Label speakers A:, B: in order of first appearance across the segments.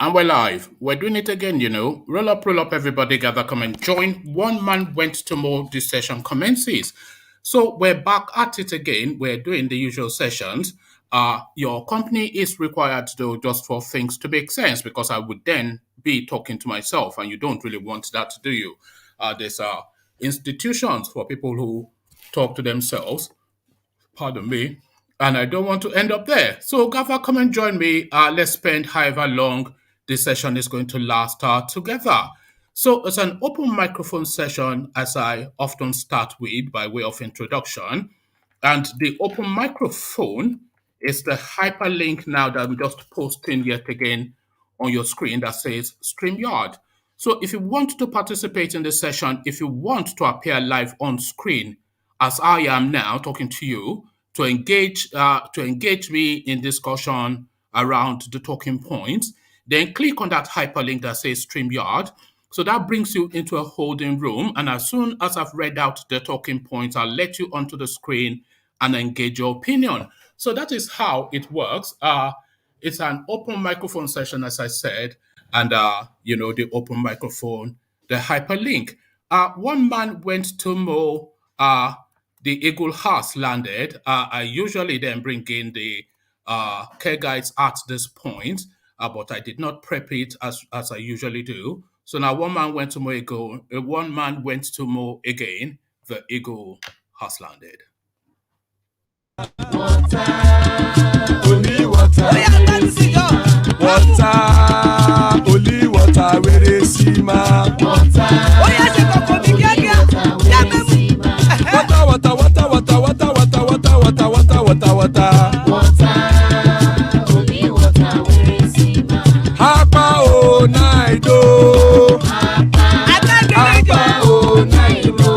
A: And we're live. We're doing it again, Roll up, everybody, gather, come and join. One man went to more, this session commences. So we're back at it again. We're doing the usual sessions. Your company is required to just for things to make sense because I would then be talking to myself, and you don't really want that, do you? There's institutions for people who talk to themselves. Pardon me. And I don't want to end up there. So, Gaffer, come and join me. Let's spend however long this session is going to last together. So, it's an open microphone session, as I often start with by way of introduction. And the open microphone is the hyperlink now that I'm just posting yet again on your screen that says StreamYard. So if you want to participate in the session, if you want to appear live on screen, as I am now talking to you, to engage me in discussion around the talking points, then click on that hyperlink that says StreamYard. So that brings you into a holding room. And as soon as I've read out the talking points, I'll let you onto the screen and engage your opinion. So that is how it works. It's an open microphone session, as I said, and the open microphone, the hyperlink. One man went to mow. The eagle has landed. I usually then bring in the care guides at this point, but I did not prep it as I usually do. So now one man went to mow eagle. One man went to mow again. The eagle has landed.
B: Water, only water. Oh yeah, let's see go. Water, only water. Where is Sima? Water. Oh yeah, she go come again. Yeah, baby. Water, water, water, water, water, water, water, water, water, water. Water, only water. Where is Sima? Hapa o naido. Hapa o naido.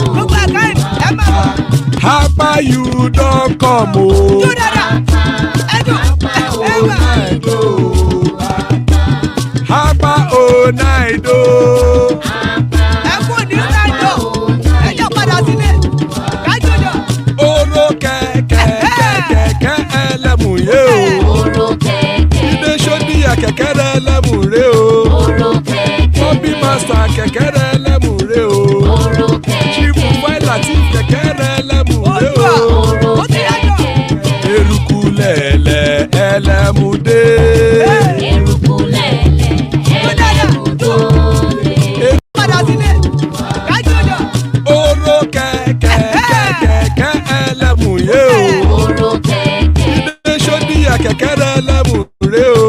B: Hapa you don't come o. Hapa o naido. Oro kẹ̀kẹ́ kẹ̀kẹ́ ẹlẹ́mùrè o. Ilé sọ́díyà kẹ̀kẹ́ ẹlẹ́mùrè o. Bobby master kẹ̀kẹ́ ẹlẹ́mùrè o. Chief Wáìlà tí kẹ̀kẹ́ ẹlẹ́mùrè o. Eruku lẹ̀lẹ̀ ẹlẹ́mùdé. Eruku lẹ̀lẹ̀ ẹlẹ́mùdó. Oro kẹ̀kẹ́ kẹ̀kẹ́ ẹlẹ́mùrè o. Ilé sọ́díyà kẹ̀kẹ́ ẹlẹ́mùrè o.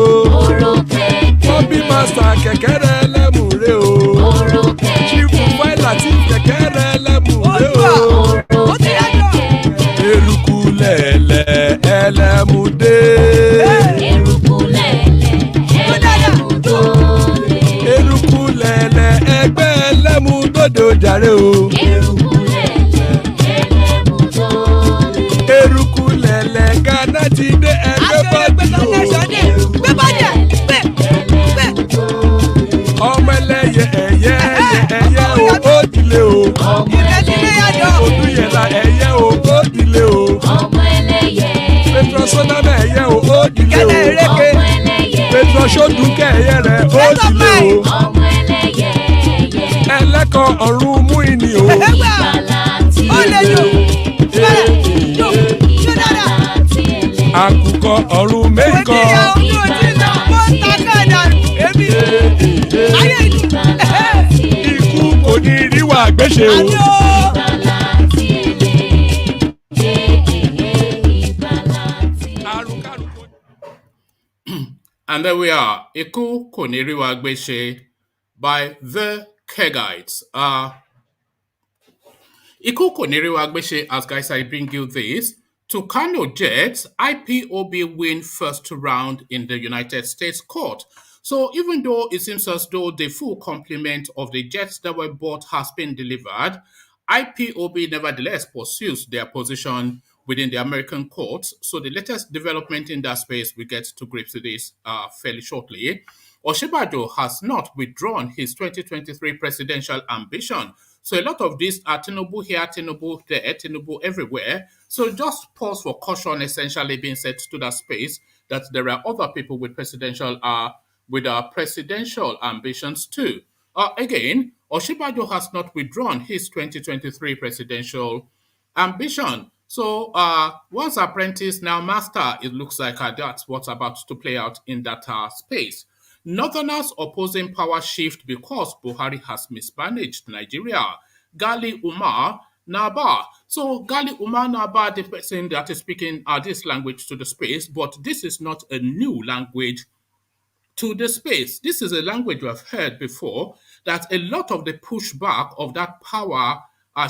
B: Bobby master kẹ̀kẹ́ ẹlẹ́mùrè o. Chief Wáìlà tí kẹ̀kẹ́ ẹlẹ́mùrè o. Eruku lẹ̀lẹ̀ ẹlẹ́mùdé. Eruku lẹ̀lẹ̀ ẹlẹ́mùdó. Eruku lẹ̀lẹ̀ ẹgbẹ́ ẹlẹ́mùdóde ojàre o. Eruku lẹ̀lẹ̀ ẹlẹ́mùdó. Eruku lẹ̀lẹ̀ Ghana ti dé ẹgbẹ́ bọ́dì o. Ọmọ ẹlẹ́yẹ ẹ̀yẹ ẹ̀yẹ o ó dilé o. Odúyẹ̀lá ẹ̀yẹ o ó dilé o. Petrosodame ẹ̀yẹ o ó dilé o. Petrosodunke ẹ̀yẹ rẹ̀ ó dilé o. Ẹlẹ́kọ̀ ọ̀run mú ìní o. Àkùkọ ọ̀run méjìkọ. Ikú kò ní rí wà gbéṣe o.
A: And there we are, Iku Koniriwa Gbeshe by the Care Guides. Iku Koniriwa Gbeshe, as guys, I bring you this. Tucano Jets, IPOB win first round in the United States court. So even though it seems as though the full complement of the jets that were bought has been delivered, IPOB nevertheless pursues their position within the American courts. So the latest development in that space, we get to grips with this fairly shortly. Osinbajo has not withdrawn his 2023 presidential ambition. So a lot of these are TINUBU here, TINUBU there, TINUBU everywhere. So just pause for caution essentially being said to that space that there are other people with presidential with our presidential ambitions too. Again, Osinbajo has not withdrawn his 2023 presidential ambition. So once apprentice, now master, it looks like that's what's about to play out in that space. Northerners opposing power shift because Buhari has mismanaged Nigeria. Gali Umar Naba. So Gali Umar Naba, the person that is speaking this language to the space, but this is not a new language to the space. This is a language we have heard before, that a lot of the pushback of that power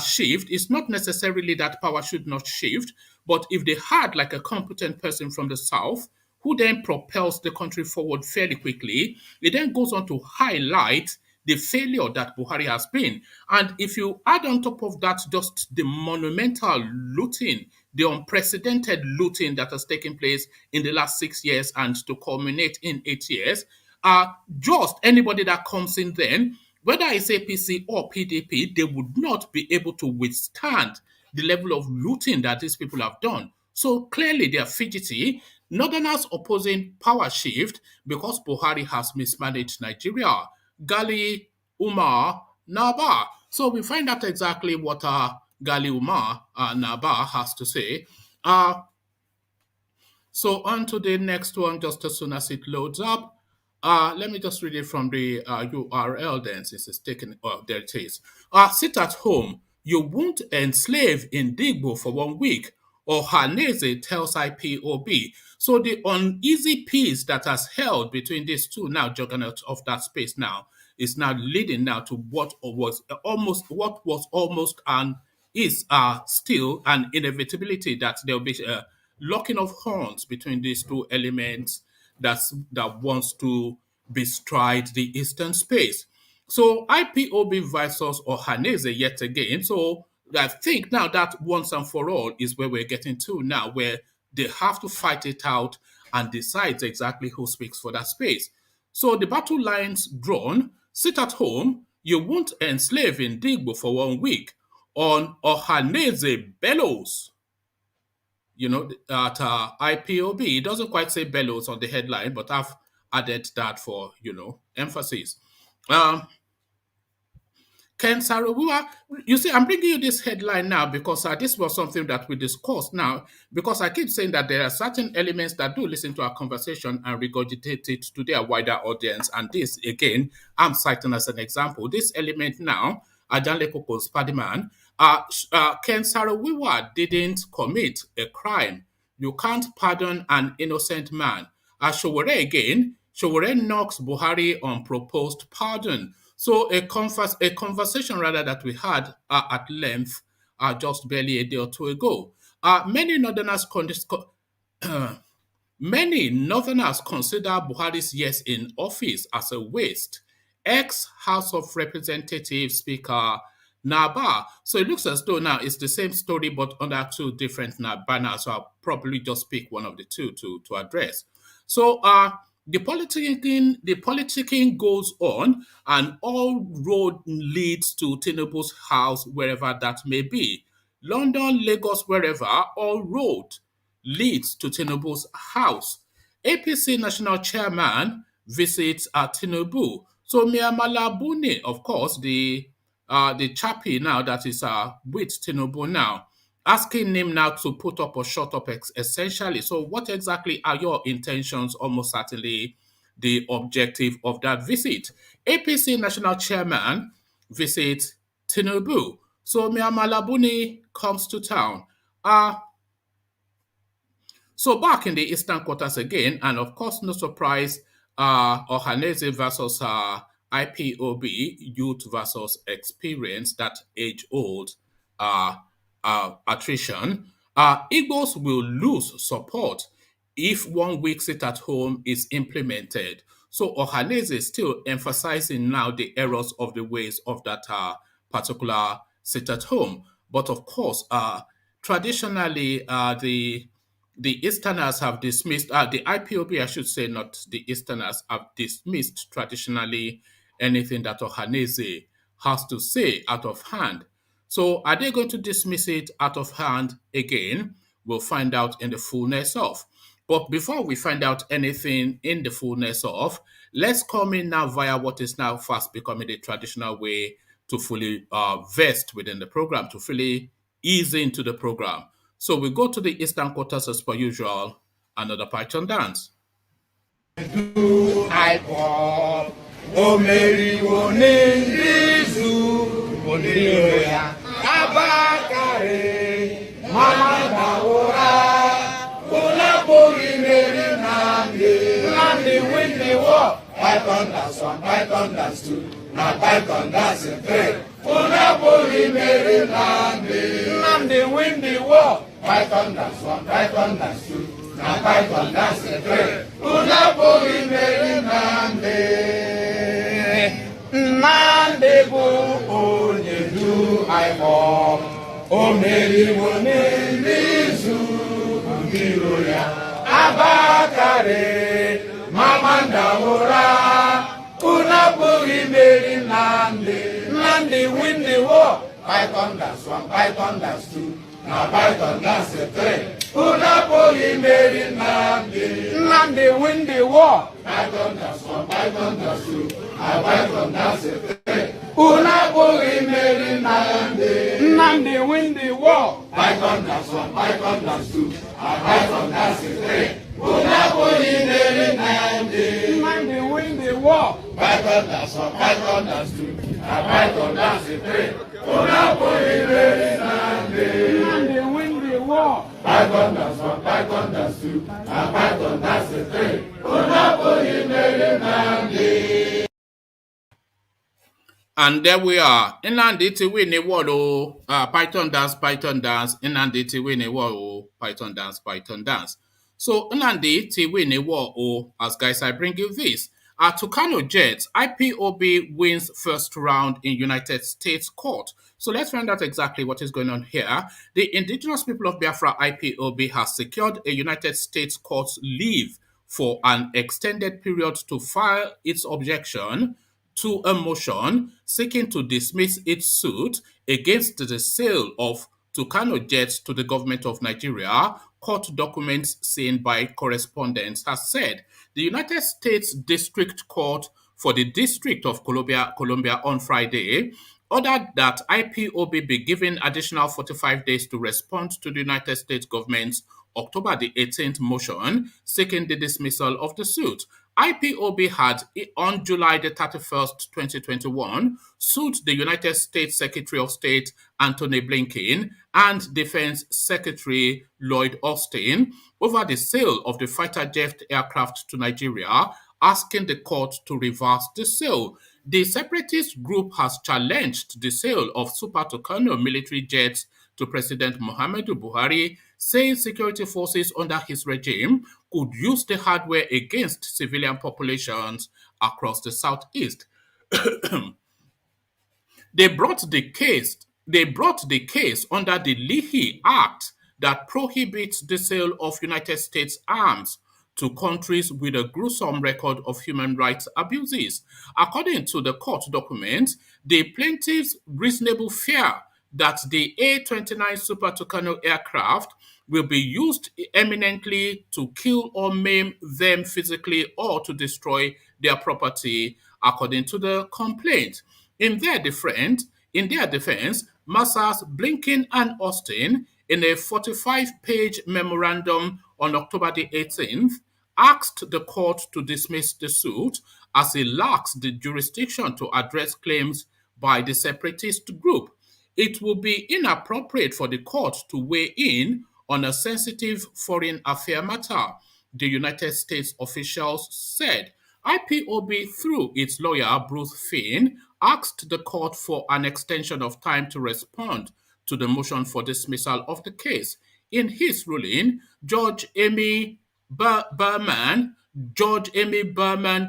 A: shift is not necessarily that power should not shift, but if they had like a competent person from the south who then propels the country forward fairly quickly, it then goes on to highlight the failure that Buhari has been. And if you add on top of that just the monumental looting, the unprecedented looting that has taken place in the last 6 years and to culminate in 8 years, just anybody that comes in then, whether it's APC or PDP, they would not be able to withstand the level of looting that these people have done. So clearly they are fidgety. Northerners opposing power shift because Buhari has mismanaged Nigeria. Gali Umar Naba. So we find out exactly what Gali Umar Naba has to say. So on to the next one, just as soon as it loads up. Let me just read it from the URL then, since it's taken. Oh, there it is. Sit at home. You won't enslave Indigbo for 1 week. Ohanaeze tells IPOB. So the uneasy peace that has held between these two now juggernauts of that space now is now leading now to what was almost and is still an inevitability that there will be locking of horns between these two elements that wants to bestride the eastern space. So IPOB versus Ohanaeze yet again. So I think now that once and for all is where we're getting to now, where they have to fight it out and decide exactly who speaks for that space. So the battle lines drawn, sit at home, you won't enslave Indigbo for 1 week. On Ohanaeze bellows, at IPOB. It doesn't quite say bellows on the headline, but I've added that for, emphasis. Ken Sarawua, you see, I'm bringing you this headline now because this was something that we discussed now, because I keep saying that there are certain elements that do listen to our conversation and regurgitate it to their wider audience. And this, again, I'm citing as an example. This element now, Ajanle Koko's Padiman, Ken Sarawua didn't commit a crime. You can't pardon an innocent man. Showore again, Showore knocks Buhari on proposed pardon. So a conversation rather that we had at length just barely a day or two ago. Many Northerners Many Northerners consider Buhari's years in office as a waste. Ex-House of Representatives Speaker Naba. So it looks as though now it's the same story but under two different banners. So I'll probably just pick one of the two to address. So the politicking goes on, and all road leads to TINUBU's house, wherever that may be. London, Lagos, wherever, all road leads to TINUBU's house. APC national chairman visits TINUBU. So Miamala BUNI, of course, the chappie now that is with TINUBU now, asking him now to put up or shut up essentially. So what exactly are your intentions? Almost certainly the objective of that visit. APC national chairman visits TINUBU. So Miamala BUNI comes to town. So back in the Eastern Quarters again, and of course, no surprise, Ohanaeze versus IPOB, youth versus experience, that age-old attrition. Igbos will lose support if 1 week sit at home is implemented. So Ohanaeze is still emphasizing now the errors of the ways of that particular sit at home. But of course, traditionally, the Easterners have dismissed, the IPOB, I should say, not the Easterners, have dismissed traditionally anything that Ohanaeze has to say out of hand. So are they going to dismiss it out of hand again? We'll find out in the fullness of. But before we find out anything in the fullness of, let's come in now via what is now fast becoming the traditional way to fully vest within the program, to fully ease into the program. So we go to the Eastern quarters as per usual, another Python dance.
B: Ipob, omeriwo n'Izu, oniroya, abakare, mama dawora, olabori meri Nandi win the war. Python dance 1, Python dance 2, now Python dance 3. Olabori meri Nandi win the war. Python dance 1, Python dance 2. Na Python dance 3. Unapoli meri Nande bu onye du Ipob. O meri wone Izu Mbiro ya Abakare Mamanda Ora. Unapoli meri Nande win the war. Python dance 1, Python dance 2. Na Python dance 3. Unapoli meri Nandi win the war. Python dance 1, Python dance 2. Na Python dance 3. Unapoli meri Nandi win the war. Python dance 1, Python dance 2. Na Python dance 3. Unapoli meri Nandi win the war. Python dance 1, Python dance 2. Na Python dance 3. Unapoli meri Nandi win the war. Python dance 1, Python dance 2. Na Python dance 3. Unapoli meri Nandi.
A: And there we are. Inandi ti win a war, Python dance, Inandi ti win a war, Python dance, So Inandi ti win a war, as guys, I bring you this. Tucano Jets, IPOB wins first round in United States court. So let's find out exactly what is going on here. The indigenous people of Biafra, IPOB, has secured a United States court's leave for an extended period to file its objection to a motion seeking to dismiss its suit against the sale of Tucano Jets to the government of Nigeria. Court documents seen by correspondents has said the United States District Court for the District of Columbia on Friday ordered that IPOB be given additional 45 days to respond to the United States government's October the 18th motion seeking the dismissal of the suit. IPOB had, on July the 31st, 2021, sued the United States Secretary of State Antony Blinken and Defense Secretary Lloyd Austin over the sale of the fighter jet aircraft to Nigeria, asking the court to reverse the sale. The separatist group has challenged the sale of Super Tucano military jets to President Muhammadu Buhari, saying security forces under his regime could use the hardware against civilian populations across the southeast. They brought the case under the Leahy Act that prohibits the sale of United States arms to countries with a gruesome record of human rights abuses. According to the court documents, the plaintiffs' reasonable fear that the A-29 Super Tucano aircraft will be used eminently to kill or maim them physically or to destroy their property, according to the complaint. In their defense, Messrs. Blinken and Austin, in a 45-page memorandum on October the 18th, asked the court to dismiss the suit as it lacks the jurisdiction to address claims by the separatist group. It will be inappropriate for the court to weigh in on a sensitive foreign affair matter, the United States officials said. IPOB, through its lawyer Bruce Finn, asked the court for an extension of time to respond to the motion for dismissal of the case. In his ruling, Judge Amy Berman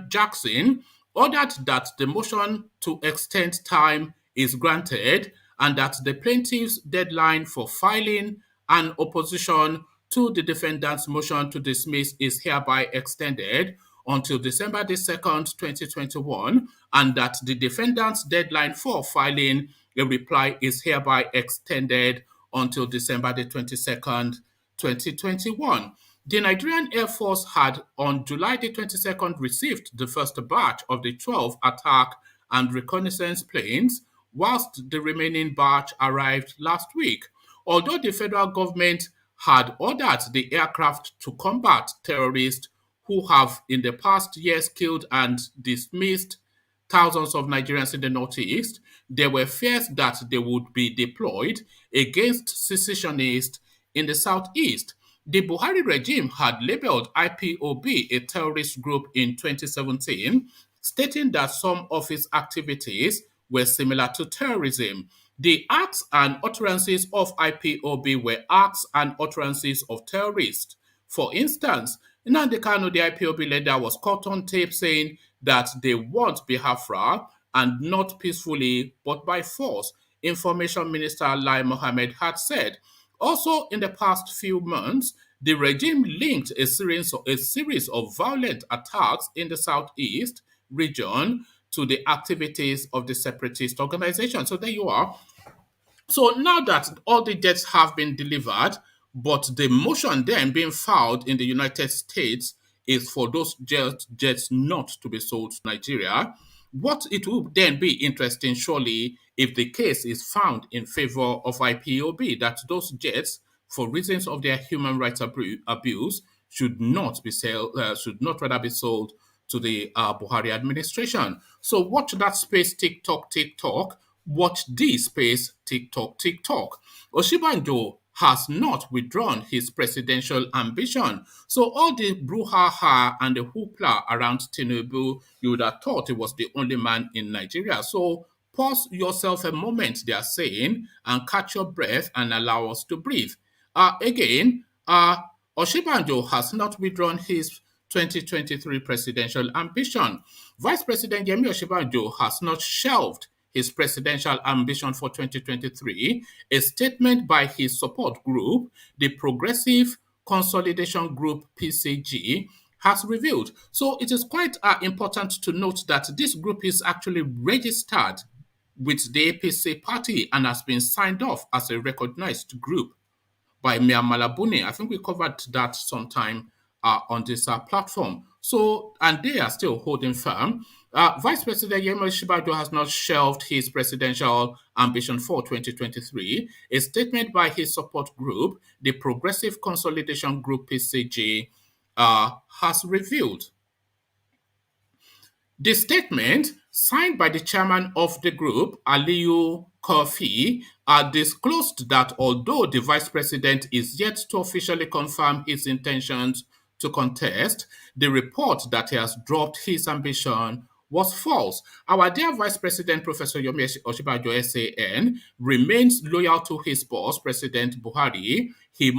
A: Jackson ordered that the motion to extend time is granted and that the plaintiff's deadline for filing an opposition to the defendant's motion to dismiss is hereby extended until December the 2nd, 2021, and that the defendant's deadline for filing a reply is hereby extended until December the 22nd, 2021. The Nigerian Air Force had on July the 22nd received the first batch of the 12 attack and reconnaissance planes, whilst the remaining batch arrived last week. Although the federal government had ordered the aircraft to combat terrorists who have in the past years killed and dismissed thousands of Nigerians in the northeast, there were fears that they would be deployed against secessionists in the southeast. The Buhari regime had labeled IPOB a terrorist group in 2017, stating that some of its activities were similar to terrorism. The acts and utterances of IPOB were acts and utterances of terrorists. For instance, Nnamdi Kanu, the IPOB leader, was caught on tape saying that they want Biafra and not peacefully but by force. Information Minister Lai Mohammed had said. Also, in the past few months, the regime linked a series of violent attacks in the southeast region to the activities of the separatist organization. So there you are. So now that all the jets have been delivered, but the motion then being filed in the United States is for those jets not to be sold to Nigeria. What it will then be interesting, surely, if the case is found in favor of IPOB, that those jets, for reasons of their human rights abuse, should not rather be sold to the Buhari administration. So watch that space, TikTok, TikTok. Watch this space, TikTok, TikTok. Osinbajo has not withdrawn his presidential ambition. So all the brouhaha and the hoopla around TINUBU, you would have thought he was the only man in Nigeria. So pause yourself a moment, they are saying, and catch your breath and allow us to breathe. Again, Osinbajo has not withdrawn his 2023 presidential ambition. Vice President Yemi Osinbajo has not shelved his presidential ambition for 2023. A statement by his support group, the Progressive Consolidation Group PCG, has revealed. So it is quite important to note that this group is actually registered with the APC party and has been signed off as a recognized group by BUNI. I think we covered that sometime on this platform. So, and they are still holding firm. Vice President Yemi Osinbajo has not shelved his presidential ambition for 2023. A statement by his support group, the Progressive Consolidation Group PCG, has revealed. The statement, signed by the chairman of the group, Aliyu Kofi, disclosed that although the vice president is yet to officially confirm his intentions to contest, the report that he has dropped his ambition was false. Our dear Vice President, Professor Yomi Osinbajo, SAN, remains loyal to his boss, President Buhari. He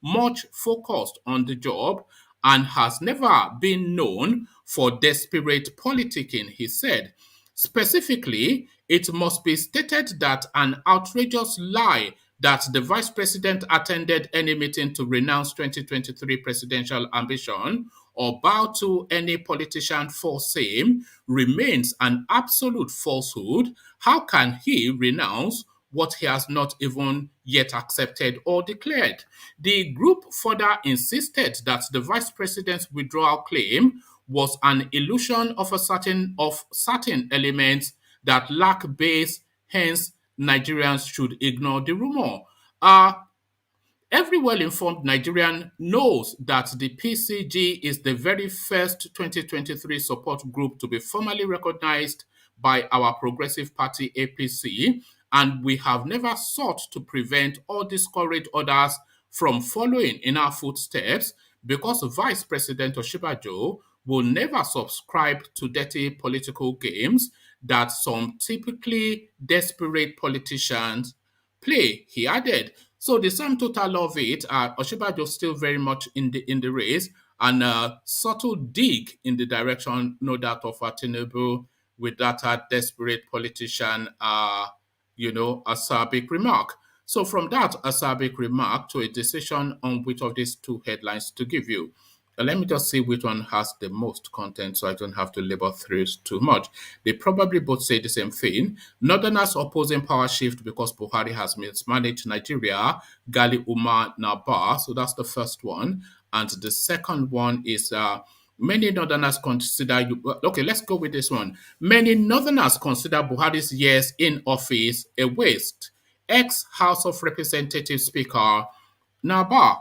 A: much focused on the job and has never been known for desperate politicking, he said. Specifically, it must be stated that an outrageous lie that the vice president attended any meeting to renounce 2023 presidential ambition or bow to any politician for same remains an absolute falsehood. How can he renounce what he has not even yet accepted or declared? The group further insisted that the vice president's withdrawal claim was an illusion of certain elements that lack base, hence Nigerians should ignore the rumor. Every well-informed Nigerian knows that the PCG is the very first 2023 support group to be formally recognized by our progressive party APC, and we have never sought to prevent or discourage others from following in our footsteps because Vice President Osinbajo will never subscribe to dirty political games that some typically desperate politicians play, he added. So the sum total of it, Osinbajo still very much in the race, and a subtle dig in the direction, no doubt, of TINUBU with that desperate politician, acerbic remark. So from that acerbic remark to a decision on which of these two headlines to give you. Let me just see which one has the most content so I don't have to labor through too much. They probably both say the same thing. Northerners opposing power shift because Buhari has mismanaged Nigeria, Gali Umar Nabar. So that's the first one. And the second one is many Northerners consider you. Okay, let's go with this one. Many Northerners consider Buhari's years in office a waste. Ex House of Representatives Speaker Nabar.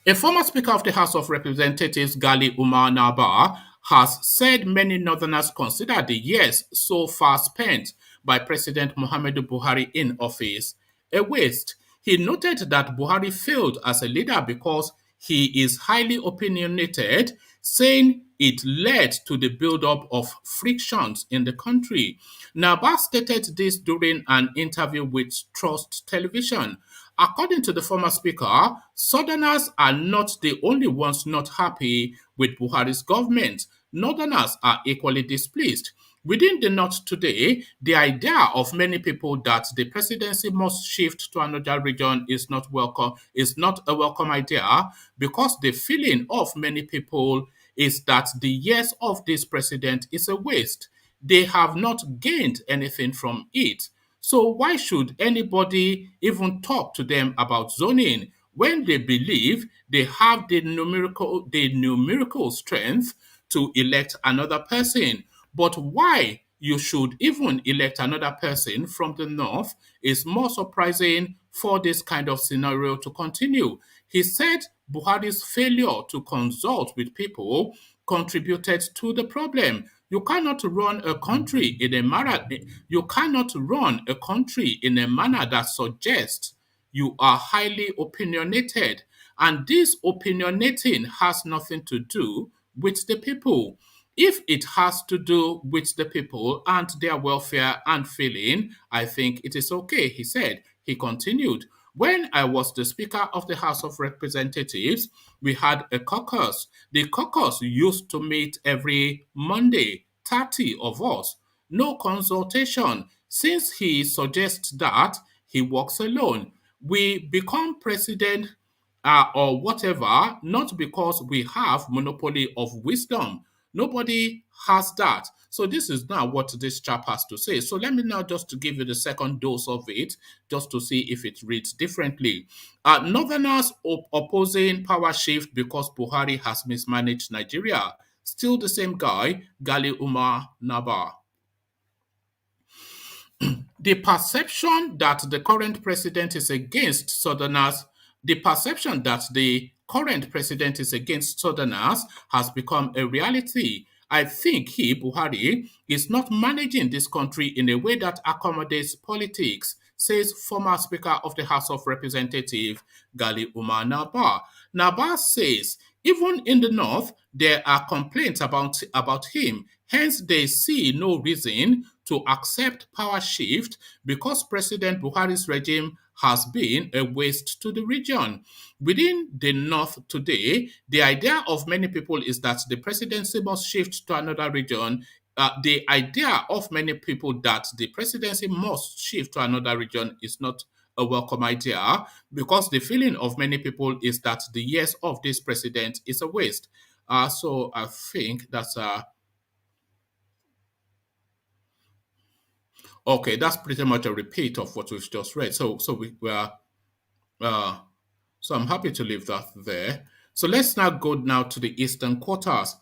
A: A former Speaker of the House of Representatives, Gali Umar Nabar, has said many Northerners consider the years so far spent by President Muhammadu Buhari in office a waste. He noted that Buhari failed as a leader because he is highly opinionated, saying it led to the buildup of frictions in the country. Nabar stated this during an interview with Trust Television. According to the former speaker, Southerners are not the only ones not happy with Buhari's government. Northerners are equally displeased. Within the North today, the idea of many people that the presidency must shift to another region is not a welcome idea because the feeling of many people is that the years of this president is a waste. They have not gained anything from it. So why should anybody even talk to them about zoning when they believe they have the numerical strength to elect another person? But why you should even elect another person from the north is more surprising for this kind of scenario to continue. He said Buhari's failure to consult with people contributed to the problem. You cannot run a country in a manner that suggests you are highly opinionated. And this opinionating has nothing to do with the people. If it has to do with the people and their welfare and feeling, I think it is okay, he said. He continued, when I was the Speaker of the House of Representatives, we had a caucus. The caucus used to meet every Monday, 30 of us. No consultation. Since he suggests that, he works alone. We become president or whatever, not because we have monopoly of wisdom. Nobody has that. So this is now what this chap has to say. So let me now just to give you the second dose of it, just to see if it reads differently. Northerners opposing power shift because Buhari has mismanaged Nigeria. Still the same guy, Gali Umar Nabar. The perception that the current president is against Southerners, the perception that the current president is against Southerners has become a reality. I think he, Buhari, is not managing this country in a way that accommodates politics, says former Speaker of the House of Representatives, Gali Umar Nabar. Nabar says, even in the North, there are complaints about him. Hence, they see no reason to accept power shift because President Buhari's regime has been a waste to the region. Within the North today, the idea of many people is that the presidency must shift to another region. The idea of many people that the presidency must shift to another region is not a welcome idea because the feeling of many people is that the years of this president is a waste. So I think that's okay. That's pretty much a repeat of what we've just read. So we are so I'm happy to leave that there. So let's now go now to the eastern quarters.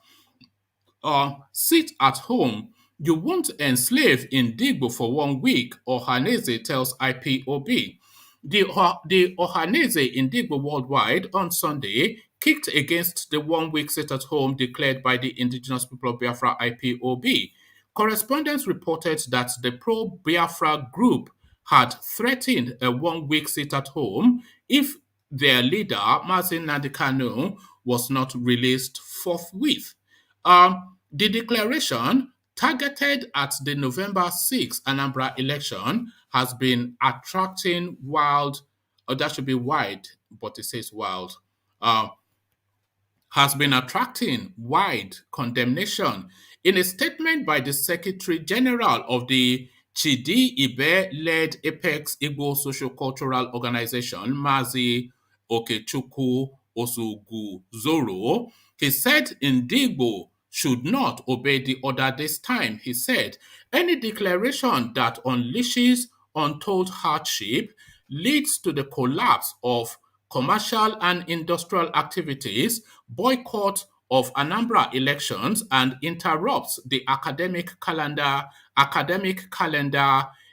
A: Sit at home. You won't enslave in Digbo for 1 week, Ohanaeze tells IPOB. The Ohanaeze in Digbo Worldwide on Sunday kicked against the 1 week sit-at-home declared by the Indigenous People of Biafra IPOB. Correspondents reported that the pro-Biafra group had threatened a 1 week sit-at-home if their leader, Mazin Nadikanu, was not released forthwith. The declaration, targeted at the November 6th Anambra election, has been attracting that should be wide, but it says wild, has been attracting wide condemnation. In a statement by the Secretary General of the Chidi Ibe-led Apex Igbo Social-Cultural Organization, Mazi Okechukwu Osuguzoro. He said Ndigbo should not obey the order this time. He said, any declaration that unleashes untold hardship leads to the collapse of commercial and industrial activities, boycott of Anambra elections, and interrupts the academic calendar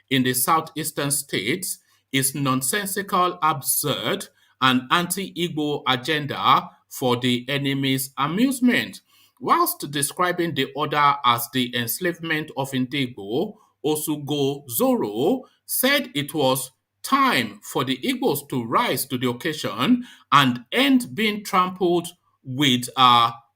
A: in the southeastern states is nonsensical, absurd, and anti-Igbo agenda for the enemy's amusement. Whilst describing the order as the enslavement of Ndigbo, Osugozoro said it was time for the Igbos to rise to the occasion and end being trampled with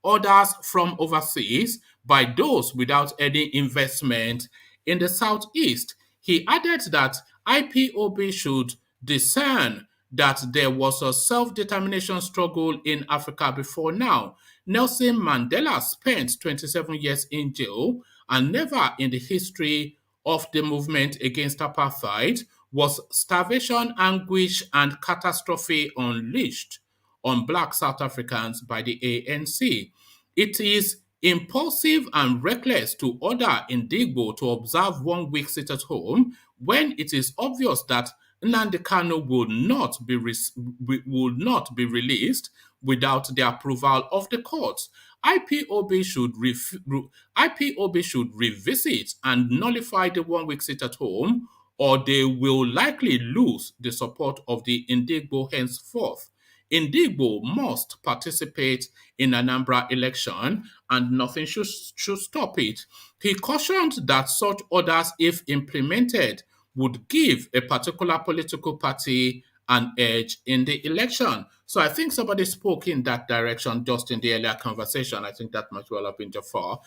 A: orders from overseas by those without any investment in the southeast. He added that IPOB should discern that there was a self-determination struggle in Africa before now. Nelson Mandela spent 27 years in jail, and never in the history of the movement against apartheid was starvation, anguish, and catastrophe unleashed on black South Africans by the ANC. It is impulsive and reckless to order Ndigbo to observe 1 week sit at home when it is obvious that Nnamdi Kanu will not be released without the approval of the courts. IPOB should revisit and nullify the 1 week sit at home, or they will likely lose the support of the Ndigbo henceforth. Ndigbo must participate in Anambra election and nothing should stop it. He cautioned that such orders, if implemented, would give a particular political party an edge in the election. So I think somebody spoke in that direction just in the earlier conversation. I think that might well have been Jafar.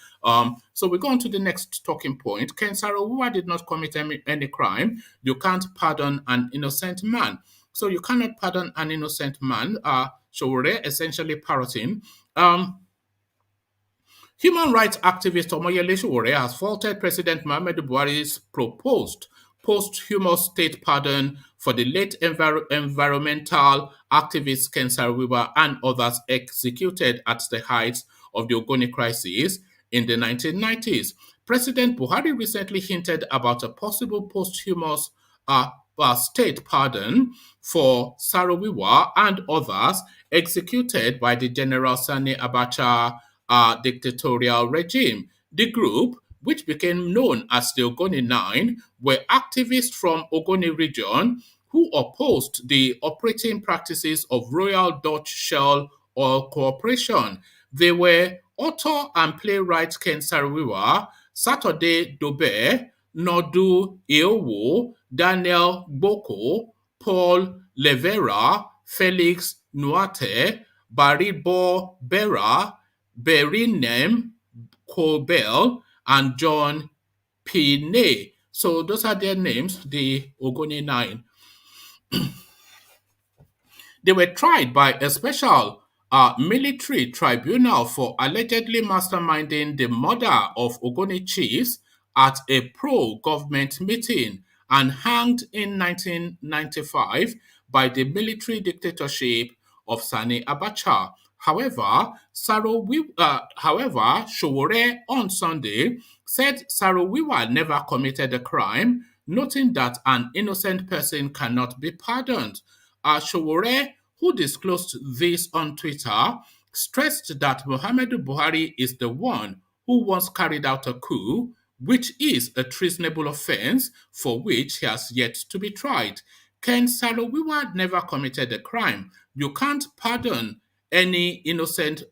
A: So we go on to the next talking point. Ken Saro-Wiwa did not commit any crime. You can't pardon an innocent man. So you cannot pardon an innocent man. Showore essentially parroting. Human rights activist Omoyele Sowore has faulted President Muhammadu Buhari's proposed posthumous state pardon for the late environmental activist Ken Saro-Wiwa and others executed at the height of the Ogoni crisis in the 1990s. President Buhari recently hinted about a possible posthumous state pardon for Saro-Wiwa and others executed by the General Sani Abacha dictatorial regime. The group, which became known as the Ogoni Nine, were activists from Ogoni region who opposed the operating practices of Royal Dutch Shell Oil Corporation. They were author and playwright Ken Saro-Wiwa, Saturday Dobe, Nodu Eowo, Daniel Gboko, Paul Levera, Felix Nuate, Baribo Bera, Berinem Kobel, and John Pinay. So those are their names, the Ogoni Nine. They were tried by a special military tribunal for allegedly masterminding the murder of Ogoni chiefs at a pro-government meeting and hanged in 1995 by the military dictatorship of Sani Abacha. However, Sowore on Sunday said Saro-Wiwa never committed a crime, noting that an innocent person cannot be pardoned. Sowore, who disclosed this on Twitter, stressed that Muhammadu Buhari is the one who once carried out a coup, which is a treasonable offense for which he has yet to be tried. Ken Saro-Wiwa never committed a crime. You can't pardon any innocent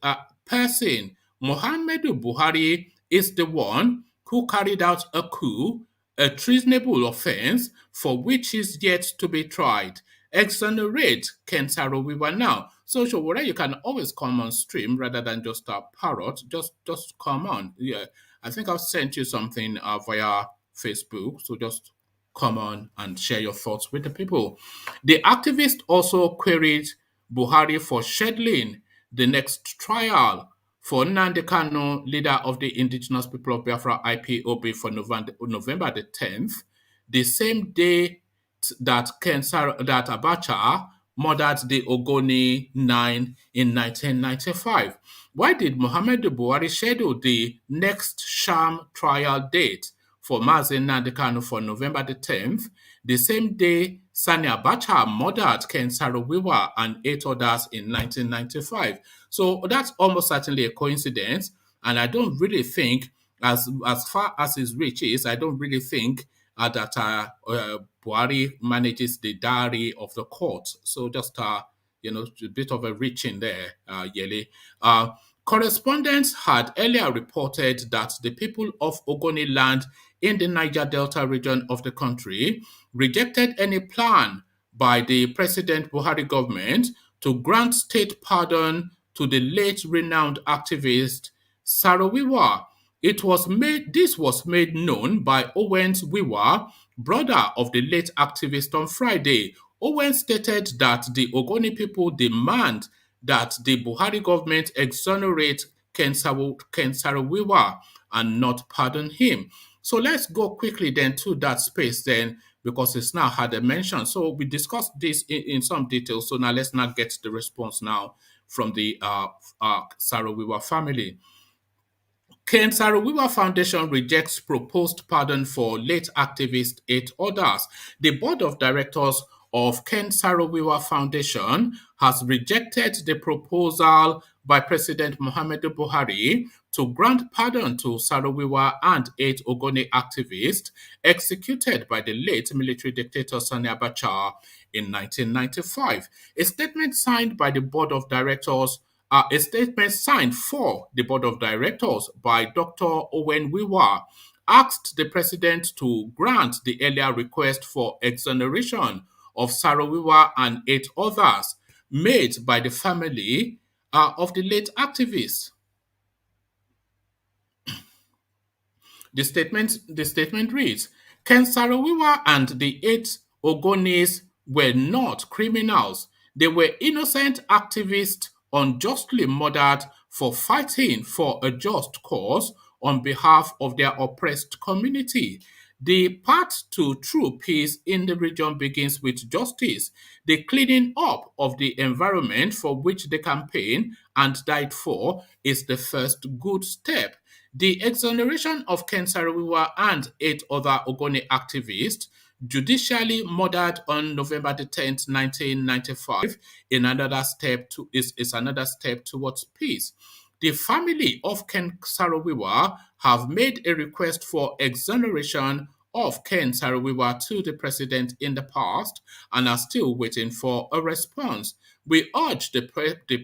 A: person. Muhammadu Buhari is the one who carried out a coup, a treasonable offense for which he is yet to be tried. Exonerate Ken Saro-Wiwa now. So Sowore, you can always come on stream rather than just a parrot. Just come on. Yeah, I think I've sent you something via Facebook. So just come on and share your thoughts with the people. The activist also queried Buhari for scheduling the next trial for Nnamdi Kanu, leader of the Indigenous People of Biafra IPOB, for November the 10th, the same day that Abacha murdered the Ogoni Nine in 1995? Why did Muhammadu Buhari schedule the next sham trial date for Mazen Nnamdi Kanu for November the 10th, the same day Sani Abacha murdered Ken Saro-Wiwa and 8 others in 1995? So that's almost certainly a coincidence, and I don't really think, as far as his reach is, I don't really think that Buhari manages the diary of the court. So just a bit of a reach in there, Yele. Correspondents had earlier reported that the people of Ogoni land in the Niger Delta region of the country rejected any plan by the President Buhari government to grant state pardon to the late renowned activist Saro-Wiwa. This was made known by Owens Wiwa, brother of the late activist, on Friday. Owens stated that the Ogoni people demand that the Buhari government exonerate Ken Saro-Wiwa and not pardon him. So let's go quickly then to that space then, because it's now had a mention. So we discussed this in some detail. So now let's not get the response now from the Saro-Wiwa family. Ken Saro-Wiwa Foundation rejects proposed pardon for late activist 8 others. The board of directors of Ken Saro-Wiwa Foundation has rejected the proposal by President Muhammadu Buhari to grant pardon to Saro-Wiwa and 8 Ogoni activists executed by the late military dictator Sani Abacha in 1995. A statement signed by the board of directors a statement signed for the board of directors by Dr. Owen Wiwa asked the president to grant the earlier request for exoneration of Saro-Wiwa and 8 others made by the family of the late activist. The statement reads, Ken Saro-Wiwa and the 8 Ogonis were not criminals. They were innocent activists unjustly murdered for fighting for a just cause on behalf of their oppressed community. The path to true peace in the region begins with justice, the cleaning up of the environment for which they campaigned and died for is the first good step. The exoneration of Ken Saro-Wiwa and 8 other Ogoni activists judicially murdered on November the 10th, 1995 is another step towards peace. The family of Ken Saro-Wiwa have made a request for exoneration of Ken Saro-Wiwa to the president in the past and are still waiting for a response. We urge the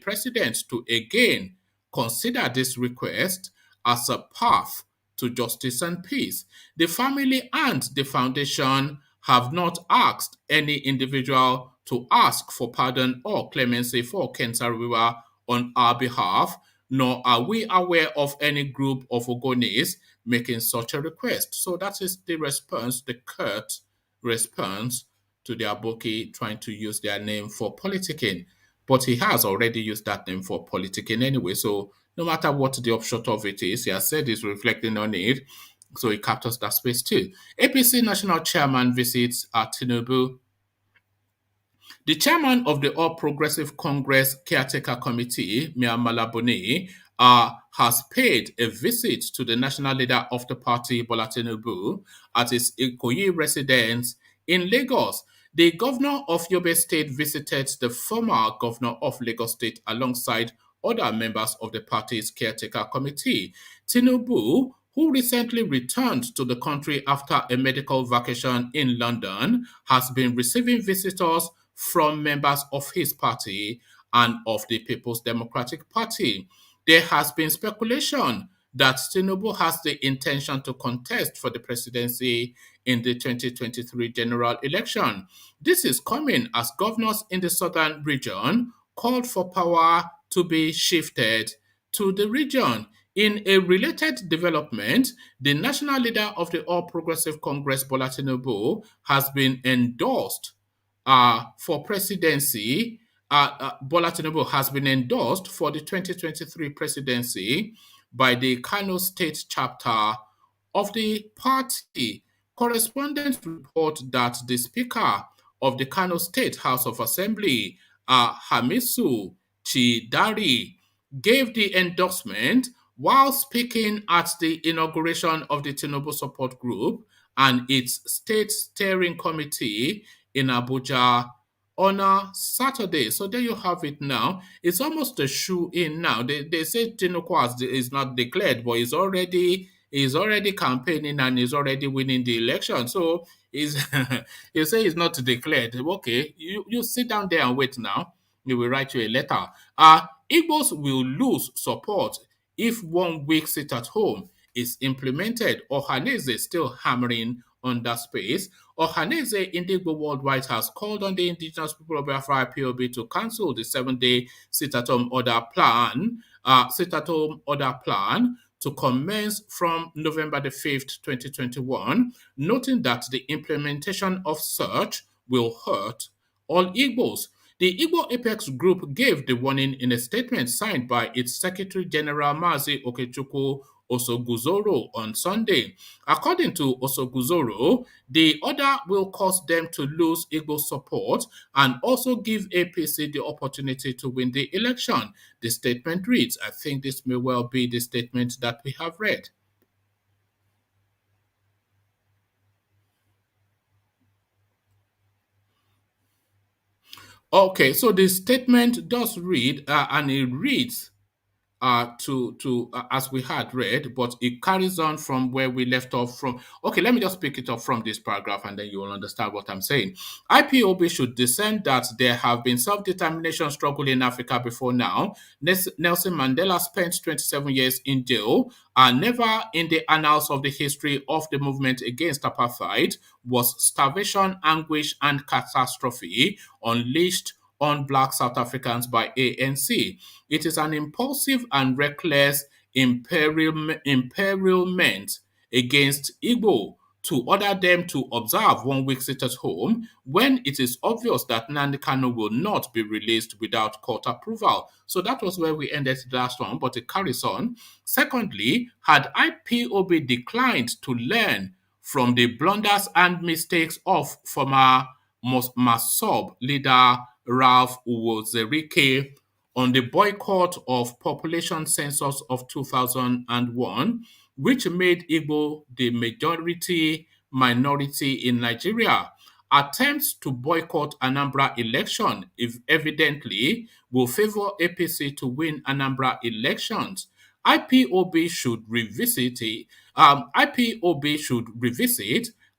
A: president to again consider this request as a path to justice and peace. The family and the foundation have not asked any individual to ask for pardon or clemency for Ken Saro-Wiwa on our behalf, nor are we aware of any group of Ogonis making such a request. So that is the response, the curt response to the Aboki trying to use their name for politicking. But he has already used that name for politicking anyway. So no matter what the upshot of it is, he has said he's reflecting on it. So he captures that space too. APC National Chairman visits TINUBU. The chairman of the All Progressive Congress Caretaker Committee, Mia Malabuni, has paid a visit to the national leader of the party, Bola Tinubu, at his Ikoyi residence in Lagos. The governor of Yobe State visited the former governor of Lagos State alongside other members of the party's caretaker committee. Tinubu, who recently returned to the country after a medical vacation in London, has been receiving visitors from members of his party and of the People's Democratic Party. There has been speculation that Tinubu has the intention to contest for the presidency in the 2023 general election. This is coming as governors in the southern region called for power to be shifted to the region. In a related development, the national leader of the All Progressive Congress, Bola Tinubu, has been endorsed for presidency. Bola Tinubu has been endorsed for the 2023 presidency by the Kano State chapter of the party. Correspondents report that the Speaker of the Kano State House of Assembly, Hamisu Chidari, gave the endorsement while speaking at the inauguration of the TINUBU support group and its state steering committee in Abuja on a Saturday. So there you have it now. It's almost a shoe in now. They say Tinubu is not declared, but he's already campaigning and he's already winning the election. So he's you say he's not declared. Okay, you sit down there and wait now. He will write you a letter. Igbos will lose support if 1 week sit at home is implemented. Ohanaeze is still hammering on that space. Ohanaeze Indigo Worldwide has called on the indigenous people of Biafra IPOB to cancel the 7-day sit-at-home order plan, to commence from November the 5th, 2021, noting that the implementation of such will hurt all Igbos. The Igbo Apex Group gave the warning in a statement signed by its Secretary General Mazi Okechukwu Osoguzoro on Sunday. According to Osoguzoro, the order will cause them to lose Igbo support and also give APC the opportunity to win the election. The statement reads, I think this may well be the statement that we have read. Okay, so the statement does read, and it reads as we had read, but it carries on from where we left off from. Okay, let me just pick it up from this paragraph and then you will understand what I'm saying. IPOB should discern that there have been self-determination struggle in Africa before now. Nelson Mandela spent 27 years in jail, and never in the annals of the history of the movement against apartheid was starvation, anguish, and catastrophe unleashed on Black South Africans by ANC. It is an impulsive and reckless imperialment against Igbo to order them to observe 1 week sit at home when it is obvious that Nnamdi Kanu will not be released without court approval. So that was where we ended the last one, but it carries on. Secondly, had IPOB declined to learn from the blunders and mistakes of former Masob leader Ralph Uwozerike on the boycott of population census of 2001, which made Igbo the majority minority in Nigeria. Attempts to boycott Anambra election evidently will favor APC to win Anambra elections. IPOB should revisit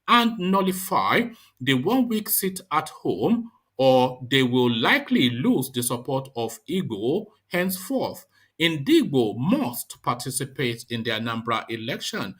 A: and nullify the 1 week sit at home, or they will likely lose the support of Igbo henceforth. Indigbo must participate in the Anambra election.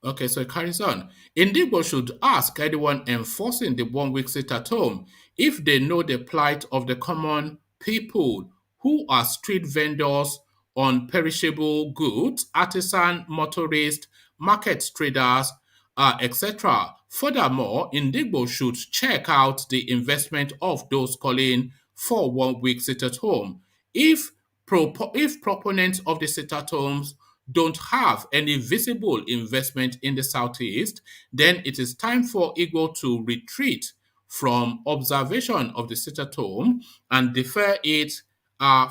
A: Okay, so it carries on. Indigbo should ask anyone enforcing the 1 week sit at home if they know the plight of the common people who are street vendors on perishable goods, artisan, motorists, market traders, etc. Furthermore, Indigbo should check out the investment of those calling for 1 week sit at home. If proponents of the sit at homes don't have any visible investment in the Southeast, then it is time for Igbo to retreat from observation of the sit at home and defer it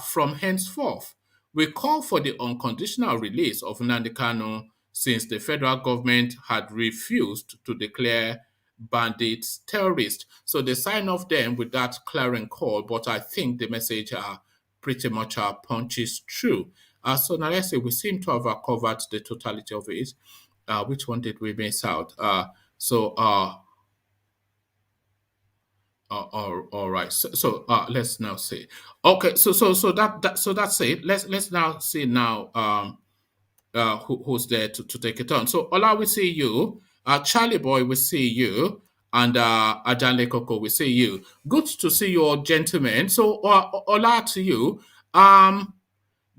A: from henceforth. We call for the unconditional release of Nnamdi Kanu since the federal government had refused to declare bandits terrorists. So they sign off them with that clarion call, but I think the message pretty much punches through. So now let's say we seem to have covered the totality of it. Which one did we miss out? All right. Let's now see. Okay. So that's it. Let's now see now who's there to take it on. So Ola, we see you. Charlie Boy, we see you. And Ajanle Koko, we see you. Good to see you all, gentlemen. So Ola, to you.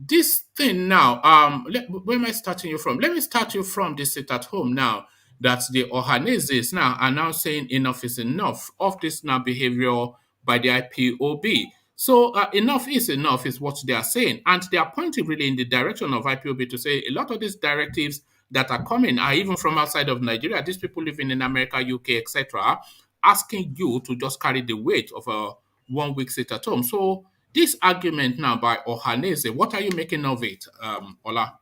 A: This thing now, where am I starting you from? Let me start you from the sit at home now that the Ohanaezes now are now saying enough is enough of this now behavior by the IPOB. So enough is what they are saying. And they are pointing really in the direction of IPOB to say a lot of these directives that are coming are even from outside of Nigeria. These people living in America, UK, etc., asking you to just carry the weight of a 1 week sit at home. So this argument now by Ohanaeze, what are you making of it, Ola?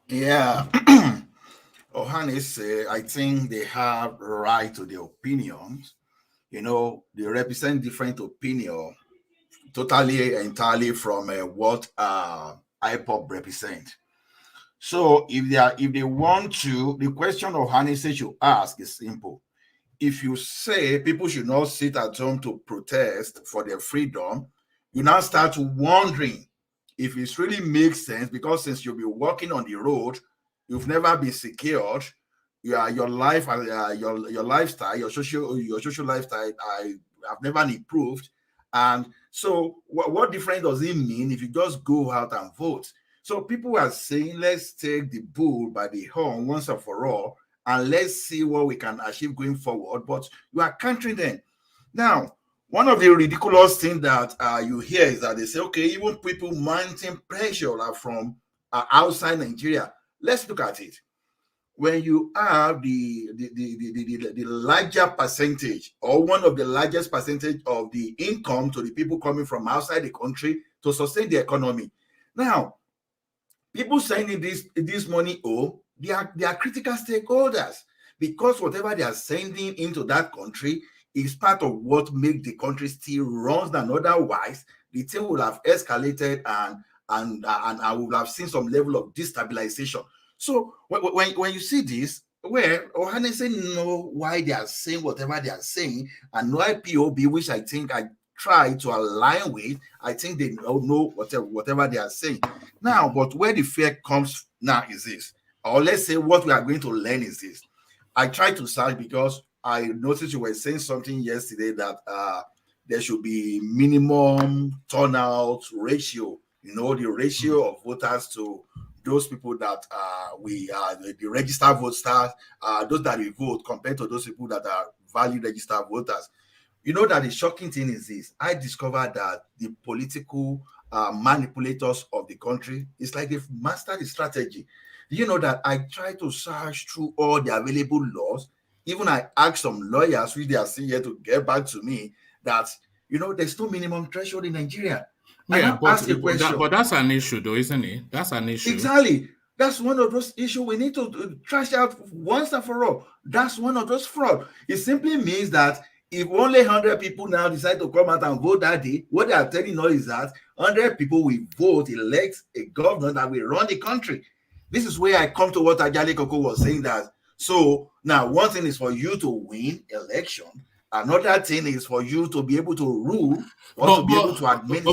C: Yeah, Ohanaeze, I think they have right to their opinions. They represent different opinion, totally entirely from what Ipob represent. So if they want to, the question Ohanaeze should ask is simple. If you say people should not sit at home to protest for their freedom, you now start wondering if it really makes sense, because since you'll be walking on the road, you've never been secured. Your life, your lifestyle, your social lifestyle, have never improved. And so, what difference does it mean if you just go out and vote? So people are saying, let's take the bull by the horn once and for all, and let's see what we can achieve going forward. But you are countering them. Now, one of the ridiculous things that you hear is that they say, okay, even people mounting pressure are from outside Nigeria. Let's look at it. When you have the larger percentage, or one of the largest percentage of the income to the people coming from outside the country to sustain the economy. Now, people sending this money, they are critical stakeholders, because whatever they are sending into that country is part of what makes the country still runs, than otherwise the thing will have escalated and I would have seen some level of destabilization. So when you see this, where Ohanaeze know why they are saying whatever they are saying, and no IPOB, which I think I try to align with, I think they know whatever they are saying. Now, but where the fear comes now is this, or let's say what we are going to learn is this. I tried to search because I noticed you were saying something yesterday that there should be minimum turnout ratio, the ratio of voters to those people that the registered voters, those that we vote, compared to those people that are valid registered voters. You know that the shocking thing is this. I discovered that the political manipulators of the country, it's like they've mastered the strategy. You know that I try to search through all the available laws. Even I asked some lawyers, which they are still here to get back to me, that, there's no minimum threshold in Nigeria.
A: Yeah, but that's an issue, though, isn't it? That's an issue.
C: Exactly. That's one of those issues we need to trash out once and for all. That's one of those fraud. It simply means that if only 100 people now decide to come out and vote that day, what they are telling us is that 100 people will vote, elect a governor that will run the country. This is where I come to what Ajale Koko was saying, that so now one thing is for you to win election, another thing is for you to be able to rule or to be able to administer.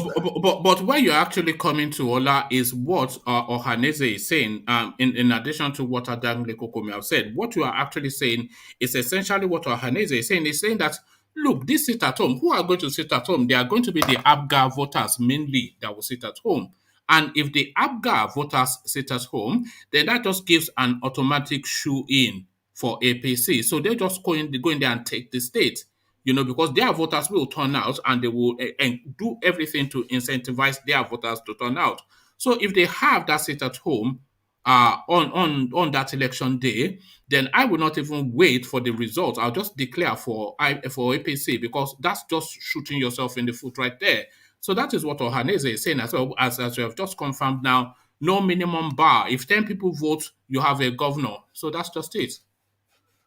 A: But where you're actually coming to, Ola, is what Ohanaeze is saying. In addition to what Ajale Koko may have said, what you are actually saying is essentially what Ohanaeze is saying. He's saying that, look, this sit at home, who are going to sit at home? They are going to be the ABGA voters mainly that will sit at home. And if the ABGA voters sit at home, then that just gives an automatic shoe in for APC. So they just go in there and take the state, because their voters will turn out, and they will and do everything to incentivize their voters to turn out. So if they have that sit at home on that election day, then I will not even wait for the results. I'll just declare for APC, because that's just shooting yourself in the foot right there. So that is what Ohanaeze is saying, as well as we have just confirmed now. No minimum bar. If 10 people vote, you have a governor. So that's just it.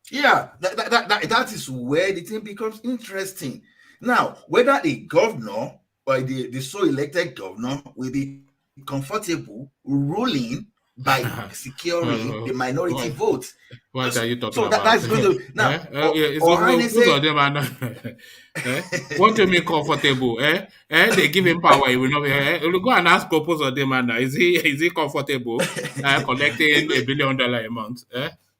C: Yeah, that is where the thing becomes interesting. Now, whether the governor or the so elected governor will be comfortable ruling by securing the minority vote.
A: What are you talking about?
C: That's going to now.
A: What do you mean comfortable? They give him power. He will not be. We'll go and ask Opus Odemanda. Is he comfortable collecting $1 billion a month?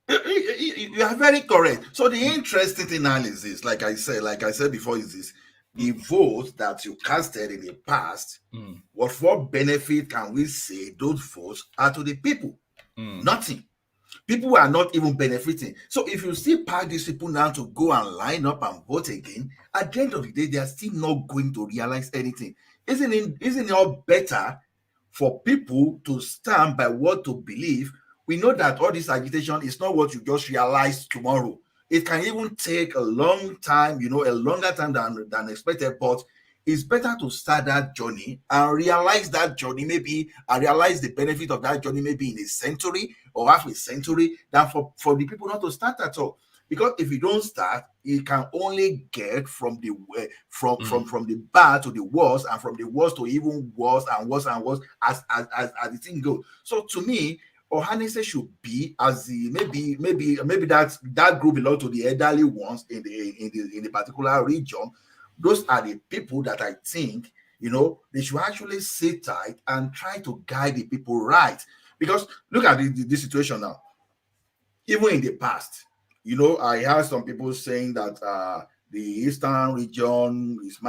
C: You are very correct. So the interesting thing now is this, like I said before, is this: the votes that you casted in the past, what benefit can we say those votes are to the people? Nothing. People are not even benefiting. So if you still pack these people now to go and line up and vote again, at the end of the day, they are still not going to realize anything. Isn't it all better for people to stand by what to believe, we know that all this agitation is not what you just realize tomorrow. It can even take a long time, a longer time than expected, but it's better to start that journey and realize that journey, maybe, and realize the benefit of that journey maybe in a century or half a century, than for the people not to start at all. Because if you don't start, you can only get from the from the bad to the worst, and from the worst to even worse and worse and worse as the thing goes. So to me, Ohanaeze should be as the maybe that group belong to the elderly ones in the particular region. Those are the people that I think they should actually sit tight and try to guide the people right. Because look at the situation now. Even in the past, I heard some people saying that the eastern region is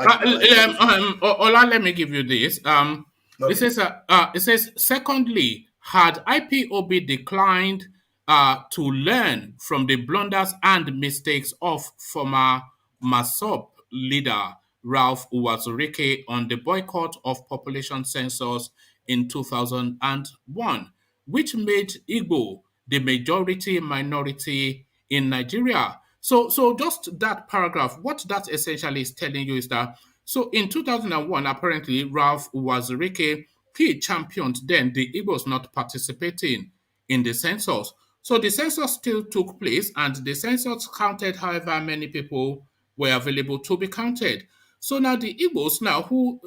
A: Ola, let me give you this.
C: Okay.
A: It says, secondly, had IPOB declined to learn from the blunders and mistakes of former MASOP leader Ralph Uwazurike on the boycott of population census in 2001, which made Igbo the majority minority in Nigeria. So just that paragraph, what that essentially is telling you is that, so in 2001, apparently Ralph Uwazurike, he championed then the Igbos not participating in the census. So the census still took place, and the census counted however many people were available to be counted. So now the Igbos now, who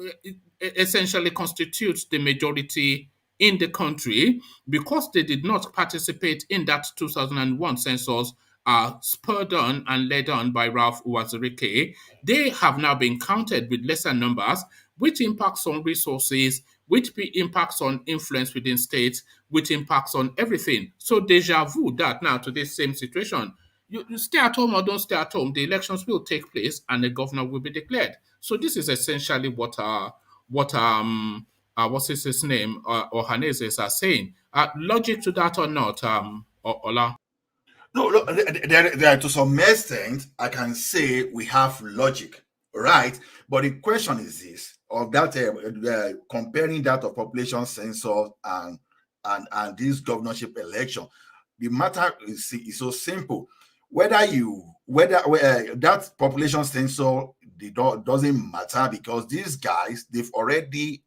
A: essentially constitutes the majority in the country, because they did not participate in that 2001 census, spurred on and led on by Ralph Uwazurike, they have now been counted with lesser numbers, which impacts on resources, which impacts on influence within states, which impacts on everything. So deja vu that now to this same situation. You stay at home or don't stay at home, the elections will take place and a governor will be declared. So this is essentially what what's his name, Ohanaeze are saying. Logic to that or not, Ola?
C: No, there to some extent, I can say we have logic, right? But the question is this: of that, comparing that of population census and this governorship election, the matter is so simple. Whether that population census doesn't matter, because these guys, they've already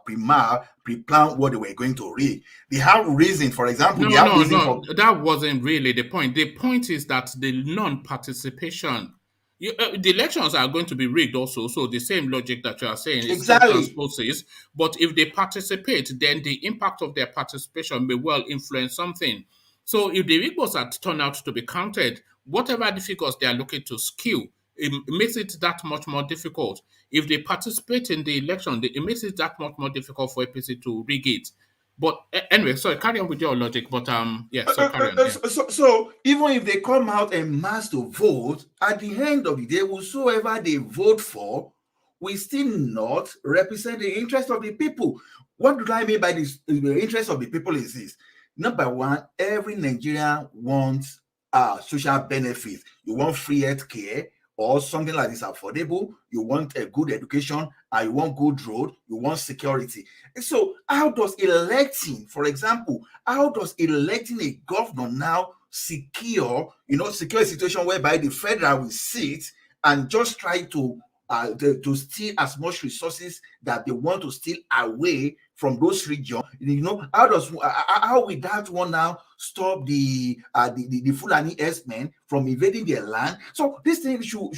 C: pre-planned what they were going to read. They have reason, for example.
A: That wasn't really the point. The point is that the non-participation, the elections are going to be rigged also. So the same logic that you are saying is still transposes. But if they participate, then the impact of their participation may well influence something. So if the Igbos are turned out to be counted, whatever the figures they are looking to skew, it makes it that much more difficult. If they participate in the election, it makes it that much more difficult for APC to rig it. But anyway, sorry, carry on with your logic. But carry on. Yeah.
C: So even if they come out en masse to vote, at the end of the day, whosoever they vote for will still not represent the interest of the people. What do I mean by this? The interest of the people is this. Number one, every Nigerian wants social benefit. You want free health care or something like this affordable. You want a good education, you want good road, you want security. And so how does electing, for example, how does electing a governor now secure a situation whereby the federal will sit and just try to steal as much resources that they want to steal away from those regions? How will that one now stop the Fulani S-men from invading their land? So this thing should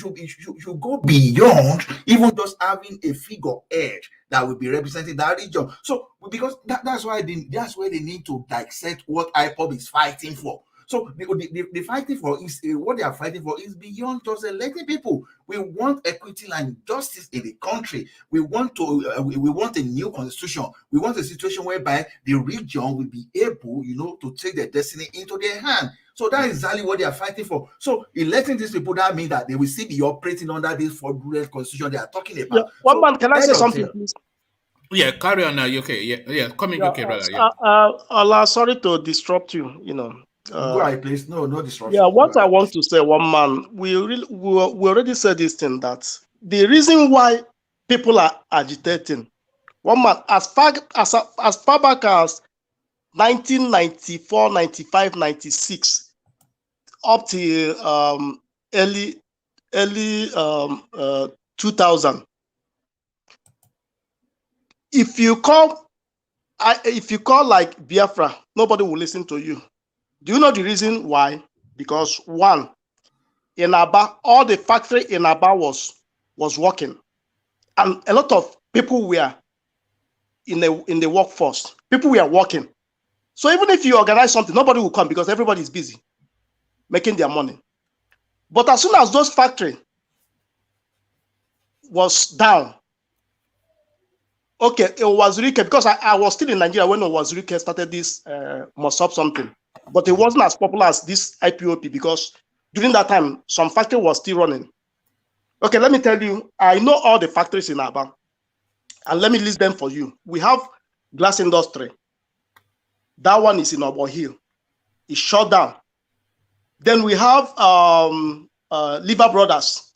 C: go beyond even just having a figurehead that will be representing that region. So because that's why they need to dissect what Ipob is fighting for. So the fighting for is what they are fighting for is beyond just electing people. We want equity and justice in the country. We want a new constitution. We want a situation whereby the region will be able, to take their destiny into their hand. So that is exactly what they are fighting for. So electing these people, that means that they will still be operating under this fraudulent constitution they are talking about.
D: Yeah. One man, can I say something, please?
A: Yeah, carry on now. Okay, yeah, coming. Okay, brother. Yeah.
D: Allah, sorry to disrupt you.
C: Go ahead, please. No disruption.
D: Yeah, what I want to say, one man, we already said this thing, that the reason why people are agitating, one man, as far back as 1994, 95, 96, up to early 2000. If you call like Biafra, nobody will listen to you. Do you know the reason why? Because one, in Aba, all the factory in Aba was working, and a lot of people were in the workforce. People were working. So even if you organize something, nobody will come because everybody is busy making their money. But as soon as those factory was down, okay, it was Rike, because I was still in Nigeria when it was Rike started this Mosop something, but it wasn't as popular as this IPOP because during that time, some factory was still running. Okay, let me tell you, I know all the factories in Aba, and let me list them for you. We have glass industry. That one is in Obo Hill. It's shut down. Then we have Liver Brothers.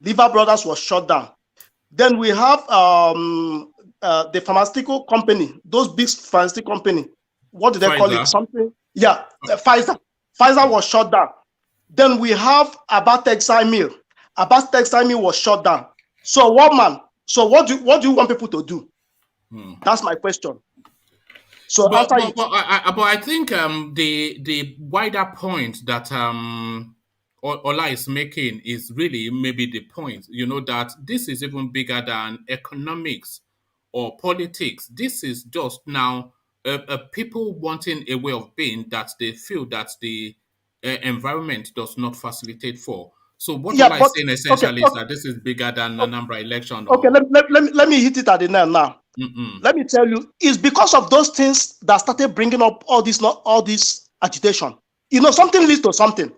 D: Liver Brothers was shut down. Then we have the pharmaceutical company, those big pharmaceutical company. What do they call it? Something? Yeah, Pfizer. Pfizer was shut down. Then we have Aba Textile Mill. Aba Textile Mill was shut down. So what do you want people to do? That's my question. So
A: but I think the wider point that Ola is making is really maybe the point, that this is even bigger than economics or politics. This is just now people wanting a way of being that they feel that the environment does not facilitate for. So what Ola is saying essentially is that this is bigger than Anambra election.
D: Okay, let me hit it at the nail now. Let me tell you, it's because of those things that started bringing up all this agitation. Something leads to something.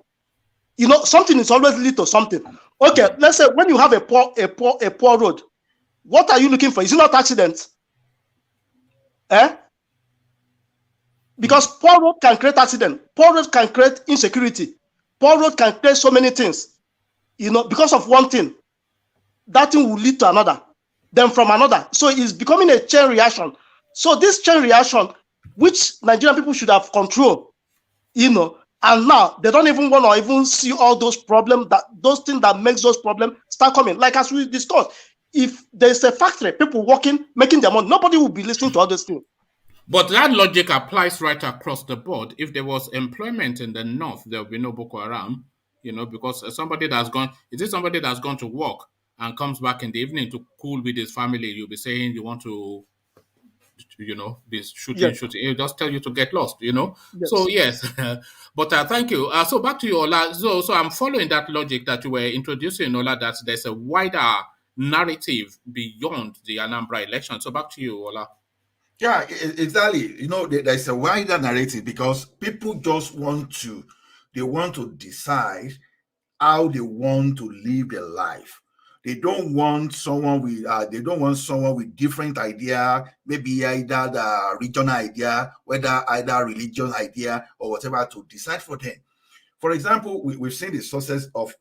D: Something is always lead to something. Okay, let's say when you have a poor road, what are you looking for? Is it not accident? Because poor road can create accident. Poor road can create insecurity. Poor road can create so many things. Because of one thing, that thing will lead to another. Then from another. So it's becoming a chain reaction. So this chain reaction, which Nigerian people should have control, and now they don't even want to even see all those problems, those things that makes those problems start coming. Like as we discussed, if there's a factory, people working, making their money, nobody will be listening to all those things.
A: But that logic applies right across the board. If there was employment in the north, there will be no Boko Haram, because somebody that's gone to work and comes back in the evening to cool with his family, you'll be saying you want to, be shooting. It'll just tell you to get lost, Yes. So, yes. But thank you. So back to you, Ola. So I'm following that logic that you were introducing, Ola, that there's a wider narrative beyond the Anambra election. So back to you, Ola.
C: Yeah, exactly. There's a wider narrative because people just want to decide how they want to live their life. They don't want someone with different idea, maybe either the regional idea, whether either religious idea or whatever, to decide for them. For example, we've seen the sources of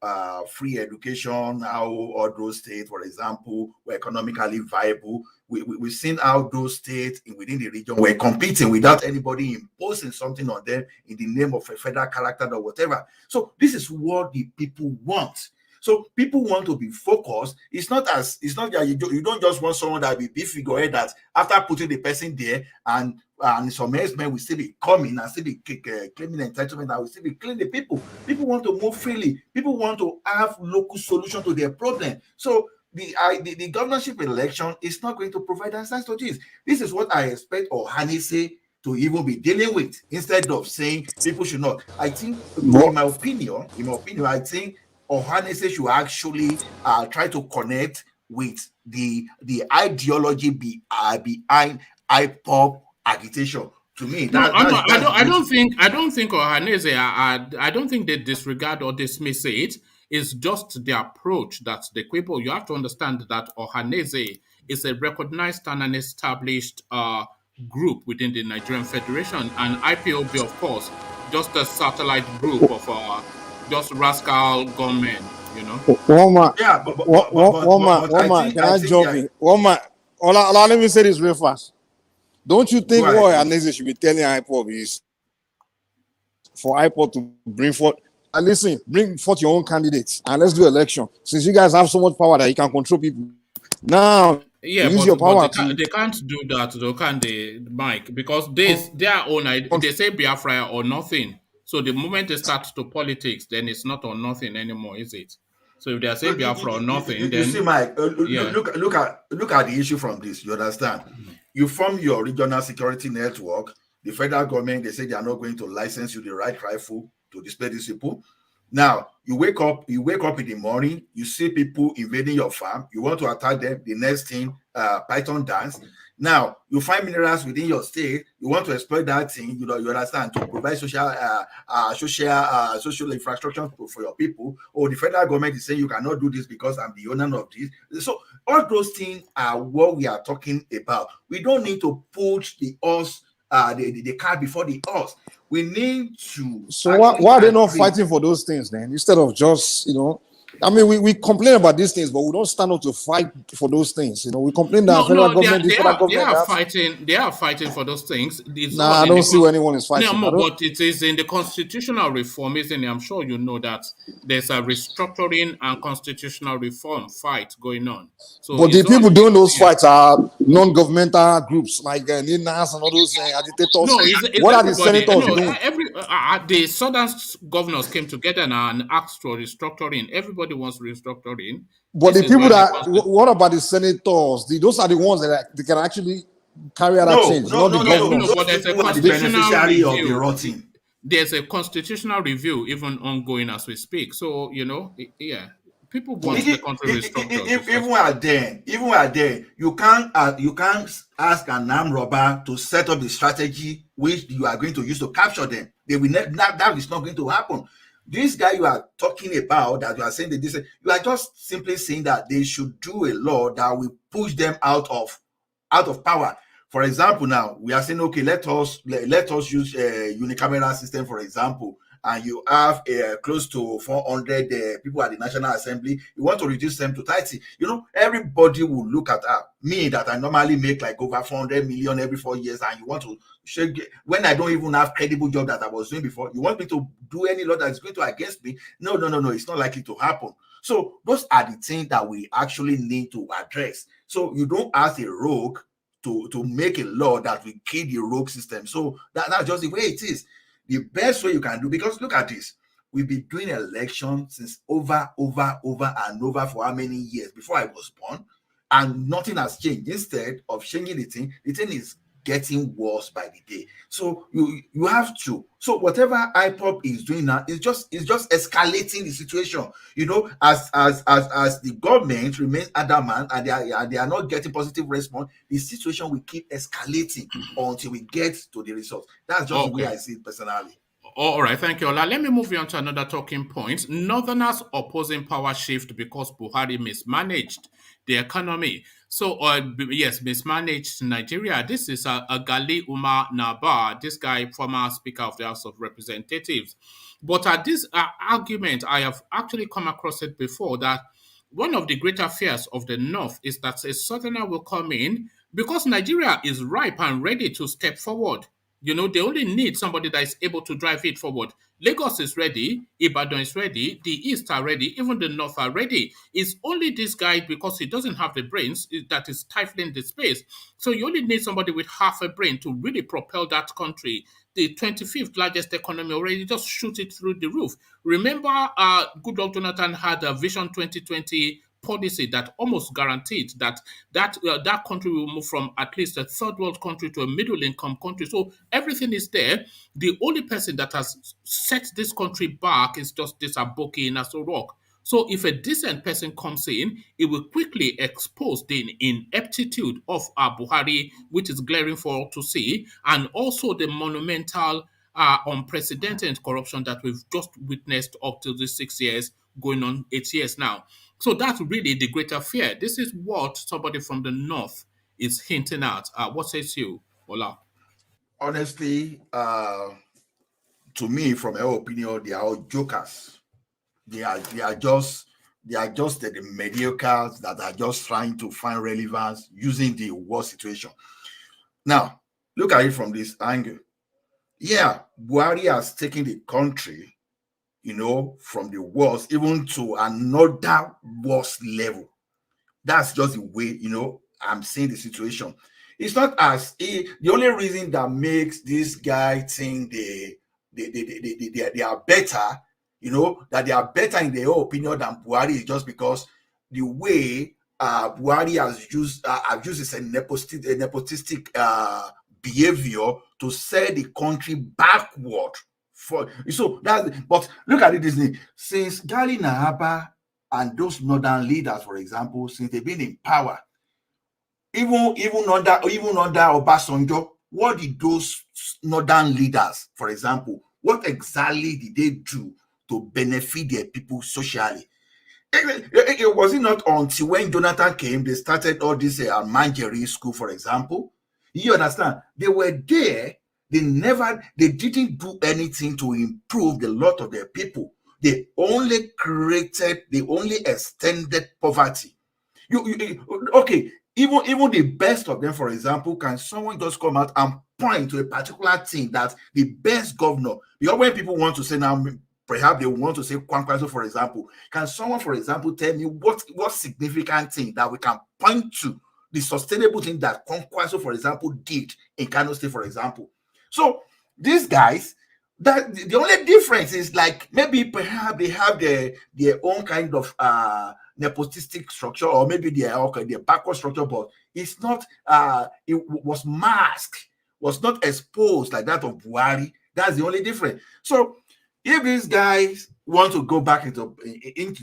C: free education, how all those states, for example, were economically viable. We've seen how those states within the region were competing without anybody imposing something on them in the name of a federal character or whatever. So this is what the people want. So people want to be focused. It's not that you don't just want someone that will be figurehead that after putting the person there and some men will still be coming and still be claiming entitlement and will still be killing the people. People want to move freely. People want to have local solution to their problem. So the governorship election is not going to provide answers to this. This is what I expect Ohanaeze to even be dealing with instead of saying people should not. I think, in my opinion, I think Ohanaeze should actually try to connect with the ideology behind Ipob agitation. To me,
A: I don't think Ohanaeze. I don't think they disregard or dismiss it. It's just the approach that the people. You have to understand that Ohanaeze is a recognized and an established group within the Nigerian Federation, and IPOB, of course, just a satellite group of just rascal gunmen,
B: One man.
C: Yeah,
B: Can I jump in? One man. Let me say this real fast. Don't you think what Ohanaeze should be telling Ipob is for Ipob to bring forth? And listen, bring forth your own candidates and let's do election. Since you guys have so much power that you can control people. Now,
A: yeah,
B: use your power
A: they can't do that though, can they, Mike? Because their own idea, they say Biafra or nothing. So the moment they start to politics, then it's not or nothing anymore, is it? So if they say Biafra or nothing, then
C: you see, Mike,
A: yeah.
C: look at the issue from this. You understand? You form your regional security network. The federal government, they say they are not going to license you the right rifle to display these people. Now you wake up in the morning, you see people invading your farm, you want to attack them. The next thing, Python dance. Now you find minerals within your state, you want to exploit that thing, you understand, to provide social infrastructure for your people. Or the federal government is saying you cannot do this because I'm the owner of this. So all those things are what we are talking about. We don't need to push the horse, the cart before the horse. We need to.
B: So why are they not fighting for those things then? Instead of just, I mean, we complain about these things, but we don't stand up to fight for those things. We complain that federal government,
A: they are fighting for those things.
B: I don't see where anyone is fighting.
A: No, but it is in the constitutional reform, isn't it? I'm sure you know that there's a restructuring and constitutional reform fight going on. So,
B: but the people doing those fights are non-governmental groups like NINAS and all those agitators.
A: No,
B: what are the senators doing?
A: The southern governors came together now and asked for restructuring. Everybody wants restructuring.
B: But the people what about the senators? Those are the ones that they can actually carry out that change.
C: No, but there's a constitutional review.
A: There's a constitutional review even ongoing as we speak. So, yeah. People want the country restructured.
C: Even while there, you can't ask an armed robber to set up the strategy which you are going to use to capture them. They will that is not going to happen. This guy you are talking about, that you are saying that this, you are just simply saying that they should do a law that will push them out of power. For example, now we are saying, okay, let us use a unicameral system, for example. And you have close to 400 people at the National Assembly, you want to reduce them to 30. Everybody will look at me that I normally make like over 400 million every 4 years, and you want to shake when I don't even have credible job that I was doing before. You want me to do any law that is going to against me? No, it's not likely to happen. So those are the things that we actually need to address. So you don't ask a rogue to make a law that will kill the rogue system. So that's just the way it is. The best way you can do, because look at this, we've been doing elections since over and over for how many years before I was born, and nothing has changed. Instead of changing the thing is getting worse by the day. So you have to. So whatever Ipob is doing now is just escalating the situation. As the government remains adamant and they are not getting positive response, the situation will keep escalating until we get to the result. That's just the way I see it personally.
A: All right, thank you, Ola. Let me move you on to another talking point. Northerners opposing power shift because Buhari mismanaged the economy. So, yes, mismanaged Nigeria. This is Gali Umar Naba, this guy, former Speaker of the House of Representatives. But at this argument, I have actually come across it before, that one of the greater fears of the North is that a Southerner will come in because Nigeria is ripe and ready to step forward. They only need somebody that is able to drive it forward. Lagos is ready, Ibadan is ready, the East are ready, even the North are ready. It's only this guy, because he doesn't have the brains, that is stifling the space. So you only need somebody with half a brain to really propel that country. The 25th largest economy already, just shoot it through the roof. Remember, Goodluck Jonathan had a Vision 2020 policy that almost guaranteed that country will move from at least a third world country to a middle income country. So everything is there. The only person that has set this country back is just this Aboki in Aso Rock. So if a decent person comes in, it will quickly expose the ineptitude of Buhari, which is glaring for all to see, and also the monumental, unprecedented corruption that we've just witnessed up to the 6 years, going on 8 years now. So that's really the greater fear. This is what somebody from the North is hinting at. What says you, Ola?
C: Honestly, to me, from our opinion, they are all jokers. They are just the mediocres that are just trying to find relevance using the war situation. Now, look at it from this angle. Yeah, Buhari has taken the country, from the worst even to another worst level. That's just the way, I'm seeing the situation. It's not the only reason that makes this guy think they are better, that they are better in their own opinion than Buhari is just because the way Buhari has used this nepotistic behavior to set the country backward. But look at it this thing. Since Gali Nahaba and those northern leaders, for example, since they've been in power, even under Obasanjo, what did those northern leaders, for example, what exactly did they do to benefit their people socially? It was it not until when Jonathan came, they started all this Manjeri school, for example. You understand? They were there. They didn't do anything to improve the lot of their people. They only extended poverty. Okay, even the best of them, for example, can someone just come out and point to a particular thing that the best governor, because when people want to say now, perhaps they want to say Kwankwaso, for example, can someone, for example, tell me what significant thing that we can point to, the sustainable thing that Kwankwaso, for example, did in Kano State, for example? So these guys, that the only difference is like maybe perhaps they have their own kind of nepotistic structure, or maybe their backward structure, but it's not it was masked, was not exposed like that of Buhari. That's the only difference. So if these guys want to go back into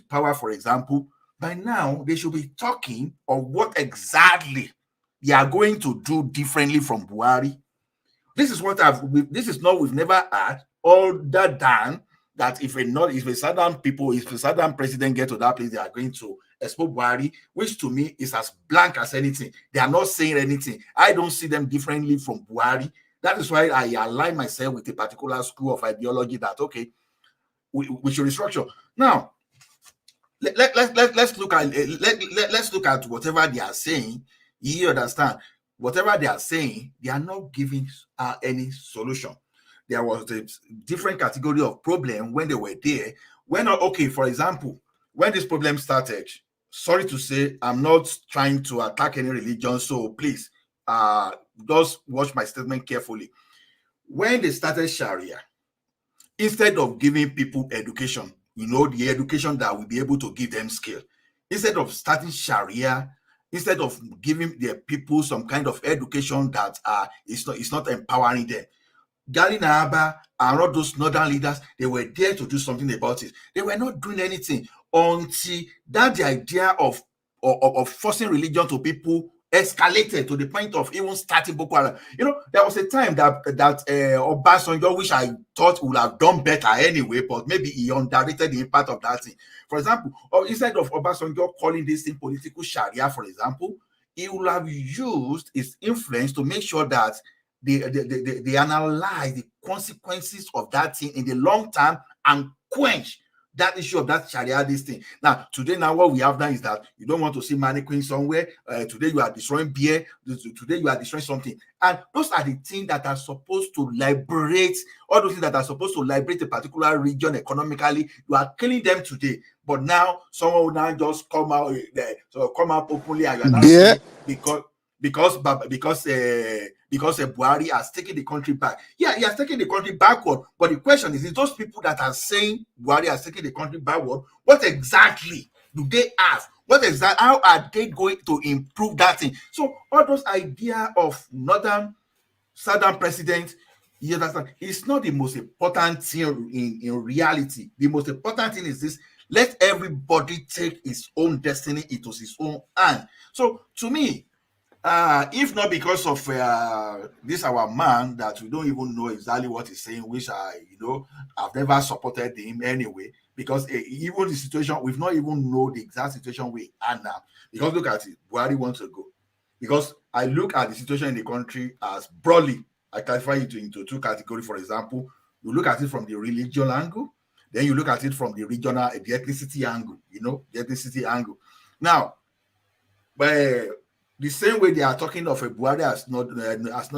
C: power, for example, by now they should be talking of what exactly they are going to do differently from Buhari. This is what we've never had, other than that if a southern president get to that place, they are going to expose Buhari, which to me is as blank as anything. They are not saying anything. I don't see them differently from Buhari. That is why I align myself with a particular school of ideology that, okay, we should restructure. Now, let's look at whatever they are saying. You understand? Whatever they are saying, they are not giving any solution. There was a different category of problem when they were there. For example, when this problem started, sorry to say, I'm not trying to attack any religion, so please just watch my statement carefully. When they started Sharia, instead of giving people education, the education that will be able to give them skill, instead of starting Sharia, instead of giving their people some kind of education that is not empowering them, Gali Nahaba and all those northern leaders, they were there to do something about it. They were not doing anything until that the idea of forcing religion to people escalated to the point of even starting Boko Haram. There was a time that Obasanjo, which I thought would have done better anyway, but maybe he underrated the impact of that thing. For example, instead of Obasanjo calling this thing political Sharia, for example, he would have used his influence to make sure that they analyze the consequences of that thing in the long term and quench that issue of that Sharia, this thing. Now, today, what we have done is that you don't want to see mannequin somewhere. Today, you are destroying beer. Today, you are destroying something. And those are the things that are supposed to liberate, all those things that are supposed to liberate a particular region economically. You are killing them today. But now, someone will now just come out openly and you are not saying because Buhari has taken the country back. Yeah, he has taken the country backward. But the question is those people that are saying Buhari has taken the country backward, what exactly do they have? How are they going to improve that thing? So all those idea of southern president, you understand, it's not the most important thing in reality. The most important thing is this: let everybody take his own destiny into his own hand. So to me, if not because of this our man that we don't even know exactly what he's saying, which I've never supported him anyway, because even the situation, we've not even know the exact situation we are now. Because look at it, Buhari wants to go. Because I look at the situation in the country as broadly, I classify it into two categories. For example, you look at it from the religion angle, then you look at it from the regional, the ethnicity angle, the ethnicity angle. Now, the same way they are talking of a Buhari has not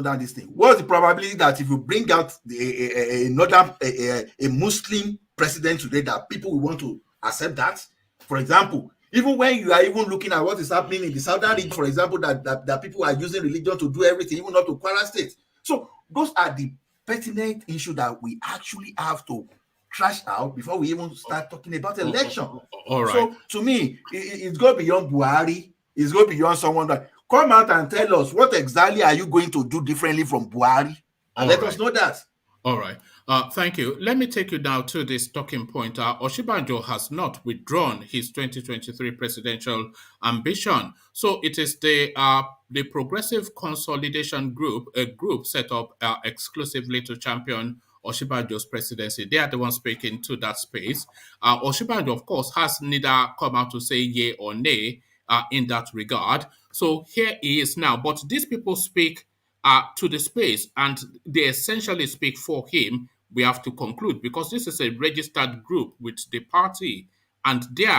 C: done this thing. What's the probability that if you bring out a Muslim president today, that people will want to accept that? For example, even when you are even looking at what is happening in the southern region, for example, that people are using religion to do everything, even up to Kwara State. So those are the pertinent issues that we actually have to trash out before we even start talking about election.
A: All right.
C: So to me, it's go beyond Buhari. It's go beyond someone that come out and tell us what exactly are you going to do differently from Buhari, and let us know that.
A: All right. Thank you. Let me take you now to this talking point. Osinbajo has not withdrawn his 2023 presidential ambition. So it is the Progressive Consolidation Group, a group set up exclusively to champion Osinbajo's presidency. They are the ones speaking to that space. Osinbajo, of course, has neither come out to say yay or nay in that regard. So here he is now. But these people speak to the space, and they essentially speak for him. We have to conclude, because this is a registered group with the party, and their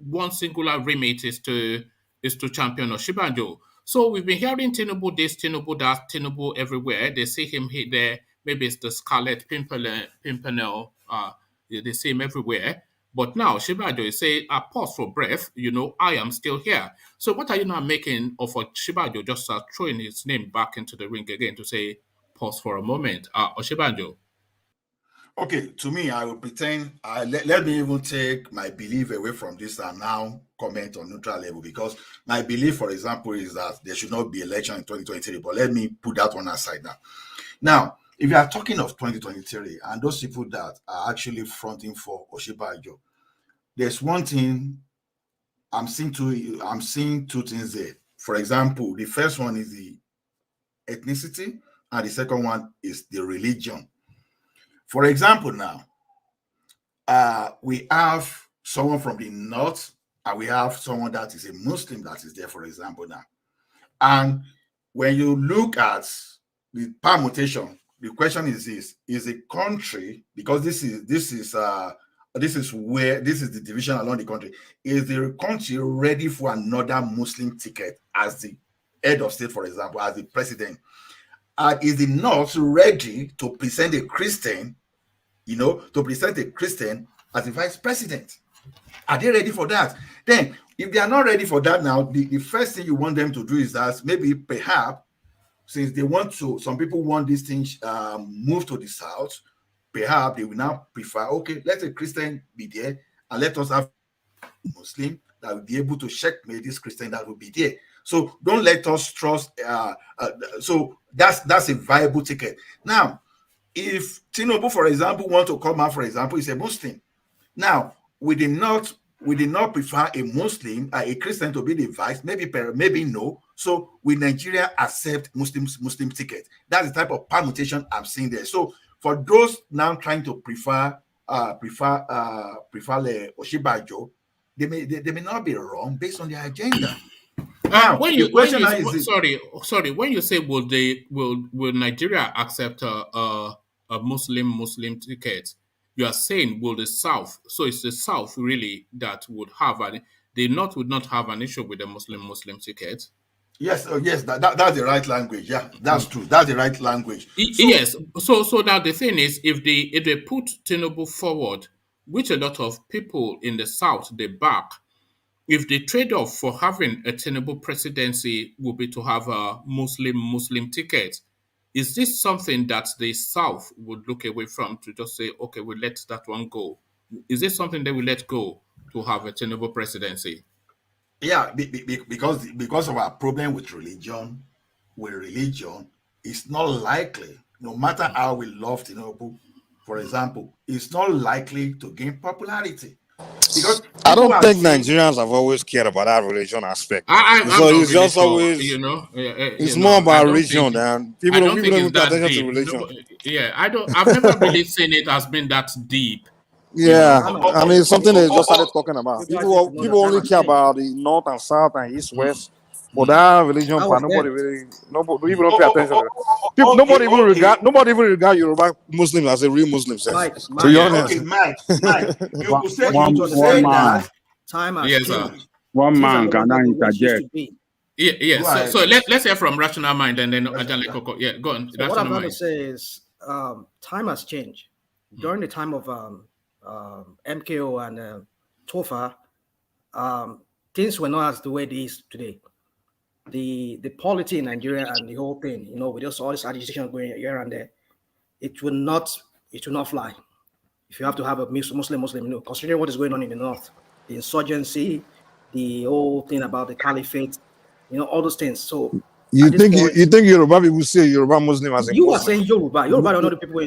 A: one singular remit is to champion Osinbajo. So we've been hearing TINUBU this, TINUBU that, TINUBU everywhere. They see him here, there. Maybe it's the Scarlet Pimpernel. They see him everywhere. But now Osinbajo is saying, pause for breath, I am still here. So what are you now making of Osinbajo just throwing his name back into the ring again to say, pause for a moment? Osinbajo.
C: Okay, to me, I will pretend, let me even take my belief away from this and now comment on neutral level, because my belief, for example, is that there should not be election in 2023, but let me put that one aside now. Now, if you are talking of 2023 and those people that are actually fronting for Osinbajo, there's one thing I'm seeing two things there. For example, the first one is the ethnicity, and the second one is the religion. For example, now, we have someone from the north, and we have someone that is a Muslim that is there, for example, now. And when you look at the permutation, the question is this: is a country, because this is the division along the country, is the country ready for another Muslim ticket as the head of state, for example, as the president? Is the North ready to present a Christian, as the vice president? Are they ready for that? Then, if they are not ready for that now, the first thing you want them to do is that maybe perhaps, since they want to, some people want these things move to the south, perhaps they will now prefer, okay, let a Christian be there and let us have a Muslim that will be able to checkmate this Christian that will be there. So don't let us trust. So that's a viable ticket. Now, if TINUBU, for example, want to come out, for example, is a Muslim. Now, we did not prefer a Muslim, a Christian to be the vice. Maybe no. So will Nigeria accept Muslim ticket? That's the type of permutation I'm seeing there. So for those now trying to prefer Osinbajo, they may not be wrong based on their agenda. Now, when you
A: say will Nigeria accept a Muslim ticket, you are saying will the South? So it's the South really that would have the North would not have an issue with the Muslim ticket.
C: Yes, yes, that's the right language. Yeah, that's true. That's the right language.
A: Yes. So now the thing is, if they put TINUBU forward, which a lot of people in the South they back, if the trade-off for having a TINUBU presidency will be to have a Muslim ticket, is this something that the South would look away from to just say, okay, we'll let that one go? Is this something they will let go to have a TINUBU presidency?
C: Yeah, because of our problem with religion, it's not likely, no matter how we love TINUBU, for example, it's not likely to gain popularity. Because
B: I don't think Nigerians have always cared about that religion aspect. It's just always, it's more about religion than people don't even pay attention to religion.
A: I've never really seen it as being that deep.
B: Yeah, I mean, it's something they just started talking about. People only care about the north and south and east, west. But that religion part, nobody people don't pay attention to it. Nobody even regard Yoruba Muslims as a real Muslim. To be honest.
C: Okay, Mike, you say that.
E: Time has changed. One man cannot interject.
A: Yeah. So let's hear from Rational Mind and then Ajale Koko. Yeah, go on.
E: So what I'm trying to say is time has changed. During the time of MKO and Tofa, things were not as the way it is today. The polity in Nigeria and the whole thing, with just all this agitation going here and there, it will not fly. If you have to have a Muslim, considering what is going on in the north, the insurgency, the whole thing about the caliphate, all those things. So
B: you think Yoruba people say Yoruba Muslim as a
E: you
B: Muslim?
E: are saying Yoruba don't know the people.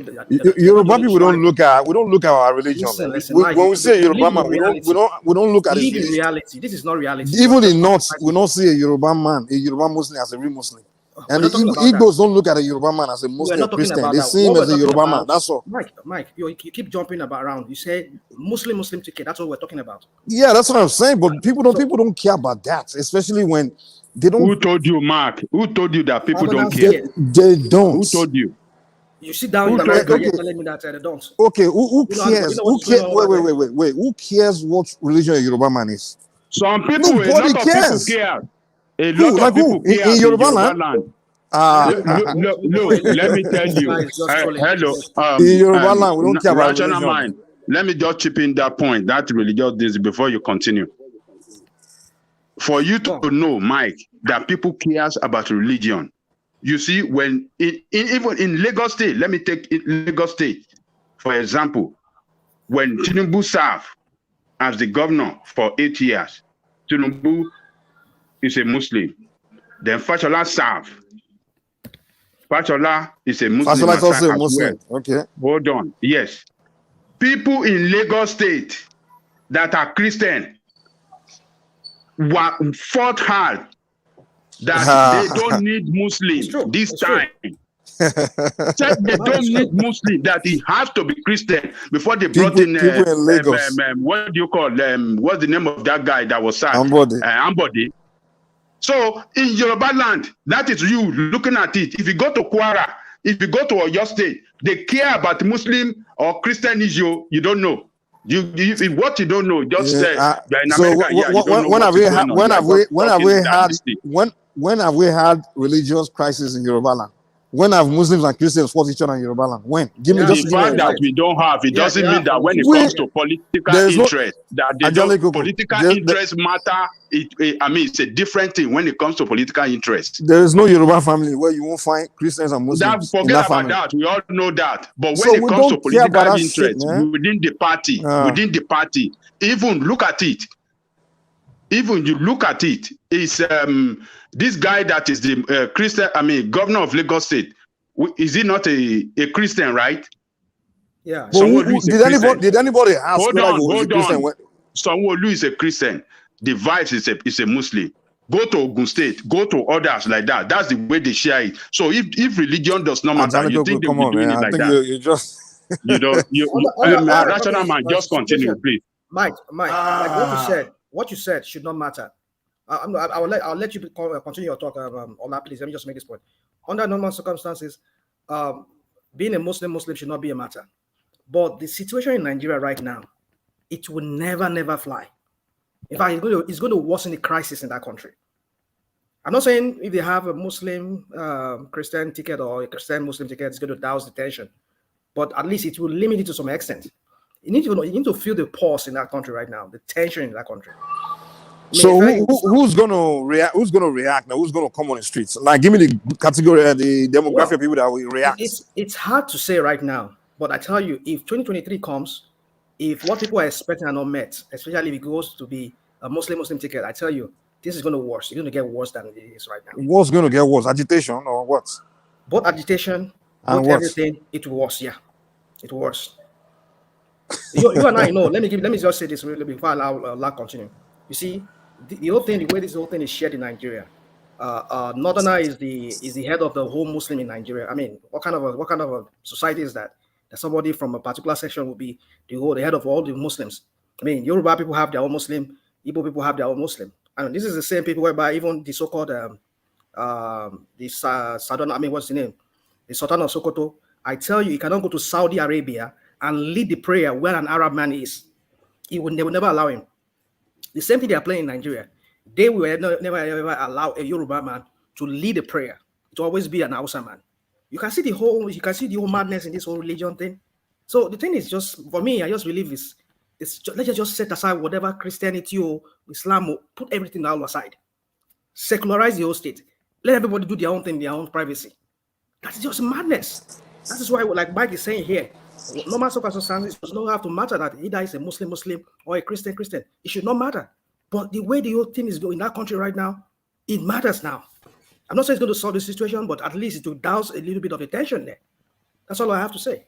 B: Yoruba people we don't look at our religion.
E: Listen,
B: when we say Yoruba man, we don't look at it.
E: In reality. This is not reality.
B: Even in North, we don't see a Yoruba man, a Yoruba Muslim as a real Muslim. And the Igbos don't look at a Yoruba man as a Muslim or Christian. They see him as a Yoruba man. That's all.
E: Mike, you keep jumping around. You say Muslim ticket. That's what we're talking about.
B: Yeah, that's what I'm saying. But people don't care about that, especially when they don't.
F: Who told you, Mark? Who told you that people don't care?
B: They don't.
F: Who told you?
E: You sit down in America, you're telling me that they don't.
B: Okay, who cares? Who cares? Wait. Who cares what religion a Yoruba man is?
F: Some people,
B: nobody cares.
F: People care. A lot of people care
B: in Yoruba land.
F: Look, let me tell you. Hello.
B: In Yoruba land, we don't care about
F: rational mind. Let me just chip in that point, that religious this before you continue. For you to know, Mike, that people cares about religion. You see, when even in Lagos State, let me take Lagos State, for example, when TINUBU served as the governor for 8 years, TINUBU is a Muslim. Then Fashola served. Fashola is a Muslim.
B: Fashola is also a Muslim. Well. Okay.
F: Hold on. Yes. People in Lagos State that are Christian fought hard that they don't need Muslims this time. Said they don't need Muslim, that he has to be Christian before they brought in
B: Lagos.
F: What do you call what's the name of that guy that was sacked?
B: Ambody.
F: So in Yoruba land, that is you looking at it. If you go to Kwara, if you go to Oyo State, they care about Muslim or Christian issue. You don't know. What you don't know, just say in America.
B: When have we had religious crisis in Yoruba land? When have Muslims and Christians fought each other in Yoruba land? When?
F: The fact that we don't have it doesn't mean that when it comes to political interest, political interest matter. It's a different thing when it comes to political interest.
B: There is no Yoruba family where you won't find Christians and Muslims.
F: Forget about that. We all know that. But when it comes to political interest within the party, even look at it. Even you look at it, is this guy that is the Christian, governor of Lagos State, is he not a Christian, right?
E: Yeah.
B: Did anybody ask?
F: Hold on. Sanwo-Olu is a Christian. The Vibes is a Muslim. Go to Ogun State, go to others like that. That's the way they share it. So if religion does not matter, you think they will be doing it like that?
B: You just
F: rational man, just continue, please.
E: Mike, like what you said should not matter. I'll let you continue your talk on that, please. Let me just make this point. Under normal circumstances, being a Muslim should not be a matter. But the situation in Nigeria right now, it will never fly. In fact, it's going to worsen the crisis in that country. I'm not saying if they have a Muslim Christian ticket or a Christian Muslim ticket, it's going to douse the tension. But at least it will limit it to some extent. You need to feel the pulse in that country right now, the tension in that country.
B: So who's going to react? Who's going to react now? Who's going to come on the streets? Like, give me the category, the demographic of people that will react.
E: It's hard to say right now, but I tell you, if 2023 comes, if what people are expecting are not met, especially if it goes to be a Muslim ticket, I tell you, this is going to worse. It's going to get worse than it is right now.
B: What's going to get worse? Agitation or what?
E: Both agitation and everything. It will worse. Yeah, it will worse. You and I know. Let me just say this really before I allow continue. You see, the whole thing, the way this whole thing is shared in Nigeria. Northerner is the head of the whole Muslim in Nigeria. I mean, what kind of a society is that? That somebody from a particular section will be the head of all the Muslims. I mean, Yoruba people have their own Muslim, Ipob people have their own Muslim. And this is the same people whereby even the so-called Sultan, what's the name? The Sultan of Sokoto. I tell you, you cannot go to Saudi Arabia and lead the prayer where an Arab man is. They will never allow him. The same thing they are playing in Nigeria. They will never ever allow a Yoruba man to lead a prayer. It will always be an Hausa man. You can see the whole madness in this whole religion thing. So the thing is, just for me, I just believe let's just set aside whatever Christianity or Islam, or put everything out aside. Secularize the whole state. Let everybody do their own thing, their own privacy. That's just madness. That is why, like Mike is saying here, normal circumstances does not have to matter that either is a Muslim or a Christian. It should not matter. But the way the whole thing is going in that country right now, it matters now. I'm not saying it's going to solve the situation, but at least it will douse a little bit of the tension there. That's all I have to say.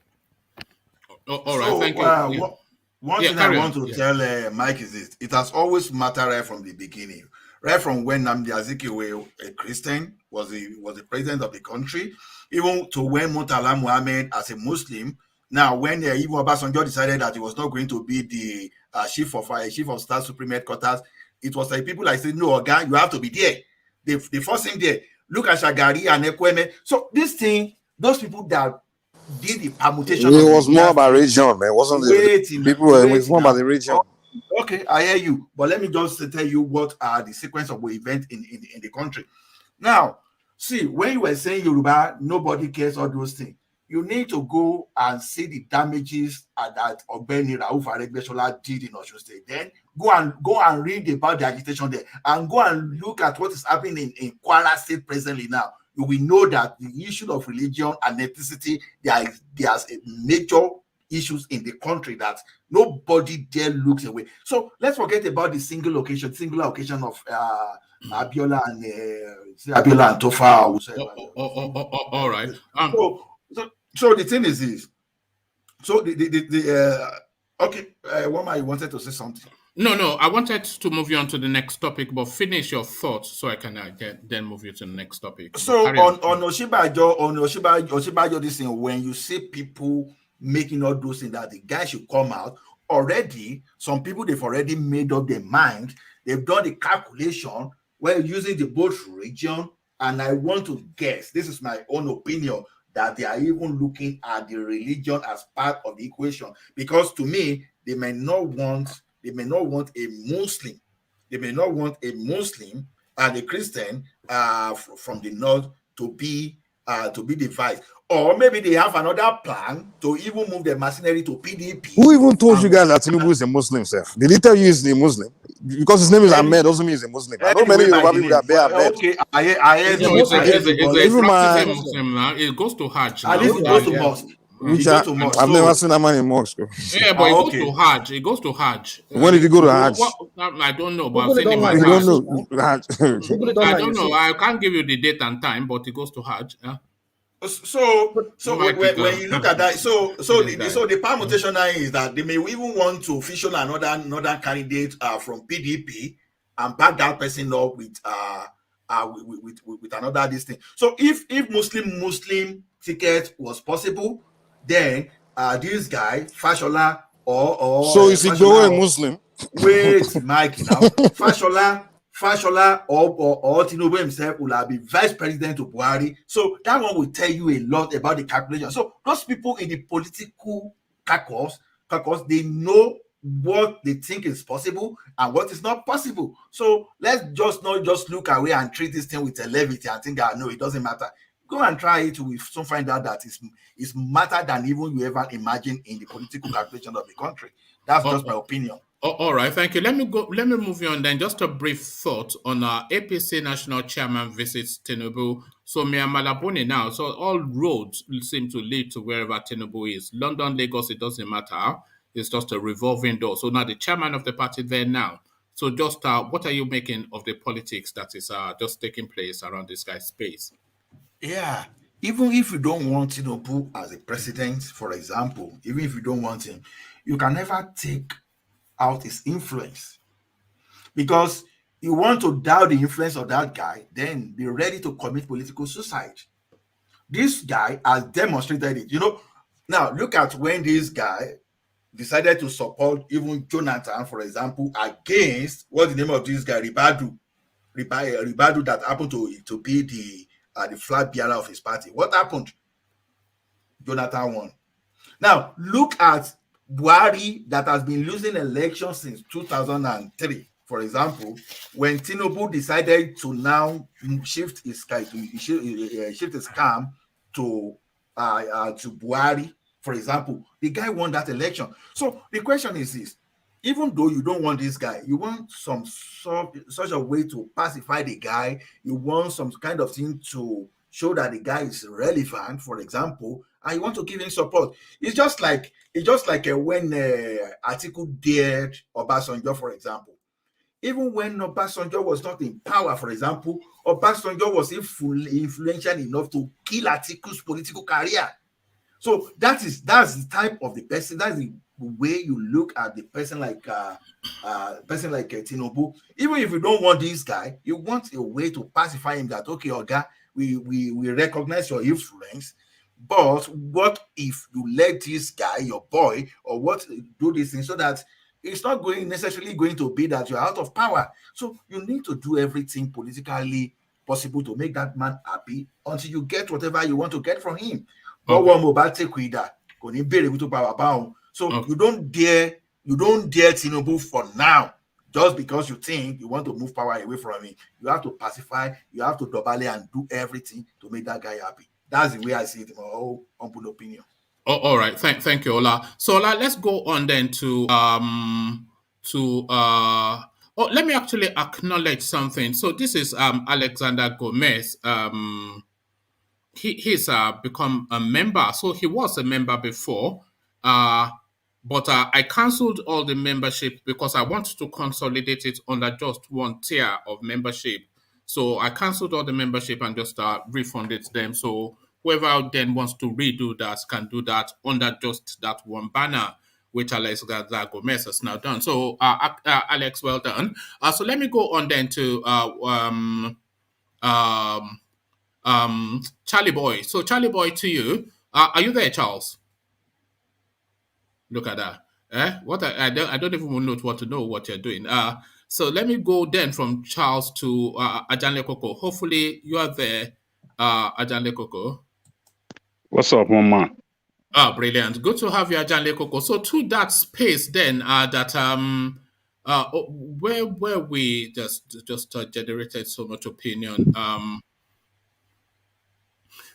A: All right, thank you.
C: One thing I want to tell Mike is this: it has always mattered right from the beginning, right from when Nnamdi Azikiwe, a Christian, was the president of the country, even to when Murtala Muhammad as a Muslim. Now, when even Obasanjo decided that he was not going to be the chief of staff supreme headquarters, it was like people like said, "No, Oga, you have to be there." They forced him there. Look at Shagari and Ekweme. So this thing, those people that did the permutation.
B: It was more about region, man. It wasn't it was more about the region.
C: Okay, I hear you. But let me just tell you what are the sequence of events in the country. Now, see, when you were saying Yoruba, nobody cares all those things. You need to go and see the damages that Ogbeni Rauf Aregbesola did in Osun State. Then go and read about the agitation there, and go and look at what is happening in Kwara State presently now. You will know that the issue of religion and ethnicity, there's major issues in the country that nobody there looks away. So let's forget about the singular occasion of Abiola and Tofa.
A: All right.
C: So the thing is this. So Woma, you wanted to say something?
A: No, I wanted to move you on to the next topic, but finish your thoughts so I can then move you to the next topic.
C: So on Osinbajo, this thing, when you see people making all those things that the guy should come out, already some people, they've already made up their mind. They've done the calculation where using the both region, and I want to guess, this is my own opinion, that they are even looking at the religion as part of the equation, because to me, they may not want a Muslim. They may not want a Muslim and a Christian from the north to be the vice. Or maybe they have another plan to even move the mercenary to PDP.
B: Who even told you guys that TINUBU is a Muslim, sir? Did he tell you he's a Muslim? Because his name is Ahmed doesn't mean he's a Muslim. I know many Yoruba people that bear Ahmed.
C: Okay,
A: it's a practicing Muslim now. It goes to Hajj.
C: At least it goes to mosque.
B: I've never seen that man in mosque.
A: Yeah, but it goes to Hajj. It goes to Hajj.
B: When did he go to Hajj?
A: I don't know, but I've seen him.
B: I don't know.
A: I don't know. I can't give you the date and time, but it goes to Hajj.
C: So when you look at that, so the permutation now is that they may even want to official another candidate from PDP and back that person up with another this thing. So if Muslim ticket was possible, then this guy Fashola or
B: so is he going Muslim?
C: Wait, Mike, now Fashola or TINUBU himself will be vice president to Buhari. So that one will tell you a lot about the calculation. So those people in the political caucus, they know what they think is possible and what is not possible. So let's not just look away and treat this thing with a levity and think that no, it doesn't matter. Go and try it. We soon find out that it's matter than even you ever imagine in the political calculation of the country. That's just my opinion.
A: All right, thank you. Let me move you on then. Just a brief thought on our APC national chairman visits TINUBU. So Malabuni now. So all roads seem to lead to wherever TINUBU is. London, Lagos, it doesn't matter. It's just a revolving door. So now the chairman of the party there now. So just what are you making of the politics that is just taking place around this guy's space?
C: Yeah, even if you don't want TINUBU as a president, for example, even if you don't want him, you can never take out his influence, because you want to doubt the influence of that guy, then be ready to commit political suicide. This guy has demonstrated it. Now look at when this guy decided to support even Jonathan, for example, against what's the name of this guy, Ribadu that happened to be the flag bearer of his party. What happened? Jonathan won. Now look at Buhari that has been losing elections since 2003 For example, when TINUBU decided to now shift his camp to Buhari, for example, the guy won that election. So the question is this: even though you don't want this guy, you want such a way to pacify the guy. You want some kind of thing to show that the guy is relevant, for example, and you want to give him support. It's just like when Atiku dared Obasanjo, for example. Even when Obasanjo was not in power, for example, Obasanjo was influential enough to kill Atiku's political career. So that's the type of the person. That's the way you look at the person like TINUBU. Even if you don't want this guy, you want a way to pacify him that, okay, Oga, we recognize your influence, but what if you let this guy, your boy, or what, do this thing so that it's not necessarily going to be that you're out of power. So you need to do everything politically possible to make that man happy until you get whatever you want to get from him. So you don't dare TINUBU for now, just because you think you want to move power away from him. You have to pacify, you have to dobale and do everything to make that guy happy. That's the way I see it in my whole humble opinion.
A: Oh, all right. Thank you, Ola. So Ola, let's go on then to let me actually acknowledge something. So this is Alexander Gomez. He's become a member. So he was a member before. But I cancelled all the membership because I wanted to consolidate it under just one tier of membership. So I cancelled all the membership and just refunded them. So whoever then wants to redo that can do that under just that one banner, which Alexander Gomez has now done. So Alex, well done. So let me go on then to Charlie Boy. So Charlie Boy, to you. Are you there, Charles? Look at that. What I don't even know what you're doing. So let me go then from Charles to Ajanle Koko. Hopefully you are there, Ajanle Koko.
F: What's up, man?
A: Brilliant. Good to have you, Ajanle Koko. So to that space then, where we just generated so much opinion.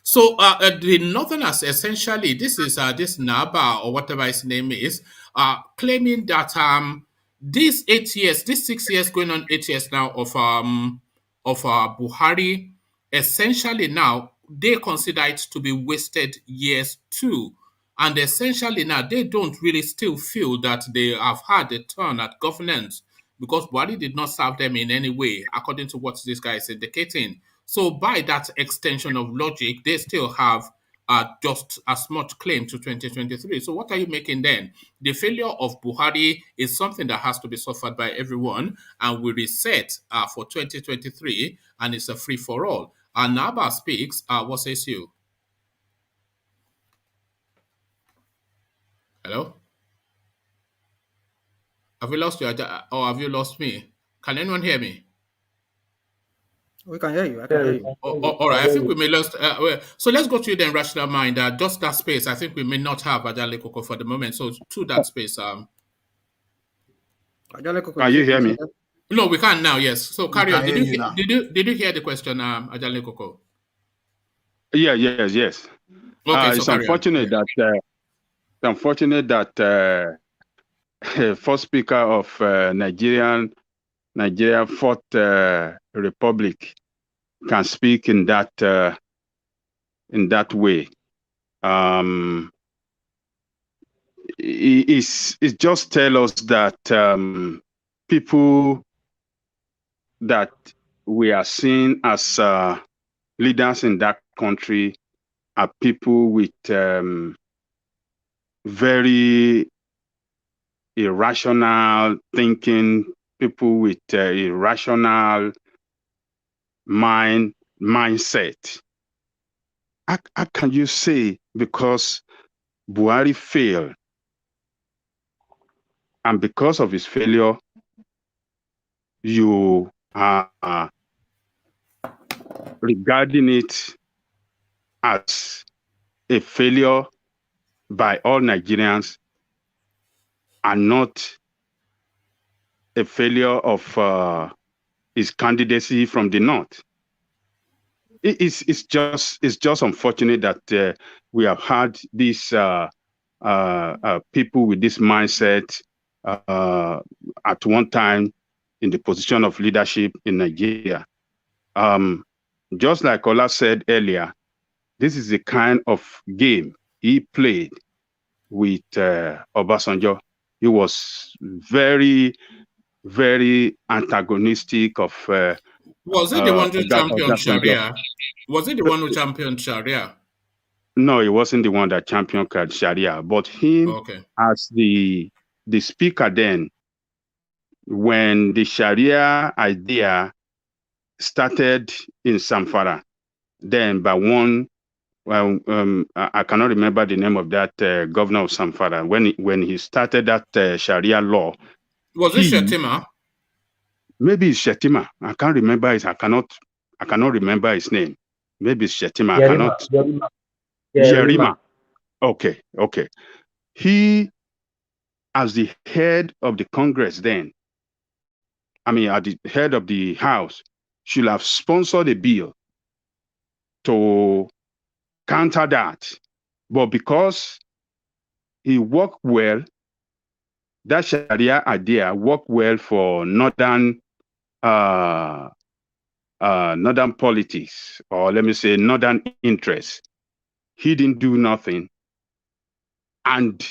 A: So the Northerners, essentially, this is this Naba or whatever his name is, claiming that these 8 years, this 6 years going on 8 years now of Buhari, essentially now they consider it to be wasted years too. And essentially now they don't really still feel that they have had a turn at governance because Buhari did not serve them in any way, according to what this guy is indicating. So by that extension of logic, they still have just as much claim to 2023. So what are you making then? The failure of Buhari is something that has to be suffered by everyone, and we reset for 2023, and it's a free-for-all. And Naba speaks. What says you? Hello? Have we lost you, or have you lost me? Can anyone hear me?
E: We can hear you. I can hear you.
A: All right. I think we may lost. So let's go to you then, Rational Mind. Just that space. I think we may not have Ajanle Koko for the moment. So to that space.
F: Can you hear me?
A: No, we can now. Yes. So carry on. Did you hear the question, Ajanle Koko?
F: Yes. Okay. It's unfortunate that first speaker of Nigeria Fourth Republic can speak in that way. It just tell us that people that we are seeing as leaders in that country are people with very irrational thinking, people with irrational mindset. How can you say because Buhari failed and because of his failure, you are regarding it as a failure by all Nigerians and not a failure of his candidacy from the North. It's just unfortunate that we have had these people with this mindset at one time in the position of leadership in Nigeria. Just like Ola said earlier, this is the kind of game he played with Obasanjo. He was very, very antagonistic of.
A: Was it the one who championed Sharia? Was it the one who championed Sharia?
F: No, it wasn't the one that championed Sharia, but him as the speaker then, when the Sharia idea started in Zamfara, then by one, I cannot remember the name of that governor of Zamfara, when he started that Sharia law.
A: Was it Shetima?
F: Maybe it's Shetima. I can't remember I cannot remember his name. Maybe it's Shetima. Yerima. Okay. He, as the head of the Congress then, at the head of the House, should have sponsored a bill to counter that. But because he worked well, that Sharia idea worked well for northern politics, or let me say northern interests. He didn't do nothing. And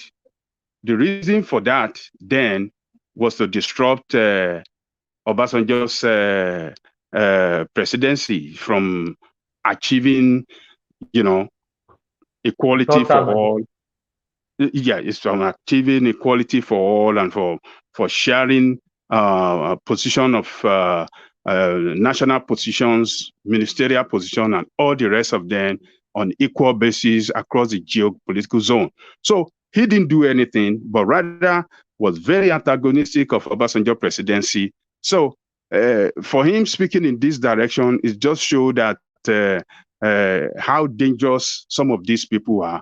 F: the reason for that then was to disrupt Obasanjo's presidency from achieving, equality for all. Yeah, it's from achieving equality for all and for sharing position of national positions, ministerial position, and all the rest of them on equal basis across the geopolitical zone. So he didn't do anything, but rather was very antagonistic of Obasanjo presidency. So for him speaking in this direction, it just showed that how dangerous some of these people are.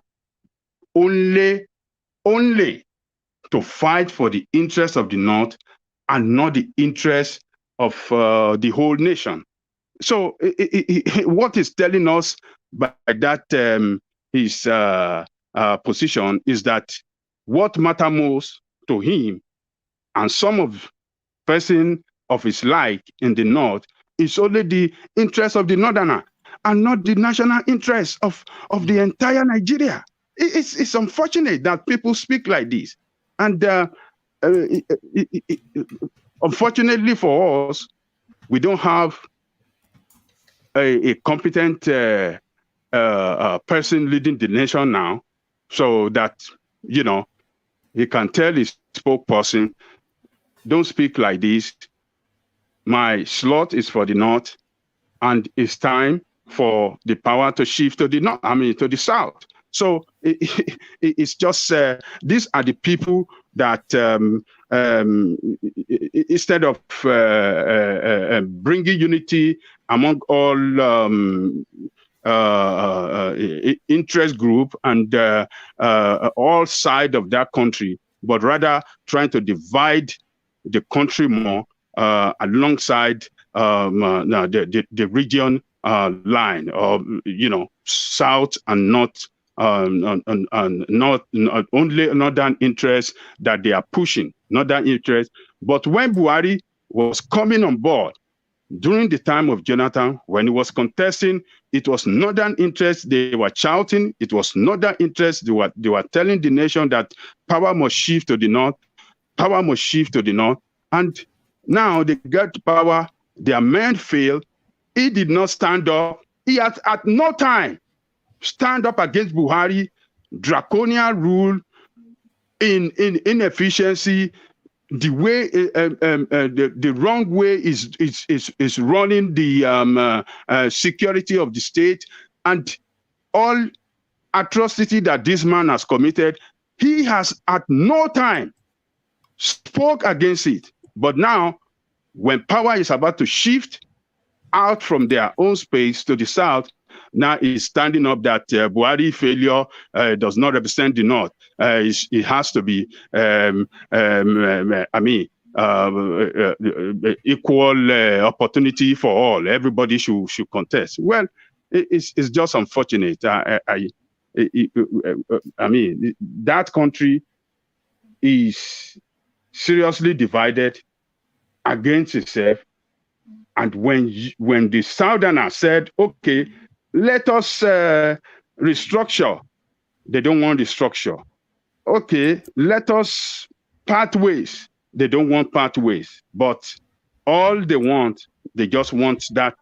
F: Only to fight for the interests of the North and not the interests of the whole nation. So what he's telling us by that his position is that what matters most to him and some of person of his like in the North is only the interest of the Northerner and not the national interest of the entire Nigeria. It's unfortunate that people speak like this. And unfortunately for us, we don't have a competent person leading the nation now, so that, he can tell his spokesperson, don't speak like this. My slot is for the North, and it's time for the power to shift to the North, to the South. So it's just, these are the people that instead of bringing unity among all interest group and all sides of that country, but rather trying to divide the country more alongside the region line, or south and north, not only northern interests that they are pushing, northern interests. But when Buhari was coming on board during the time of Jonathan, when he was contesting, it was northern interests they were shouting. It was northern interests they were telling the nation that power must shift to the North, power must shift to the North. And now they get power, their men fail. He did not stand up. He had at no time stand up against Buhari, draconian rule, in inefficiency, the way the wrong way is running the security of the state, and all atrocity that this man has committed. He has at no time spoke against it. But now, when power is about to shift out from their own space to the South, now he's standing up that Buhari failure does not represent the North. It has to be, equal opportunity for all. Everybody should contest. Well, it's just unfortunate. I mean, that country is seriously divided against itself. And when the Southerners said, okay, let us restructure, they don't want the structure. Okay, let us part ways. They don't want part ways. But all they want, they just want that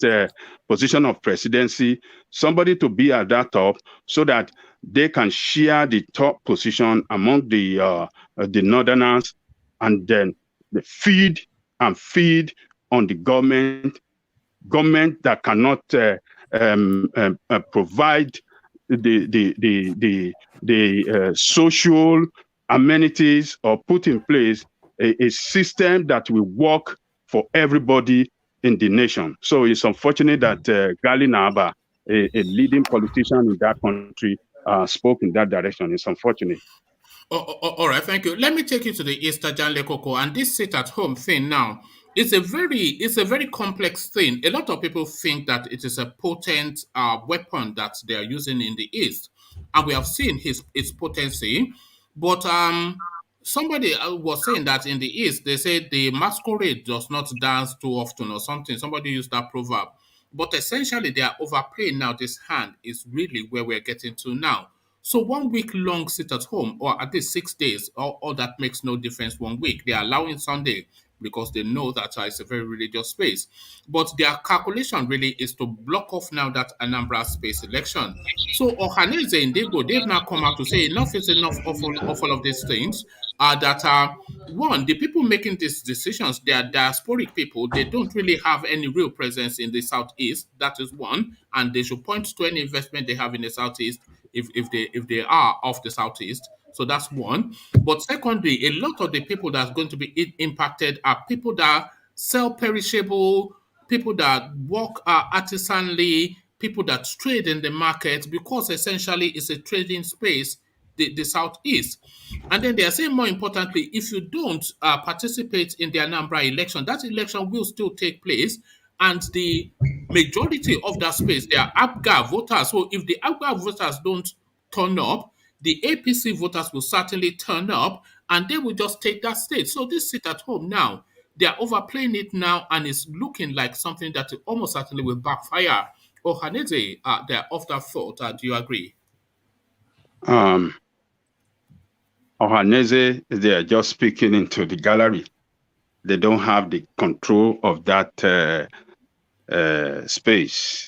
F: position of presidency, somebody to be at that top so that they can share the top position among the Northerners, and then they feed on the government that cannot provide the social amenities or put in place a system that will work for everybody in the nation. So it's unfortunate that Gali Naba, a leading politician in that country, spoke in that direction. It's unfortunate.
A: All right, thank you. Let me take you to the Easter John Lekoko, and this sit-at-home thing now. It's a very complex thing. A lot of people think that it is a potent weapon that they are using in the East, and we have seen its potency. But somebody was saying that in the East, they say the masquerade does not dance too often or something. Somebody used that proverb. But essentially, they are overplaying now. This hand is really where we're getting to now. So 1 week long sit at home, or at least 6 days, all that makes no difference 1 week. They are allowing Sunday because they know that it's a very religious space. But their calculation really is to block off now that Anambra space election. So Ohanaeze and they've now come out to say enough is enough of all of these things. One, the people making these decisions, they are diasporic people. They don't really have any real presence in the Southeast. That is one. And they should point to any investment they have in the Southeast if they are of the Southeast. So that's one. But secondly, a lot of the people that's going to be impacted are people that sell perishable, people that work artisanally, people that trade in the market, because essentially it's a trading space, the Southeast. And then they are saying, more importantly, if you don't participate in the Anambra election, that election will still take place. And the majority of that space, they are APGA voters. So if the APGA voters don't turn up, the APC voters will certainly turn up, and they will just take that state. So this sit at home now, they are overplaying it now, and it's looking like something that almost certainly will backfire. Ohanaeze, they're off that thought. Do you agree?
F: Ohanaeze, they are just speaking into the gallery. They don't have the control of that space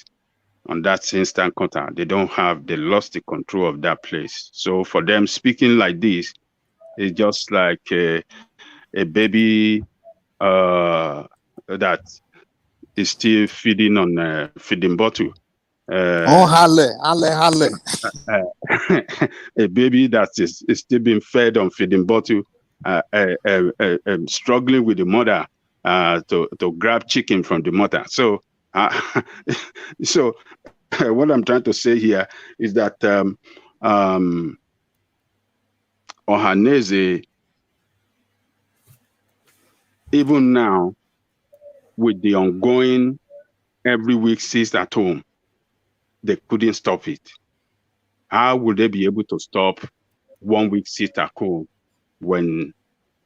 F: on that instant contact. They lost the control of that place. So for them, speaking like this is just like a baby that is still feeding on a feeding bottle. A baby that is still being fed on feeding bottle, struggling with the mother to grab chicken from the mother. So, so what I'm trying to say here is that Ohanaeze, even now, with the ongoing every week sit at home, they couldn't stop it. How would they be able to stop 1 week sit at home when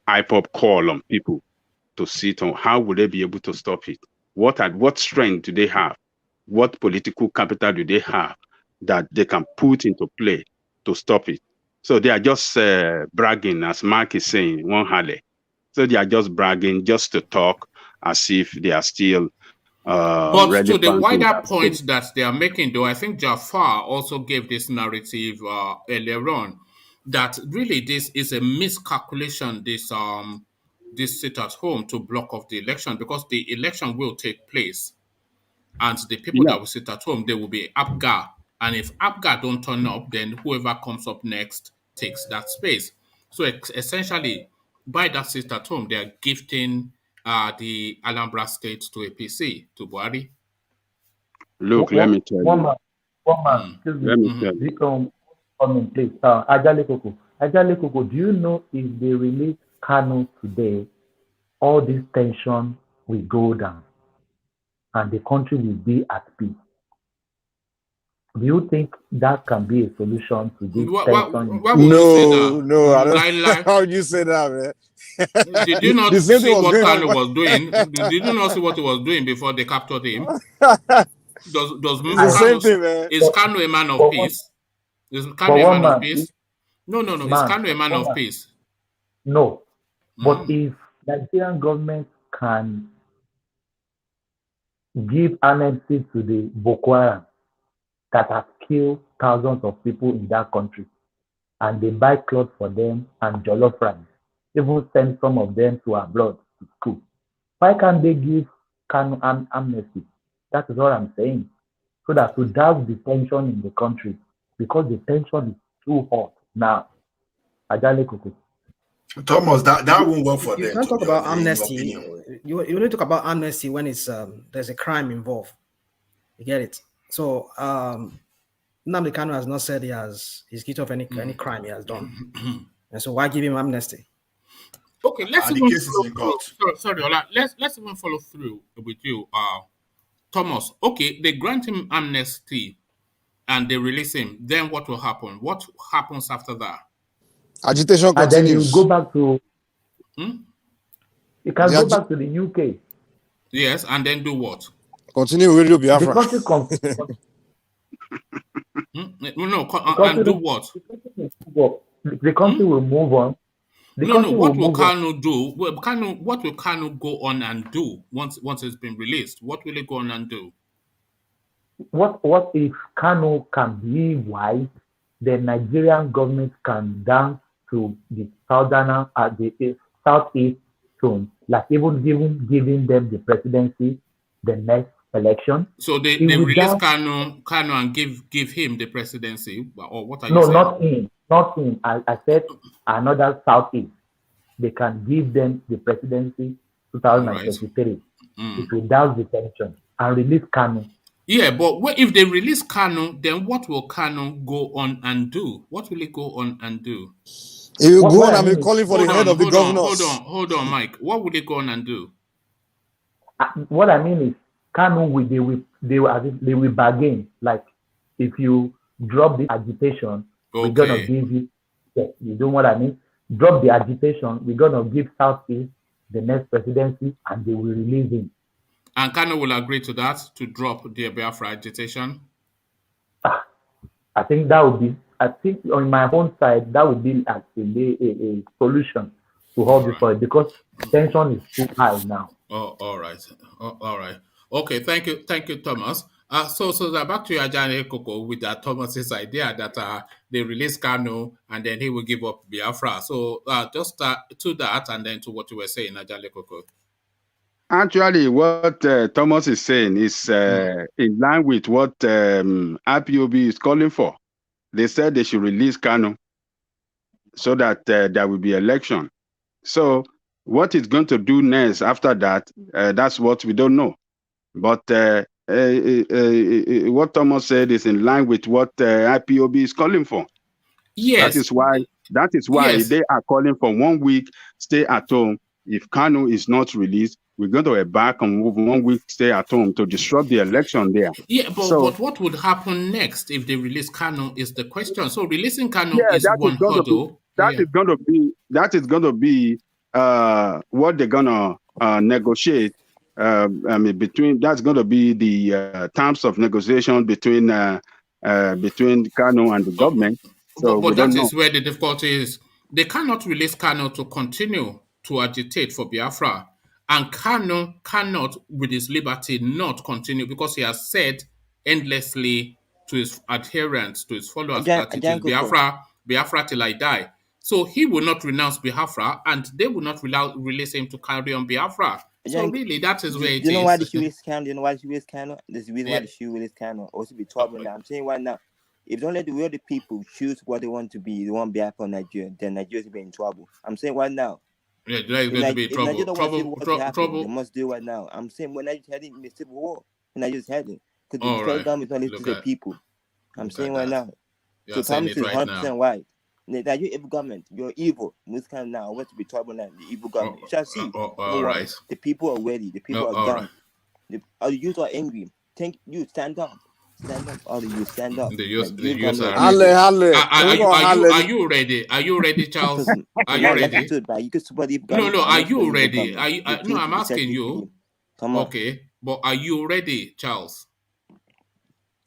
F: Ipob call on people to sit on? How would they be able to stop it? What strength do they have? What political capital do they have that they can put into play to stop it? So they are just bragging, as Mark is saying, one Hale. So they are just bragging just to talk as if they are still
A: but to the wider point that they are making, though, I think Jafar also gave this narrative earlier on, that really this is a miscalculation, this sit at home to block off the election, because the election will take place. And the people that will sit at home, they will be APGA. And if APGA don't turn up, then whoever comes up next takes that space. So essentially, by that sit at home, they are gifting the Alhambra state to APC, to Buhari.
F: Look, let me tell you.
G: One man, excuse me. Let me tell you. Come in, please. Ajale Koko, do you know if they release Kano today, all this tension will go down and the country will be at peace. Do you think that can be a solution to this tension?
A: Why would you say that?
B: No, I don't.
A: Like,
B: How would you say that, man?
A: did you not
B: The same
A: see
B: thing was
A: what
B: going
A: Kanu
B: on.
A: was doing? Did you not see what he was doing before they captured him? Does
B: It's the same thing, man.
A: Is Kanu a man of
G: For
A: peace? Is
G: for
A: Kanu a
G: one
A: man of
G: man,
A: peace? No. Is
G: man,
A: Kanu a man
G: one
A: of
G: man,
A: peace?
G: no. But
A: Mm.
G: if Nigerian government can give amnesty to the Boko Haram that have killed thousands of people in that country, and they buy clothes for them and jollof rice, even send some of them to abroad to school, why can't they give Kanu amnesty? That is what I'm saying. So that to douse the tension in the country, because the tension is too hot now. Ajale Koko.
C: Thomas, that won't work for
E: You
C: them.
E: can't
C: to
E: talk
C: be
E: about
C: honest, in your
E: amnesty.
C: opinion.
E: You only talk about amnesty when it's there's a crime involved. You get it? So Nnamdi Kanu has not said he's guilty of any crime he has done, and so why give him amnesty?
A: Okay, let's
C: And the
A: even
C: case is
A: follow
C: in
A: through.
C: court.
A: Sorry, Ola. Let's even follow through with you, Thomas. Okay, they grant him amnesty and they release him. Then what will happen? What happens after that?
B: Agitation
G: And then you
B: continues.
G: go back to
A: Hmm?
G: you can
B: The
G: go back to the UK.
A: Yes, and then do what?
B: Continue with Radio
G: The
B: Biafra.
G: country
A: And do what?
G: the country will move on.
A: What will Kanu do? What will Kanu go on and do once it's been released? What will he go on and do?
G: What if Kanu can be wise? The Nigerian government can dance to the southeast tone, like even giving them the presidency the next election.
A: So they release Kanu and give him the presidency, or what are you saying?
G: No, not him. I said another southeast. They can give them the presidency 2023. Right. It will douse the tension and release Kanu.
A: Yeah, but if they release Kanu, then what will Kanu go on and do? What will he go on and do?
B: He will go on and be calling for the head of the governors.
A: Hold on, Mike. What will they go on and do?
G: What I mean is, Kanu they will bargain. Like, if you drop the agitation, we're gonna give you. Yeah, you know what I mean? Drop the agitation. We're gonna give Southeast the next presidency, and they will release him.
A: And Kanu will agree to that, to drop the Biafra agitation?
G: I think that would be. I think on my own side, that would be a solution to all this for it, because tension is too high now.
A: Oh, all right. All right. Okay, thank you, Thomas. So back to Ajane Koko with that Thomas's idea that they release Kanu and then he will give up Biafra. So just to that and then to what you were saying, Ajane Koko.
F: Actually, what Thomas is saying is in line with what IPOB is calling for. They said they should release Kanu so that there will be election. So what it's going to do next after that, that's what we don't know. But what Thomas said is in line with what IPOB is calling for.
A: Yes.
F: That is why yes. They are calling for 1 week stay at home. If Kanu is not released, we're going to embark on 1 week stay at home to disrupt the election there.
A: Yeah, but what would happen next if they release Kanu is the question. So releasing Kanu is one hurdle.
F: That is going to be what they're going to negotiate. Between that's going to be the terms of negotiation between Kanu and the government. So
A: but that is where the difficulty is. They cannot release Kanu to continue to agitate for Biafra, and Kanu cannot, with his liberty, not continue, because he has said endlessly to his adherents, to his followers, that it is Biafra till I die. So he will not renounce Biafra, and they will not release him to carry on Biafra. So really, that is where it is.
H: You know why the shoe is Kanu? You know why the shoe is Kanu? There's a reason why the shoe is Kanu. Also be trouble now. I'm saying right now, if don't let the real people choose what they want to be, they want Biafra or Nigeria, then Nigeria will be in trouble. I'm saying right now.
A: Yeah, there is going to be trouble.
H: They must do right now. I'm saying when Nigeria's heading in the civil war, when Nigeria's heading, because the federal government is not listening to the people. I'm saying right now. So Thomas is 100% right. That you evil government, you're evil. This kind now, I want to be trouble now. The evil government. You shall see.
A: All right.
H: The people are ready. The people are gone.
A: Right.
H: All the youth are angry. Think you stand up. Stand up. All the youth stand up.
A: The youth are
B: ready.
A: Are you ready? Are you ready, Charles? Are you ready?
H: You could support the
A: No. Are you ready? No, I'm asking you.
H: Come on.
A: Okay, but are you ready, Charles?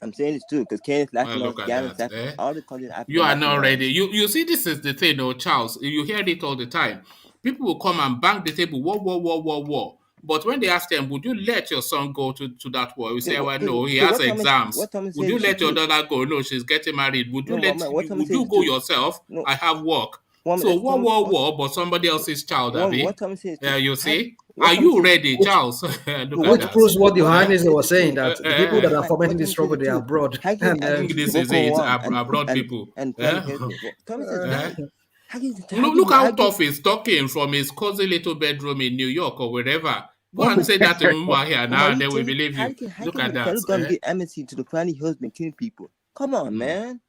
H: I'm saying this too, because Kenneth laughing
A: look at that.
H: all the content.
A: You are not ready. You see, this is the thing, Charles. You hear it all the time. People will come and bang the table, war. But when they ask them, would you let your son go to that war? We say, well, no, he has exams. Would you let your daughter go? No, she's getting married. Would you go yourself? No. I have work. So war, but somebody else's child, you see? Are you ready, Charles?
E: Which proves what the Ohanaeze was saying, that the people that are fomenting this struggle, they are abroad.
A: This is it, abroad people. Look how tough he's talking from his cozy little bedroom in New York or wherever. Go and say that to Mumba here now, and they will believe you. Look at that.
H: Look at the amnesty to the Fulani husband killing people. Come on, man.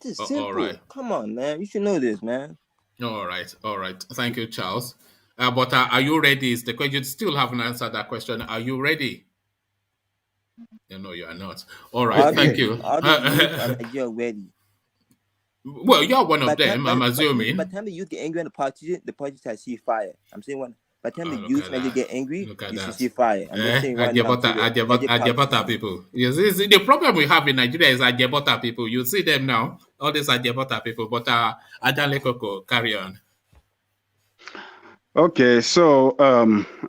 H: This is simple. Right. Come on, man. You should know this, man.
A: All right. Thank you, Charles. But are you ready? Is the question. You still haven't answered that question. Are you ready? No, you are not. All right. Thank you.
H: You're ready.
A: Well, you're one of them, I'm assuming.
H: By the time the youth get angry on the party shall see fire. I'm saying one. By the time the youth get angry, you should see fire. I'm just saying
A: Ajabota people. You see, the problem we have in Nigeria is Ajabota people. You see them now, all these Ajabota people. But Adale Koko, carry on.
F: Okay, so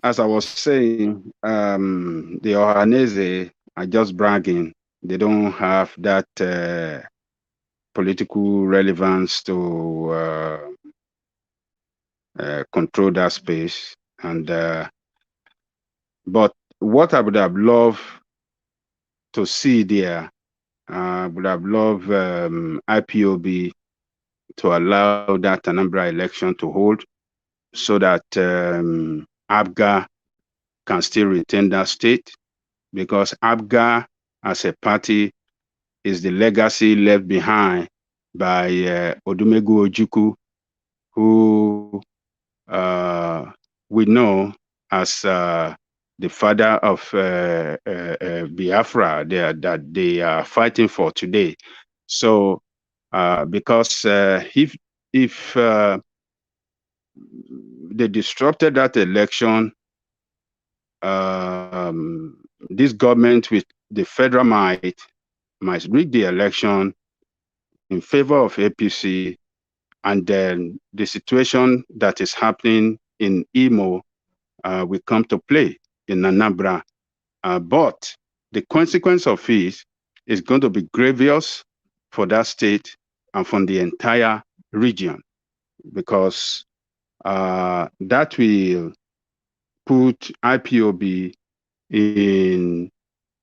F: as I was saying, the Ohanaeze are just bragging. They don't have that political relevance to control that space. And but what I would have loved to see there, would have loved IPOB to allow that Anambra election to hold, so that ABGA can still retain that state, because ABGA as a party is the legacy left behind by Odumegwu Ojukwu, who we know as the father of Biafra that they are fighting for today. So because if they disrupted that election, this government with the federal might rig the election in favor of APC, and then the situation that is happening in Imo will come to play in Anambra. But the consequence of it is going to be grievous for that state and from the entire region, because that will put IPOB in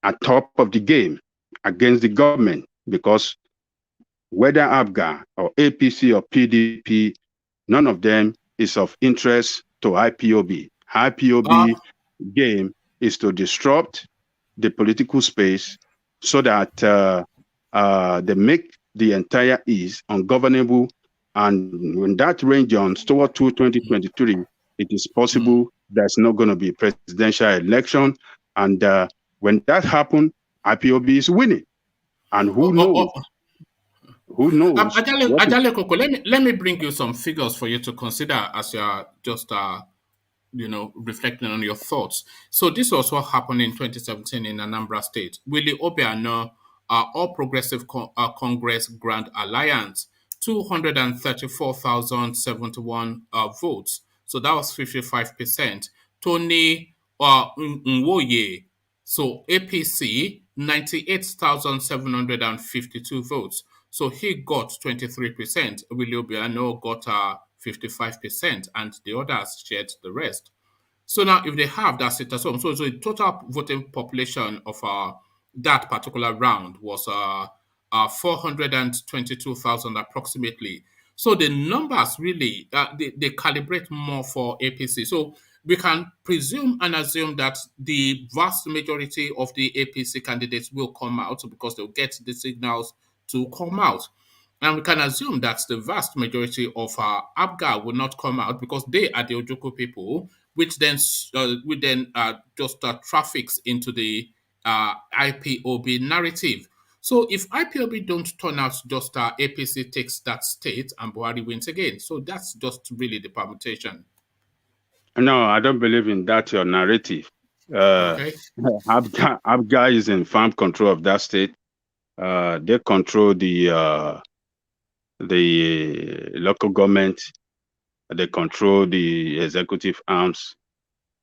F: at top of the game against the government, because whether ABGA or APC or PDP, none of them is of interest to IPOB. IPOB game is to disrupt the political space so that they make the entire East ungovernable. And when that ranges toward 2023, it is possible there's not going to be a presidential election. And when that happens, IPOB is winning. And who knows? Who knows?
A: Ajale Koko, let me bring you some figures for you to consider as you are just reflecting on your thoughts. So this was what happened in 2017 in Anambra State. Willie Obiano, All Progressive Congress Grand Alliance, 234,071 votes. So that was 55%. Tony Nwoye, so APC, 98,752 votes. So he got 23%. Willie Obiano got 55%, and the others shared the rest. So now, if they have that seat at home, so the total voting population of that particular round was 422,000 approximately. So the numbers really, they calibrate more for APC. So we can presume and assume that the vast majority of the APC candidates will come out because they'll get the signals to come out. And we can assume that the vast majority of our ABGA will not come out because they are the Ojukwu people, which then just traffics into the IPOB narrative. So if IPOB don't turn out, just APC takes that state and Buhari wins again. So that's just really the permutation.
F: No, I don't believe in that, your narrative.
A: Okay.
F: ABGA is in firm control of that state. They control the local government, they control the executive arms,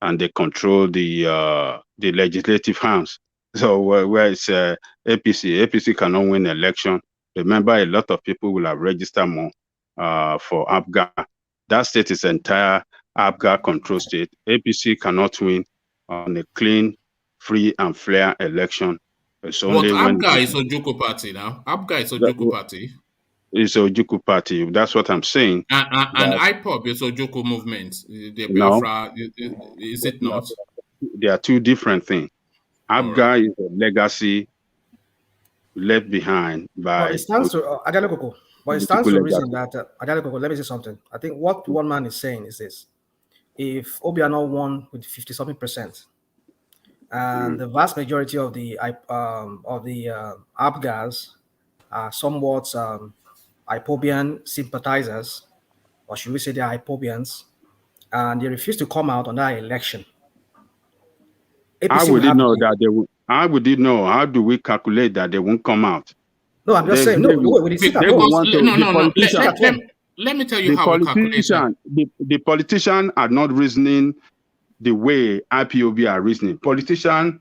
F: and they control the legislative arms. So where it's APC cannot win election. Remember, a lot of people will have registered more for ABGA. That state is entire ABGA control state. APC cannot win on a clean, free, and fair election. It's only
A: ABGA is Ojukwu party now. ABGA is Ojukwu party.
F: It's Ojukwu party. That's what I'm saying.
A: And Ipob is Ojukwu movement. The Biafra, is it not?
F: They are two different things. ABGA is a legacy left behind by.
E: But it stands to Ajalekoko. But it stands to the reason that Ajalekoko. Let me say something. I think what one man is saying is this: if Obiano won with 50-something%, and the vast majority of the ABGAs are somewhat Ipobian sympathizers, or should we say they are Ipobians, and they refuse to come out on that election.
F: How would you know that they would? How would you know? How do we calculate that they won't come out?
E: No, I'm just saying. Let
A: me tell you how we calculate that.
F: The politicians are not reasoning the way IPOB are reasoning. Politicians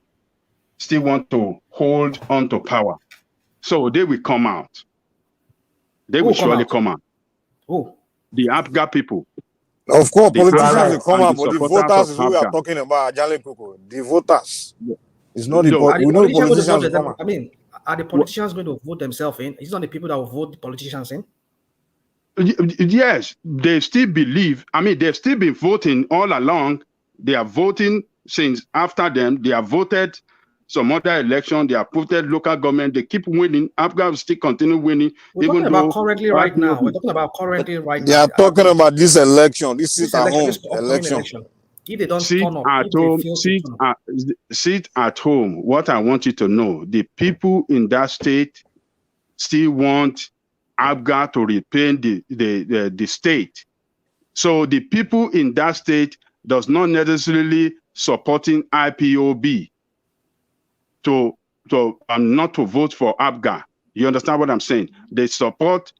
F: still want to hold on to power, so they will come out. They will surely come out.
E: Who?
F: The ABGA people.
B: Of course, politicians will come out, but the voters is who we are talking about. The voters. It's not the we know the politicians will come out.
E: I mean, are the politicians going to vote themselves in? It's not the people that will vote the politicians in.
F: Yes, they still believe. I mean, they've still been voting all along. They are voting since after them. They have voted some other election. They have voted local government. They keep winning. ABGA will still continue winning.
E: We're talking about currently right now. We're talking about currently right now.
B: They are talking about this election. This sit at home election.
E: If they don't
F: sit
E: turn up,
F: at home, sit at home. What I want you to know, the people in that state still want ABGA to repaint the state. So the people in that state does not necessarily supporting IPOB to not to vote for ABGA. You understand what I'm saying? They support,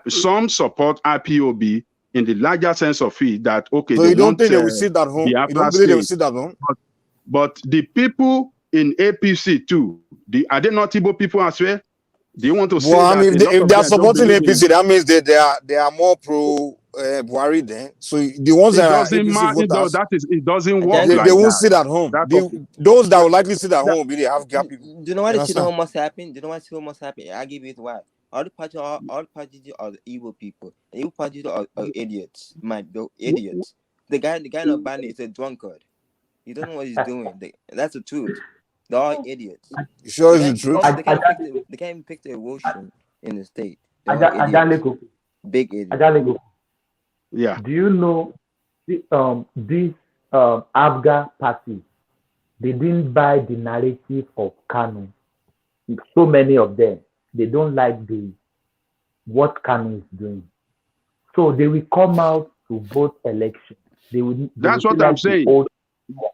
F: some support IPOB in the larger sense of it that, okay,
B: so you don't think they will sit at home? You don't believe they will sit at home?
F: But the people in APC too, are they not Igbo people as well? Do you want to say
B: I mean, if they are supporting APC, that means they are more pro Buhari then. So the ones that are APC voters,
F: it doesn't work.
B: They won't sit at home. Those that will likely sit at home, they have gap people.
H: Do you know why the shit almost happened? I give you why. All the parties are the evil people. The evil parties are idiots. Idiots. The guy not BUNI is a drunkard. You don't know what he's doing. That's the truth. They're all idiots.
B: You sure it's the truth?
H: They can't even pick the emotion in the state.
G: Big
H: idiot.
F: Yeah.
G: Do you know this ABGA party? They didn't buy the narrative of Kanu. So many of them, they don't like what Kanu is doing. So they will come out to vote election.
F: That's what I'm saying.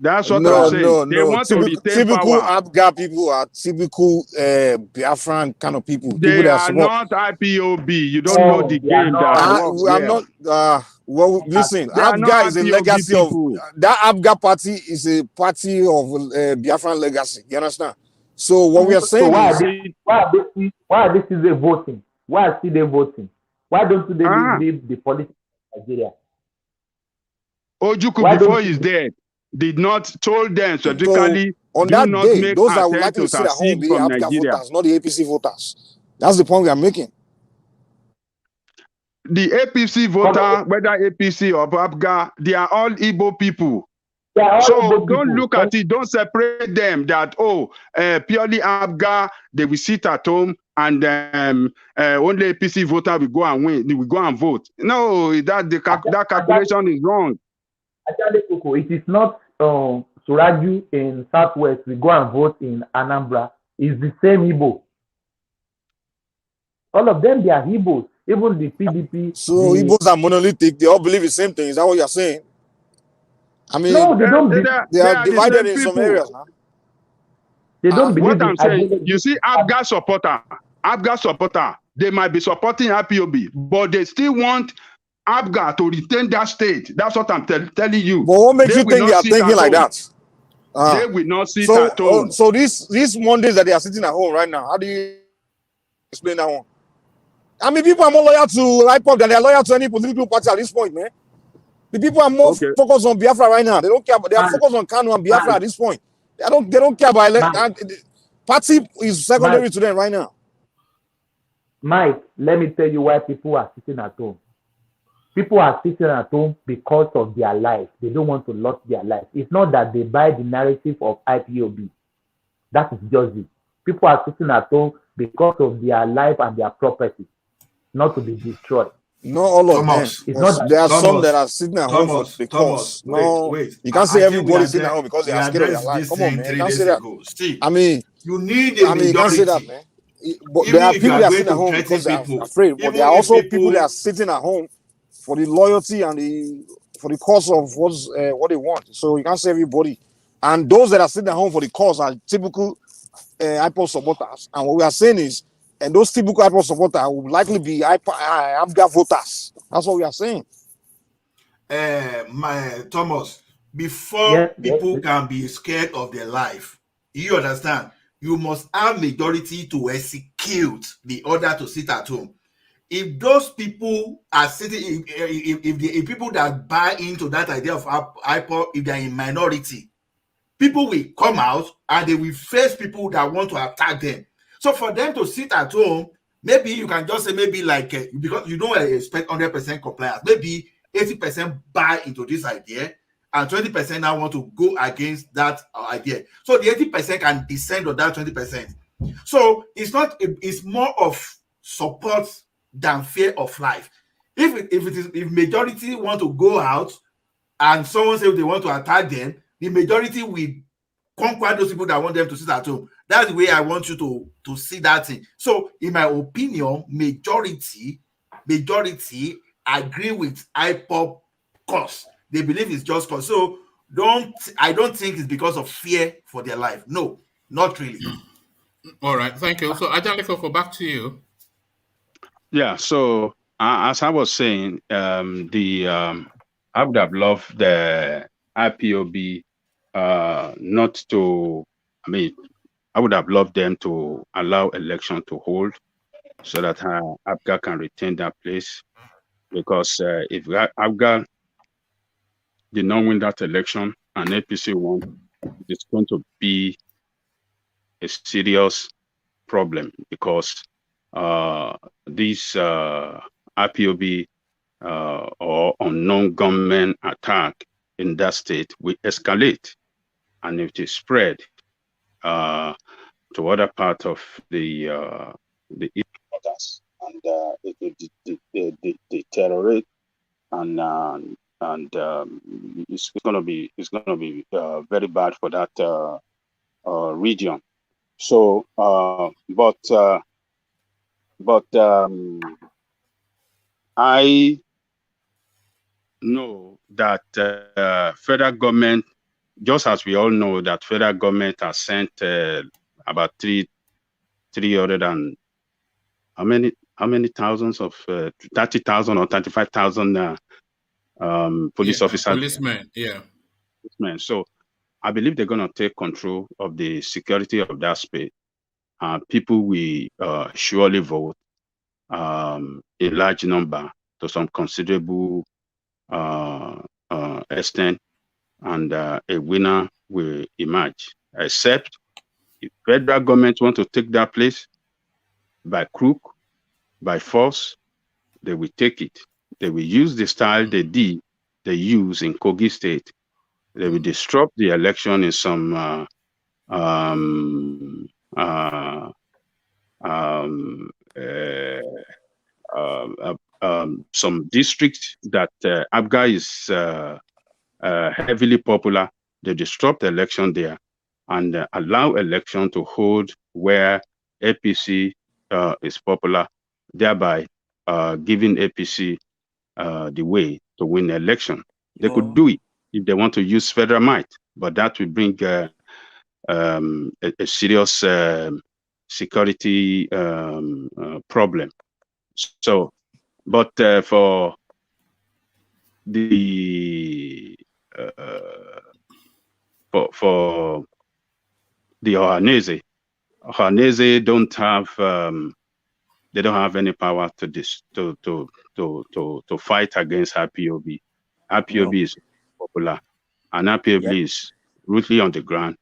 F: That's what I'm saying. They want to retain
B: typical
F: power.
B: ABGA people are typical Biafran kind of people.
F: They are not IPOB. You don't know the game.
B: Well, listen, ABGA is a legacy of that. ABGA party is a party of Biafran legacy. You understand? So what we are saying
G: why are they still voting? Why are they voting? Why don't they leave the politics of Nigeria?
F: Ojukwu before he's dead did not told them strategically
B: on that day, those that would likely to sit at home be the ABGA voters, not the APC voters. That's the point we are making.
F: The APC voter, whether APC or ABGA, they are all Igbo people. So don't look at it, don't separate them that, purely Abga, they will sit at home and only APC voter will go and win, they will go and vote. No, that calculation is wrong.
G: It is not Suraju in Southwest, we go and vote in Anambra. It's the same Igbo. All of them, they are Igbos. Even the PDP.
B: So Igbos are monolithic. They all believe the same thing. Is that what you're saying? I mean,
G: no, they don't.
B: They are divided in some areas. Huh?
G: They don't believe.
F: What I'm saying, you see, Abga supporter, they might be supporting IPOB, but they still want Abga to retain that state. That's what I'm telling you.
B: But what makes you think they are thinking like that?
F: They will not sit at home.
B: So these Mondays that they are sitting at home right now, how do you explain that one? I mean, people are more loyal to Ipob than they are loyal to any political party at this point, man. The people are more focused on Biafra right now. They don't care. They are focused on Kanu and Biafra at this point. They don't care about party is secondary to them right now.
G: Mike, let me tell you why people are sitting at home. People are sitting at home because of their life. They don't want to lose their life. It's not that they buy the narrative of IPOB. That is just it. People are sitting at home because of their life and their property, not to be destroyed.
B: Not all of them. There are some that are sitting at home because you can't say everybody sitting at home because they are scared of their life. Come on, man. You can't say that. I mean, you can't say that, man. But there are people that are sitting at home because they are afraid. But there are also people that are sitting at home for the loyalty and for the cause of what they want. So you can't say everybody. And those that are sitting at home for the cause are typical Ipob supporters. And what we are saying is, and those typical Ipob supporters will likely be Abga voters. That's what we are saying.
C: Thomas, before people can be scared of their life, you understand, you must have majority to execute the order to sit at home. If those people are sitting, if people that buy into that idea of Ipob, if they're in minority, people will come out and they will face people that want to attack them. So for them to sit at home, maybe you can just say maybe like, because you don't expect 100% compliance, maybe 80% buy into this idea and 20% now want to go against that idea. So the 80% can descend on that 20%. So it's more of support than fear of life. If majority want to go out and someone says they want to attack them, the majority will conquer those people that want them to sit at home. That's the way I want you to see that thing. So in my opinion, majority agree with Ipob cause. They believe it's just cause. So I don't think it's because of fear for their life. No, not really.
A: All right, thank you. So Ajalikoko, back to you.
F: Yeah, so as I was saying, I would have loved the IPOB not to, I would have loved them to allow election to hold so that Abga can retain that place. Because if Abga did not win that election and APC won, it's going to be a serious problem because this IPOB or unknown government attack in that state will escalate, and if it spread to other part of the others, and it will deteriorate, and it's gonna be very bad for that region. So, but I know that federal government, just as we all know that federal government has sent about 300 and how many thousands of 30,000 or 35,000 police officers.
A: Policemen, yeah.
F: Policemen. So I believe they're going to take control of the security of that space. People will surely vote in large number to some considerable extent, and a winner will emerge. Except if federal government want to take that place by crook, by force, they will take it. They will use the style they use in Kogi State They will disrupt the election in some some districts that Abga is heavily popular. They disrupt the election there and allow election to hold where APC is popular, thereby giving APC the way to win the election. They could do it if they want to use federal might, but that will bring a serious security problem. So, but for the for the Ohanaeze don't have they don't have any power to fight against IPOB. IPOB is popular, and IPOB is rooted on the ground.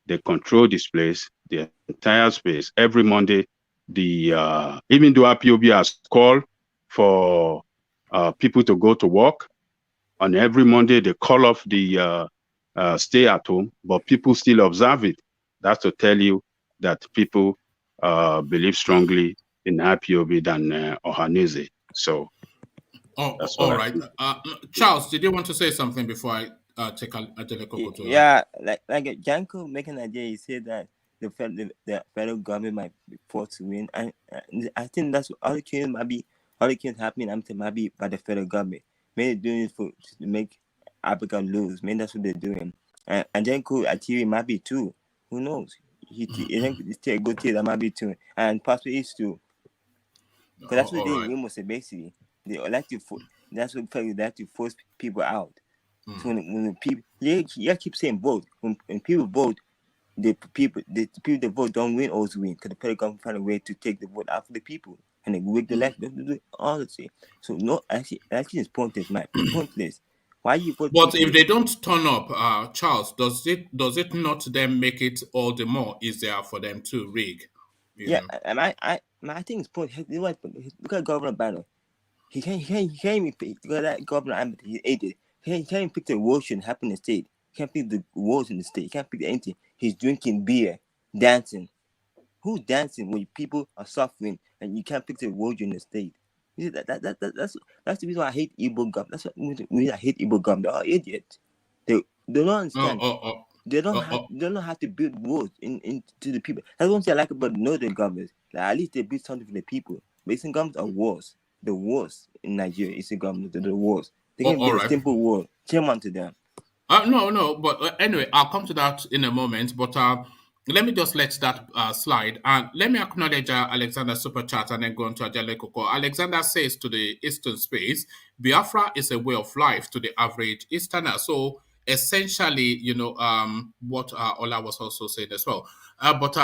F: They control this place, the entire space. Every Monday, the even though IPOB has called for people to go to work, on every Monday they call off the stay at home, but people still observe it. That's to tell you that people believe strongly in IPOB than Ohanaeze. So, that's
A: all right. Charles, did you want to say something before I take Adeleko to?
H: Yeah, like Janko making an idea. He said that the federal government might be forced to win, and I think that's what all the kids might be. All the kids happening, might be by the federal government. Maybe they're doing it to make Africa lose. Maybe that's what they're doing. And Janko Atiri might be too. Who knows? It's still a good kid. That might be too, and possibly is too. Because that's what they almost say basically. They like to that's what they like to force people out. So when the people, you keep saying vote. When people vote, the people that vote don't win, always win. Because the federal government find a way to take the vote out for the people, and they rig the election. All the same. So no, actually, it's pointless, man. Pointless. Why you vote?
A: But if they don't turn up, Charles, does it not then make it all the more easier for them to rig?
H: Yeah, and I think it's pointless. You know what? Look at Governor Banner. He can't even pick that governor. He ate it. He can't even pick the wars that happen in the state. He can't pick the wars in the state. He can't pick anything. He's drinking beer, dancing. Who's dancing when people are suffering and you can't pick the wars in the state? You see, that's the reason why I hate Igbo government. That's what reason I hate Igbo government. They're all idiots. They don't understand. They don't have to build wars into the people. That's one thing I like about northern governments. Like, at least they build something for the people. But some governments are wars. The wars in Nigeria is the government. The wars. They can build a simple war. Chairman to them.
A: No. But anyway, I'll come to that in a moment. But let me just let that slide. And let me acknowledge Alexander Super Chat and then go on to Ajale Koko. Alexander says to the Eastern space, Biafra is a way of life to the average Easterner. So essentially, what Ola was also saying as well. But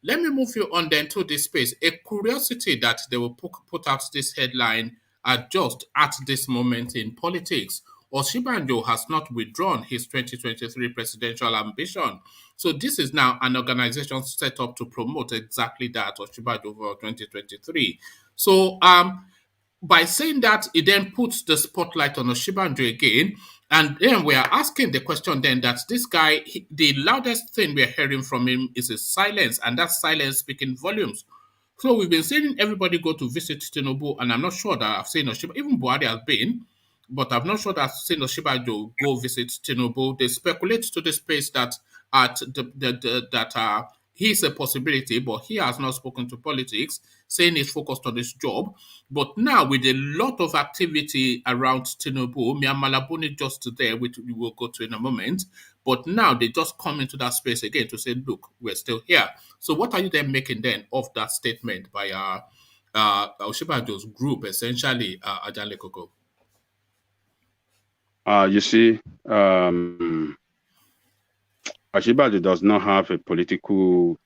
A: let me move you on then to this space. A curiosity that they will put out this headline just at this moment in politics. Osinbajo has not withdrawn his 2023 presidential ambition. So this is now an organization set up to promote exactly that, Osinbajo for 2023. So by saying that, it then puts the spotlight on Osinbajo again. And then we are asking the question then that this guy, the loudest thing we're hearing from him is his silence, and that silence speaking volumes. So we've been seeing everybody go to visit TINUBU, and I'm not sure that I've seen Osinbajo, even Buhari has been, but I'm not sure that I've seen Osinbajo go visit TINUBU. They speculate to the space that he's a possibility, but he has not spoken to politics, saying he's focused on his job. But now, with a lot of activity around TINUBU, BUNI just there, which we will go to in a moment, but now they just come into that space again to say, look, we're still here. So what are you then making then of that statement by Osinbajo's group, essentially, Ajale Koko?
F: You see, Osinbajo does not have a political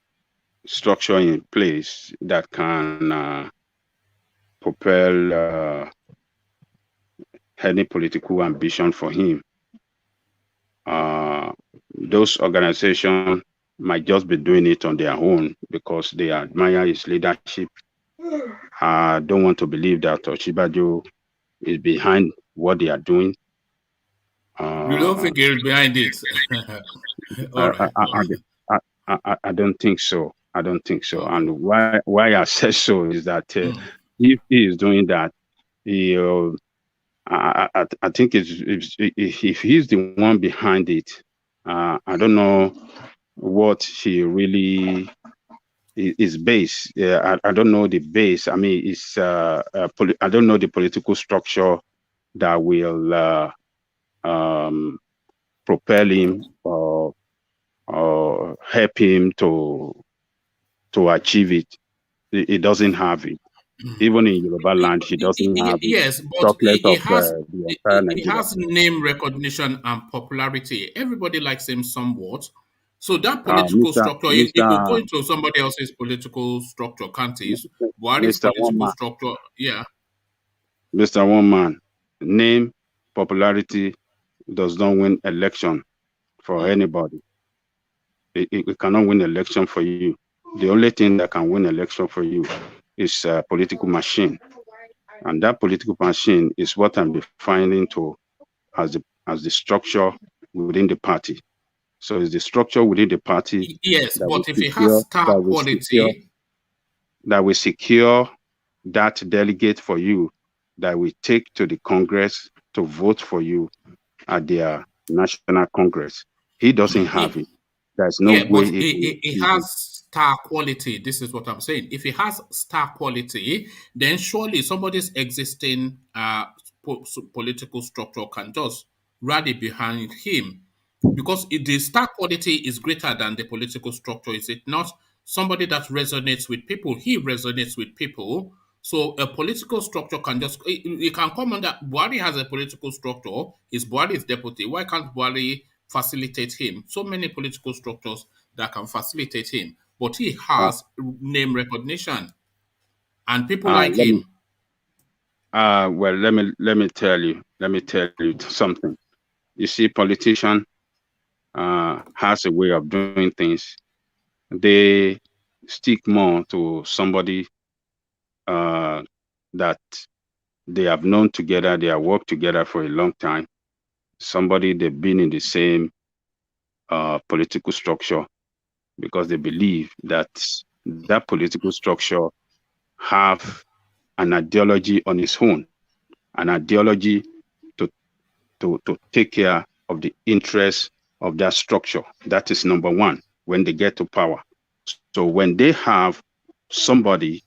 F: structure in place that can propel any political ambition for him. Those organizations might just be doing it on their own because they admire his leadership. I don't want to believe that Osinbajo is behind what they are doing.
A: You don't think he's behind it? All right.
F: I don't think so. I don't think so. And why I say so is that if he is doing that, he I think if he's the one behind it, I don't know what he really is base. I don't know the base. I mean, it's I don't know the political structure that will propel him or help him to achieve it. He doesn't have it. Even in Yoruba land, he doesn't have it.
A: Yes, but
F: Chocolate
A: he
F: of
A: has
F: the entire
A: he
F: Nigeria.
A: has name recognition and popularity. Everybody likes him somewhat. So that political structure, he could go into somebody else's political structure, can't he? Buhari's political structure, yeah.
F: Mr. One Man, name, popularity does not win election for anybody. It cannot win election for you. The only thing that can win election for you is a political machine. And that political machine is what I'm defining to as the structure within the party. So it's the structure within the party.
A: Yes, but if it has star quality,
F: that will secure that delegate for you, that we take to the Congress to vote for you at their national Congress. He doesn't have it. There's no way.
A: But it has star quality. This is what I'm saying. If it has star quality, then surely somebody's existing political structure can just rally behind him. Because the star quality is greater than the political structure, is it not? Somebody that resonates with people, he resonates with people. So a political structure can just, it can come under, Buhari has a political structure, is Buhari's deputy. Why can't Buhari facilitate him? So many political structures that can facilitate him. But he has name recognition. And people like him.
F: Well, let me tell you something. You see, politician has a way of doing things. They stick more to somebody that they have known together, they have worked together for a long time, somebody they've been in the same political structure, because they believe that that political structure have an ideology on its own, an ideology to take care of the interests of that structure. That is number one, when they get to power. So when they have somebody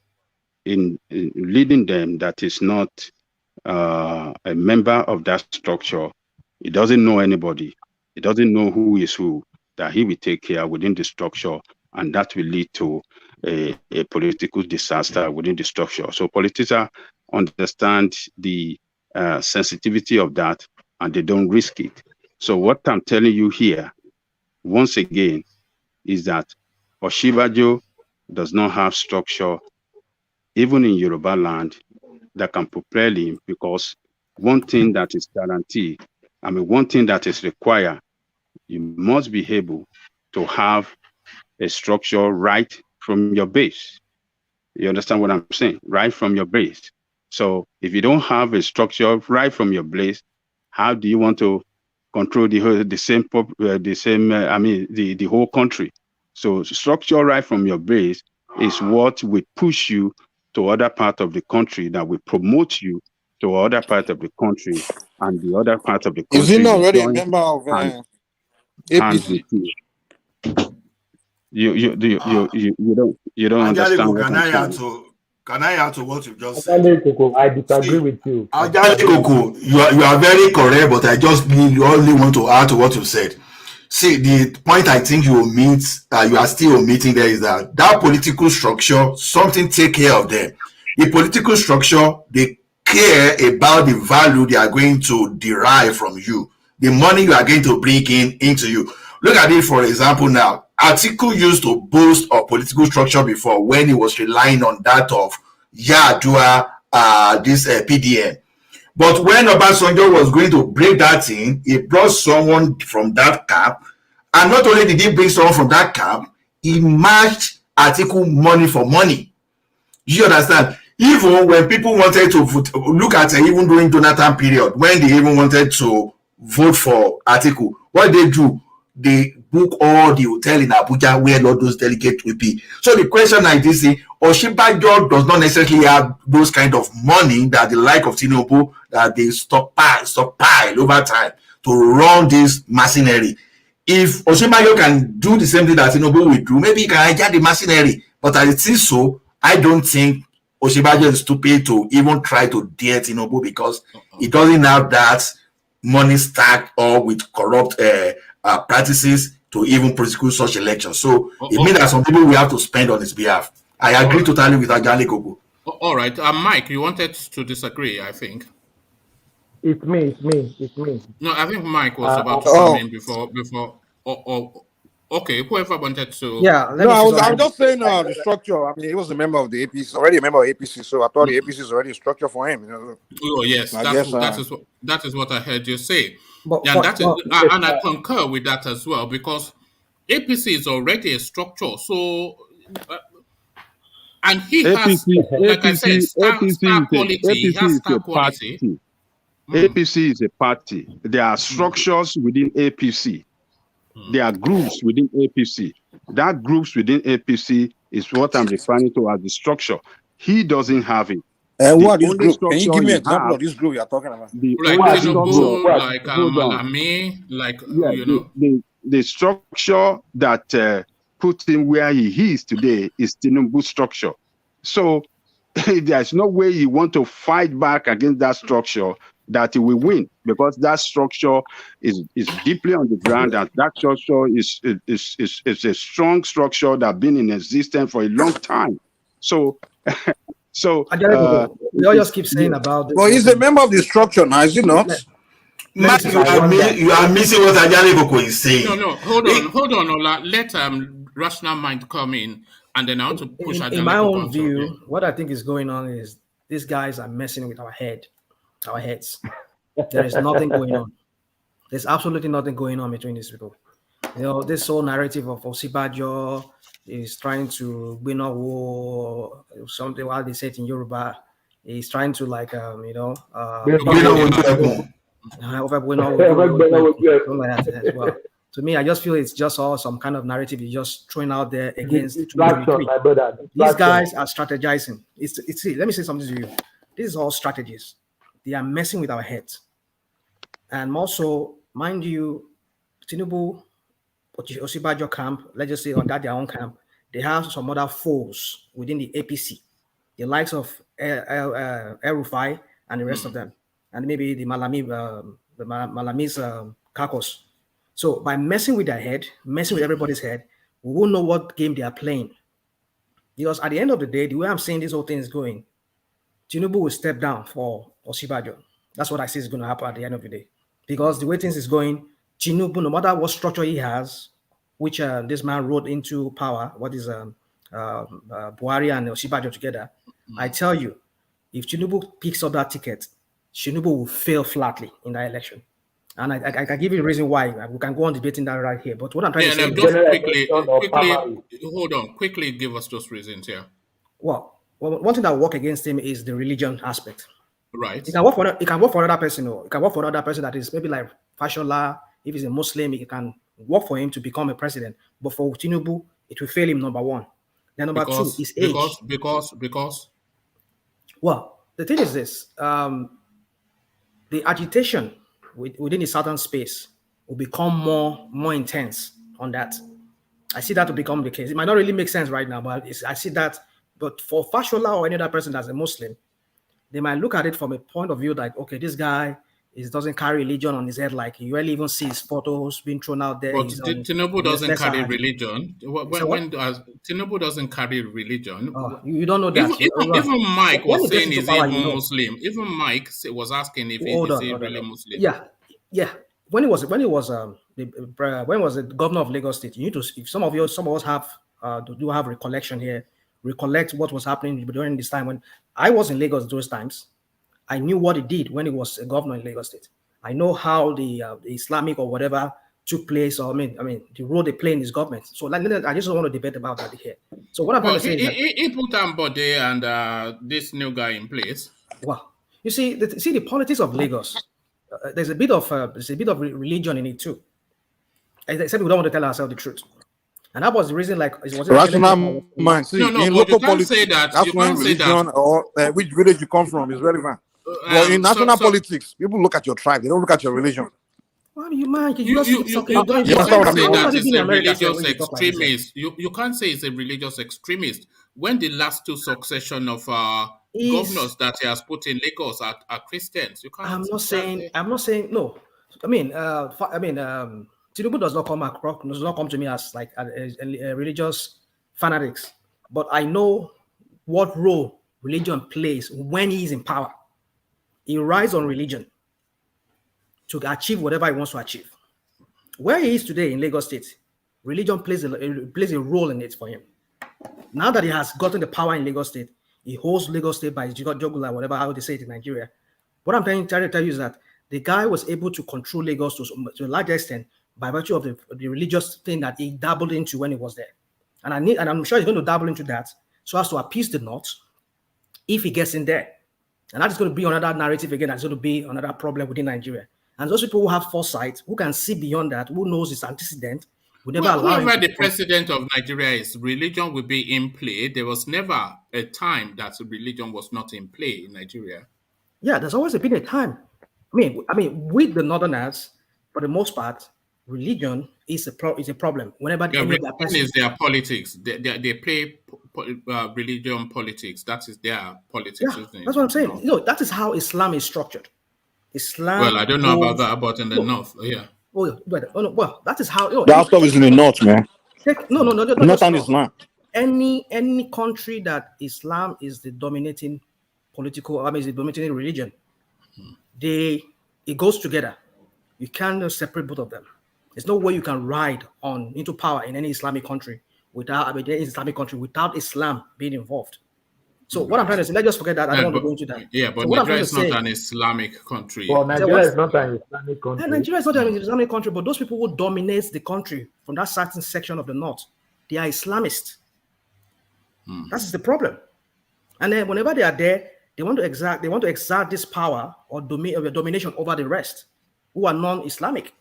F: in leading them that is not a member of that structure, he doesn't know anybody, he doesn't know who is who, that he will take care within the structure, and that will lead to a political disaster within the structure. So politicians understand the sensitivity of that, and they don't risk it. So what I'm telling you here, once again, is that Osinbajo does not have structure, even in Yoruba land, that can propel him, because one thing that is guaranteed, one thing that is required, you must be able to have a structure right from your base. You understand what I'm saying? Right from your base. So if you don't have a structure right from your base, how do you want to control the whole country? So structure right from your base is what will push you to other part of the country, that will promote you to other part of the country, and the other part of the country.
B: Is he not already a member of APC?
F: You don't understand.
C: Can I add to what you just
G: said? I disagree with you.
C: You are very correct, but I just only want to add to what you said. See, the point I think you are still omitting there is that political structure, something take care of them. The political structure, they care about the value they are going to derive from you, the money you are going to bring into you. Look at it, for example, now. Atiku used to boast of political structure before, when he was relying on that of Yadua, PDM. But when Obasanjo was going to break that in, he brought someone from that camp. And not only did he bring someone from that camp, he matched Atiku money for money. You understand? Even when people wanted to look at even during Jonathan period, when they even wanted to vote for Atiku. What they do, they book all the hotel in Abuja where all those delegates will be. So the question like this is, Osinbajo does not necessarily have those kind of money that the like of TINUBU that they stockpile over time to run this machinery. If Osinbajo can do the same thing that TINUBU will do, maybe he can hijack the machinery. But as it is so, I don't think Osinbajo is stupid to even try to dare TINUBU because he doesn't have that money stacked or with corrupt practices to even prosecute such elections. So it means that some people will have to spend on his behalf. I agree totally with Ajani Gogo.
A: All right. Mike, you wanted to disagree, I think.
G: It's me.
A: No, I think Mike was about to come in before. Okay, whoever wanted to.
E: Yeah.
B: No, I was just saying the structure. I mean, he was a member of the APC, already a member of APC, so I thought the APC is already a structure for him. You know?
A: Oh yes, that is what I heard you say. And I concur with that as well because APC is already a structure. So, and he has, like I said, star quality. He has star quality.
F: APC is a party. There are structures within APC. There are groups within APC. That groups within APC is what I'm referring to as the structure. He doesn't have it.
B: And what is group? Can you give me an example of this group you're talking about?
A: Like TINUBU, like Malami, like
F: the structure that put him where he is today is TINUBU structure. So there's no way you want to fight back against that structure that he will win because that structure is deeply on the ground, and that structure is a strong structure that's been in existence for a long time. So
E: we all just keep saying about this.
B: Well, he's a member of the structure now, is he not?
C: Mike, you are missing what Ajani Gogo is saying.
A: No, hold on, Ola. Let rational mind come in, and then I want to push.
E: In my own view, what I think is going on is these guys are messing with our heads. There is nothing going on. There's absolutely nothing going on between these people. You know, this whole narrative of Osinbajo is trying to win a war, something while they say it in Yoruba. He's trying to like something like that as well. To me, I just feel it's just all some kind of narrative you're just throwing out there against These guys are strategizing. Let me say something to you. This is all strategies. They are messing with our heads. And also, mind you, TINUBU, Osinbajo camp, let's just say on that their own camp, they have some other foes within the APC, the likes of El-Rufai and the rest of them, and maybe the Malami's caucus. So by messing with their head, messing with everybody's head, we won't know what game they are playing. Because at the end of the day, the way I'm saying this whole thing is going, TINUBU will step down for Osinbajo. That's what I see is going to happen at the end of the day. Because the way things is going, TINUBU, no matter what structure he has, which this man wrote into power, what is Buhari and Osinbajo together, I tell you, if TINUBU picks up that ticket, TINUBU will fail flatly in that election. And I can give you a reason why. We can go on debating that right here. But what I'm trying to say
A: is... quickly give us those reasons here.
E: Well, one thing that will work against him is the religion aspect.
A: Right.
E: It can work for another person. It can work for another person that is maybe like Fashola. If he's a Muslim, it can work for him to become a president. But for TINUBU, it will fail him, number one. Then number two is age.
A: Because?
E: Well, the thing is this. The agitation within the southern space will become more intense on that. I see that to become the case. It might not really make sense right now, but I see that. But for Fashola or any other person that's a Muslim, they might look at it from a point of view like, okay, this guy doesn't carry religion on his head. Like you rarely even see his photos being thrown out there.
A: But TINUBU doesn't carry religion. TINUBU doesn't carry religion.
E: Oh, you don't know that.
A: Even Mike was saying he's even Muslim. Even Mike was asking if he's really Muslim.
E: Yeah. When he was the governor of Lagos State, you need to. If some of us have do have recollection here. Recollect what was happening during this time when I was in Lagos those times. I knew what he did when he was a governor in Lagos State. I know how the Islamic or whatever took place, or I mean the role they play in his government. So I just don't want to debate about that here. So what I'm trying to say is
A: he put Ambode and this new guy in place.
E: Well, you see the politics of Lagos there's a bit of religion in it too. Except we don't want to tell ourselves the truth. And that was the reason, like, it was
B: rational mind. See, in local politics,
A: say that.
B: That's when religion or which village you come from is relevant. But in national politics, people look at your tribe; they don't look at your religion.
E: Well, you can't say
A: that it's a religious extremist. You can't say it's a religious extremist when the last two succession of governors that he has put in Lagos are Christians. You can't.
E: I'm not saying no. TINUBU does not come to me as like a religious fanatics, but I know what role religion plays when he is in power. He relies on religion to achieve whatever he wants to achieve. Where he is today in Lagos State, religion plays a role in it for him. Now that he has gotten the power in Lagos State, he holds Lagos State by his jugular, whatever how they say it in Nigeria. What I'm trying to tell you is that the guy was able to control Lagos to a large extent by virtue of the religious thing that he dabbled into when he was there. And I'm sure he's going to dabble into that so as to appease the North if he gets in there. And that is going to be another narrative again. That's going to be another problem within Nigeria. And those people who have foresight, who can see beyond that, who knows its antecedent, will never allow him.
A: Whoever the president of Nigeria is, religion will be in play. There was never a time that religion was not in play in Nigeria.
E: Yeah, there's always been a time. I mean, with the Northerners, for the most part, religion is a problem. Whenever
A: religion is their politics. They play religion politics. That is their politics.
E: Yeah,
A: isn't it?
E: That's what I'm saying. You know, that is how Islam is structured. Islam.
A: Well, I don't know about that, but in the North, yeah.
E: Well, that is how.
B: That stuff is in the North, man.
E: No.
B: Not on Islam.
E: Any country that Islam is the dominating is the dominating religion, it goes together. You can't separate both of them. There's no way you can ride into power in any Islamic country without Islam being involved. So what I'm trying to say, let's just forget that. I don't want to go into that.
A: Yeah, but so Nigeria is not an Islamic country.
G: Well, Nigeria is not an Islamic country.
E: Yeah, Nigeria is not an Islamic country, but those people who dominate the country from that certain section of the North, they are Islamists. That is the problem. And then whenever they are there, they want to exert this power or domination over the rest who are non-Islamic.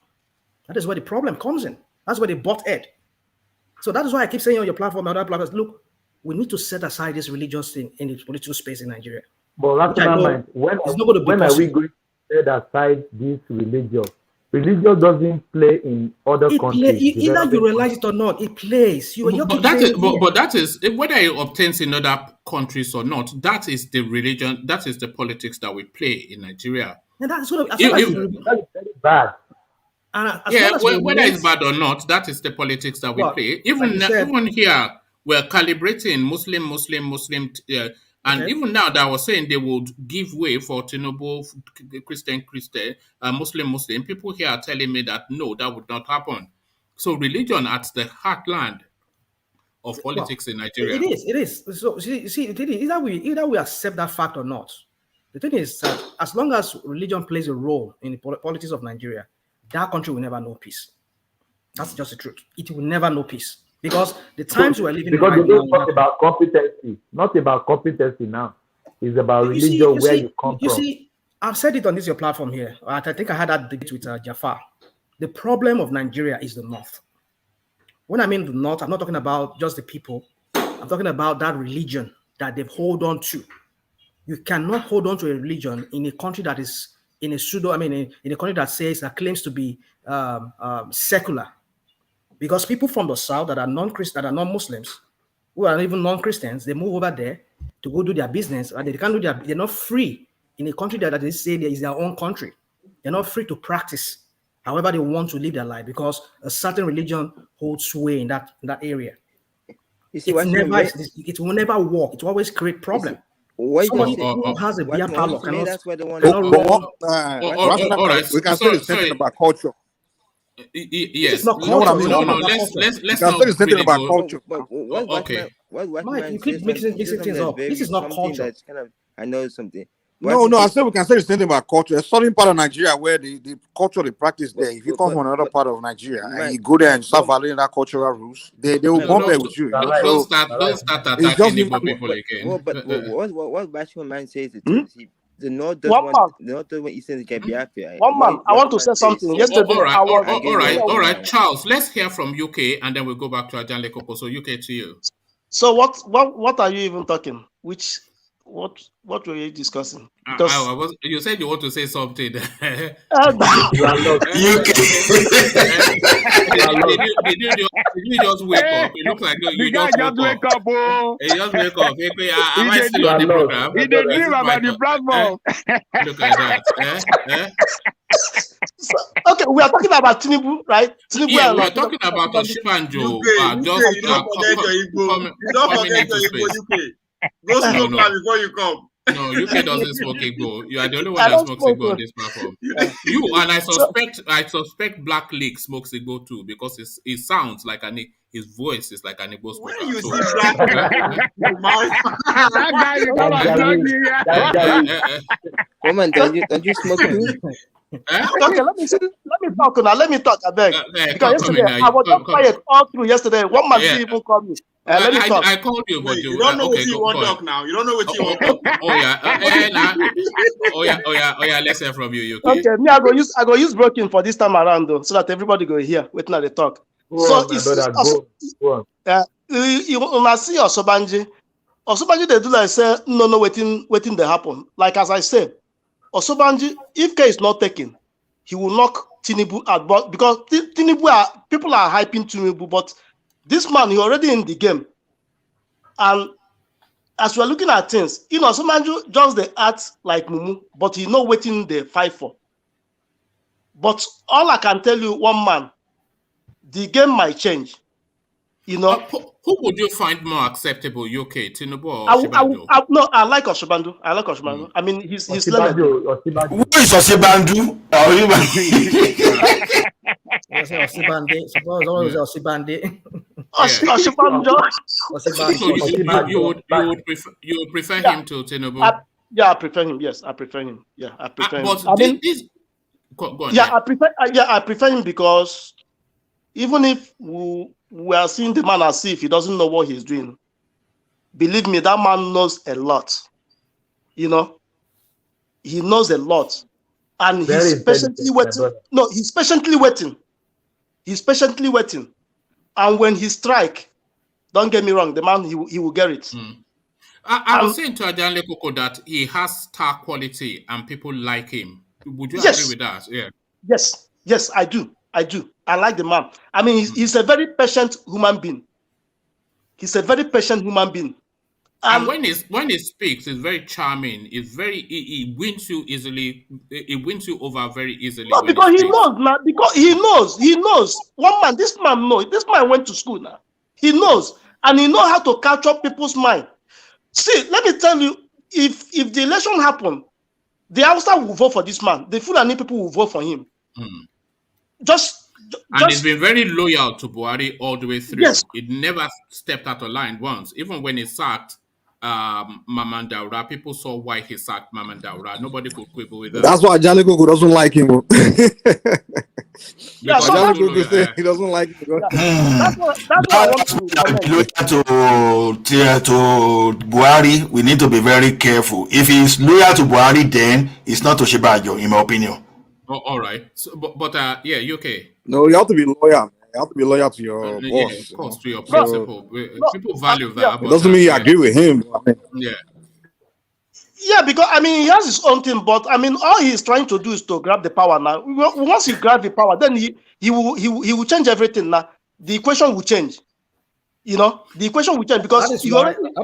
E: That is where the problem comes in. That's where they butt head. So that is why I keep saying on your platform, other platforms, look, we need to set aside this religious thing in the political space in Nigeria.
G: But when are we going to set aside this religion? Religion doesn't play in other countries.
E: Either you realize it or not, it plays.
A: But that is whether it obtains in other countries or not. That is the religion. That is the politics that we play in Nigeria.
E: And that's
G: very bad.
A: Whether it's bad or not, that is the politics that we play. Even here, we're calibrating Muslim. And even now that I was saying they would give way for TINUBU, Christian, Muslim. People here are telling me that no, that would not happen. So religion at the heartland of politics in Nigeria.
E: It is. So see, either we accept that fact or not. The thing is that as long as religion plays a role in the politics of Nigeria, that country will never know peace. That's just the truth. It will never know peace. Because the times we're living in
G: right now... Because they don't talk about competency. Not about competency now. It's about religion, where you come from.
E: You see, I've said it on your platform here. I think I had that debate with Jafar. The problem of Nigeria is the North. When I mean the North, I'm not talking about just the people. I'm talking about that religion that they've hold on to. You cannot hold on to a religion in a country that is in a country that claims to be secular. Because people from the South that are non-Christian, that are non-Muslims, who are even non-Christians, they move over there to go do their business, and they're not free in a country that they say is their own country. They're not free to practice however they want to live their life because a certain religion holds sway in that area. You see, it will never work. It will always create problems. Somebody who has a beer parlor cannot.
B: We can say the same thing about culture.
A: Yes.
B: Let's not say the same thing about culture.
A: Okay.
E: Mike, you keep mixing things up. This is not culture.
H: I know something.
B: No, I said we can say the same thing about culture. A certain part of Nigeria where the culture they practice there. If you come from another part of Nigeria and you go there and start valuing that cultural rules, they will compare with you.
A: Don't start attacking Igbo people again.
H: What Bashman man says is The North does
D: One
H: want
D: man.
H: the North does want Eastern to get Biafra.
D: One man. I want to say something. Yesterday, I was.
A: All right, Charles. Let's hear from UK, and then we'll go back to Ajanle Koko. So UK to you.
D: So what are you even talking? What were you discussing? Because
A: you said you want to say something.
C: UK.
A: Did you just wake up? It looks like you just wake up. You just wake up. Am I still on the program?
F: He didn't dream about the platform.
A: Look at that.
D: So, okay, we are talking about TINUBU, right? TINUBU,
A: yeah, we are talking about Osinbajo.
I: You don't forget your Igbo. You don't forget your Igbo, UK. Go smoke before you come.
A: No, UK doesn't smoke Igbo. You are the only one that smokes Igbo on this platform. You and I suspect Black League smokes Igbo too, because it sounds like his voice is like an Igbo smoker.
I: When you see Black
F: that guy you come and talk
H: Woman, don't you smoke too?
D: Okay, let me talk now. Let me talk, I beg. Because yesterday I was not quiet all through yesterday. One man didn't even call me. Let me talk.
A: I called you, but
I: you don't know what you want to talk now. You don't know what you want to talk.
A: Oh yeah. Let's hear from you.
D: Okay, me I go use broken for this time around though, so that everybody go hear. Wait now they talk. So it's you wanna see Osinbajo. Osinbajo they do like say no waiting they happen. Like as I said, Osinbajo, if case is not taken, he will knock TINUBU out. But because TINUBU people are hyping TINUBU, but this man he already in the game. And as we're looking at things, Osinbajo just the act like Mumu, but he not waiting the fight for. But all I can tell you, one man, the game might change.
A: Who would you find more acceptable, UK, TINUBU or Osinbajo?
D: No, I like Osinbajo. I mean, he's learned.
C: Who is Osinbajo?
A: You would prefer him to TINUBU?
D: Yeah, I prefer him. Yes, I prefer him. Yeah, I prefer him.
A: Go on,
D: I prefer him because even if we are seeing the man as if he doesn't know what he's doing, believe me, that man knows a lot. He knows a lot, and he's patiently waiting. No, he's patiently waiting. He's patiently waiting, and when he strike, don't get me wrong, the man he will get it.
A: I was saying to Ajanle Koko that he has star quality and people like him. Would you agree with that? Yeah.
D: Yes, I do. I like the man. I mean, he's a very patient human being.
A: And when he speaks, it's very charming. He wins you easily. He wins you over very easily.
D: No, because he knows now. Because he knows. One man, this man knows. This man went to school now. He knows, and he knows how to catch up people's mind. See, let me tell you, if the election happen, the Hausa will vote for this man. The Fulani people will vote for him.
A: And he's been very loyal to Buhari all the way through.
D: Yes.
A: It never stepped out of line once. Even when he sacked Maman Daura, people saw why he sacked Maman Daura. Nobody could quibble with that.
B: That's why Ajanle Koko doesn't like him. Ajanle Koko say he doesn't like him.
D: That's what I want
C: to Buhari, we need to be very careful. If he's loyal to Buhari, then it's not Osinbajo, in my opinion.
A: Oh, all right. So, but UK.
B: No, you have to be loyal. You have to be loyal to your boss.
A: Yeah, of course, to your principle. People value that.
B: It doesn't mean you agree with him.
D: Yeah, because I mean he has his own thing, but I mean all he's trying to do is to grab the power now. Once he grabs the power, then he will change everything now. The equation will change. The equation will change because
E: that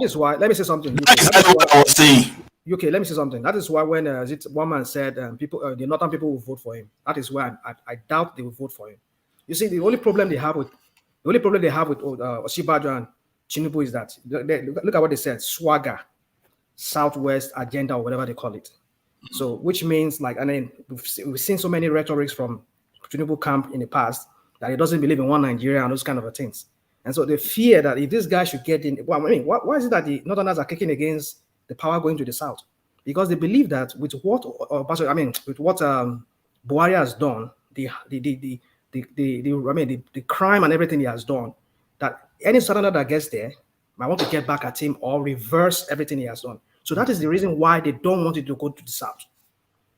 E: is why. Let me say something.
C: What I was saying.
E: Okay, let me say something. That is why when one man said the northern people will vote for him. That is why I doubt they will vote for him. You see, the only problem they have with Osinbajo and TINUBU is that look at what they said: swagger, Southwest agenda, or whatever they call it. So, which means we've seen so many rhetorics from TINUBU camp in the past that he doesn't believe in one Nigeria and those kind of things. And so they fear that if this guy should get in, why is it that the Northerners are kicking against the power going to the South? Because they believe that with what Buhari has done, the crime and everything he has done, that any Southerner that gets there might want to get back at him or reverse everything he has done. So that is the reason why they don't want it to go to the south,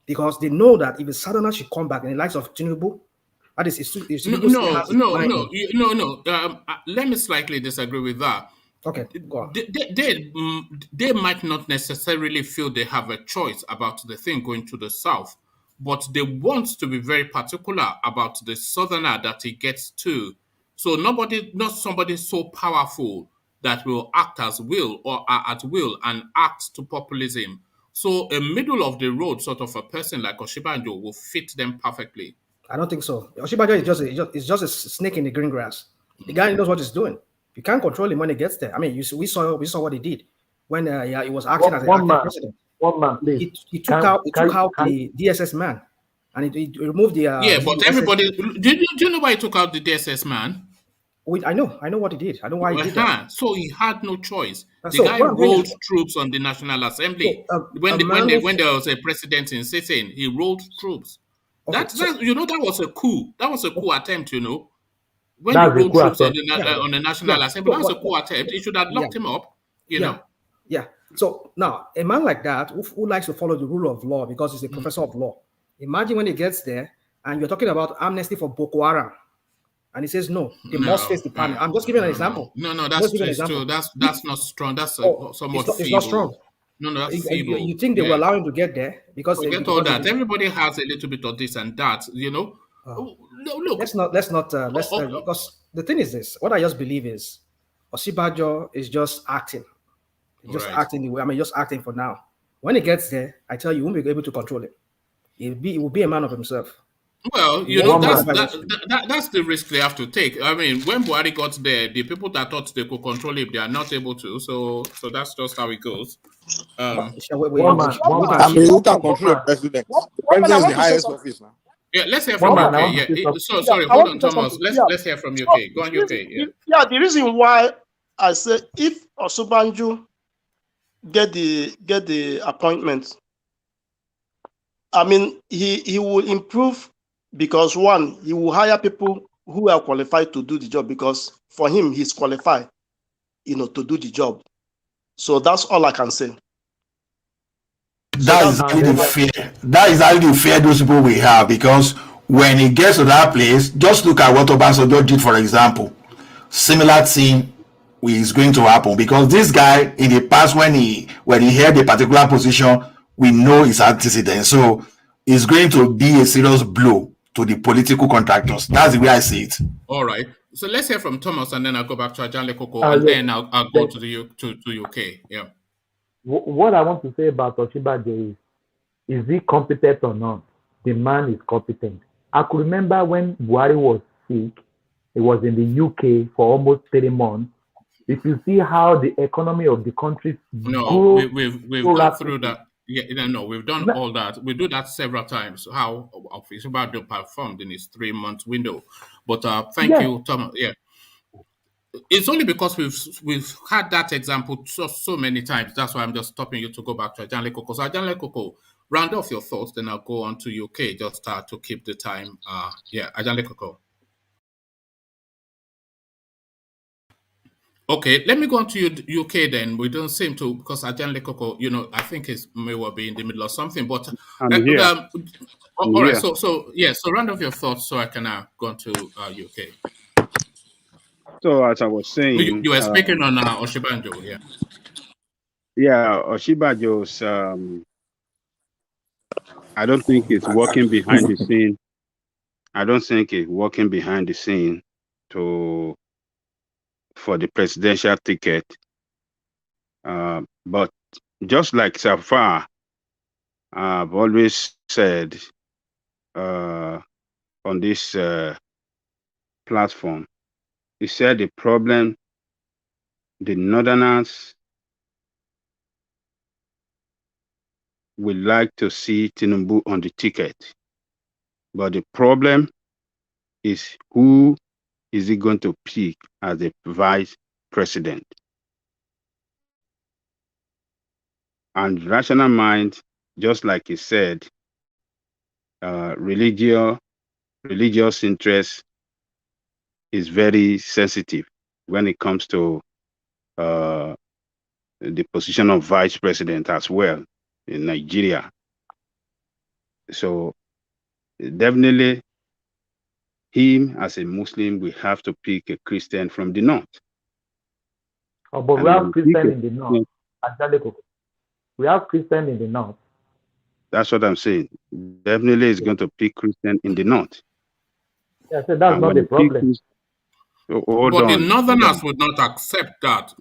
E: because they know that if the southerners should come back in the likes of TINUBU, that is,
A: let me slightly disagree with that.
E: Okay, go on.
A: They might not necessarily feel they have a choice about the thing going to the south, but they want to be very particular about the southerner that it gets to. So not somebody so powerful that will act as will or at will and act to populism. So a middle of the road sort of a person like Osinbajo will fit them perfectly.
E: I don't think so. Osinbajo is just a snake in the green grass. The guy knows what he's doing. You can't control him when he gets there. I mean, we saw what he did when he was acting as a president.
G: One man, please.
E: He took out the DSS man, and he removed the.
A: But everybody, do you know why he took out the DSS man?
E: I know what he did. I know why he did that.
A: So he had no choice. The guy rolled troops on the National Assembly. When there was a president in sitting, he rolled troops. Okay, that was a coup. That was a coup attempt, When he rolled troops on the National Assembly, that was a coup attempt. He should have locked him up,
E: Yeah. So now, a man like that who likes to follow the rule of law because he's a professor of law, imagine when he gets there and you're talking about amnesty for Boko Haram. And he says, no, they must face the panel. I'm just giving an example.
A: No, that's true. That's not strong. That's somewhat feeble.
E: It's not strong.
A: No, that's feeble.
E: You think they will allow him to get there? Because
A: forget all that. Everybody has a little bit of this and that, Look.
E: Let's not, because the thing is this, what I just believe is Osinbajo is just acting. Acting the way, just acting for now. When he gets there, I tell you, he won't be able to control it. He will be a man of himself.
A: Well, that's the risk they have to take. I mean, when Buhari got there, the people that thought they could control him, they are not able to. So that's just how it goes.
J: Who can control the president? President is the highest office now.
A: Yeah, let's hear from UK. Sorry, hold on, Thomas. Let's hear from UK. Go on, UK.
D: Yeah, the reason why I say if Osinbajo get the appointment, I mean, he will improve. Because one, he will hire people who are qualified to do the job, because for him, he's qualified, to do the job. So that's all I can say.
C: That is how the fear those people we have, because when he gets to that place, just look at what Obasanjo did, for example. Similar thing is going to happen, because this guy in the past, when he held a particular position, we know his antecedents. So it's going to be a serious blow to the political contractors. That's the way I see it.
A: All right. So let's hear from Thomas, and then I'll go back to Ajanle Koko, and then I'll go to the UK. Yeah.
G: What I want to say about Osinbajo is he competent or not? The man is competent. I could remember when Buhari was sick, he was in the UK for almost 3 months. If you see how the economy of the country
A: we've gone through that. Yeah, no, we've done all that. We do that several times. How Osinbajo performed in his 3-month window, but thank you, Thomas. Yeah, it's only because we've had that example so many times. That's why I'm just stopping you to go back to Ajanle Koko. So Ajanle Koko, round off your thoughts, then I'll go on to UK just to keep the time. Ajanle Koko. Okay, let me go on to UK then. We don't seem to, because Ajanle Koko, I think he may well be in the middle of something. But all right, so round off your thoughts so I can go on to UK.
F: So as I was saying,
A: you were speaking on Osinbajo, yeah.
F: Yeah, Osinbajo's. I don't think it's working behind the scene. I don't think it's working behind the scene for the presidential ticket. But just like so far, I've always said on this platform, he said the problem, the Northerners would like to see TINUBU on the ticket. But the problem is, who is he going to pick as the vice president? And rational mind, just like he said, religious interest is very sensitive when it comes to the position of vice president as well in Nigeria. So definitely him as a Muslim, we have to pick a Christian from the north.
G: Oh, but
F: And
G: we
F: when
G: have
F: we
G: Christian
F: pick
G: in the north. We have Christian in the north.
F: that's what I'm saying. Definitely is going to pick Christian in the north.
G: Yeah, so that's
F: And
G: not
F: when
G: the problem.
A: But the northerners would not accept that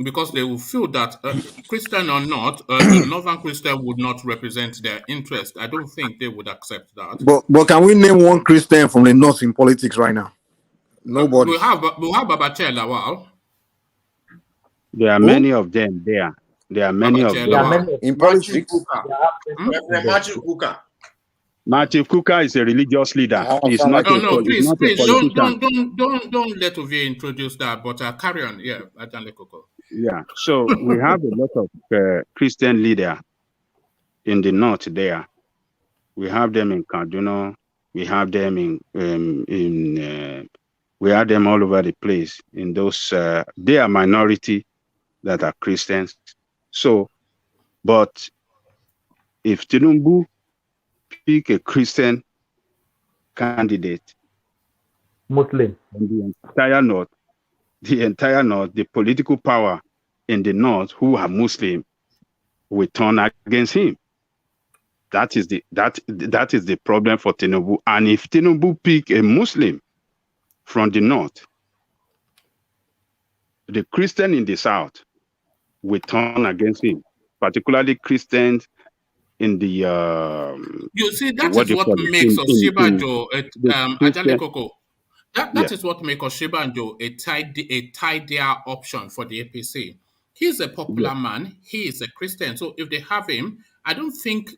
A: because they will feel that Christian or not, a northern Christian would not represent their interest. I don't think they would accept that.
J: But can we name one Christian from the north in politics right now? Nobody.
A: We have Babachel Lawal.
F: There are many of them there. There are many of them.
J: In politics.
I: Matthew Kuka.
F: Matthew Kuka is a religious leader. He's not
A: please,
F: not a politician.
A: don't let Ovie introduce that, but carry on. Yeah, Ajanle Koko.
F: Yeah, so we have a lot of Christian leaders in the north there. We have them in Kaduna. We have them we have them all over the place. In those, they are minority that are Christians. So, but if TINUBU pick a Christian candidate,
G: Muslim,
F: the entire north, the political power in the north who are Muslim will turn against him. That is the problem for TINUBU. And if TINUBU pick a Muslim from the north, the Christian in the south will turn against him, particularly Christians in the
A: you see, that is what makes Osinbajo Ajanle Koko. That is what makes Osinbajo a tidier option for the APC. He's a popular man. He is a Christian. So if they have him, I don't think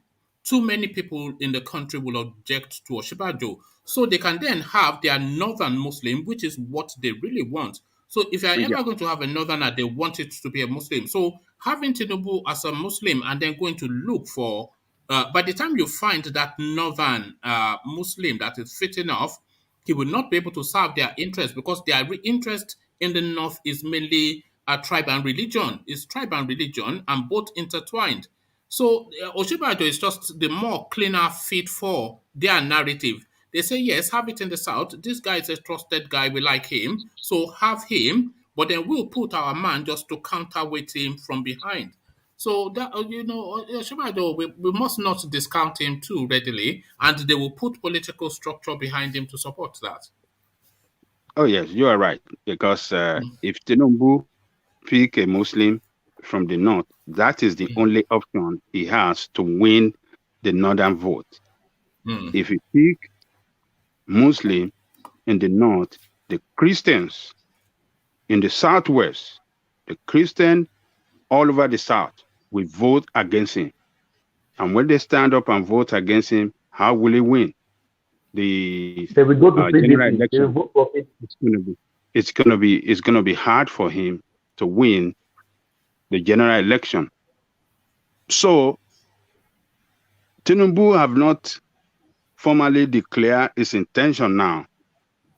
A: too many people in the country will object to Osinbajo. So they can then have their northern Muslim, which is what they really want. So if you're ever going to have a northerner, they want it to be a Muslim. So having TINUBU as a Muslim and then going to look for, by the time you find that northern Muslim that is fit enough, he will not be able to serve their interest because their interest in the north is mainly tribe and religion. It's tribe and religion and both intertwined. So Osinbajo is just the more cleaner fit for their narrative. They say, yes, have it in the south. This guy is a trusted guy. We like him. So have him. But then we'll put our man just to counterweight him from behind. So that Osinbajo, we must not discount him too readily, and they will put political structure behind him to support that.
F: Oh yes, you are right. Because if TINUBU pick a Muslim from the north, that is the only option he has to win the northern vote. If he pick Muslim in the north, the Christians in the southwest, the Christian all over the south will vote against him. And when they stand up and vote against him, how will he win? They will go to general election. It's gonna be hard for him to win the general election. So TINUBU have not formally declared its intention now.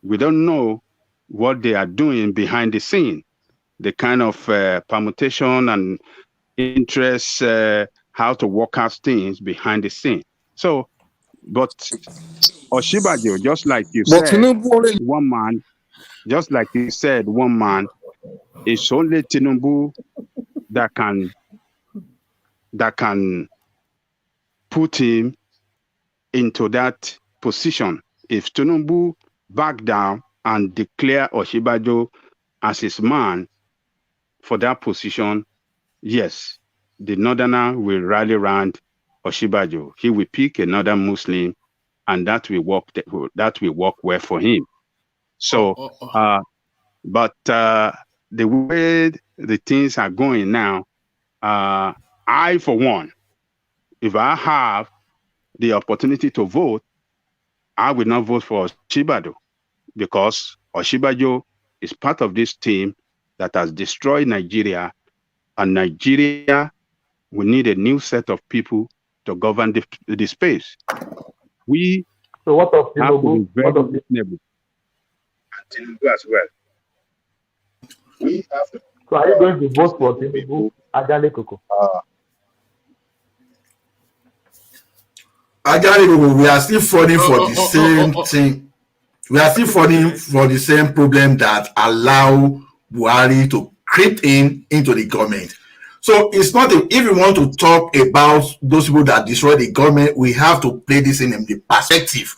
F: We don't know what they are doing behind the scene, the kind of permutation and interest, how to work out things behind the scene. So, but Osinbajo, just like you said, one man, just like you said, one man, it's only TINUBU that can put him into that position. If TINUBU back down and declare Osinbajo as his man for that position, yes, the northerner will rally around Osinbajo. He will pick another Muslim, and that will work well for him. So, but the way the things are going now, I, for one, if I have the opportunity to vote, I will not vote for Osinbajo because Osinbajo is part of this team that has destroyed Nigeria, and Nigeria will need a new set of people to govern the space.
G: So what of
F: have to be very
G: reasonable?
F: And TINUBU as well. We have to.
G: So are you going to vote for TINUBU, Ajale Koko?
C: Ajale, we are still fighting for the same thing. We are still fighting for the same problem that allow Buhari to creep into the government. So it's not if we want to talk about those people that destroy the government, we have to play this in the perspective.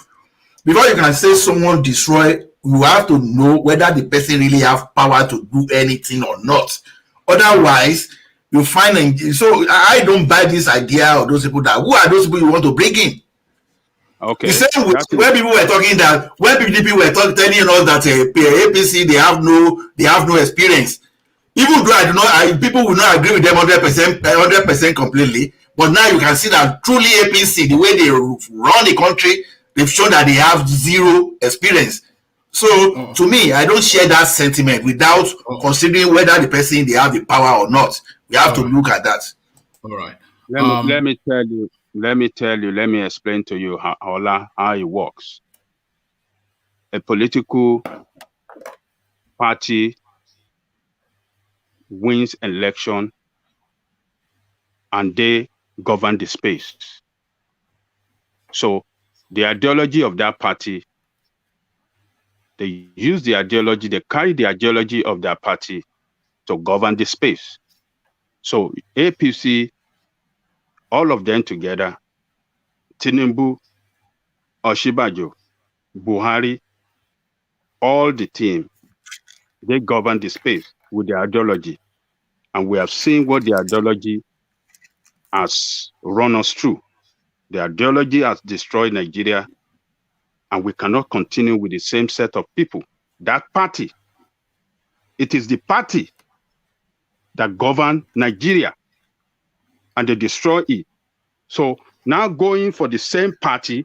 C: Before you can say someone destroy, you have to know whether the person really have power to do anything or not. Otherwise, you find so I don't buy this idea of those people that who are those people you want to bring in.
F: Okay.
C: The same way when people were talking that when PDP were telling us that APC they have no experience. Even though people will not agree with them 100% completely, but now you can see that truly APC, the way they run the country, they've shown that they have zero experience. So to me, I don't share that sentiment without considering whether the person they have the power or not. We have to look at that.
A: All right.
F: Let me explain to you how it works. A political party wins election and they govern the space. So the ideology of that party, they use the ideology, they carry the ideology of that party to govern the space. So APC, all of them together, TINUBU, Osinbajo, Buhari, all the team, they govern the space with their ideology. And we have seen what the ideology has run us through. The ideology has destroyed Nigeria, and we cannot continue with the same set of people. That party, it is the party that governs Nigeria, and they destroy it. So now going for the same party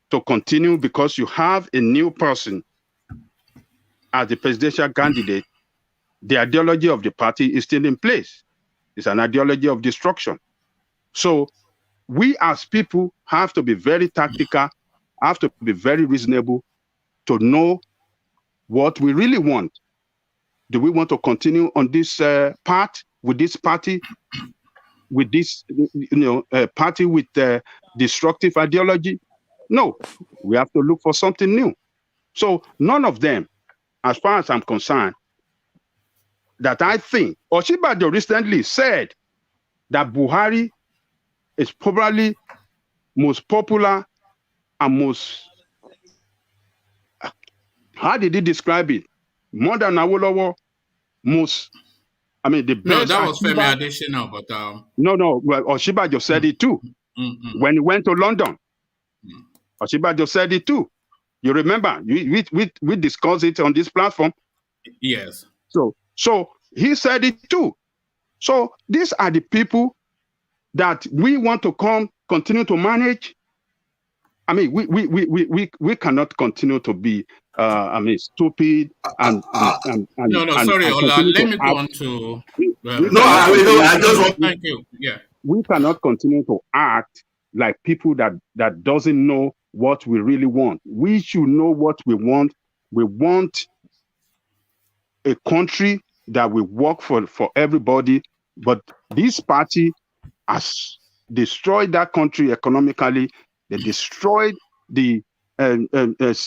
F: to continue because you have a new person as the presidential candidate, the ideology of the party is still in place. It's an ideology of destruction. So we as people have to be very tactical, have to be very reasonable to know what we really want. Do we want to continue on this path with this party, with this party with destructive ideology? No, we have to look for something new. So none of them, as far as I'm concerned, that I think, Osinbajo recently said that Buhari is probably most popular and most, how did he describe it? More than Awolowo, most, I mean, the best.
A: No, that was Femi Adesina, but
F: No, well, Osinbajo said it too. When he went to London. Osinbajo said it too. You remember, we discussed it on this platform.
A: Yes.
F: So he said it too. So these are the people that we want to continue to manage. I mean, we cannot continue to be stupid and
A: sorry, Ola. Let me go on to.
C: I just want.
A: Thank you. Yeah.
F: We cannot continue to act like people that doesn't know what we really want. We should know what we want. We want a country that will work for everybody. But this party has destroyed that country economically. They destroyed the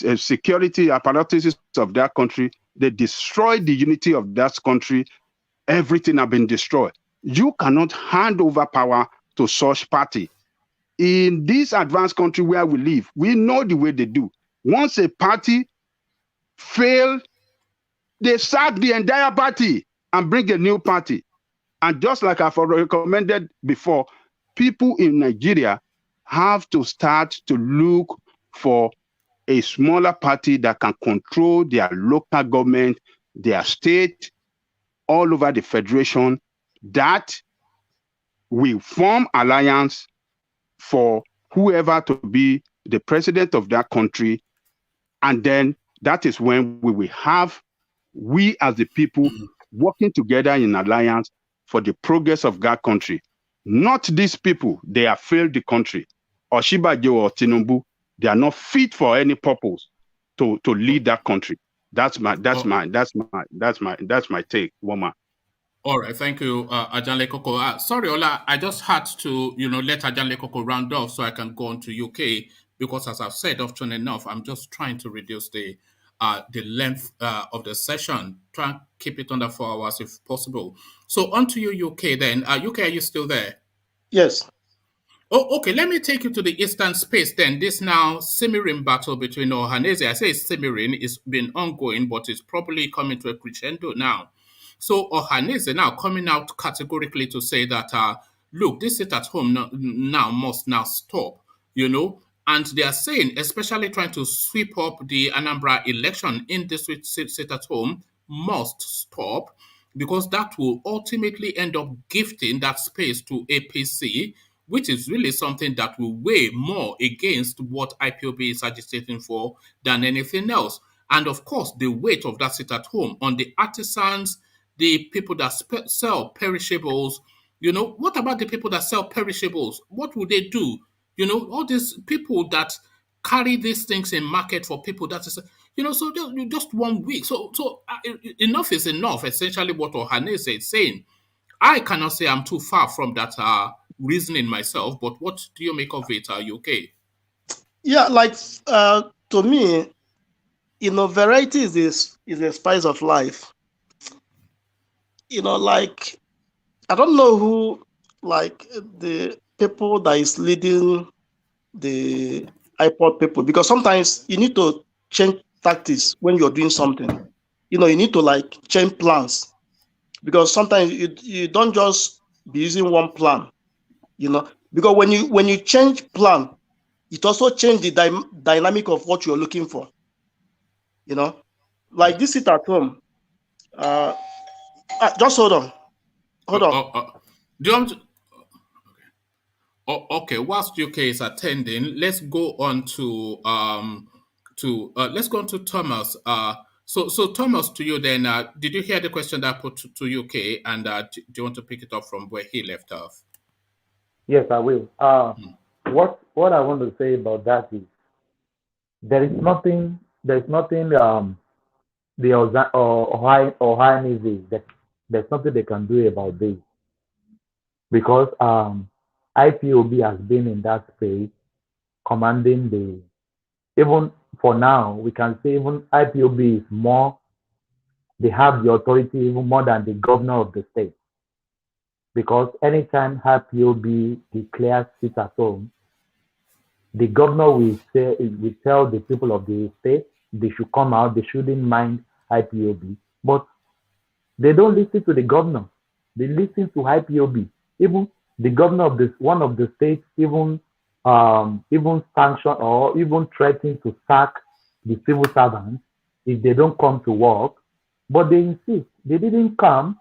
F: security apparatus of that country. They destroyed the unity of that country. Everything has been destroyed. You cannot hand over power to such party. In this advanced country where we live, we know the way they do. Once a party fails, they sack the entire party and bring a new party. And just like I've recommended before, people in Nigeria have to start to look for a smaller party that can control their local government, their state, all over the federation, that will form alliance for whoever to be the president of that country. And then that is when we will have, we as the people, working together in alliance for the progress of that country. Not these people, they have failed the country. Osinbajo or TINUBU, they are not fit for any purpose to lead that country. That's my take, woman.
A: All right, thank you, Ajanle Koko. Sorry, Ola, I just had to, let Ajanle Koko round off so I can go on to UK because, as I've said often enough, I'm just trying to reduce the length of the session. Try and keep it under 4 hours if possible. So on to you, UK. Then, UK, are you still there?
D: Yes.
A: Oh, okay. Let me take you to the eastern space then. This now simmering battle between Ohanaeze. I say it's simmering. It's been ongoing, but it's probably coming to a crescendo now. So Ohanaeze now coming out categorically to say that, look, this sit at home now must now stop, And they are saying, especially trying to sweep up the Anambra election in this sit at home must stop because that will ultimately end up gifting that space to APC, which is really something that will weigh more against what IPOB is agitating for than anything else. And of course, the weight of that sit at home on the artisans, the people that sell perishables. What about the people that sell perishables? What would they do? All these people that carry these things in market for people that is, so just 1 week. So enough is enough, essentially what Ohanaeze is saying. I cannot say I'm too far from that reasoning myself, but what do you make of it, UK?
D: Yeah, like to me, variety is a spice of life. Like I don't know who, like the people that is leading the Ipob people, because sometimes you need to change tactics when you're doing something. You need to like change plans, because sometimes you don't just be using one plan. Because when you change plan, it also change the dynamic of what you're looking for. Like this sit at home. Just hold on.
A: Do you want to? Okay, whilst UK is attending, let's go on to Thomas. So Thomas, to you then. Did you hear the question that I put to UK, and do you want to pick it up from where he left off?
G: Yes, I will. What I want to say about that is there is nothing the Ohanaeze that there's nothing they can do about this, because IPOB has been in that space commanding even for now, we can say even IPOB is more, they have the authority even more than the governor of the state. Because anytime IPOB declares sit at home, the governor will tell the people of the state they should come out, they shouldn't mind IPOB. But they don't listen to the governor. They listen to IPOB. Even the governor of one of the states even sanction or even threaten to sack the civil servants if they don't come to work. But they insist. They didn't come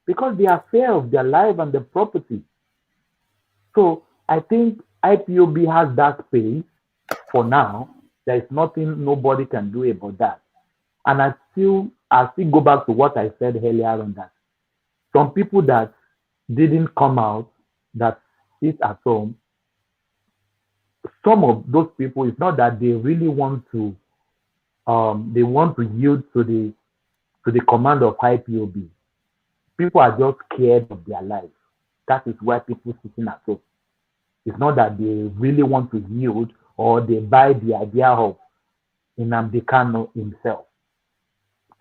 G: because they are fear of their life and their property. So I think IPOB has that space for now. There is nothing nobody can do about that. And I still go back to what I said earlier on, that some people that didn't come out, that sit at home, some of those people, it's not that they really want to yield to the command of IPOB. People are just scared of their life. That is why people sitting at home. It's not that they really want to yield or they buy the idea of Nnamdi Kanu himself.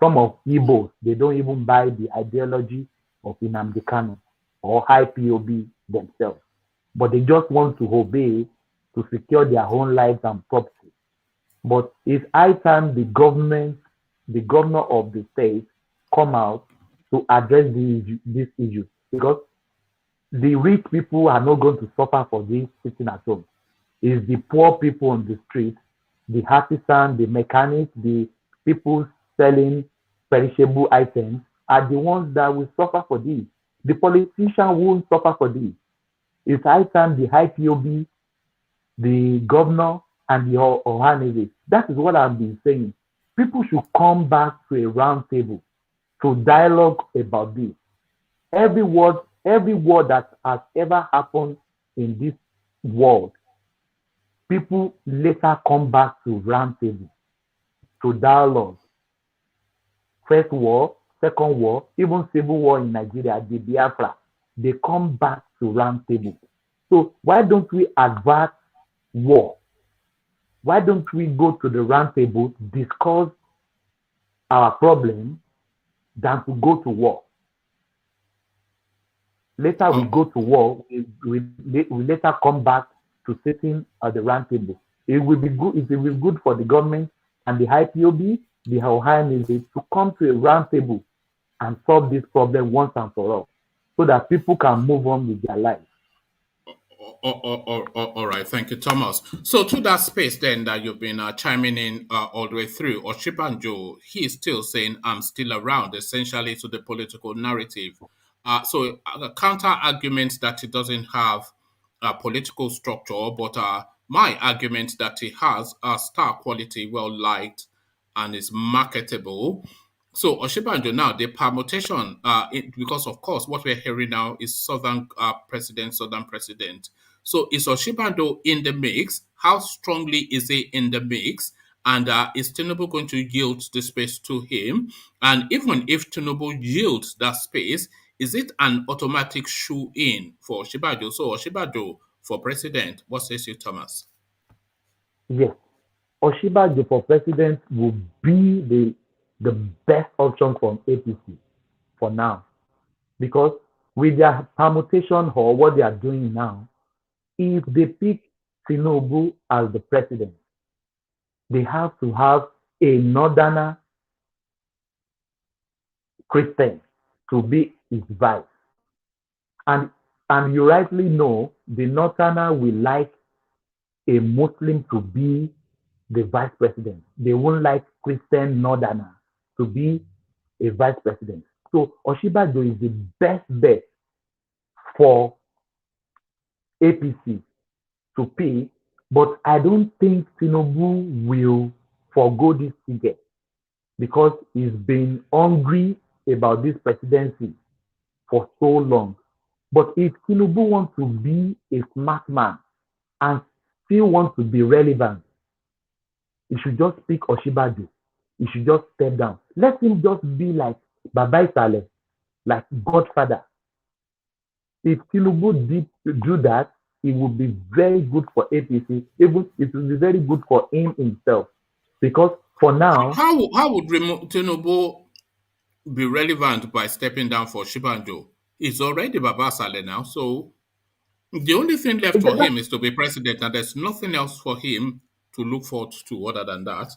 G: Some of Igbos, they don't even buy the ideology of Nnamdi Kanu or IPOB themselves. But they just want to obey to secure their own lives and property. But it's high time the governor of the state come out to address this issue, because the rich people are not going to suffer for this sitting at home. It's the poor people on the street, the artisans, the mechanics, the people selling perishable items are the ones that will suffer for this. The politician won't suffer for this. It's high time the IPOB, the governor, and the Ohanaeze. That is what I've been saying. People should come back to a round table to dialogue about this. Every word that has ever happened in this world, people later come back to round table to dialogue. First war, Second War, even Civil War in Nigeria, the Biafra, they come back to round table. So why don't we avert war? Why don't we go to the round table, discuss our problem, than to go to war? Later we go to war, we later come back to sitting at the round table. It will be good. It will be good for the government and the IPOB, the Ohanaeze, to come to a round table and solve this problem once and for all, so that people can move on with their lives.
A: All right, thank you, Thomas. So to that space then that you've been chiming in all the way through, Osinbajo, he is still saying, I'm still around, essentially to the political narrative. So the counter argument that it doesn't have a political structure, but my argument that it has a star quality, well liked, and is marketable. So Osinbajo now, the permutation, because of course what we're hearing now is southern president. So is Osinbajo in the mix? How strongly is he in the mix? And is TINUBU going to yield the space to him? And even if TINUBU yields that space, is it an automatic shoe-in for Osinbajo? So Osinbajo for president, what says you, Thomas?
G: Yes, Osinbajo for president will be the best option from APC for now, because with their permutation or what they are doing now, if they pick TINUBU as the president, they have to have a northerner Christian to be his vice. And you rightly know the northerner will like a Muslim to be the vice president. They won't like Christian northerner to be a vice president. So Osinbajo is the best bet for APC to pick, but I don't think TINUBU will forgo this ticket because he's been hungry about this presidency for so long. But if TINUBU wants to be a smart man and still wants to be relevant, he should just pick Osinbajo. He should just step down. Let him just be like Baba Isale, like Godfather. If TINUBU did do that, it would be very good for APC. Even it will be very good for him himself. Because for now,
A: how would TINUBU be relevant by stepping down for Osinbajo? He's already Baba Isale now, so the only thing left for him is to be president, and there's nothing else for him to look forward to other than that.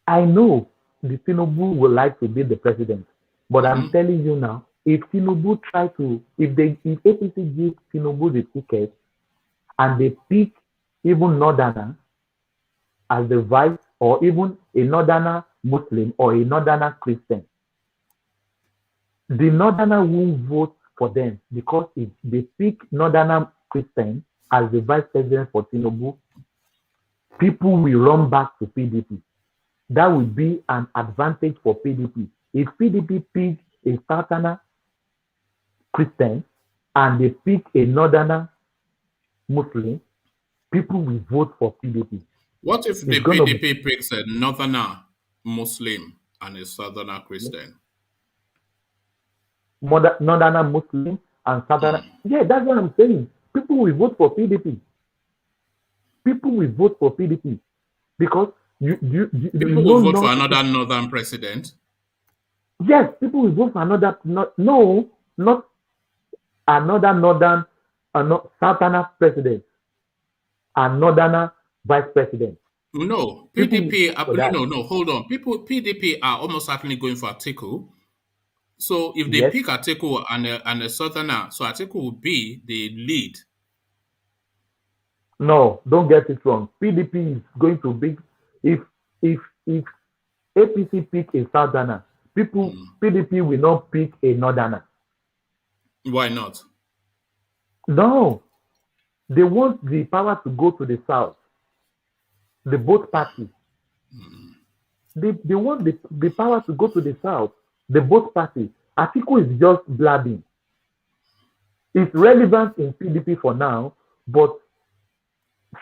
G: I know the TINUBU would like to be the president, but I'm telling you now, if TINUBU try to, if APC gives TINUBU the ticket and they pick even northerner as the vice, or even a northerner Muslim or a northerner Christian, the northerner won't vote for them, because if they pick northerner Christian as the vice president for TINUBU, people will run back to PDP. That will be an advantage for PDP. If PDP picks a southerner Christian and they pick a northerner Muslim, people will vote for PDP.
A: What if the PDP picks a northerner Muslim and a southerner Christian?
G: Northerner Muslim and southerner. Yeah, that's what I'm saying. People will vote for PDP. People will vote for PDP because
A: people will vote for another northern president.
G: Yes, people will vote for another. Not another northern, southerner president, and northerner vice president.
A: No, PDP. No. Hold on. PDP are almost certainly going for Atiku. So if they pick Atiku and a southerner, so Atiku will be the lead.
G: No, don't get it wrong. PDP is going to be, if APC pick a southerner, PDP will not pick a northerner.
A: Why not?
G: No, they want the power to go to the south. The both parties. They want the power to go to the south. The both parties. Atiku is just blabbing. It's relevant in PDP for now, but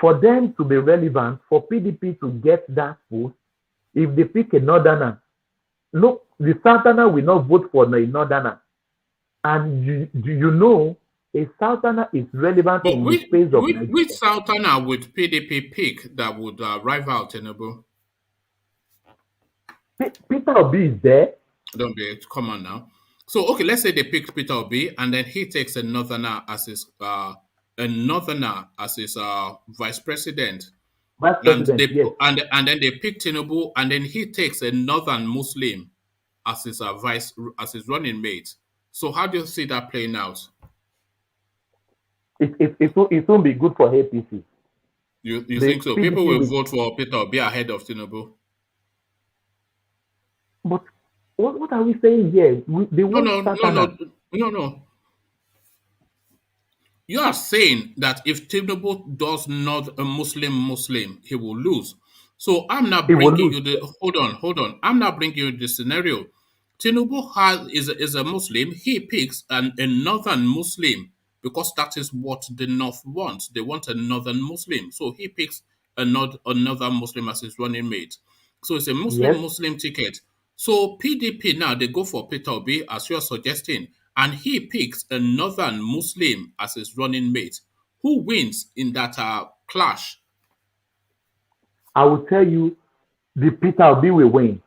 G: for them to be relevant, for PDP to get that vote, if they pick a northerner, look, the Southerner will not vote for the Northerner. And you know, a Southerner is relevant
A: But
G: in the space of Nigeria.
A: which Southerner would PDP pick that would rival TINUBU?
G: Peter Obi is there.
A: Don't be, come on now. So, okay, let's say they picked Peter Obi and then he takes a Northerner as his vice president.
G: Vice president, yes.
A: And then they pick TINUBU and then he takes a Northern Muslim as his running mate. So how do you see that playing out?
G: It won't be good for APC.
A: You think so? People will vote for Peter Obi ahead of TINUBU.
G: But what are we saying here?
A: No. You are saying that if TINUBU does not a Muslim, he will lose. So I'm not bringing you the hold on. I'm not bringing you the scenario. TINUBU is a Muslim. He picks a northern Muslim because that is what the North wants. They want a northern Muslim. So he picks another Muslim as his running mate. So it's a Muslim ticket. So PDP now, they go for Peter Obi, as you're suggesting, and he picks a northern Muslim as his running mate. Who wins in that clash?
G: I will tell you, the Peter Obi will win.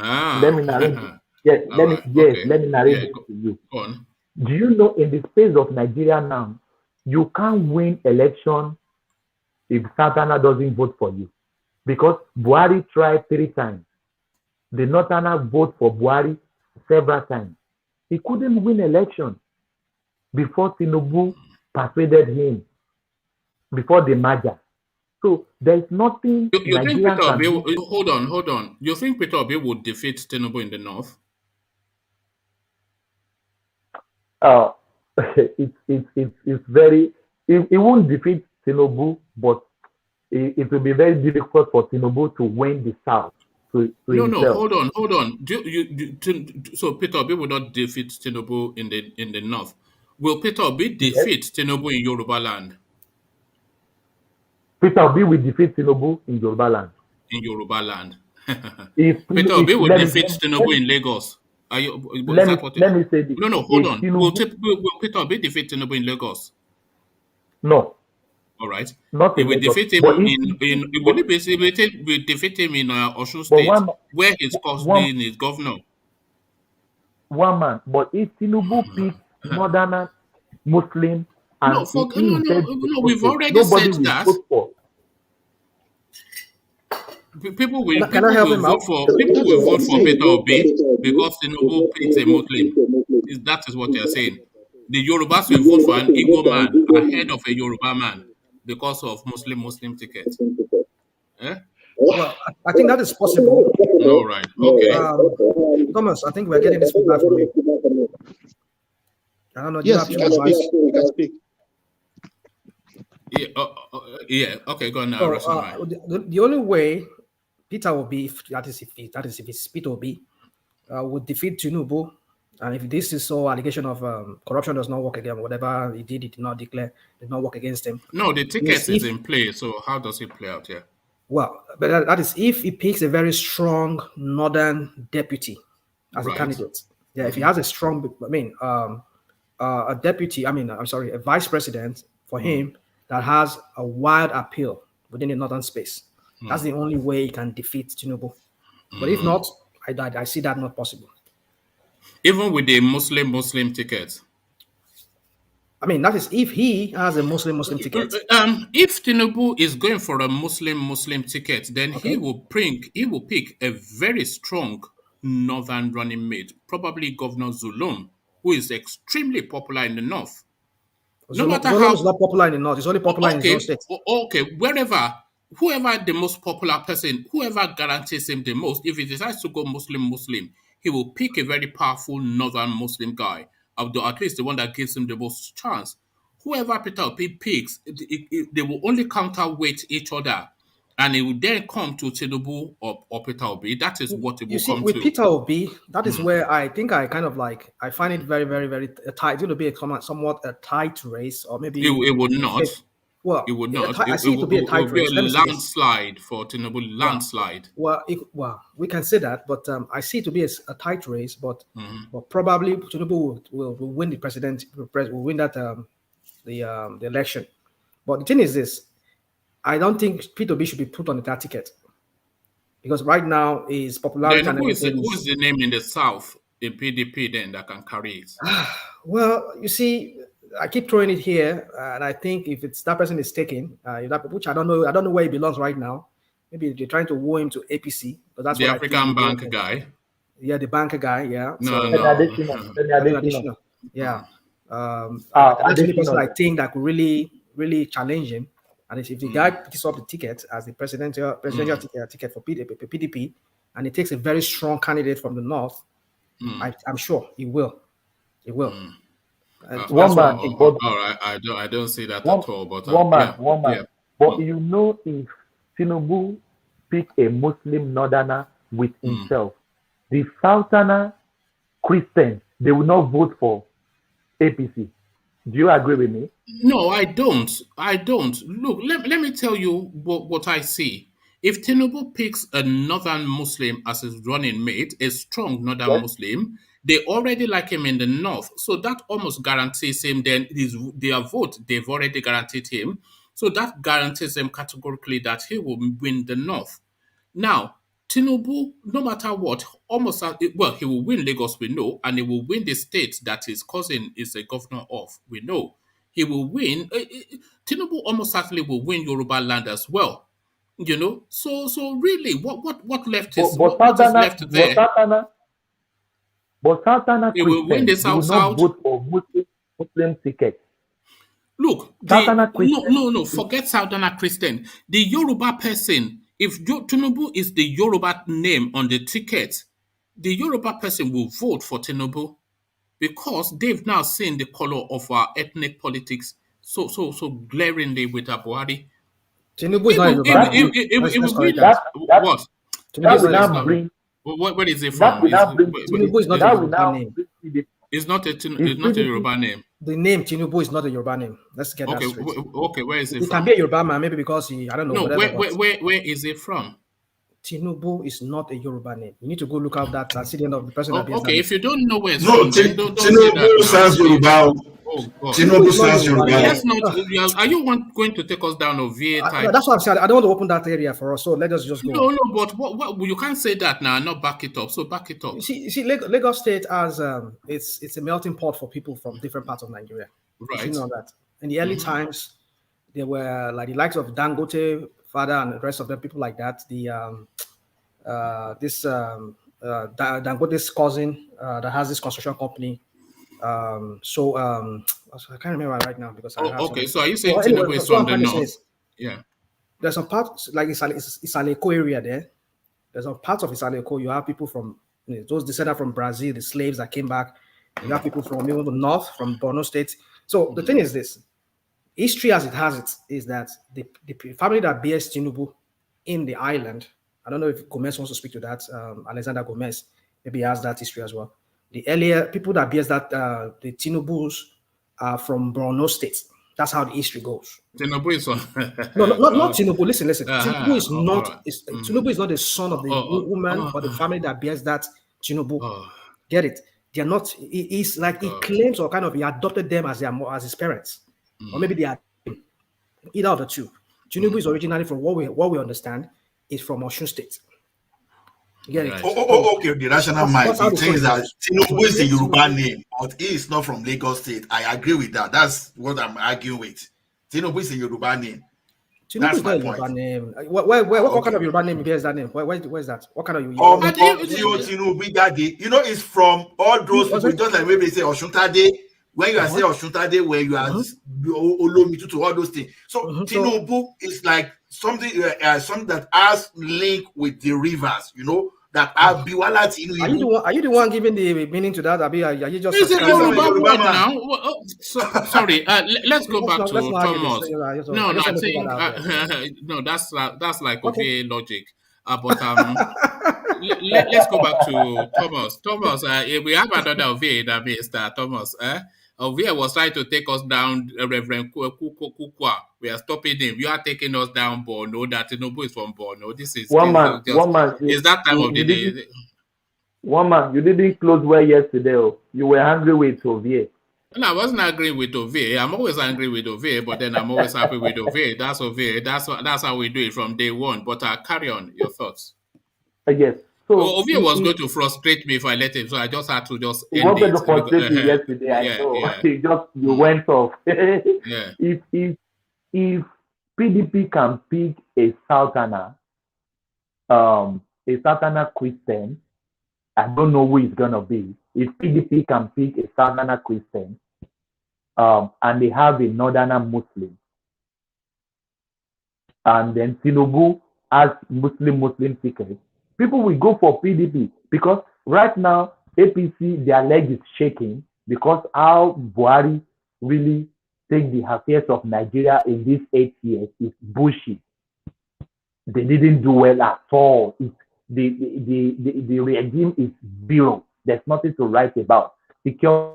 G: Let me narrate it. Let me narrate it to you.
A: Go on.
G: Do you know in the space of Nigeria now, you can't win election if Southerner doesn't vote for you? Because Buhari tried 3 times. The Northerner vote for Buhari several times. He couldn't win election before TINUBU persuaded him, before the merger. So there's nothing.
A: You think Peter Obi? Hold on. You think Peter Obi would defeat TINUBU in the north?
G: It's very. It won't defeat TINUBU, but it will be very difficult for TINUBU to win the south. No,
A: hold on. So Peter Obi will not defeat TINUBU in the north. Will Peter Obi defeat TINUBU in Yoruba land?
G: Peter Obi will defeat TINUBU in Yoruba land.
A: In Yoruba land. Peter Obi will defeat TINUBU in Lagos.
G: Let me say this.
A: No, hold on. Will Peter Obi defeat TINUBU in Lagos?
G: No.
A: All right.
G: Not
A: he will defeat him we defeat him in Osun State, where he's currently his governor.
G: One man, but if TINUBU picks northern Muslim and
A: we've already said that. People will vote for Peter Obi because TINUBU picks a Muslim. That is what they are saying. The Yorubas will vote for an Igbo man ahead of a Yoruba man because of Muslim ticket.
E: Well, I think that is possible.
A: All right. Okay.
E: Thomas, I think we're getting this feedback from you. I don't know.
J: Yes, you can speak.
A: Yeah. Okay. Go on now.
E: The only way Peter Obi, if it's Peter Obi, would defeat TINUBU. And if this is so allegation of corruption does not work again, whatever he did not declare, did not work against him.
A: No, the ticket is in play. So how does it play out here?
E: Well, but that is if he picks a very strong northern deputy as a candidate. Yeah, if he has a strong, a deputy, a vice president for him that has a wide appeal within the northern space. That's the only way he can defeat TINUBU. But if not, I see that not possible.
A: Even with the Muslim ticket.
E: That is if he has a Muslim ticket.
A: If TINUBU is going for a Muslim ticket, then he will pick a very strong northern running mate, probably Governor Zulum, who is extremely popular in the north.
E: No matter how is not popular in the north, it's only popular in the state.
A: Okay, whoever the most popular person, whoever guarantees him the most, if he decides to go Muslim, he will pick a very powerful northern Muslim guy, at least the one that gives him the most chance. Whoever Peter Obi picks, they will only counterweight each other, and it will then come to TINUBU or Peter Obi. That is what it will come to.
E: With Peter Obi, that is where I think I find it very, very, very tight. It's going to be somewhat a tight race, or maybe
A: it would not.
E: Well,
A: it would not.
E: I see it to be a tight
A: would be
E: race.
A: a
E: Let me say this.
A: landslide for Tinubu. Landslide.
E: Well, we can say that, but I see it to be a tight race. But probably Tinubu will win the president. Will win that the election. But the thing is this: I don't think P2B should be put on that ticket because right now his popularity
A: Then
E: and everything.
A: who is the name in the south in PDP then that can carry it?
E: Well, you see, I keep throwing it here, and I think if it's that person is taken, which I don't know where he belongs right now. Maybe they're trying to woo him to APC, but that's
A: the
E: what
A: African bank guy.
E: Yeah, the banker guy. Yeah.
A: No.
E: Yeah. That's the only person I think that could really challenge him. And if the guy picks up the ticket as the presidential ticket for PDP, and he takes a very strong candidate from the north, I'm sure he will. He will.
G: One man.
A: All right, I don't see that at all. But
G: one man. Yeah. But you know, if Tinubu pick a Muslim northerner with himself, the southerner Christians, they will not vote for APC. Do you agree with me?
A: No, I don't. Look, let me tell you what I see. If Tinubu picks a northern Muslim as his running mate, a strong northern Muslim, they already like him in the north. So that almost guarantees him then their vote, they've already guaranteed him. So that guarantees him categorically that he will win the north. Now, Tinubu, no matter what, he will win Lagos, we know, and he will win the state that his cousin is a governor of, we know. He will win. Tinubu almost certainly will win Yoruba land as well. You know, so really, what left is what is left there?
G: But Southerner
A: he will win the South.
G: Vote for Muslim ticket.
A: Look, no, forget Southerner Christian. The Yoruba person, if Tinubu is the Yoruba name on the ticket, the Yoruba person will vote for Tinubu because they've now seen the color of our ethnic politics so glaringly with Buhari.
E: Tinubu is not Yoruba.
A: What? What is it from?
E: Tinubu is not a Yoruba name.
A: It's not a Yoruba name.
E: The name Tinubu is not a Yoruba name. Let's get that straight.
A: Okay, where is it from?
E: It can be a Yoruba man, maybe because I don't know.
A: No, where is it from?
E: Tinubu is not a Yoruba name. You need to go look out that and see the end of the person.
A: Okay, if you don't know where it's from,
C: Tinubu sounds Yoruba. Tinubu sounds Yoruba.
A: Are you going to take us down a VA type?
E: That's what I'm saying. I don't want to open that area for us, so let us just go.
A: No, but what you can't say that now, not back it up. So back it up.
E: You see, Lagos State has it's a melting pot for people from different parts of Nigeria.
A: Right.
E: You know that. In the early times, there were like the likes of Dangote, father, and the rest of them, people like that. Dangote's cousin that has this construction company. I can't remember right now because
A: okay. So are you saying Tinubu is from the north? Yeah.
E: There's some parts like Isaleko area there. There's some parts of Isaleko. You have people from those descended from Brazil, the slaves that came back. You have people from even the north, from Borno State. So the thing is this: history as it has it is that the family that bears Tinubu in the island. I don't know if Gomez wants to speak to that. Alexander Gomez maybe has that history as well. The earlier people that bears that the Tinubus are from Borno State. That's how the history goes.
A: Tinubu is on.
E: not Tinubu. Listen. Tinubu is not. Right. Tinubu is not the son of the woman or the family that bears that Tinubu. Get it? They are not. He's like he claims or kind of he adopted them as his parents, or maybe they are either of the two. Tinubu is originally from what we understand is from Osun State. Get it?
C: Okay. The rational mind thinks that Tinubu is a Yoruba name, but he is not from Lagos State. I agree with that. That's what I'm arguing with. Tinubu is a Yoruba name.
E: Tinubu is not a Yoruba name. What kind of Yoruba name bears that name? Where's that? What kind of Yoruba name?
C: Tinubu Daddy. You know, it's from all those people. Just like maybe they say Oshuntade. When you are saying Oshuntade, where you are Olomitu to all those things. So Tinubu is like something that has link with the rivers. You know. That are
E: you the one giving the meaning to that? Are you just?
A: Is it Yoruba word now? Sorry. Let's go back to Thomas. No, I think no. That's like okay logic. But let's go back to Thomas. Thomas, we have another OVA that means that Thomas. Ovie was trying to take us down, Reverend Kukwa. We are stopping him. You are taking us down, Borno. That TINUBU is from Borno. This is
G: One man,
A: it's that time of the day.
G: One man, you didn't close well yesterday. Oh. You were angry with Ovie.
A: And I wasn't angry with Ovie. I'm always angry with Ovie, but then I'm always happy with Ovie. That's Ovie. That's how we do it from day one. But carry on your thoughts.
G: Yes. So
A: Ovie was going to frustrate me if I let him, so I just had to just end it.
G: He wanted to frustrate you yesterday. I know.
A: Yeah.
G: You went off.
A: Yeah.
G: If PDP can pick a Southerner Christian, I don't know who it's gonna be. If PDP can pick a Southerner Christian, and they have a Northerner Muslim, and then TINUBU has Muslim tickets, people will go for PDP because right now APC, their leg is shaking because how Buhari really take the affairs of Nigeria in these 8 years is bullshit. They didn't do well at all. The regime is zero. There's nothing to write about. Security,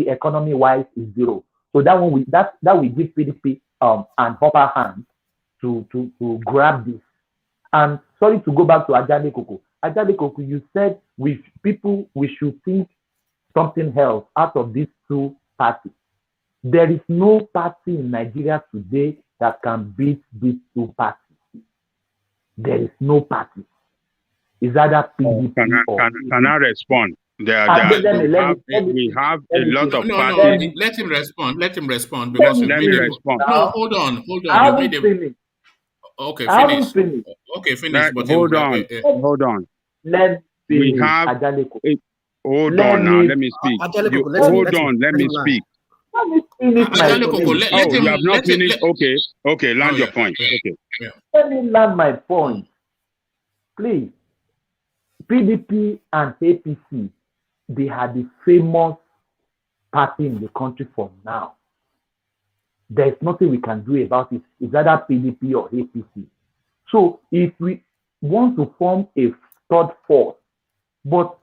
G: economy-wise, is zero. So that will give PDP an upper hand to grab this. And sorry to go back to Ajale Koko. Ajale Koko, you said we should think something else out of these two parties. There is no party in Nigeria today that can beat these two parties. There is no party. Is either PDP or...
F: Can I respond? We have a lot of parties.
A: Let him respond because
F: let me respond.
A: No, hold on.
G: I haven't finished.
A: Okay,
G: finish.
A: Okay, finish. But
F: hold on.
G: Let
F: we have. Hold on now. Let me speak. Hold on. Let me speak.
G: Let me finish
F: you have not finished. Okay. Land your point. Okay.
A: Yeah.
G: Let me land my point, please. PDP and APC, they are the famous party in the country for now. There's nothing we can do about it. It's either PDP or APC. So if we want to form a third force, but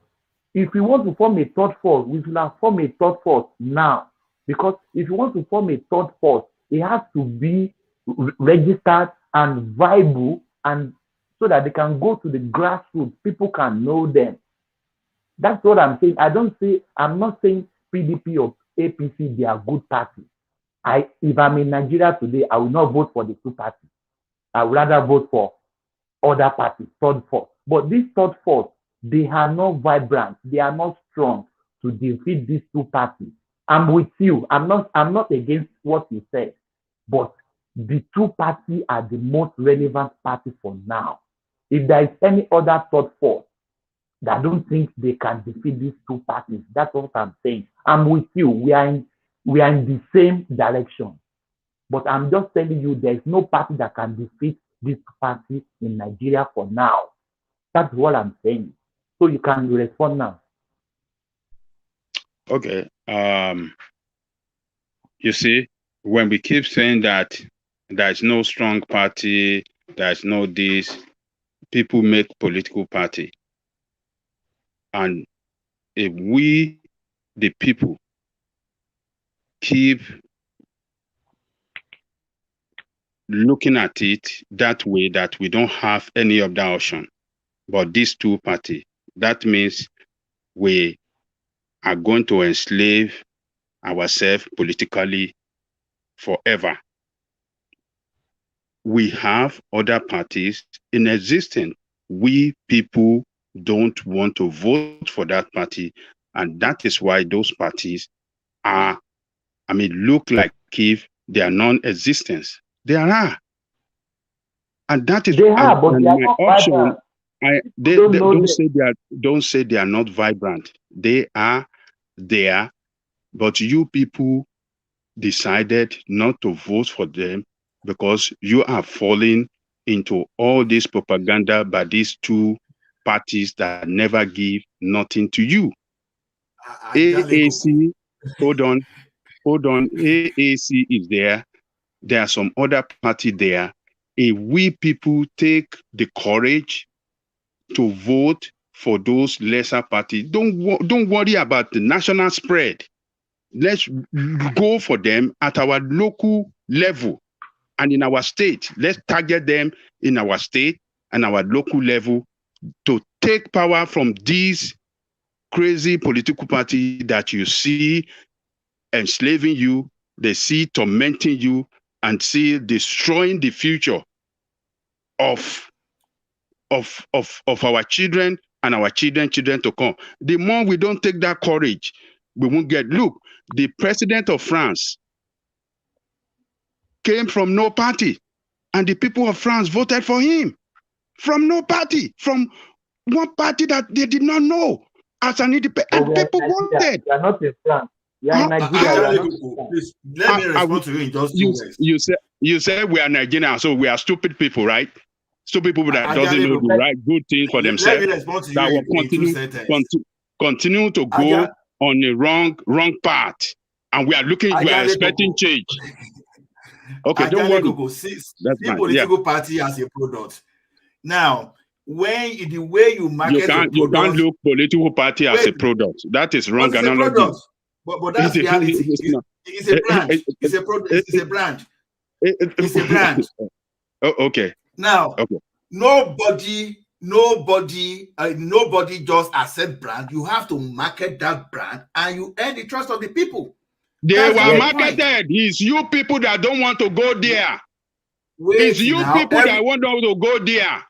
G: if we want to form a third force, we should have formed a third force now. Because if you want to form a third force, it has to be registered and viable, and so that they can go to the grassroots, people can know them. That's what I'm saying. I'm not saying PDP or APC, they are good parties. If I'm in Nigeria today, I will not vote for the two parties. I would rather vote for other parties, third force. But this third force, they are not vibrant, they are not strong to defeat these two parties. I'm with you. I'm not against what you said, but the two parties are the most relevant parties for now. If there is any other third force, I don't think they can defeat these two parties. That's what I'm saying. I'm with you. We are in the same direction. But I'm just telling you, there's no party that can defeat this party in Nigeria for now. That's what I'm saying. So you can respond now.
F: Okay. You see, when we keep saying that there's no strong party, there's no this, people make political party. And if we, the people, keep looking at it that way, that we don't have any other option but these two parties, that means we are going to enslave ourselves politically forever. We have other parties in existence. We people don't want to vote for that party, and that is why those parties are, look like if they are non-existent. They are. And that is
G: they are, but they are not
F: option. Don't say they are not vibrant. They are there, but you people decided not to vote for them because you are falling into all this propaganda by these two parties that never give nothing to you. AAC, hold on. AAC is there. There are some other party there. If we people take the courage to vote for those lesser parties, don't worry about the national spread. let's go for them at our local level and in our state. Let's target them in our state and our local level to take power from these crazy political party that you see enslaving you, they see tormenting you, and see destroying the future of our children and our children to come. The more we don't take that courage, we won't get. Look, the president of France came from no party, and the people of France voted for him from no party, from one party that they did not know as an independent. And people wanted.
G: You are not in France. You are in Nigeria.
C: Please, let me respond to you in just 2 words.
F: You said we are Nigerian, so we are stupid people, right? Stupid people that doesn't know the right good thing for themselves.
C: Let me respond to you
F: that will continue to go on the wrong path, and we are expecting change. Okay, don't worry.
C: That's fine. Political party as a product. Now, when the way you market
F: you can't look political party as a product. That is wrong analogy.
C: But that's reality. It's a brand. It's a product. It's a brand. It's a brand.
F: Oh, okay.
C: Now, nobody just accept brand. You have to market that brand, and you earn the trust of the people.
F: They were marketed. It's you people that don't want to go there. It's you people that want to go there.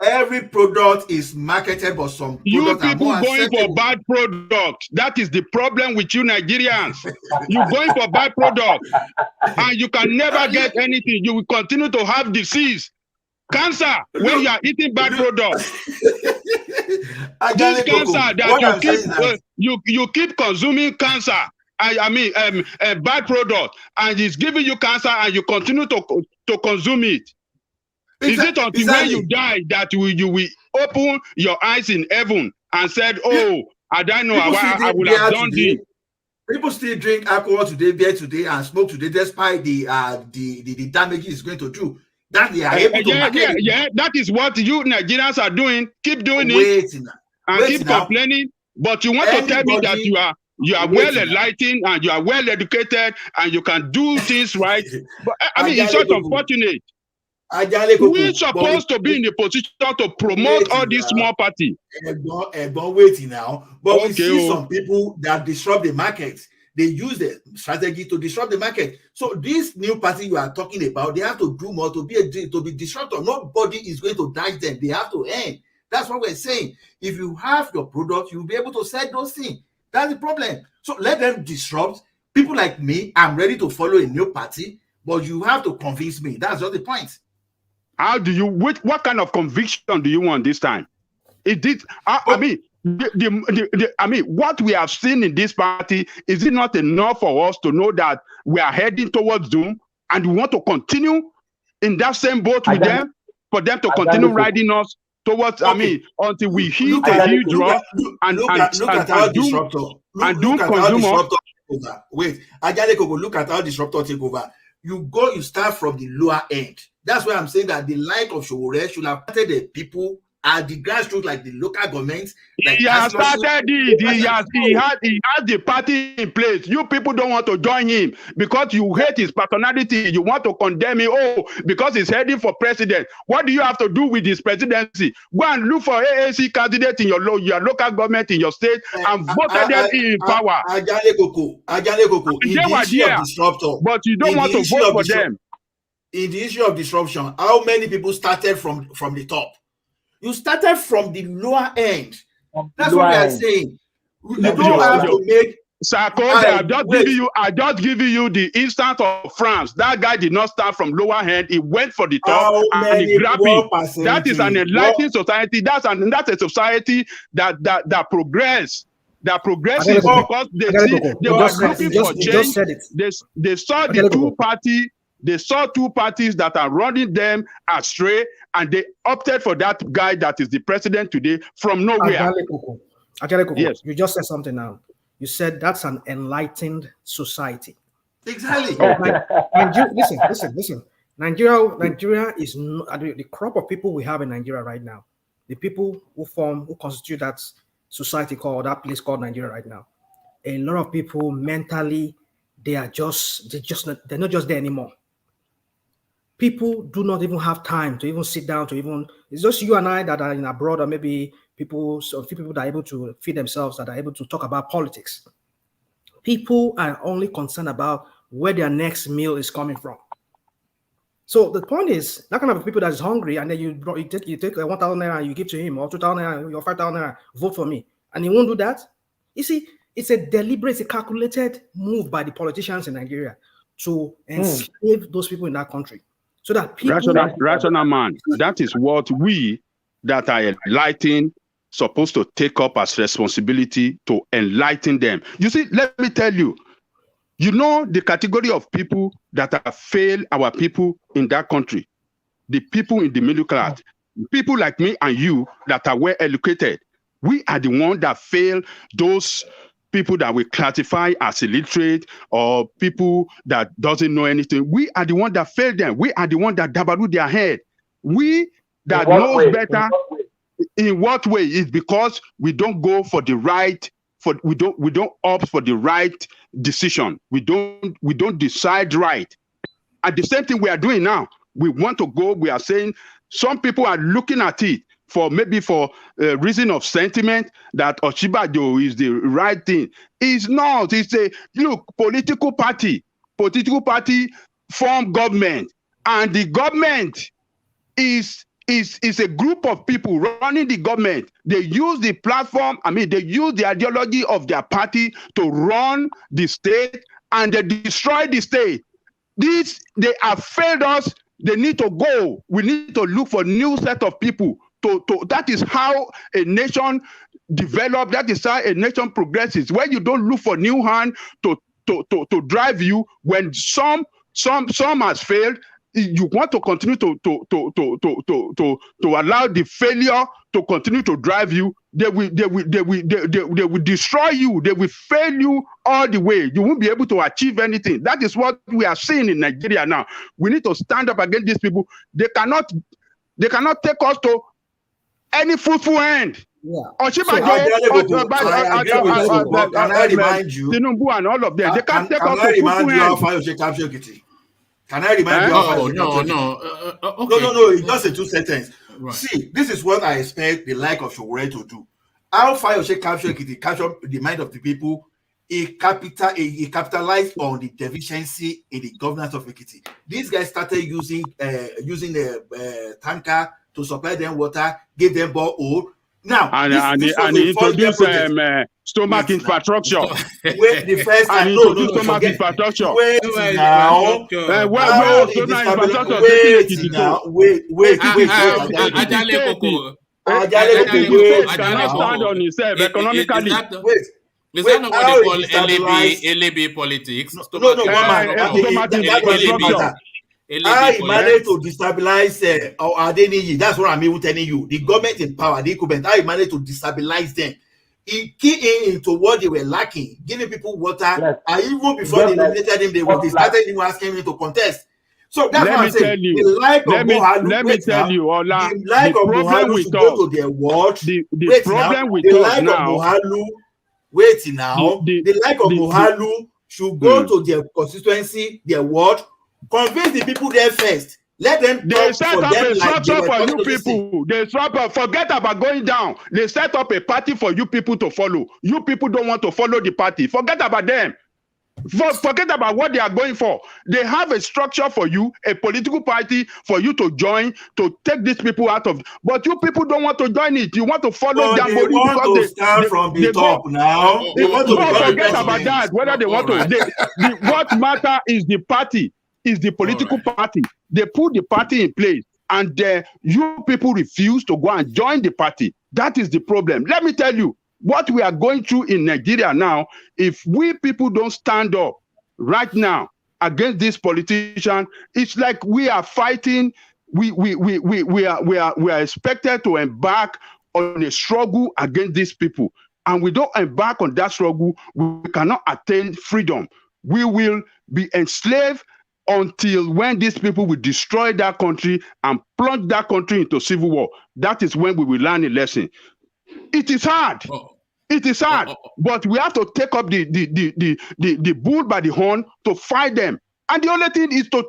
C: Every product is marketed, but some
F: you people going for bad products. That is the problem with you Nigerians. You're going for bad products, and you can never get anything. You will continue to have disease, cancer when you are eating bad products. This cancer that you keep consuming cancer. I mean, bad product, and it's giving you cancer, and you continue to consume it. Is it until when you die that you will open your eyes in heaven and said, "Oh, I don't know, I would have done this."
C: People still drink alcohol today, beer today, and smoke today, despite the damage it's going to do. That they are able to market.
F: Yeah, that is what you Nigerians are doing. Keep doing it and keep complaining. But you want to tell me that you are well enlightened and you are well educated and you can do things right. But I mean, it's just unfortunate. We're supposed to be in a position to promote all these small parties.
C: Waiting now, but we see some people that disrupt the market. They use the strategy to disrupt the market. So this new party you are talking about, they have to do more to be disruptor. Nobody is going to dash them. They have to earn. That's what we're saying. If you have your product, you'll be able to sell those things. That's the problem. So let them disrupt. People like me, I'm ready to follow a new party, but you have to convince me. That's just the point.
F: How do you? What kind of conviction do you want this time? I mean, what we have seen in this party, is it not enough for us to know that we are heading towards doom, and we want to continue in that same boat with them, for them to continue riding us towards? I mean, until we hit a huge rock and doom consume us.
C: Wait, Ajaleko, look at how disruptor take over. You start from the lower end. That's why I'm saying that the like of Showore should have started the people at the grassroots, like the local governments. Like
F: he has started it. He has the party in place. You people don't want to join him because you hate his personality. You want to condemn him. Oh, because he's heading for president. What do you have to do with his presidency? Go and look for AAC candidate in your local government in your state and vote them in power.
C: Ajaleko, in the issue of disruptor,
F: but you don't want to vote for them.
C: In the issue of disruption, how many people started from the top? You started from the lower end. That's what we are saying. You don't have to make.
F: Sarkozy, I just giving you the instance of France. That guy did not start from lower end. He went for the top and he grabbed it. That is an enlightened society. That's a society that progress. That progresses because they were looking for change. They saw the two parties. They saw two parties that are running them astray, and they opted for that guy that is the president today from nowhere.
E: Yes. You just said something now. You said that's an enlightened society.
C: Exactly.
E: Listen. Nigeria is the crop of people we have in Nigeria right now. The people who constitute that society that place called Nigeria right now. a lot of people mentally, they're not just there anymore. People do not even have time to even sit down to even, it's just you and I that are in abroad, or maybe some people that are able to feed themselves, that are able to talk about politics. People are only concerned about where their next meal is coming from. So the point is, that kind of people that is hungry, and then you take 1,000 naira and you give to him, or 2,000 naira, or 5,000 naira, vote for me, and he won't do that. You see, it's a deliberate, it's a calculated move by the politicians in Nigeria to enslave those people in that country, so that people.
F: Rational man, that is what we that are enlightened supposed to take up as responsibility to enlighten them. You see, let me tell you, you know the category of people that have failed our people in that country, the people in the middle class, people like me and you that are well educated. We are the ones that fail those people that we classify as illiterate or people that doesn't know anything. We are the ones that fail them. We are the ones that dabaru their head. We that knows better. In what way? It's because we don't go for the right. We don't opt for the right decision. We don't decide right. And the same thing we are doing now. We want to go. We are saying some people are looking at it for a reason of sentiment that Osinbajo is the right thing. It's not. It's a political party form government, and the government is a group of people running the government. They use the platform, they use the ideology of their party to run the state, and they destroy the state. They have failed us. They need to go. We need to look for new set of people. That is how a nation develops. That is how a nation progresses. When you don't look for new hand to drive you, when some has failed, you want to continue to allow the failure to continue to drive you. They will destroy you. They will fail you all the way. You won't be able to achieve anything. That is what we are seeing in Nigeria now. We need to stand up against these people. They cannot take us to any fruitful end. Osinbajo, TINUBU, and all of them. They can't take us to fruitful end.
C: Can I remind you?
A: No.
C: It's just a 2 sentence. Right. See, this is what I expect the like of Showore to do. How Fayose capture the mind of the people. He capitalized on the deficiency in the governance of Ekiti. These guys started using the tanker to supply them water, give them borehole. Now,
F: and introduce stomach infrastructure.
C: Wait, the first time,
F: stomach infrastructure.
C: Wait now. Wait.
F: Cannot stand on himself economically.
A: Is that not what they call LAB politics?
C: How he managed to destabilize Adeniyi? That's what I'm even telling you. The government in power, the incumbent, how he managed to destabilize them. He keyed into what they were lacking, giving people water, and even before they nominated him, they started even asking him to contest. So that's what I'm saying. The like of Buhari,
F: let me tell you, Ola,
C: the like of Buhari should go to their watch.
F: The problem with us now.
C: Wait now. The like of Buhari should go to their constituency, their ward, convince the people there first. Let them
F: they set up a structure for you people. They forget about going down. They set up a party for you people to follow. You people don't want to follow the party. Forget about them. Forget about what they are going for. They have a structure for you, a political party for you to join, to take these people out of. But you people don't want to join it. You want to follow them.
C: They want to start from the top now. They want to
F: forget about that. Whether they want to. What matter is the party. Is the political party. They put the party in place, and you people refuse to go and join the party. That is the problem. Let me tell you, what we are going through in Nigeria now, if we people don't stand up right now against this politician, it's like we are fighting. We are expected to embark on a struggle against these people. And we don't embark on that struggle, we cannot attain freedom. We will be enslaved until when these people will destroy that country and plunge that country into civil war. That is when we will learn a lesson. It is hard. It is sad, but we have to take up the bull by the horn to fight them. And the only thing is to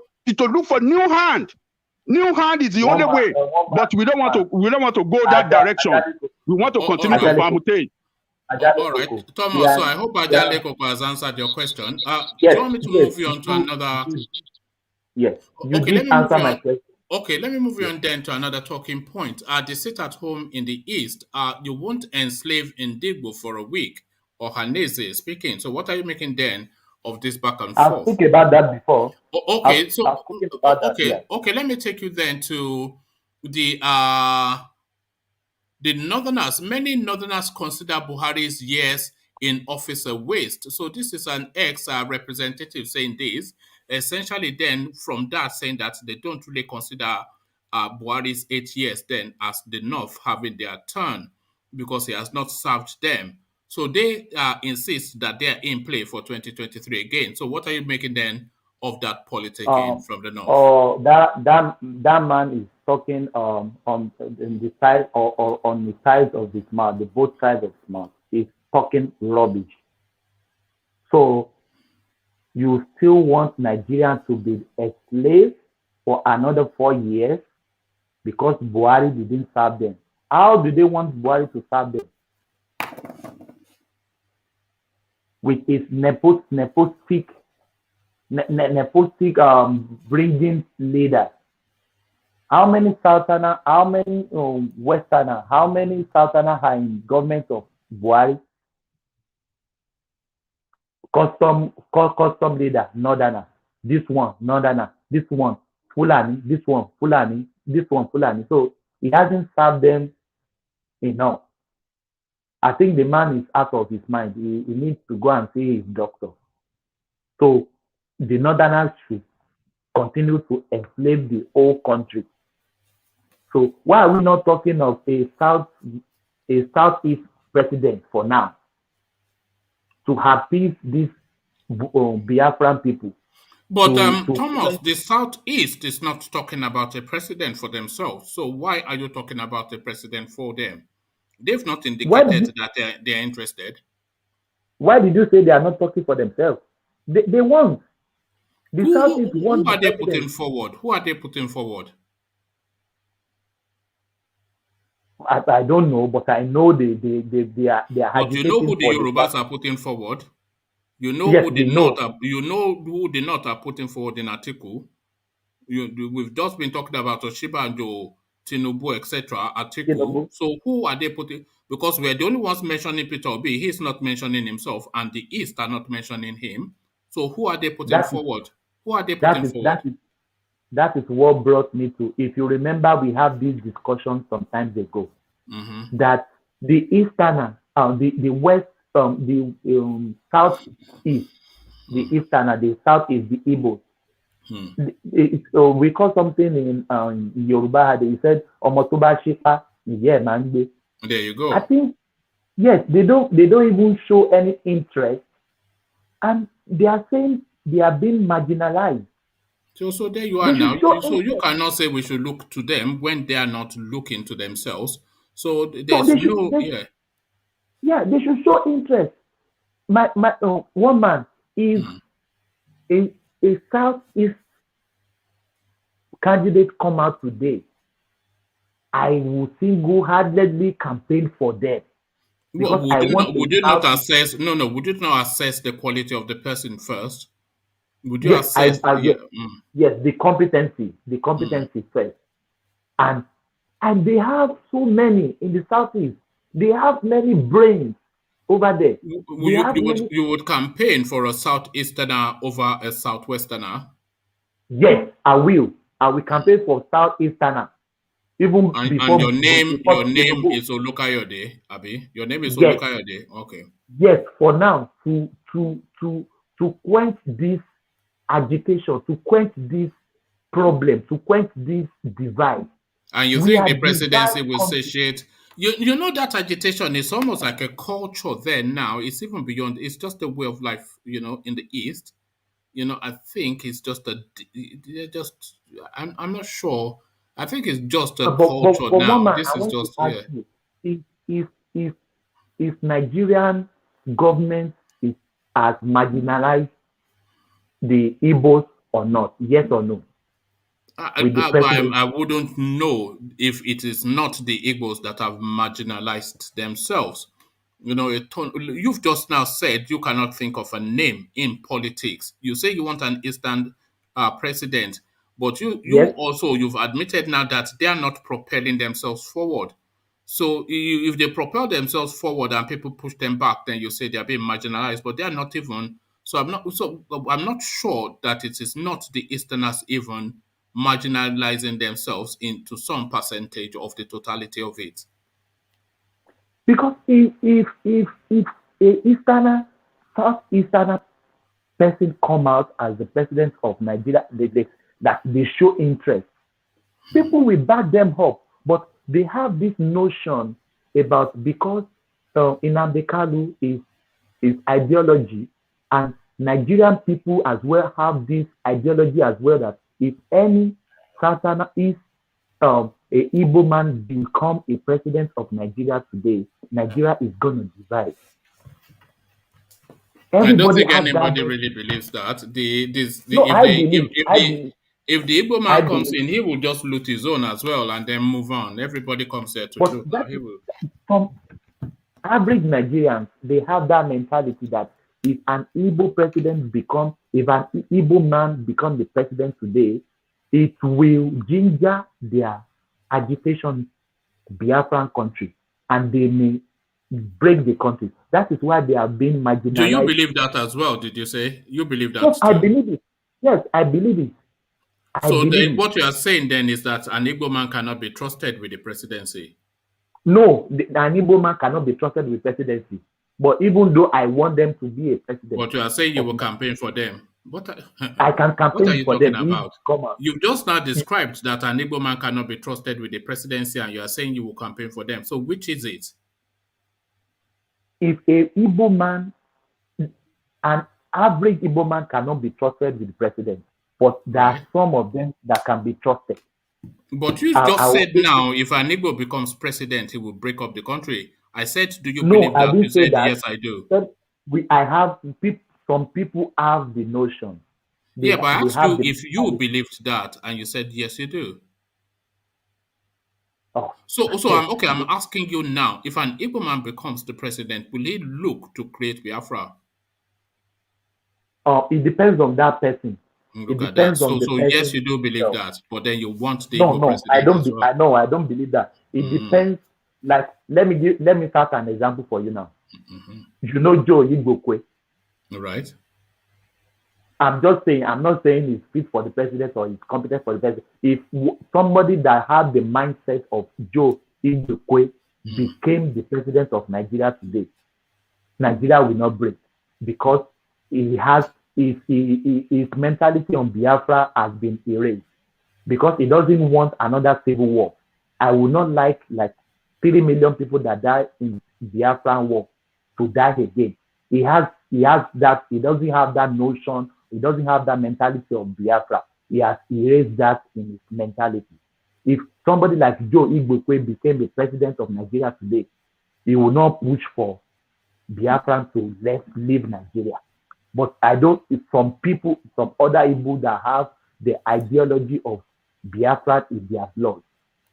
F: look for new hand. New hand is the only way, but we don't want to go that direction. We want to continue to permutate.
A: All right, Thomas. So I hope Ajaleko has answered your question. Do you want me to move you on to another?
G: Yes.
A: Okay, let me answer my question. Okay, let me move you on then to another talking point. The sit at home in the East, you won't enslave Ndigbo for a week. Ohanaeze speaking. So what are you making then of this back and forth?
G: I've spoken about that before.
A: Okay, okay. Let me take you then to the Northerners. Many Northerners consider Buhari's years in office a waste. So this is an ex-representative saying this. Essentially, then from that saying that they don't really consider Buhari's 8 years then as the North having their turn because he has not served them. So they insist that they are in play for 2023 again. So what are you making then of that politicking from the North?
G: Oh, that man is talking on the side or on the sides of his mouth, the both sides of his mouth. He's talking rubbish. So you still want Nigerians to be a slave for another 4 years because Buhari didn't serve them. How do they want Buhari to serve them? With his nepotistic bringing leaders. How many Southerner, how many Westerner, how many Southerner are in government of Buhari? Custom leader, Northerner. This one, Northerner. This one, Fulani. This one, Fulani. This one, Fulani. So he hasn't served them enough. I think the man is out of his mind. He needs to go and see his doctor. So the Northerners should continue to enslave the whole country. So why are we not talking of a Southeast president for now to appease these Biafran people?
A: But Thomas, the Southeast is not talking about a president for themselves. So why are you talking about a president for them? They've not indicated that they're interested.
G: Why did you say they are not talking for themselves? They want. The Southeast want.
A: Who are they putting forward? Who are they putting forward?
G: I don't know, but I know they are.
A: But you know who the Yorubas are putting forward. You know who the North are. You know who the North are putting forward in Atiku. We've just been talking about Osinbajo, TINUBU, etc. Atiku. So who are they putting? Because we're the only ones mentioning Peter Obi. He's not mentioning himself, and the East are not mentioning him. So who are they putting forward? Who are they putting forward?
G: That is what brought me to. If you remember, we have this discussion some time ago that the Easterner, the West, the Southeast, the Easterner, the Southeast, the Ipob. We call something in Yoruba. He said, "Omotoba Shipa." Yeah, man.
A: There you go.
G: I think yes, they don't even show any interest, and they are saying they are being marginalized.
A: So there you are now. So you cannot say we should look to them when they are not looking to themselves. So there's they
G: should show interest. My one man is a Southeast candidate come out today. I will single-handedly campaign for them.
A: Would you not assess the quality of the person first? Would you assess?
G: Yes, the competency first, and they have so many in the Southeast. They have many brains over there.
A: You would campaign for a Southeasterner over a Southwesterner?
G: Yes, I will. I will campaign for Southeasterner. Even before.
A: And your name is Olukayode, Abi. Your name is Olukayode. Okay.
G: Yes, for now to quench this agitation, to quench this problem, to quench this divide.
A: And you think the presidency will satiate? You know that agitation is almost like a culture there now. It's even beyond. It's just a way of life, in the East. I think it's just I'm not sure. I think it's just a culture now. This is just
G: if Nigerian government has marginalized the Igbos or not? Yes or no?
A: I wouldn't know if it is not the Igbos that have marginalized themselves. You know, you've just now said you cannot think of a name in politics. You say you want an Eastern president, but
G: Yes.
A: you've admitted now that they are not propelling themselves forward. So if they propel themselves forward and people push them back, then you say they are being marginalized, but they are not even. So I'm not sure that it is not the Easterners even marginalizing themselves into some percentage of the totality of it.
G: Because if a Easterner, Southeasterner person come out as the president of Nigeria, that they show interest, people will back them up. But they have this notion about, because Nnamdi Kanu is ideology, and Nigerian people as well have this ideology as well, that if any Southern is a Igbo man become a president of Nigeria today, Nigeria is going to divide.
A: I don't think anybody really believes that. If the Igbo man comes in, he will just loot his own as well and then move on. Everybody comes here to loot. He will.
G: From average Nigerians, they have that mentality that if an Igbo man become the president today, it will ginger their agitation Biafran country, and they may break the country. That is why they are being marginalized.
A: Do you believe that as well? Did you say you believe that?
G: Yes, I believe it. Yes, I believe it.
A: What you are saying then is that an Igbo man cannot be trusted with the presidency.
G: No, an Igbo man cannot be trusted with presidency. But even though I want them to be a president,
A: but you are saying you will campaign for them.
G: I can campaign
A: what are you
G: for
A: talking
G: them.
A: About? You've just now described that an Igbo man cannot be trusted with the presidency, and you are saying you will campaign for them. So which is it?
G: If a Igbo man, an average Igbo man cannot be trusted with the president, but there are some of them that can be trusted.
A: But you just said now, if an Igbo becomes president, he will break up the country. I said, do you believe that? You said, yes, I do.
G: Some people have the notion.
A: But I asked you if you believed that, and you said, yes, you do.
G: Oh.
A: I'm asking you now, if an Igbo man becomes the president, will he look to create Biafra?
G: It depends on that person.
A: Look at that. So yes, you do believe that, but then you want the Igbo president.
G: I don't believe that. It depends. Like, let me start an example for you now.
A: Mm-hmm.
G: You know Joe Igbokwe.
A: Right.
G: I'm not saying he's fit for the president or he's competent for the president. If somebody that had the mindset of Joe Igbokwe became the president of Nigeria today, Nigeria will not break, because his mentality on Biafra has been erased, because he doesn't want another civil war. I would not like 3 million people that died in Biafran war to die again. He doesn't have that notion. He doesn't have that mentality of Biafra. He has erased that in his mentality. If somebody like Joe Igbokwe became the president of Nigeria today, he will not push for Biafran to leave Nigeria. But some other Igbo that have the ideology of Biafra in their blood,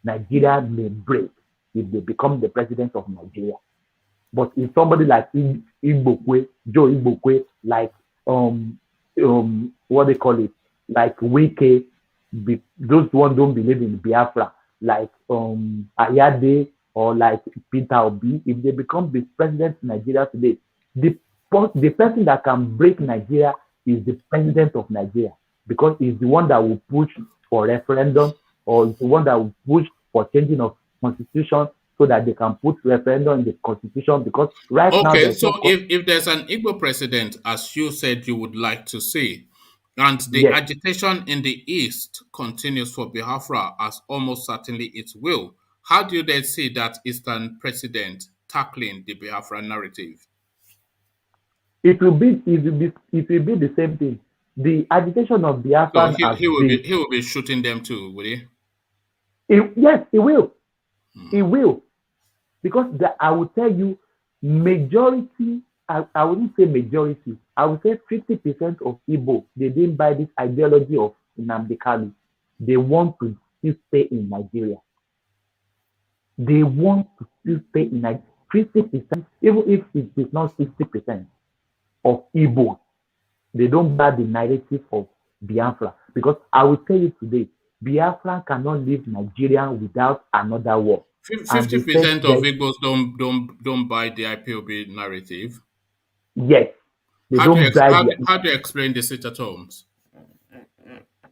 G: Nigeria may break if they become the president of Nigeria. But if somebody like Igbokwe, Joe Igbokwe, like what they call it, like Wike, those ones don't believe in Biafra, like Ayade or like Peter Obi, if they become the president of Nigeria today, the person that can break Nigeria is the president of Nigeria, because he's the one that will push for referendum, or is the one that will push for changing of constitution, so that they can put referendum in the constitution, because now...
A: Okay, so if there's an Igbo president, as you said you would like to see, and the agitation in the East continues for Biafra, as almost certainly it will, how do you then see that Eastern president tackling the Biafra narrative?
G: It will be the same thing. The agitation of Biafra...
A: So he will be shooting them too, will he?
G: Yes, he will. He will. Because I will tell you, majority, I wouldn't say majority, I would say 50% of Igbo, they didn't buy this ideology of Nnamdi Kanu. They want to still stay in Nigeria. They want to still stay in Nigeria. 50%, even if it is not 60% of Igbo, they don't buy the narrative of Biafra. Because I will tell you today, Biafra cannot leave Nigeria without another war.
A: 50% of Igbos don't buy the IPOB narrative.
G: Yes, they
A: how
G: don't
A: do you,
G: buy
A: how do you explain the sit-at-homes?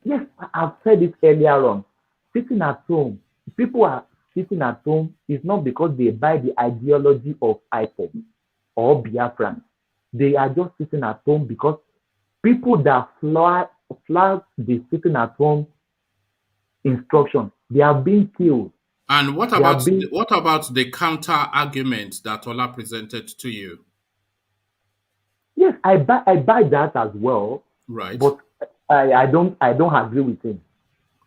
G: Yes, I've said it earlier on. Sitting at home, people are sitting at home is not because they buy the ideology of Ipob or Biafran. They are just sitting at home because people that flag the sitting at home instruction, they are being killed.
A: And what about the counter argument that Ola presented to you?
G: Yes, I buy that as well.
A: Right.
G: But I don't agree with him.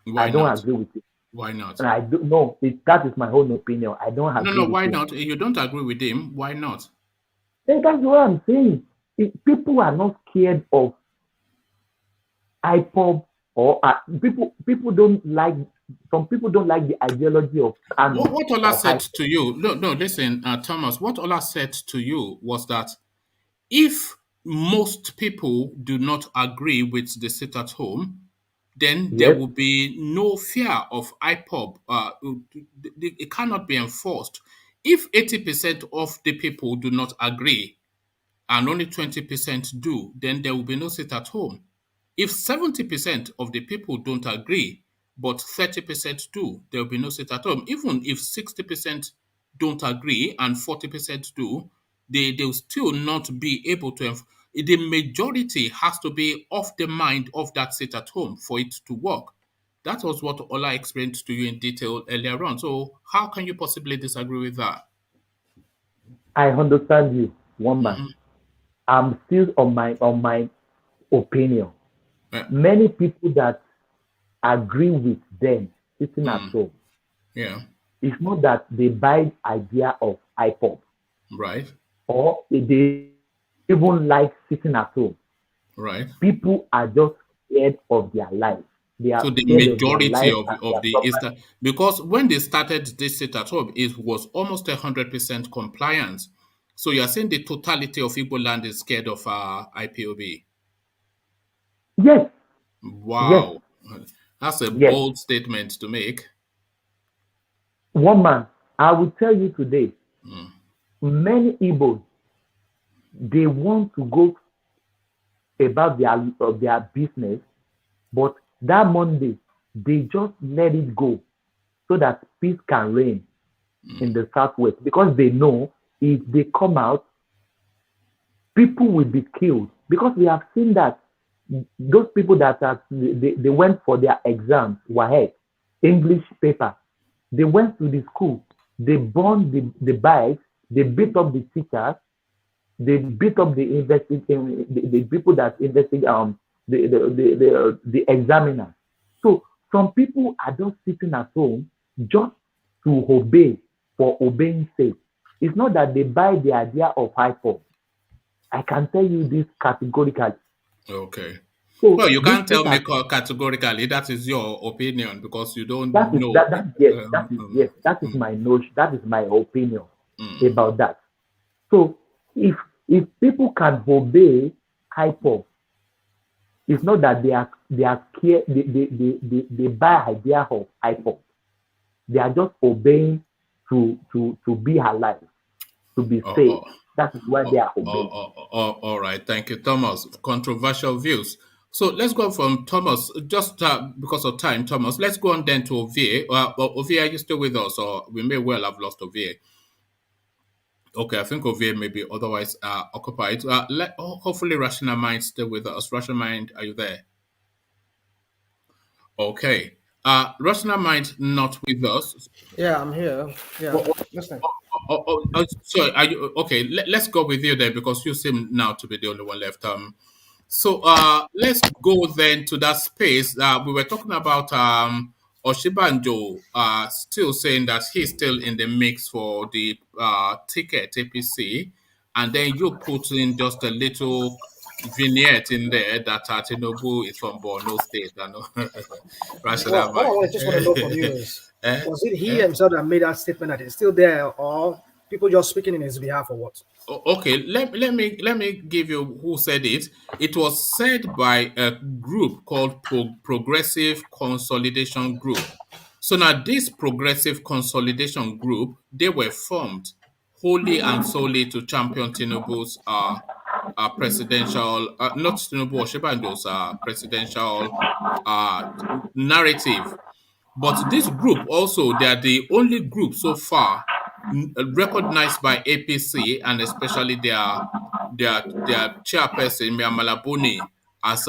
A: Why
G: I don't
A: not?
G: agree with it.
A: Why not?
G: And I don't know. That is my own opinion. I don't agree.
A: No, why
G: with
A: not? You don't agree with him. Why not?
G: Then that's what I'm saying. People are not scared of Ipob or people don't like. Some people don't like the ideology of Kanu.
A: What Ola said to you? No. Listen, Thomas. What Ola said to you was that if most people do not agree with the sit-at-home, then there will be no fear of IPOB. It cannot be enforced. If 80% of the people do not agree and only 20% do, then there will be no sit-at-home. If 70% of the people don't agree, but 30% do, there will be no sit-at-home. Even if 60% don't agree and 40% do, they will still not be able to. The majority has to be off the mind of that sit-at-home for it to work. That was what Ola explained to you in detail earlier on. So how can you possibly disagree with that?
G: I understand you, one man.
A: Mm-hmm.
G: I'm still on my opinion. Yeah. Many people that agree with them sitting at home.
A: Yeah.
G: It's not that they buy the idea of Ipob.
A: Right.
G: Or they even like sitting at home.
A: Right.
G: People are just scared of their life. They are
A: so the majority of the Eastern, because when they started this sit-at-home, it was almost 100% compliance. So you're saying the totality of Igbo land is scared of IPOB?
G: Yes.
A: Wow. Yes. That's a bold statement to make.
G: One man, I will tell you today, many Igbos, they want to go about their business, but that Monday, they just let it go so that peace can reign in the Southwest, because they know if they come out, people will be killed. Because we have seen that those people that they went for their exams, WAHEC, English paper, they went to the school, they burned the bikes, they beat up the teachers, they beat up the people that investigate the examiners. So some people are just sitting at home just to obey for obeying sake. It's not that they buy the idea of Ipob. I can tell you this categorically.
A: Okay. So well, you can't tell me categorically. That is your opinion because you don't know.
G: That is my notion. That is my opinion about that. So if people can obey Ipob, it's not that they are scared. They buy idea of Ipob. They are just obeying to be alive, to be safe. That is why they are obeying.
A: All right. Thank you, Thomas. Controversial views. So let's go from Thomas, just because of time, Thomas. Let's go on then to Ovie. Ovie, are you still with us? Or we may well have lost Ovie. Okay, I think Ovie may be otherwise occupied. Hopefully Rational Mind still with us. Rational Mind, are you there? Okay. Rational Mind not with us.
E: Yeah, I'm here. Yeah, listen.
A: Sorry. Are you okay? Let's go with you then, because you seem now to be the only one left. So let's go then to that space. We were talking about Osinbajo are still saying that he's still in the mix for the ticket APC, and then you put in just a little vignette in there that TINUBU is from Borno State. I know.
E: Well, what I just want to know from you is, was it he himself that made that statement that it's still there, or people just speaking in his behalf, or what?
A: Okay, let me give you who said it. It was said by a group called Progressive Consolidation Group. So now this Progressive Consolidation Group, they were formed wholly and solely to champion TINUBU's presidential, not TINUBU, Osinbajo's presidential narrative. But this group also, they are the only group so far recognized by APC, and especially their chairperson, BUNI, as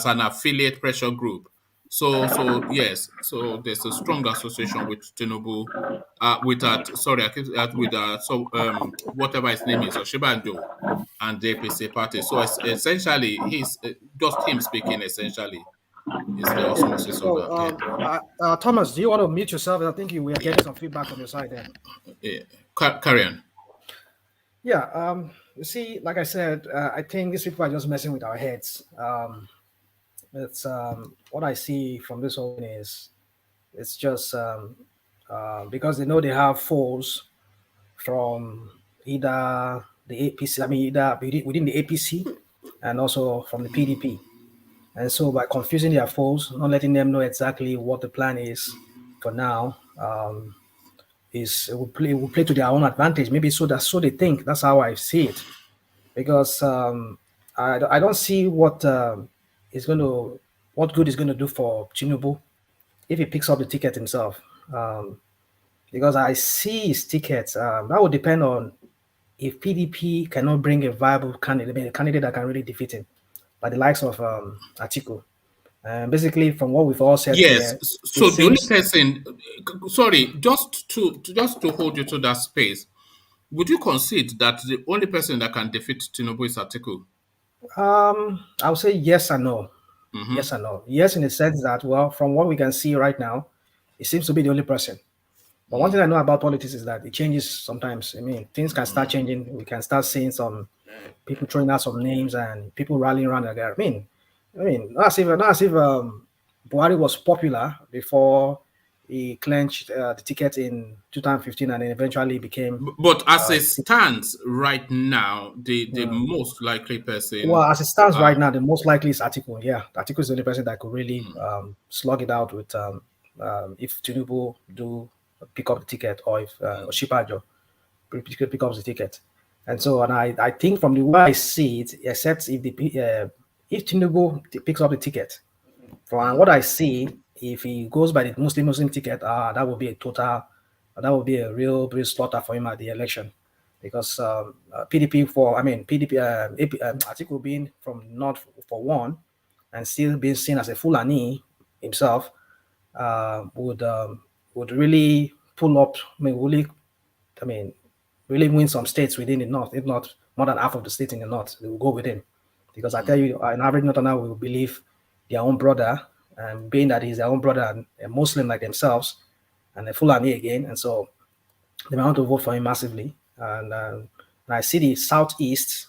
A: an affiliate pressure group. So yes, so there's a strong association with TINUBU, whatever his name is, Osinbajo, and the APC party. So essentially, he's just him speaking. Essentially, is the osmosis of that.
E: Thomas, do you want to mute yourself? I think we are getting some feedback on your side there.
A: Yeah. Carry on.
E: Yeah. You see, like I said, I think these people are just messing with our heads. It's what I see from this whole thing is it's just because they know they have foes from either the APC, either within the APC and also from the PDP. And so by confusing their foes, not letting them know exactly what the plan is for now, it will play to their own advantage. Maybe so they think. That's how I see it. Because I don't see what good is going to do for TINUBU if he picks up the ticket himself. Because I see his tickets. That would depend on if PDP cannot bring a viable candidate, a candidate that can really defeat him, by the likes of Atiku. Basically, from what we've all said,
A: yes.
E: Here,
A: so the only person, sorry, just to hold you to that space, would you concede that the only person that can defeat TINUBU is Atiku?
E: I would say yes and no.
A: Mm-hmm.
E: Yes and no. Yes, in the sense that, well, from what we can see right now, it seems to be the only person. But one thing I know about politics is that it changes sometimes. I mean, things can start changing. We can start seeing some people throwing out some names and people rallying around the guy. I mean, not as if Buhari was popular before he clinched the ticket in 2015 and then eventually became.
A: But as it stands right now, the most likely person.
E: Well, as it stands right now, the most likely is Atiku. Yeah, Atiku is the only person that could really slug it out with if TINUBU do pick up the ticket, or if Osinbajo pick up the ticket. And so, and I think from the way I see it, except if if TINUBU picks up the ticket, from what I see, if he goes by the Muslim ticket, that would be a real slaughter for him at the election, because PDP Atiku being from North for one, and still being seen as a Fulani himself, would really pull up. Really win some states within the North, if not more than half of the states in the North. They will go with him, because I tell you, an average Northerner will believe their own brother, and being that he's their own brother and a Muslim like themselves, and a Fulani again, and so they want to vote for him massively. And I see the Southeast,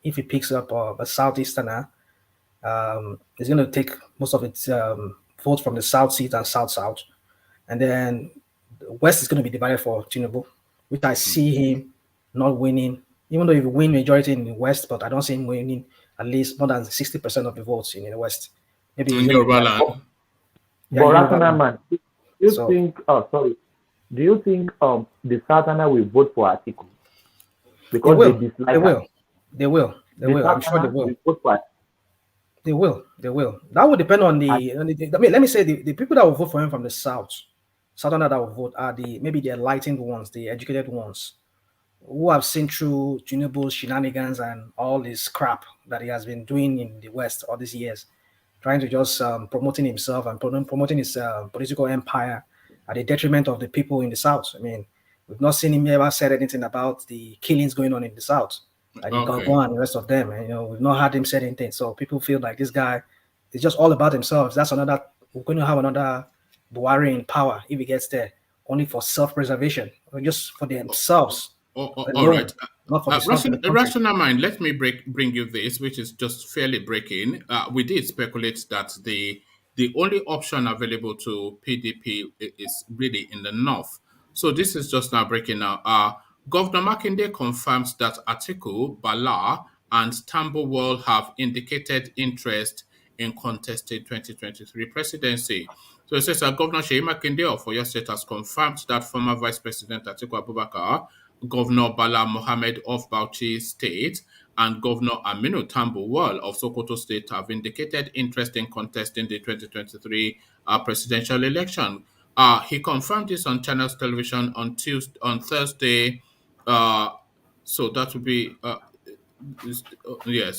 E: if he picks up a Southeasterner, he's going to take most of its votes from the South Seat and South, and then the West is going to be divided for TINUBU, which I see him not winning, even though he will win majority in the West, but I don't see him winning at least more than 60% of the votes in the West. Maybe
A: in Yoruba land.
G: Do you think the Southerner will vote for Atiku? Because
E: they will. I'm sure they will. They will. That will depend on let me say the people that will vote for him from the Southerner that will vote are maybe the enlightened ones, the educated ones, who have seen through TINUBU's shenanigans and all this crap that he has been doing in the West all these years, trying to just promoting himself and promoting his political empire at the detriment of the people in the South. I mean, we've not seen him ever said anything about the killings going on in the South, like Gongo and the rest of them. And, we've not had him say anything. So people feel like this guy is just all about himself. We're going to have another Buhari in power if he gets there, only for self-preservation or just for themselves.
A: All right.
E: Not for the
A: rational mind, let me bring you this, which is just fairly breaking. We did speculate that the only option available to PDP is really in the north. So this is just now breaking now. Governor Makinde confirms that Atiku, Bala, and Tambuwal have indicated interest in contesting 2023 presidency. So it says that Governor Seyi Makinde of Oyo State has confirmed that former Vice President Atiku Abubakar, Governor Bala Mohammed of Bauchi State, and Governor Aminu Tambuwal of Sokoto State have indicated interest in contesting the 2023 presidential election. He confirmed this on Channels Television on Thursday. So that would be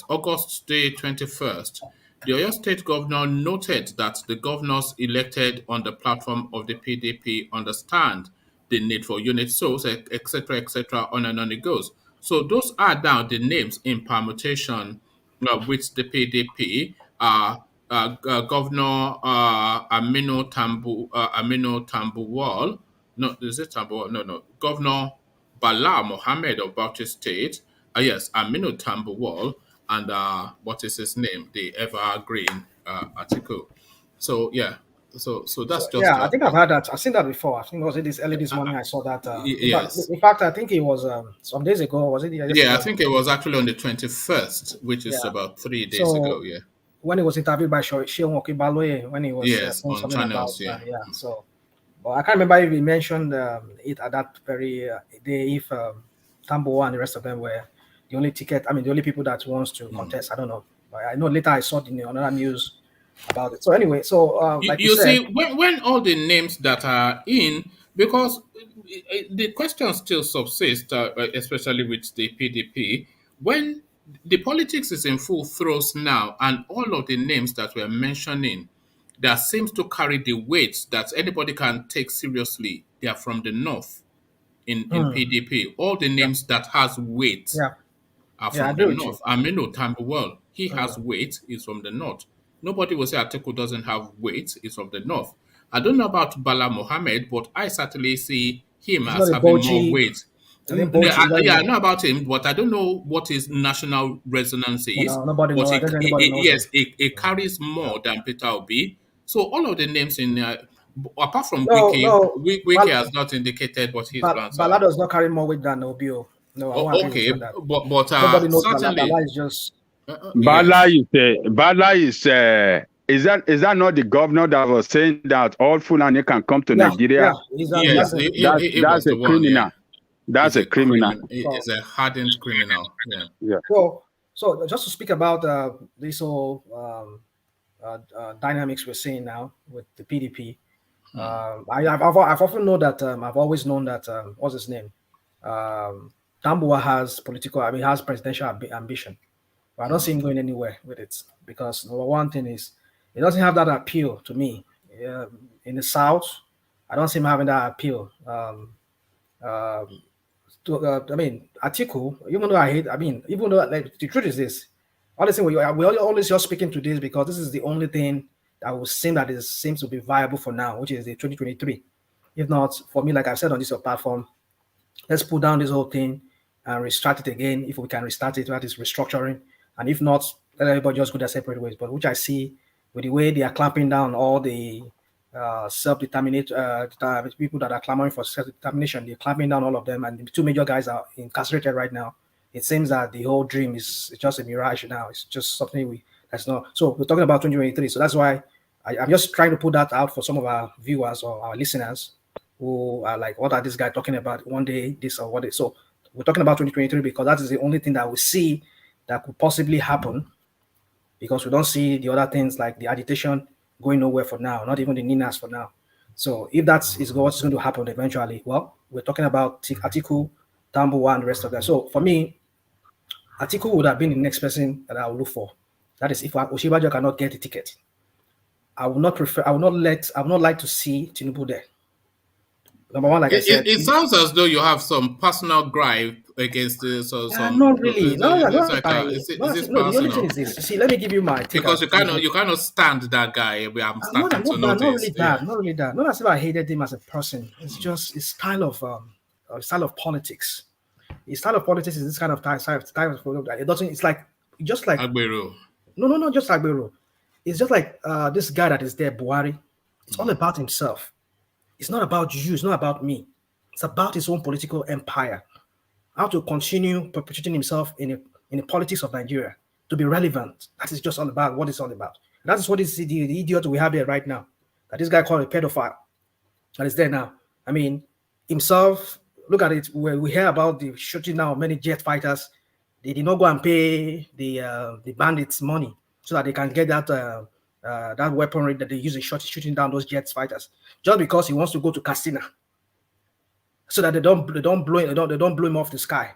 A: August 21st. The Oyo State governor noted that the governors elected on the platform of the PDP understand the need for unit source, etc., on and on it goes. So those are now the names in permutation with the PDP. Governor Aminu Tambuwal. No, is it Tambuwal? No. Governor Bala Mohammed of Bauchi State. Yes, Aminu Tambuwal, and what is his name? The evergreen article. So yeah, so that's just.
E: Yeah, I think I've heard that. I've seen that before. I think it was this early this morning. I saw that.
A: Yes.
E: In fact, I think it was some days ago. Was it?
A: Yeah, I think it was actually on the 21st, which is about 3 days ago. Yeah.
E: When he was interviewed by Sheon Okibaloye, when he was saying something
A: Channels,
E: about so. But I can't remember if he mentioned it at that very day. If Tambuwal and the rest of them were the only ticket. I mean, the only people that wants to contest. I don't know. But I know later I saw in another news about it. So anyway, so like
A: you see, when all the names that are in, because the question still subsists, especially with the PDP, when the politics is in full throes now, and all of the names that we're mentioning that seems to carry the weight that anybody can take seriously, they are from the north in PDP. All the names that has weight are from the north. Aminu Tambuwal, he has weight, he's from the north. Nobody will say Atiku doesn't have weight, he's from the north. I don't know about Bala Mohammed, but I certainly see him as having more weight. I know about him, but I don't know what his national resonance is.
E: Nobody knows.
A: Yes, it carries more than Peter Obi. So all of the names in apart from Wiki has not indicated what his plans are.
E: Bala does not carry more weight than Obi. No,
A: okay, but
E: nobody knows
A: certainly
E: Bala is just.
F: Bala is is that not the governor that was saying that all Fulani can come to Nigeria?
A: Yes,
F: that's a criminal. That's a criminal.
A: It's a hardened criminal.
F: Yeah.
E: So just to speak about this whole dynamics we're seeing now with the PDP, I've often known that I've always known that what's his name, Tambuwal has has presidential ambition, but I don't see him going anywhere with it because number one thing is it doesn't have that appeal to me. In the South, I don't see him having that appeal. Atiku, even though like the truth is this, honestly, we always just speaking to this because this is the only thing that will seem that seems to be viable for now, which is the 2023. If not, for me, like I've said on this platform, let's put down this whole thing and restart it again. If we can restart it, that is restructuring. And if not, let everybody just go their separate ways. But which I see with the way they are clamping down all the self-determinate people that are clamoring for self-determination, they're clamping down all of them, and the two major guys are incarcerated right now. It seems that the whole dream is just a mirage now. It's just something that's not. So we're talking about 2023. So that's why I'm just trying to put that out for some of our viewers or our listeners who are like, what are these guys talking about? One day this or what day. So we're talking about 2023 because that is the only thing that we see that could possibly happen, because we don't see the other things like the agitation going nowhere for now, not even the Ninas for now. So if that is what's going to happen eventually, well, we're talking about Atiku, Tambuwal, and the rest of that. So for me, Atiku would have been the next person that I would look for. That is, if Osinbajo cannot get the ticket, I would not like to see TINUBU there. Number one, like I said,
A: it sounds as though you have some personal gripe against this or
E: Not really. No,
A: it's like is this
E: the only thing
A: personal?
E: is this. See, let me give you my take.
A: Because you cannot stand that guy. I'm starting to notice.
E: Not really that. Not really that. Not as if I hated him as a person. It's just his style of politics. His style of politics is this kind of type of it doesn't. It's like just like
A: Agbero.
E: No, not just Agbero. It's just like this guy that is there, Buhari. It's all about himself. It's not about you. It's not about me. It's about his own political empire. How to continue perpetuating himself in the politics of Nigeria to be relevant. That is just all about what it's all about. That is what is the idiot we have here right now. That this guy called a pedophile. That is there now. I mean, himself. Look at it. Where we hear about the shooting down of many jet fighters. They did not go and pay the bandits money so that they can get that weaponry that they use in shooting down those jet fighters. Just because he wants to go to Castina. So that they don't blow him off the sky.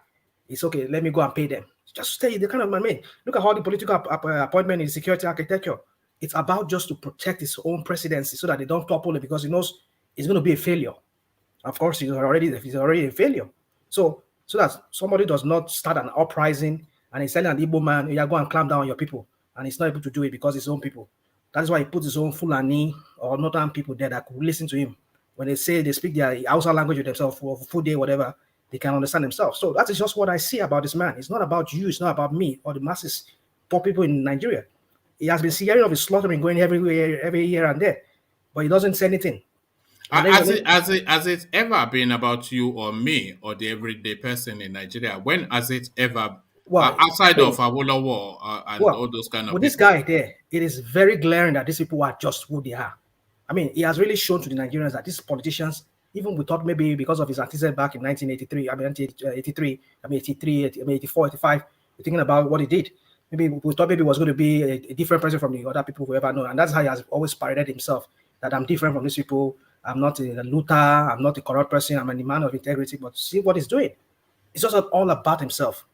E: It's okay. Let me go and pay them. Just stay the kind of man. Look at how the political appointment in security architecture. It's about just to protect his own presidency so that they don't topple it because he knows it's going to be a failure. Of course, he's already a failure. So that somebody does not start an uprising and he's telling an Igbo man, "You go and clamp down on your people," and he's not able to do it because his own people. That is why he puts his own Fulani or Northern people there that could listen to him. When they speak their Hausa language with themselves for full day, whatever, they can understand themselves. So that is just what I see about this man. It's not about you. It's not about me or the masses, poor people in Nigeria. He has been hearing of his slaughtering going everywhere, every year and there, but he doesn't say anything.
A: Has it ever been about you or me or the everyday person in Nigeria? When has it ever, outside of Awolowo and all those kind of
E: with
A: people?
E: This guy there, it is very glaring that these people are just who they are. I mean, he has really shown to the Nigerians that these politicians, even we thought maybe because of his antecedent back in 1983, 84, 85, we're thinking about what he did. Maybe we thought maybe it was going to be a different person from the other people who ever know. And that's how he has always paraded himself, that I'm different from these people. I'm not a looter. I'm not a corrupt person. I'm a man of integrity. But see what he's doing. It's just all about himself.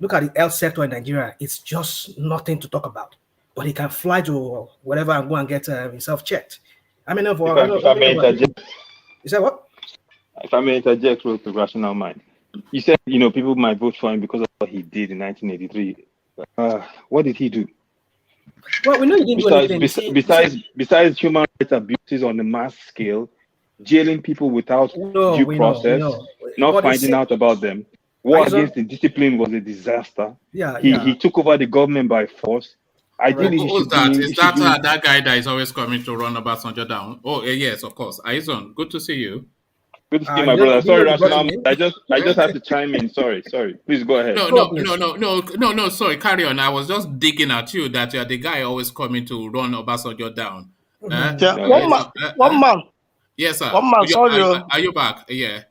E: Look at the health sector in Nigeria. It's just nothing to talk about. But he can fly to wherever and go and get himself checked. I mean, if I may interject. You said what?
K: If I may interject with the rational mind. You said, people might vote for him because of what he did in 1983. What did he do?
E: Well, we know he didn't do anything.
K: Besides human rights abuses on a mass scale, jailing people without due process, not finding out about them. War against the discipline was a disaster. He took over the government by force. Ideally,
A: Is that guy that is always coming to run Obasanjo down? Oh, yes, of course. Aizon, good to see you.
K: Good to see my brother. Sorry, Rational. I just have to chime in. Sorry. Please go ahead.
A: No. Sorry, carry on. I was just digging at you that you are the guy always coming to run Obasanjo down.
D: One man.
A: Yes, sir.
D: One man. Sorry.
A: Are you back? Yeah.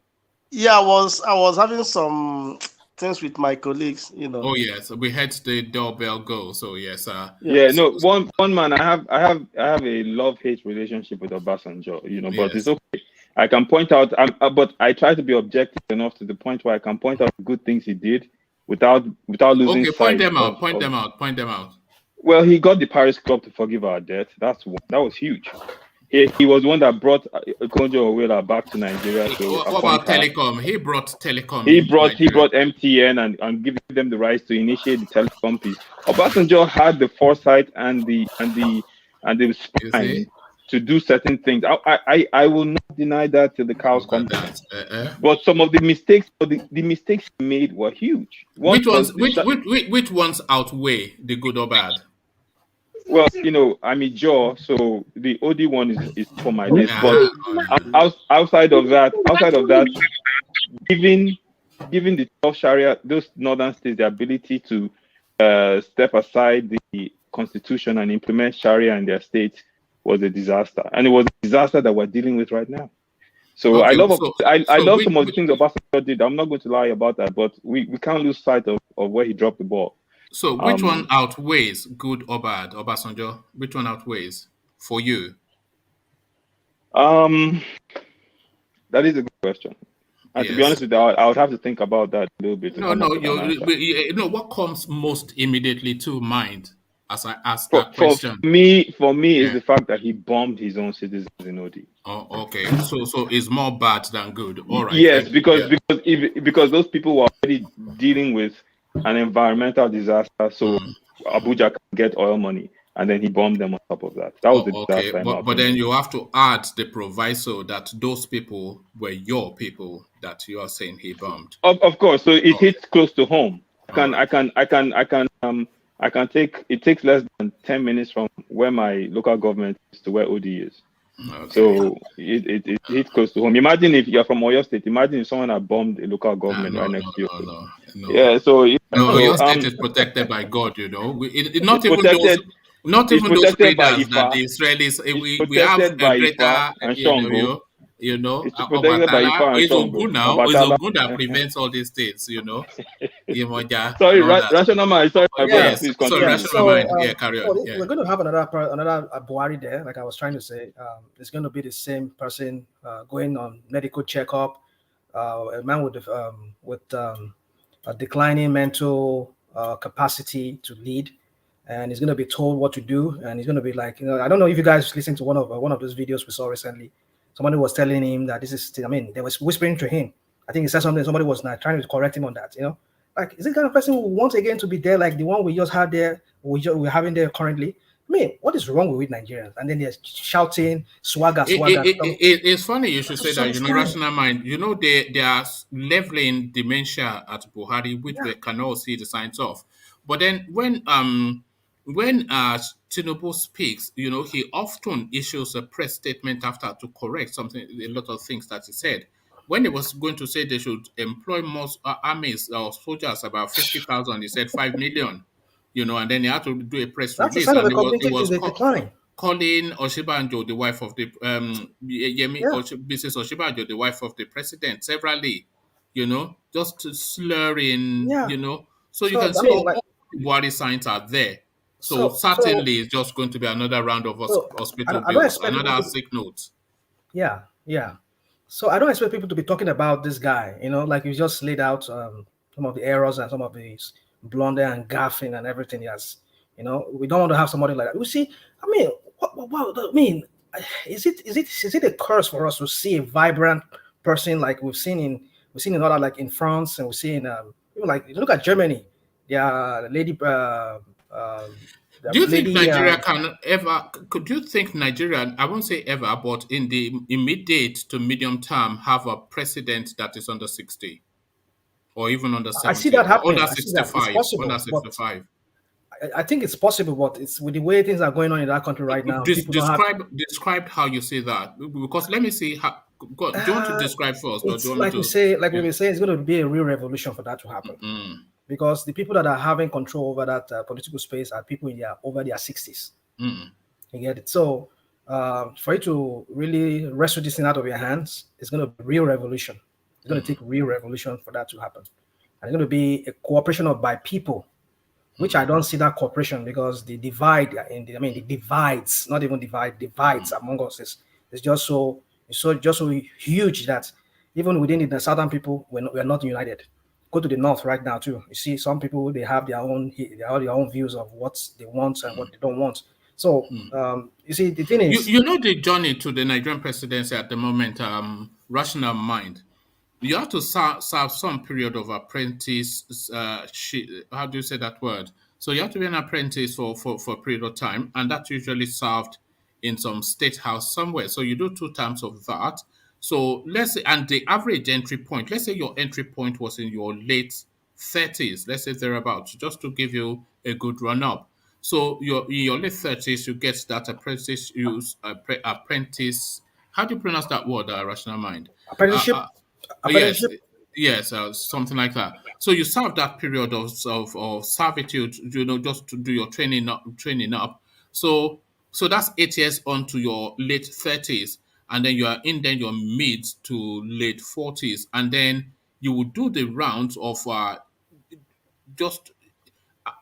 D: Yeah, I was having some things with my colleagues.
A: Oh yes, we had the doorbell go. So yes, sir.
K: Yeah. No. One man. I have a love-hate relationship with Obasanjo. But it's okay. I can point out, but I try to be objective enough to the point where I can point out the good things he did without losing sight.
A: Point them out.
K: Well, he got the Paris Club to forgive our debt. That was huge. He was one that brought Konjo-Iweala back to Nigeria.
A: What about telecom? He brought telecom.
K: He brought MTN and giving them the rights to initiate the telecom piece. Obasanjo had the foresight and the spine to do certain things. I will not deny that till the cows come down. But some of the mistakes, the mistakes he made were huge.
A: Which ones outweigh the good or bad?
K: Well, I'm a jaw, so the OD one is for my list. But outside of that, giving the 12 Sharia, those northern states, the ability to step aside the constitution and implement Sharia in their states was a disaster, and it was a disaster that we're dealing with right now. So I love some of the things Obasanjo did. I'm not going to lie about that, but we can't lose sight of where he dropped the ball.
A: So which one outweighs good or bad, Obasanjo? Which one outweighs for you?
K: That is a good question. And to be honest with you, I would have to think about that a little bit.
A: What comes most immediately to mind? as I asked
K: For
A: that question?
K: me, is the fact that he bombed his own citizens in OD.
A: Oh, okay. So it's more bad than good. All right.
K: Yes, because those people were already dealing with an environmental disaster, so Abuja can get oil money, and then he bombed them on top of that. That was the disaster.
A: Okay, but then you have to add the proviso that those people were your people that you are saying he bombed.
K: Of course, so it hits close to home. I can take it takes less than 10 minutes from where my local government is to where OD is. Okay. So it hits close to home. Imagine if you're from Oyo State. Imagine if someone had bombed a local government right next to you.
A: No.
K: Yeah. So
A: Oyo State is protected by God. You know, not even those readers that the Israelis. We have a greater. You know,
K: it's protected by Ifa and
A: is
K: Shango.
A: Ogun that prevents all these things. You know.
K: Sorry, rational mind. Sorry, my brother. Please continue.
A: Sorry, rational mind. Yeah, carry on.
E: We're going to have another Buhari there, like I was trying to say. It's going to be the same person going on medical checkup, a man with a declining mental capacity to lead, and he's going to be told what to do, and he's going to be like, I don't know if you guys listened to one of those videos we saw recently. Somebody was telling him that this is, they was whispering to him. I think he said something. Somebody was trying to correct him on that. Like, is it kind of person who wants again to be there, like the one we just had there, we're having there currently? What is wrong with Nigerians? And then they're shouting, swagger.
A: It's funny you should say that, rational mind. They are leveling dementia at Buhari, which we cannot see the signs of. But then when TINUBU speaks, he often issues a press statement after to correct a lot of things that he said. When he was going to say they should employ more armies or soldiers, about 50,000, he said 5 million. And then he had to do a press release.
E: That's and he was
A: calling Osinbajo the wife of the Mrs. Osinbajo the wife of the president severally, just slurring, So you can see all Buhari signs are there. So certainly it's just going to be another round of hospital bills, another sick note.
E: Yeah. So I don't expect people to be talking about this guy, like you just laid out some of the errors and some of his blunder and gaffing and everything he has. We don't want to have somebody like that. We see, is it a curse for us to see a vibrant person like we've seen in other, like in France, and we've seen even like, look at Germany, lady.
A: Do you think Nigeria could you think Nigeria, I won't say ever, but in the immediate to medium term, have a president that is under 60 or even under 70?
E: I see that happening.
A: Under 65. Under 65.
E: I think it's possible, but it's with the way things are going on in that country right now.
A: Describe how you see that, because let me see how. Do you want to describe first?
E: It's or do you want we say, we were saying, it's going to be a real revolution for that to happen. Because the people that are having control over that political space are people over their 60s. You get it? So for you to really wrestle this thing out of your hands, it's going to be real revolution. It's going to take real revolution for that to happen. And it's going to be a cooperation by people, which I don't see that cooperation, because the divide the divides, not even divides among us is just so huge that even within the southern people, we're not united. Go to the north right now too. You see some people, they have their own views of what they want and what they don't want. So you see, the thing is,
A: the journey to the Nigerian presidency at the moment, rational mind. You have to serve some period of apprentice. How do you say that word? So you have to be an apprentice for a period of time, and that usually served in some state house somewhere. So you do 2 terms of that. So let's say, and the average entry point, let's say your entry point was in your late 30s, let's say thereabouts, just to give you a good run up. So in your late 30s, you get that apprentice. How do you pronounce that word, rational mind?
E: Apprenticeship.
A: Yes, something like that. So you serve that period of servitude, just to do your training up. So that's 8 years on to your late 30s, and then you are in your mid to late 40s, and then you will do the rounds of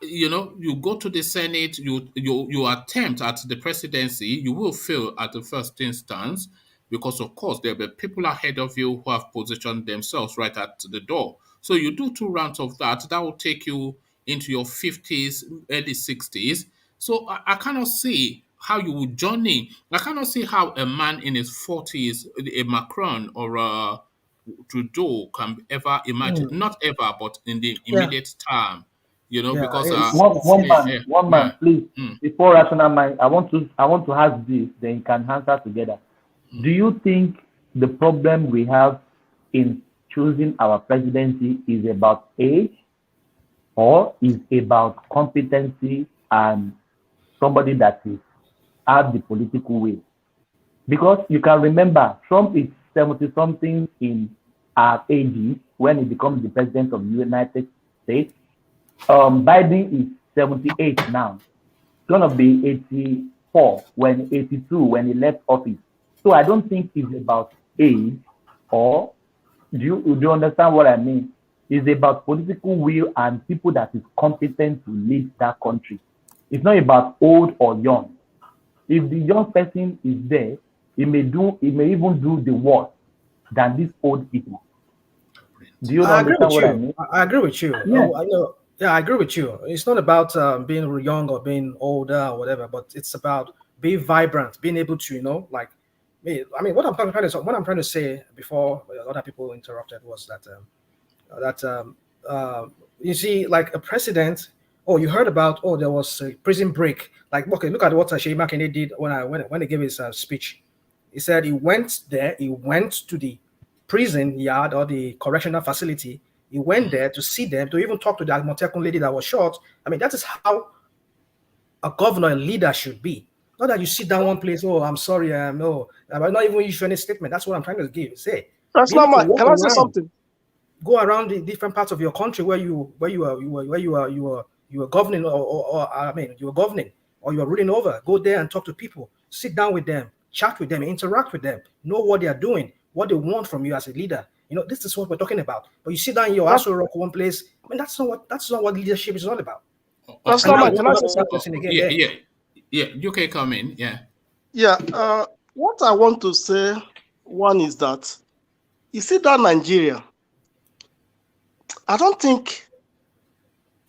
A: you go to the Senate, you attempt at the presidency, you will fail at the first instance, because of course there will be people ahead of you who have positioned themselves right at the door. So you do 2 rounds of that. That will take you into your 50s, early 60s. So I cannot see how you would journey. I cannot see how a man in his 40s, a Macron or a Trudeau, can ever imagine, not ever, but in the
E: Yeah,
A: immediate term,
E: yeah.
A: because
G: One man, please.
A: mm,
G: Before rational mind, I want to ask this, then you can answer together. Do you think the problem we have in choosing our presidency is about age or is about competency and somebody that is have the political will? Because you can remember Trump is 70 something in our AD when he becomes the president of the United States. Biden is 78 now. It's gonna be 84 when 82 when he left office. So I don't think it's about age or do you understand what I mean? It's about political will and people that is competent to lead that country. It's not about old or young. If the young person is there, he may even do the work than these old people. Do you
E: I agree
G: understand
E: with
G: what I
E: you.
G: mean?
E: I agree with you.
G: Yeah.
E: Yeah, I agree with you. It's not about being young or being older or whatever, but it's about being vibrant, being able to, like me. I mean, what I'm trying to say before other people interrupted was that you see, like a president. Oh, you heard about? Oh, there was a prison break. Like, okay, look at what Sheyi Makinde did when he gave his speech. He said he went there. He went to the prison yard or the correctional facility. He went there to see them, to even talk to the Amotekun lady that was shot. I mean, that is how a governor, a leader should be. Not that you sit down one place, oh, I'm sorry, no, I'm not even issue any statement. That's what I'm trying to say.
D: That's
E: Be
D: not
E: able to
D: my.
E: walk
D: Can I say
E: around,
D: something?
E: go around the different parts of your country where you were governing, or I mean, you were governing or you were ruling over. Go there and talk to people, sit down with them, chat with them, interact with them, know what they are doing, what they want from you as a leader. This is what we're talking about. But you sit down in your house or rock one place. I mean, that's not what leadership is all about.
D: That's
E: And
D: not
E: now
D: my.
E: you
D: Can
E: want
D: I say
E: another
D: something?
E: person again
A: yeah,
E: there.
A: yeah. You can come in, yeah.
D: Yeah. What I want to say, one is that you see that Nigeria. I don't think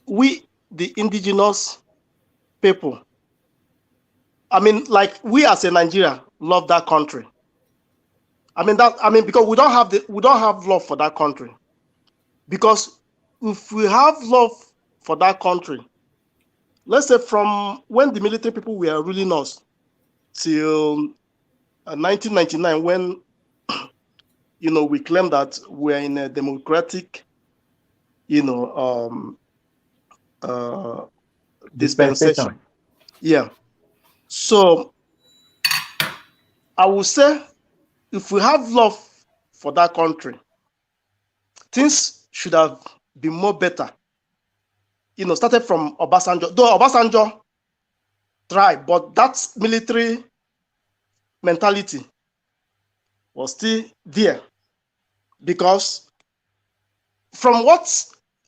D: we, the indigenous people, I mean, like we as a Nigeria, love that country. Because we don't have love for that country. Because if we have love for that country, let's say from when the military people were ruling us till 1999, when we claim that we're in a democratic, dispensation. Yeah. So I would say if we have love for that country, things should have been more better. Started from Obasanjo. Though Obasanjo tried, but that military mentality was still there. Because from what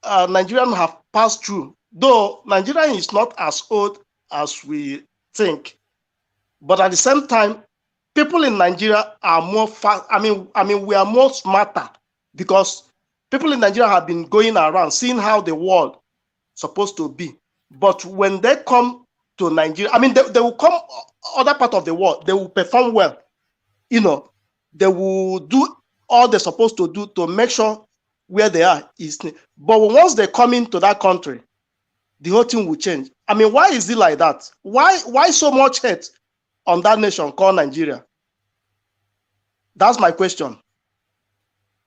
D: Nigerians have passed through, though Nigeria is not as old as we think, but at the same time, people in Nigeria are more fast. We are more smarter because people in Nigeria have been going around seeing how the world is supposed to be. But when they come to Nigeria, they will come other part of the world, they will perform well. They will do all they're supposed to do to make sure where they are is. But once they come into that country, the whole thing will change. Why is it like that? Why so much hate on that nation called Nigeria? That's my question.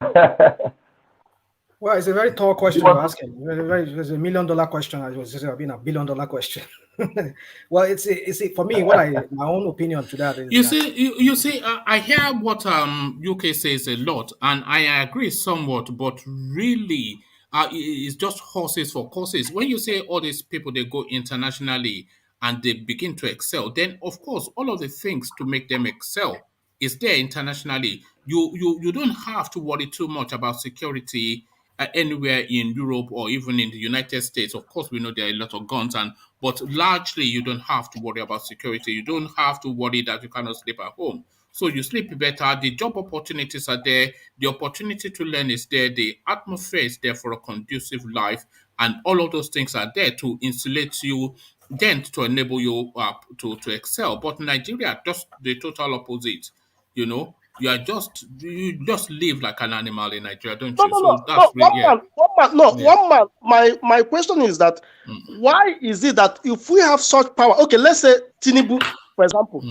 E: Well, it's a very tall question you're asking. It's a $1 million question. It was been a $1 billion question. Well, it's for me. My own opinion to that is.
A: You see, I hear what UK says a lot, and I agree somewhat. But really, it's just horses for courses. When you say all these people they go internationally and they begin to excel, then of course all of the things to make them excel is there internationally. You don't have to worry too much about security anywhere in Europe or even in the United States. Of course, we know there are a lot of guns, but largely you don't have to worry about security. You don't have to worry that you cannot sleep at home. So you sleep better. The job opportunities are there. The opportunity to learn is there. The atmosphere is there for a conducive life, and all of those things are there to insulate you dent to enable you to excel. But Nigeria, just the total opposite. You know, you just live like an animal in Nigeria, don't you? So that's really,
D: one man. My question is that why is it that if we have such power, okay, let's say TINUBU, for example,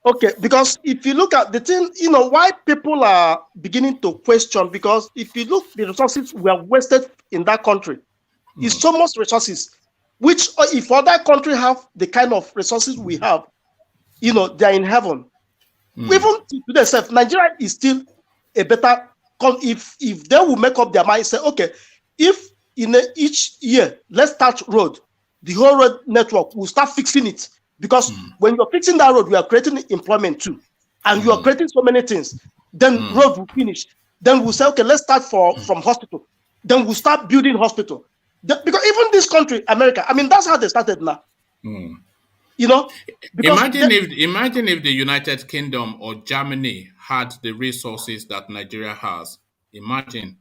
D: okay, because if you look at the thing, you know, why people are beginning to question, because if you look, the resources we have wasted in that country is so much resources, which if other country have the kind of resources we have, you know, they're in heaven. Even today, Nigeria is still a better. If they will make up their mind, say, okay, if in each year let's start road, the whole road network will start fixing it, because when you're fixing that road, we are creating employment too, and you are creating so many things. Then road will finish. Then we'll say, okay, let's start from hospital. Then we'll start building hospital. Because even this country, America, I mean, that's how they started now. You know,
A: imagine if the United Kingdom or Germany had the resources that Nigeria has. Imagine,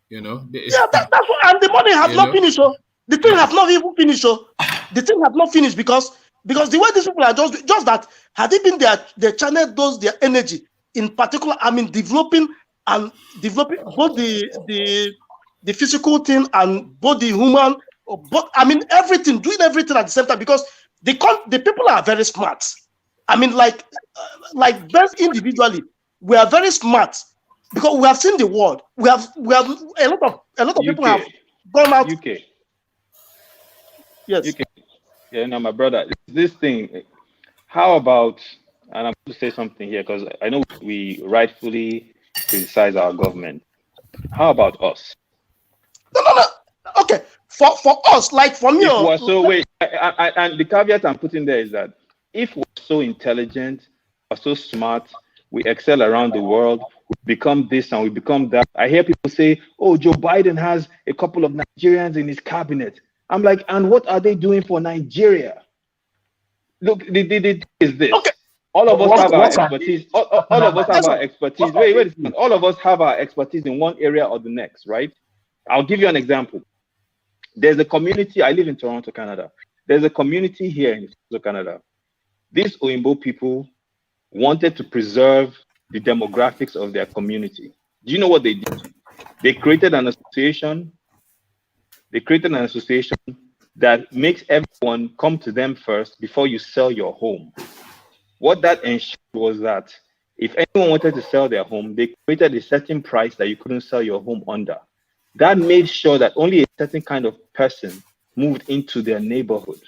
A: you know.
D: That's what, and the money has not finished. So the thing has not even finished. So the thing has not finished because the way these people are just that, had it been their channel does their energy in particular, I mean, developing both the physical thing and both the human, but I mean everything, doing everything at the same time, because the people are very smart. I mean, like both individually, we are very smart because we have seen the world. We have a lot of people have gone out.
K: UK.
D: Yes.
K: UK. Yeah, no, my brother. This thing. How about? And I'm going to say something here because I know we rightfully criticize our government. How about us?
D: No. Okay. For us, like for me,
K: and the caveat I'm putting there is that if we're so intelligent, we're so smart, we excel around the world, we become this and we become that. I hear people say, "Oh, Joe Biden has a couple of Nigerians in his cabinet." I'm like, and what are they doing for Nigeria? Look, the thing is this.
D: Okay.
K: All of us have our expertise. All of us have our expertise. Wait a second. All of us have our expertise in one area or the next, right? I'll give you an example. There's a community, I live in Toronto, Canada. There's a community here in Toronto, Canada. These Oyinbo people wanted to preserve the demographics of their community. Do you know what they did? They created an association. They created an association that makes everyone come to them first before you sell your home. What that ensured was that if anyone wanted to sell their home, they created a certain price that you couldn't sell your home under. That made sure that only a certain kind of person moved into their neighborhood.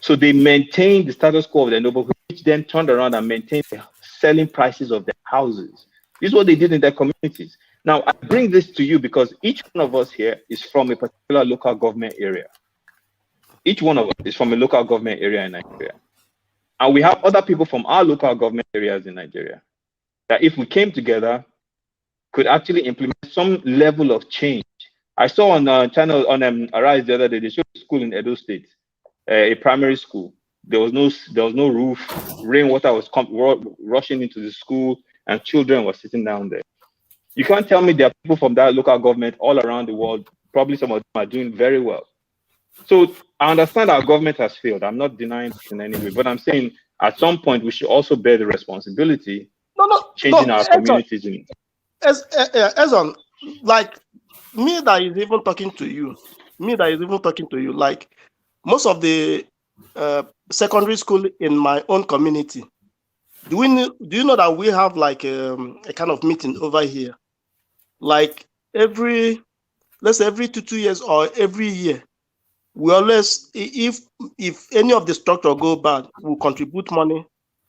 K: So they maintained the status quo of their neighborhood, which then turned around and maintained the selling prices of their houses. This is what they did in their communities. Now, I bring this to you because each one of us here is from a particular local government area. Each one of us is from a local government area in Nigeria. And we have other people from our local government areas in Nigeria that if we came together, could actually implement some level of change. I saw on a channel on Arise the other day, they showed a school in Edo State, a primary school. There was no roof. Rainwater was rushing into the school, and children were sitting down there. You can't tell me there are people from that local government all around the world. Probably some of them are doing very well. So I understand our government has failed. I'm not denying this in any way, but I'm saying at some point we should also bear the responsibility changing our communities.
D: As on, like me that is even talking to you, like most of the secondary school in my own community, do you know that we have like a kind of meeting over here, like let's say every 2 years or every year, we always, if any of the structure go bad, we'll contribute money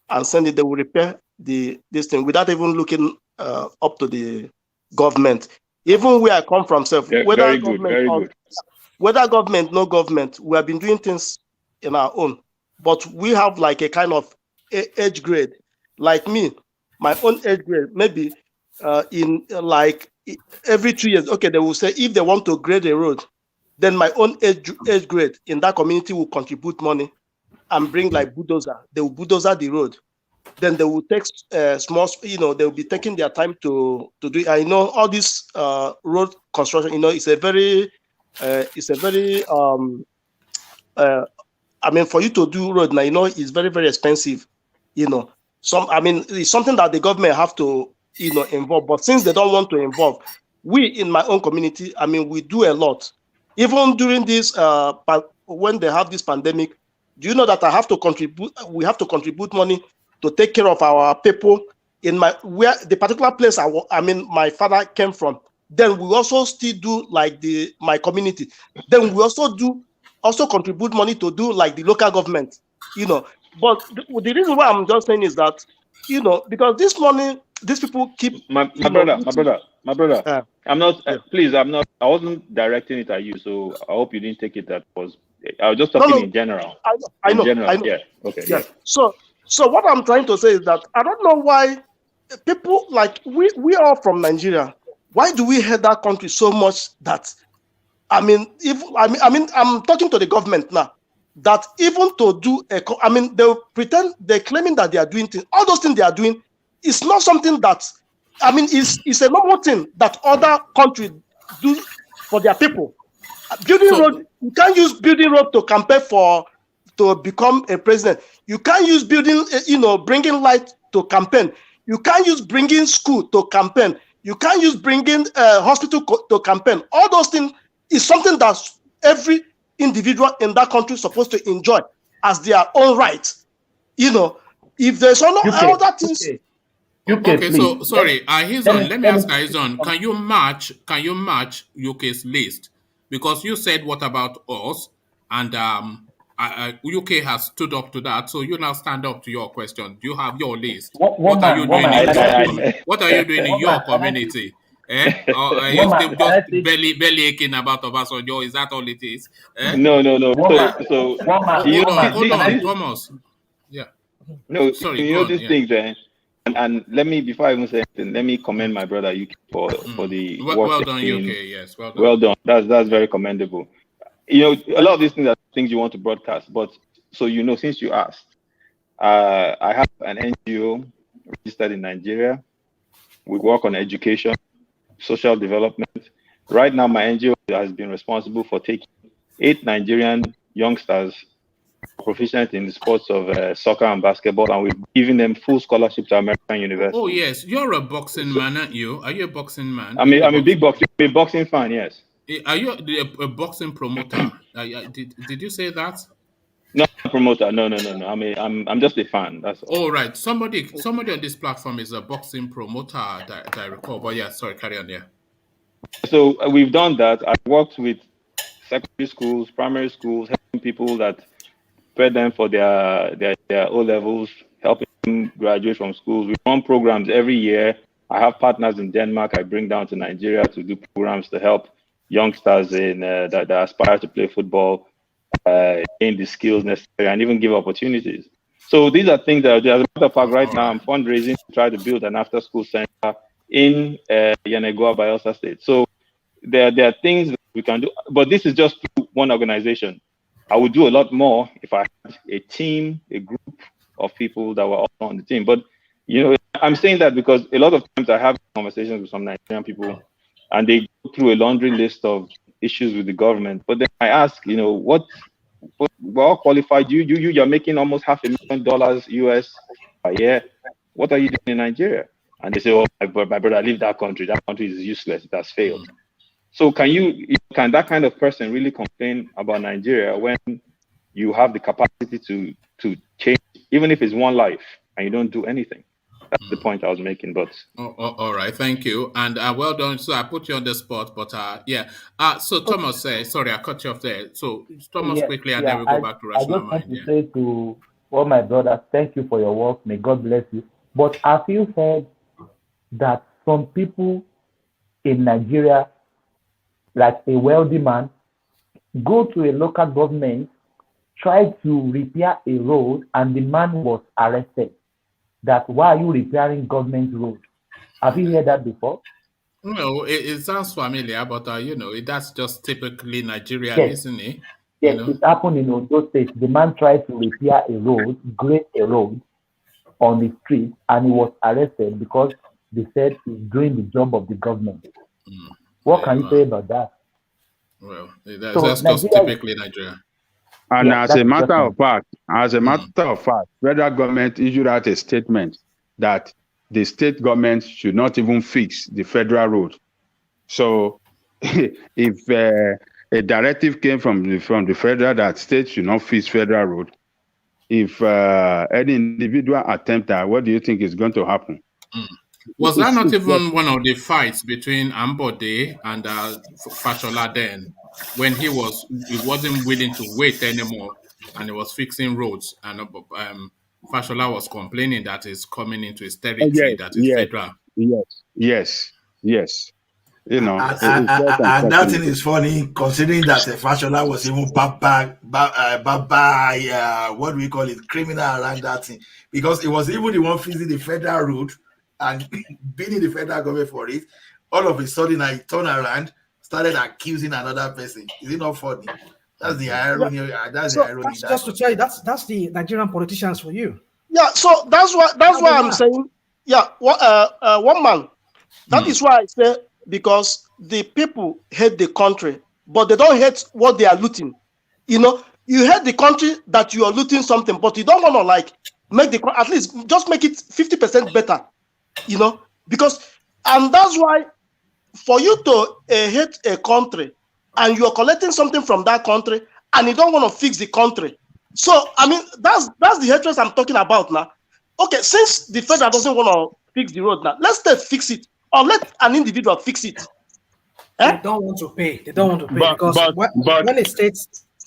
D: and send it. They will repair this thing without even looking up to the government. Even where I come from, whether government, no government, we have been doing things in our own. But we have like a kind of age grade. Like me, my own age grade, maybe in like every 2 years, okay, they will say if they want to grade a road, then my own age grade in that community will contribute money and bring like bulldozer. They will bulldozer the road. Then they will take small, they will be taking their time to do it. I know all this road construction, it's a very I mean, for you to do road now, you know, it's very, very expensive. You know, it's something that the government have to, you know, involve. But since they don't want to involve, we in my own community, I mean, we do a lot. Even during this, when they have this pandemic, do you know that I have to contribute? We have to contribute money to take care of our people in where the particular place my father came from. Then we also still do like my community. Then we also contribute money to do like the local government, you know. But the reason why I'm just saying is that, you know, because this money, these people keep
K: my brother. I'm not. Please, I'm not. I wasn't directing it at you, so I hope you didn't take it that was. I was just talking in general.
D: I know.
K: Yeah. Okay.
D: Yeah. So what I'm trying to say is that I don't know why people like we are from Nigeria. Why do we hate that country so much that, I mean, I'm talking to the government now, that even to do they're claiming that they are doing things. All those things they are doing is not something that, I mean, it's a normal thing that other countries do for their people. Building road, you can't use building road to campaign to become a president. You can't use building, bringing light to campaign. You can't use bringing school to campaign. You can't use bringing hospital to campaign. All those things is something that every individual in that country is supposed to enjoy as their own right. You know, if there's other things.
A: Okay, so sorry, Hizon, let me ask Hizon, can you match UK's list? Because you said what about us, and UK has stood up to that, so you now stand up to your question. Do you have your list? What are you doing in your community? Are you still just belly aching about Obasanjo? Is that all it is?
K: No. So
A: hold on, Thomas. Yeah.
K: No,
A: sorry.
K: You know these things, and let me, before I even say anything, let me commend my brother UK for the work.
A: Well done, UK. Yes, well done.
K: Well done. That's very commendable. You know, a lot of these things are things you want to broadcast, but so you know, since you asked, I have an NGO registered in Nigeria. We work on education, social development. Right now, my NGO has been responsible for taking 8 Nigerian youngsters proficient in the sports of soccer and basketball, and we've given them full scholarship to American universities.
A: Oh yes, you're a boxing man, aren't you? Are you a boxing man?
K: I'm a big boxing fan. Yes.
A: Are you a boxing promoter? Did you say that?
K: No, promoter. No. I'm just a fan. That's all.
A: Oh right. Somebody on this platform is a boxing promoter that I recall. But yeah, sorry, carry on. Yeah.
K: So we've done that. I've worked with secondary schools, primary schools, helping people that prepare them for their O levels, helping them graduate from schools. We run programs every year. I have partners in Denmark I bring down to Nigeria to do programs to help youngsters that aspire to play football gain the skills necessary and even give opportunities. So these are things that as a matter of fact, right now I'm fundraising to try to build an after-school center in Yenagoa, Bayelsa State. So there are things that we can do, but this is just one organization. I would do a lot more if I had a team, a group of people that were also on the team. But, you know, I'm saying that because a lot of times I have conversations with some Nigerian people and they go through a laundry list of issues with the government. But then I ask, you know, what well qualified you're making almost $500,000 US a year. What are you doing in Nigeria? And they say, oh, my brother, I leave that country. That country is useless. It has failed. So can that kind of person really complain about Nigeria when you have the capacity to change, even if it's one life, and you don't do anything? That's the point I was making. But
A: all right, thank you, and well done. So I put you on the spot, but yeah. So Thomas said, sorry, I cut you off there. So Thomas, quickly, and then we go back to rational mind.
G: I just want to say to all my brothers, thank you for your work. May God bless you. But have you heard that some people in Nigeria, like a wealthy man, go to a local government, try to repair a road, and the man was arrested? That why are you repairing government road? Have you heard that before?
A: No, it sounds familiar, but you know, that's just typically Nigerian, isn't it?
G: Yes, it happened in Ondo State. The man tried to repair a road, grade a road on the street, and he was arrested because they said he's doing the job of the government. What can you say about that?
A: Well, that's just typically Nigeria.
F: And
G: Yeah,
F: as
G: that
F: a
G: is just
F: matter
G: my
F: of fact, federal government issued out a statement that the state government should not even fix the federal road. So if a directive came from the federal that states should not fix federal road, if any individual attempt that, what do you think is going to happen?
A: Was that not even one of the fights between Ambode and Fashola then, when he wasn't willing to wait anymore and he was fixing roads, and Fashola was complaining that it's coming into his territory, that is federal.
F: Yes. You know,
C: and that thing is funny, considering that Fashola was even what do we call it, criminal around that thing, because it was even the one fixing the federal road and being in the federal government for it. All of a sudden, I turned around, started accusing another person. Is it not funny? That's the irony. That's the irony.
E: That's just to tell you, that's the Nigerian politicians for you.
D: Yeah, so that's why I'm saying, yeah, one man. That is why I say, because the people hate the country, but they don't hate what they are looting. You know, you hate the country that you are looting something, but you don't want to like make the, at least just make it 50% better. You know, and that's why for you to hate a country and you're collecting something from that country and you don't want to fix the country. So, I mean, that's the hatred I'm talking about now. Okay, since the federal doesn't want to fix the road now, let's fix it, or let an individual fix it.
E: They don't want to pay. They don't want to pay because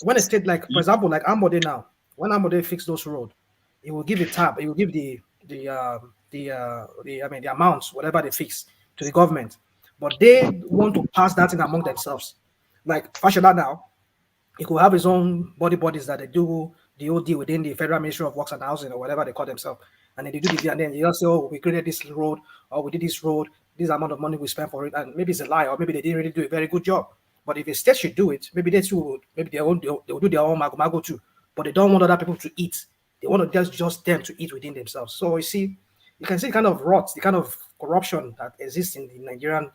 E: when a state, like, for example, like Ambode now, when Ambode fix those roads, it will give a tab, it will give the amounts, whatever they fix, to the government. But they want to pass that in among themselves. Like Fashola now, he could have his own bodies that they do the OD within the Federal Ministry of Works and Housing or whatever they call themselves. And then they do the, and then they just say, oh, we created this road, or we did this road, this amount of money we spent for it. And maybe it's a lie, or maybe they didn't really do a very good job. But if a state should do it, maybe they too would, maybe they'll do their own mago too. But they don't want other people to eat. They want to just them to eat within themselves. So you see, you can see the kind of rot, the kind of corruption that exists in the Nigerian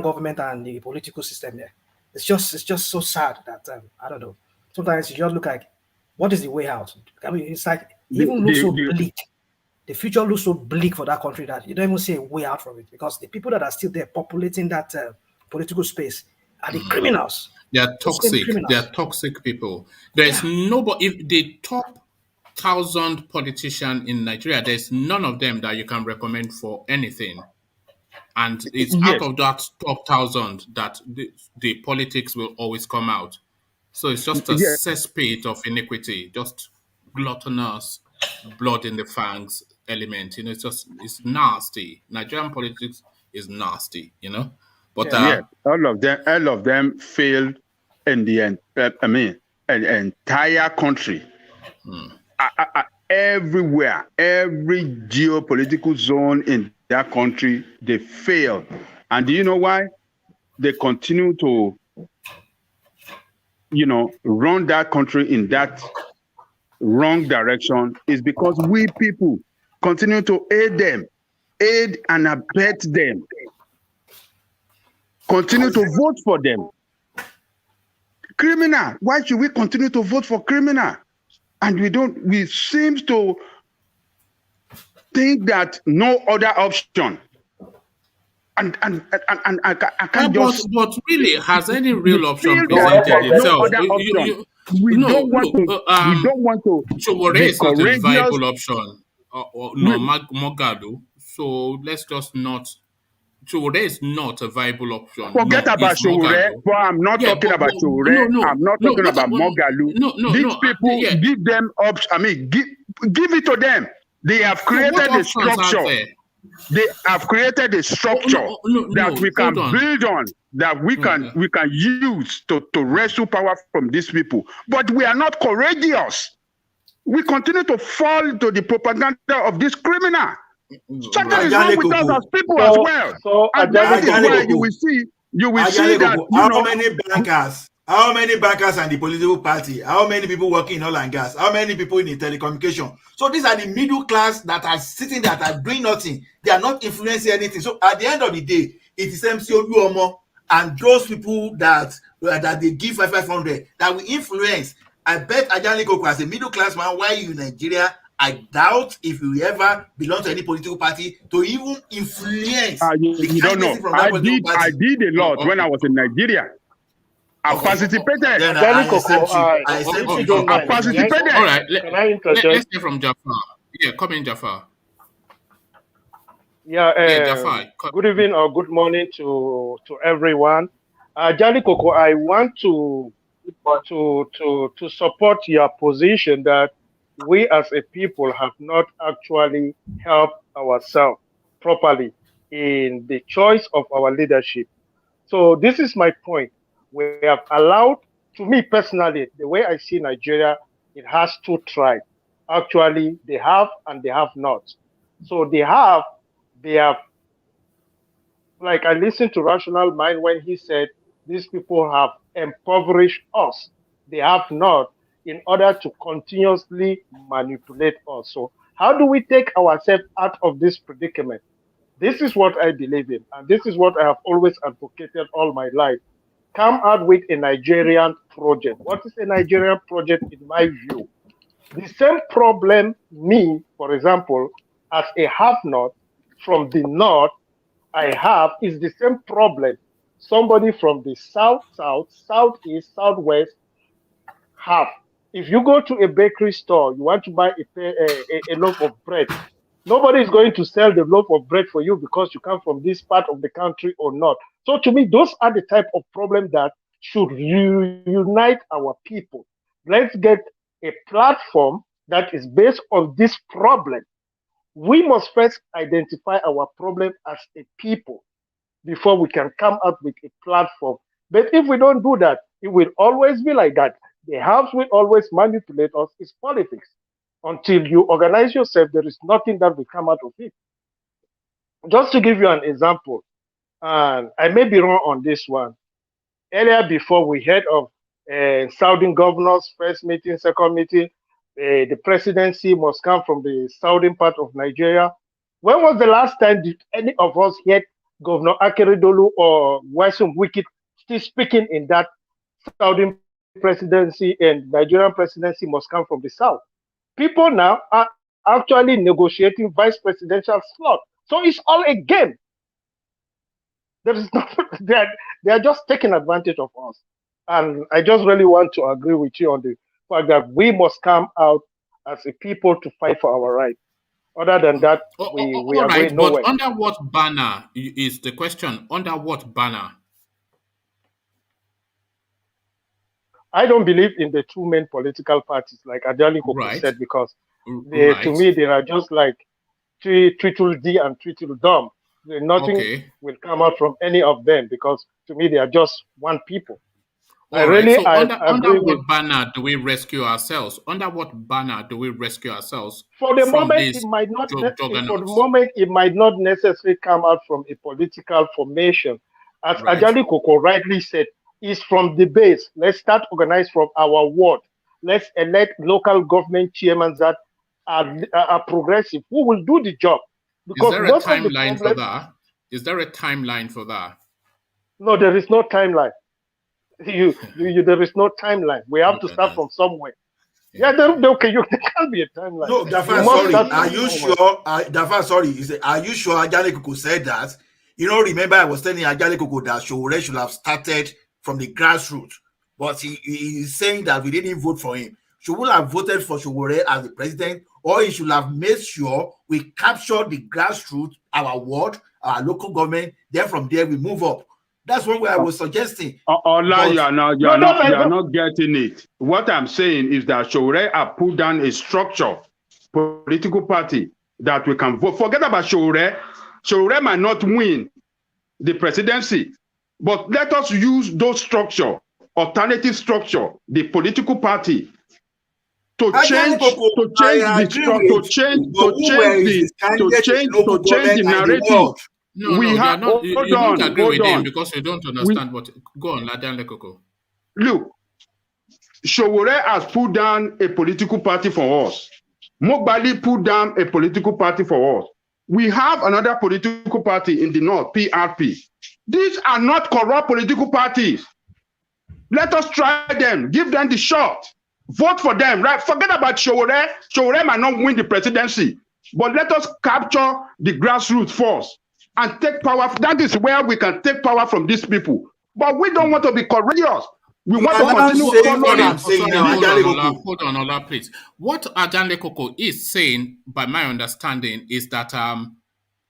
E: government and the political system there. It's just so sad that I don't know. Sometimes you just look like, what is the way out? I mean, it's like it even looks so bleak. The future looks so bleak for that country that you don't even see a way out from it, because the people that are still there populating that political space are the criminals.
A: They are toxic. They are toxic people. There's nobody. If the top 1,000 politicians in Nigeria, there's none of them that you can recommend for anything. And it's out of that top 1,000 that the politics will always come out. So it's just a cesspit of iniquity, just gluttonous, blood in the fangs element. You know, it's nasty. Nigerian politics is nasty, you know. But
F: all of them failed in the an entire country. Everywhere, every geopolitical zone in that country, they failed. And do you know why? They continue to, run that country in that wrong direction. Is because we people continue to aid and abet them, continue to vote for them. Criminal. Why should we continue to vote for criminal? And we seem to think that no other option. And I can't just...
A: But really, has any real option presented itself?
F: We don't want to
A: Showore is not a viable option. Mogadu. So let's just not... Showore is not a viable option.
F: Forget about Showore, but I'm not talking about Showore. I'm not talking about Mogalu. These people, give them options. Give it to them. They have created a structure. They have created a structure that we can build on, that we can use to wrestle power from these people. But we are not courageous. We continue to fall to the propaganda of this criminal. Something is wrong with us as people as well. And that is why you will see that
C: how many bankers and the political party, how many people working in oil and gas, how many people in the telecommunication. So these are the middle class that are sitting there, that are doing nothing. They are not influencing anything. So at the end of the day, it is MC Oluomo and those people that they give 500 that will influence I bet Ajani Koko as a middle class man, why you in Nigeria, I doubt if you ever belong to any political party to even influence
F: you don't know.
C: from that political party.
F: I did a lot when I was in Nigeria. I participated.
C: Then I accept you. I accept you.
F: I participated.
A: All right.
L: Can I interject?
A: Let's hear from Jafar. Yeah, come in, Jafar.
L: Jafar. Good evening or good morning to everyone. Jali Koko, I want to support your position that we as a people have not actually helped ourselves properly in the choice of our leadership. So this is my point. We have allowed, to me personally, the way I see Nigeria, it has two tribes. Actually, they have and they have not. So they have, like I listened to Rational Mind when he said, these people have impoverished us. They have not, in order to continuously manipulate us. So how do we take ourselves out of this predicament? This is what I believe in, and this is what I have always advocated all my life. Come out with a Nigerian project. What is a Nigerian project in my view? The same problem me, for example, as a have-not from the north, I have is the same problem somebody from the south, southeast, southwest have. If you go to a bakery store, you want to buy a loaf of bread, nobody is going to sell the loaf of bread for you because you come from this part of the country or not. So to me, those are the type of problem that should unite our people. Let's get a platform that is based on this problem. We must first identify our problem as a people before we can come up with a platform. But if we don't do that, it will always be like that. The house will always manipulate us. It's politics. Until you organize yourself, there is nothing that will come out of it. Just to give you an example, and I may be wrong on this one. Earlier, before we heard of Southern governors, first meeting, second meeting, the presidency must come from the southern part of Nigeria. When was the last time did any of us hear Governor Akeredolu or Wesum Wiki still speaking in that southern presidency and Nigerian presidency must come from the south? People now are actually negotiating vice presidential slot. So it's all a game. There is not, they are just taking advantage of us. And I just really want to agree with you on the fact that we must come out as a people to fight for our rights. Other than that, we are going nowhere.
A: But under what banner is the question? Under what banner?
L: I don't believe in the two main political parties, like Adjani Koko said, because to me, they are just like Tweedledee and Tweedledum. Nothing will come out from any of them because to me, they are just one people.
A: Under what banner do we rescue ourselves? Under what banner do we rescue ourselves?
L: For the moment, it might not. For the moment, it might not necessarily come out from a political formation, as Adjani Koko rightly said. Is from the base. Let's start organized from our ward. Let's elect local government chairmen that are progressive, who will do the job.
A: Because is there a timeline for that? Is there a timeline for that?
L: No, there is no timeline. There is no timeline. We have to start from somewhere. Yeah, there can't be a timeline.
C: No, Jafar, sorry. Are you sure? Jafar, sorry. Are you sure Adjani Koko said that? You know, remember I was telling Adjani Koko that Sowore should have started from the grassroots, but he is saying that we didn't vote for him. Should we have voted for Sowore as the president, or he should have made sure we capture the grassroots, our ward, our local government, then from there we move up. That's what I was suggesting.
F: Ola, you are not getting it. What I'm saying is that Sowore have put down a structure, political party that we can vote. Forget about Sowore. Sowore might not win the presidency. But let us use those structure, alternative structure, the political party, to change the narrative.
A: No, you don't agree with him because you don't understand what. Go on, Adjani Koko.
F: Look, Sowore has put down a political party for us. Mobali put down a political party for us. We have another political party in the north, PRP. These are not corrupt political parties. Let us try them, give them the shot. vote for them, right? Forget about Showore. Showore might not win the presidency, but let us capture the grassroots first and take power. That is where we can take power from these people. But we don't want to be courageous. We want to continue following.
A: Hold on, Ola, please. What Ajanle Koko is saying, by my understanding, is that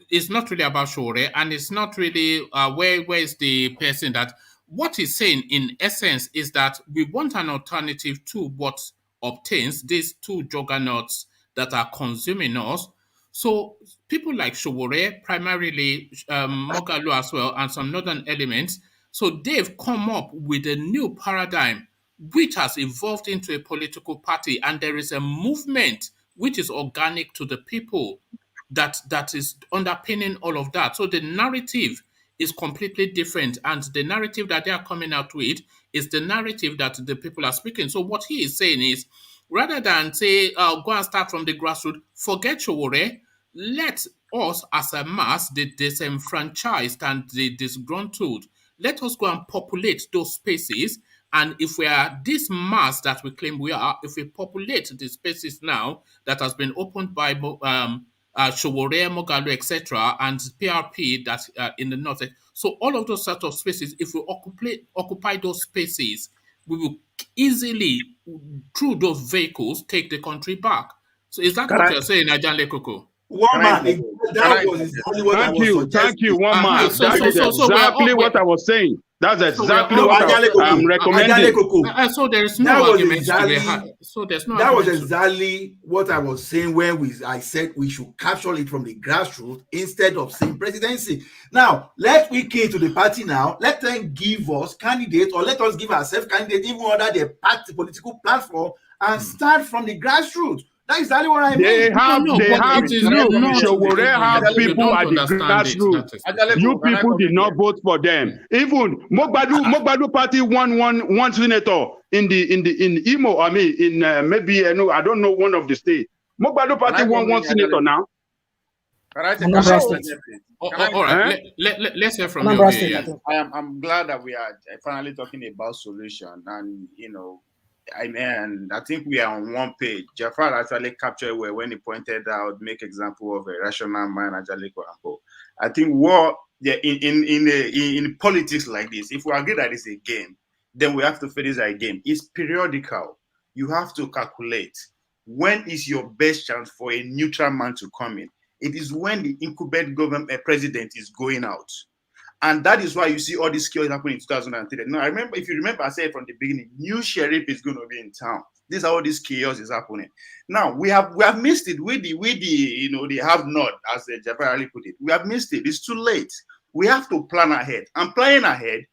A: it's not really about Showore, and it's not really where is the person that. What he's saying, in essence, is that we want an alternative to what obtains these two juggernauts that are consuming us. So people like Showore, primarily Moghalu as well, and some northern elements, so they've come up with a new paradigm which has evolved into a political party, and there is a movement which is organic to the people that is underpinning all of that. So the narrative is completely different, and the narrative that they are coming out with is the narrative that the people are speaking. So what he is saying is, rather than say, go and start from the grassroots, forget Showore, let us as a mass, the disenfranchised and the disgruntled, let us go and populate those spaces. And if we are this mass that we claim we are, if we populate the spaces now that has been opened by Showore, Moghalu, etc., and PRP that's in the north. So all of those sort of spaces, if we occupy those spaces, we will easily, through those vehicles, take the country back. So is that what you're saying, Ajanle Koko?
F: Thank you, one man. That is exactly what I was saying. That's exactly what I'm recommending.
A: So there's no argument to be had. So there's no.
C: That was exactly what I was saying when I said we should capture it from the grassroots instead of saying presidency. Now we key to the party now. Let them give us candidates, or let us give ourselves candidates even under their party political platform, and start from the grassroots. That's exactly what I mean.
F: Showore have people at the grassroots. You people did not vote for them. Even Moghalu party won one senator in Imo. I mean, in maybe I don't know, one of the states. Moghalu party won one senator now.
A: All right, let's hear from you.
M: I'm glad that we are finally talking about solution, and I think we are on one page. Jafar actually captured where when he pointed out, make example of a rational man, I think what in politics like this, if we agree that it's a game, then we have to finish a game. It's periodical. You have to calculate when is your best chance for a neutral man to come in. It is when the incumbent president is going out. And that is why you see all this chaos happening in 2003. Now, if you remember, I said from the beginning, new sheriff is going to be in town. This is how all this chaos is happening. Now, we have missed it with the they have not, as Jafar Ali put it. We have missed it. It's too late. We have to plan ahead. And planning ahead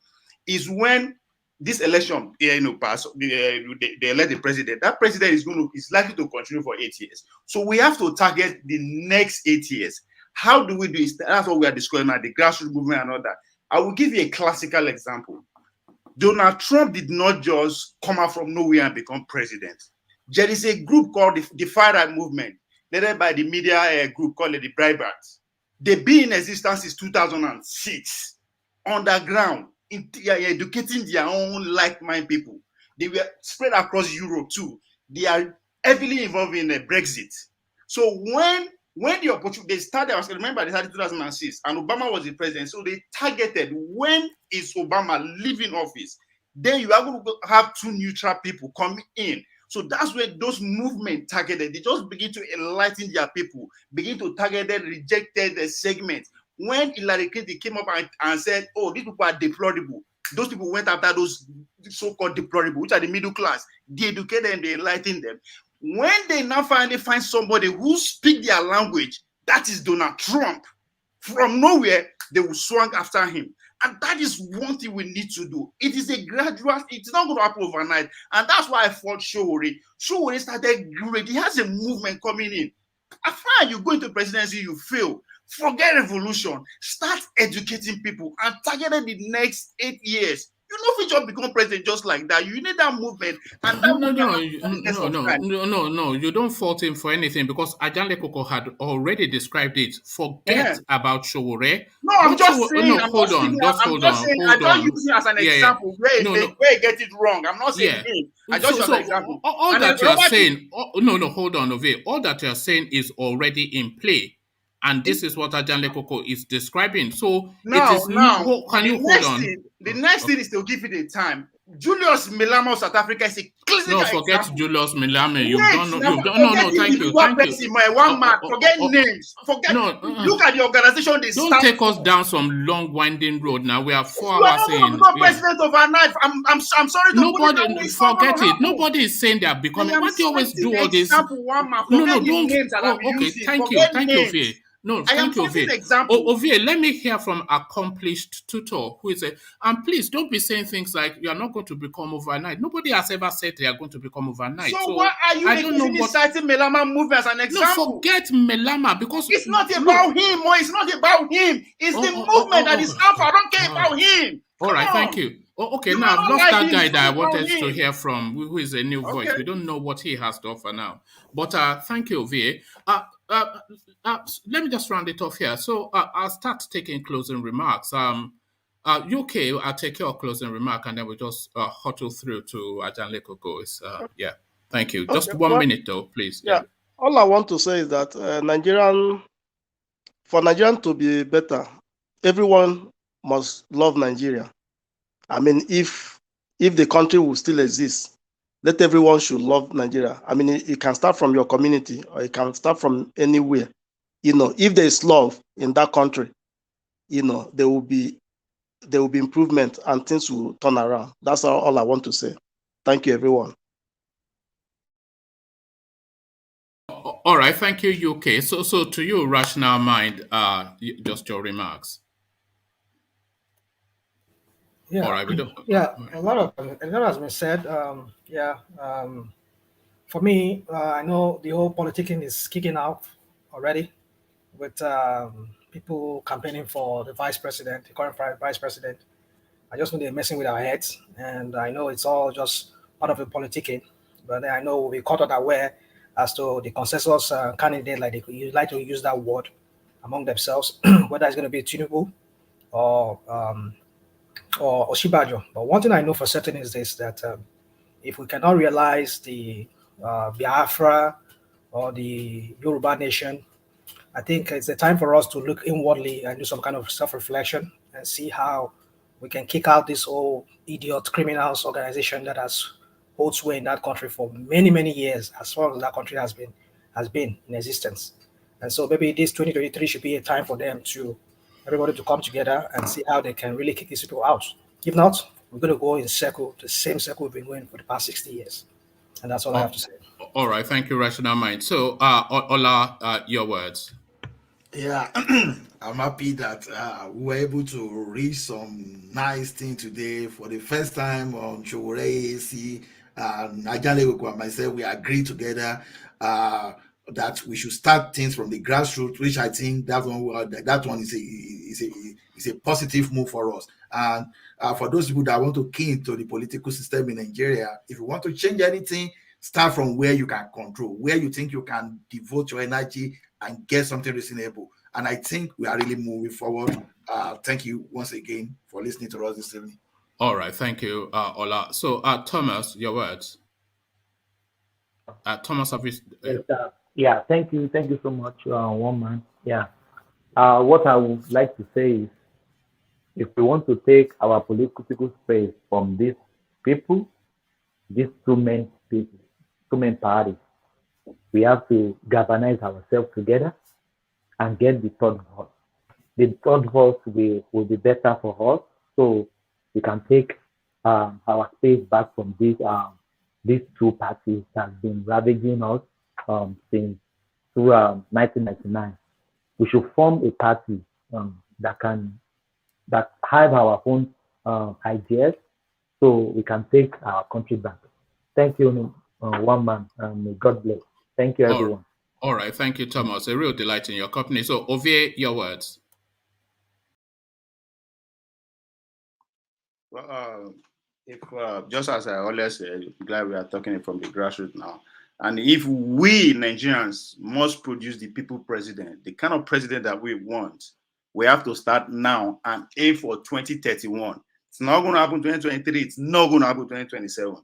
M: is when this election, pass, they elect the president. That president is likely to continue for 8 years. So we have to target the next 8 years. How do we do it? That's what we are discussing now, the grassroots movement and all that. I will give you a classical example. Donald Trump did not just come out from nowhere and become president. There is a group called the Far Right Movement, led by the media group called the Breitbarts. They've been in existence since 2006, underground, educating their own like-minded people. They were spread across Europe too. They are heavily involved in Brexit. So when the opportunity, they started in 2006, and Obama was the president, so they targeted when is Obama leaving office, then you are going to have two neutral people come in. So that's where those movements targeted. They just begin to enlighten their people, begin to target the rejected segments. When Hillary Clinton came up and said, oh, these people are deplorable, those people went after those so-called deplorable, which are the middle class. They educated them, they enlightened them. When they now finally find somebody who speaks their language, that is Donald Trump. From nowhere, they will swing after him. And that is one thing we need to do. It is a gradual, it's not going to happen overnight. And that's why I fought Showore. Showore started great. He has a movement coming in. After you go into presidency, you fail. Forget revolution. Start educating people and target the next 8 years. You know if you just become president just like that. You need that movement and that
A: no. You don't fault him for anything because Ajanle Koko had already described it. Forget about Showore.
M: No, I'm just saying. No, hold on. I don't use him as an example where he get it wrong. I'm not saying him. I just use an example.
A: All that you are saying, hold on, Ove. All that you are saying is already in play. And this is what Ajanle Koko is describing. So
M: now,
A: it is can you hold on?
M: The next thing is to give it a time. Julius Malema of South Africa is a clinical
A: forget
M: example.
A: Julius Malema. Thank you.
M: One man, forget names. Look at the organization they
A: Don't take us down some long winding road now. We are 4 hours in.
M: You are not president overnight. I'm sorry to
A: nobody forget it. Nobody is saying they are becoming. Why do you always do all this? Don't. Okay, thank you, Ovie. No, thank you, Ovie. Ovie, let me hear from accomplished tutor who is and please don't be saying things like you are not going to become overnight. Nobody has ever said they are going to become overnight.
M: So why are you citing Malema movement as an example?
A: No, forget Malema because
M: it's not about him, or it's not about him. It's the movement that is alpha. I don't care about him.
A: All right, thank you. Okay, now I've lost that guy that I wanted to hear from, who is a new voice. We don't know what he has to offer now. But thank you, Ovie. Let me just round it off here. So I'll start taking closing remarks. UK, I'll take your closing remark and then we'll just huddle through to Ajanle Koko. Yeah, thank you. Just 1 minute though, please.
D: Yeah. All I want to say is that for Nigerian to be better, everyone must love Nigeria. I mean, if the country will still exist, let everyone should love Nigeria. I mean, it can start from your community or it can start from anywhere. If there is love in that country, there will be improvement and things will turn around. That's all I want to say. Thank you, everyone.
A: All right, thank you, UK. So to you, Rational Mind, just your remarks.
E: Yeah.
A: All right, we don't.
E: Yeah, a lot has been said. For me, I know the whole politicking is kicking out already, with people campaigning for the vice president, the current vice president. I just know they're messing with our heads, and I know it's all just part of the politicking. But then I know we'll be caught unaware as to the consensus candidate, like they like to use that word among themselves, whether it's going to be TINUBU or Osinbajo. But one thing I know for certain is this, that if we cannot realize the Biafra or the Yoruba nation, I think it's a time for us to look inwardly and do some kind of self-reflection and see how we can kick out this old idiot criminals organization that has hold sway in that country for many, many years, as far as that country has been in existence. And so maybe this 2023 should be a time for them everybody to come together and see how they can really kick these people out. If not, we're going to go in the same circle we've been going for the past 60 years. And that's all I have to say.
A: All right. Thank you, Rational Mind. So, Ola, your words.
C: Yeah, I'm happy that we were able to read some nice thing today for the first time on Ohanaeze, Ajanle Koko and myself. We agreed together that we should start things from the grassroots, which I think that one is a positive move for us. And for those people that want to key into the political system in Nigeria, if you want to change anything, start from where you can control, where you think you can devote your energy and get something reasonable. And I think we are really moving forward. Thank you once again for listening to us this evening.
A: All right, thank you, Ola. So, Thomas, your words. Thomas, have you?
G: Yeah, thank you so much, one man. Yeah, what I would like to say is, if we want to take our political space from these people, these two main parties, we have to galvanize ourselves together and get the third voice. The third voice will be better for us, so we can take our space back from these two parties that have been ravaging us since 1999. We should form a party that have our own ideas, so we can take our country back. Thank you, one man, and God bless. Thank you, everyone.
A: All right, thank you, Thomas. A real delight in your company. So, Ovie, your words.
M: Well, if just as I always say, I'm glad we are talking from the grassroots now. And if we Nigerians must produce the people president, the kind of president that we want, we have to start now and aim for 2031. It's not going to happen 2023. It's not going to happen 2027.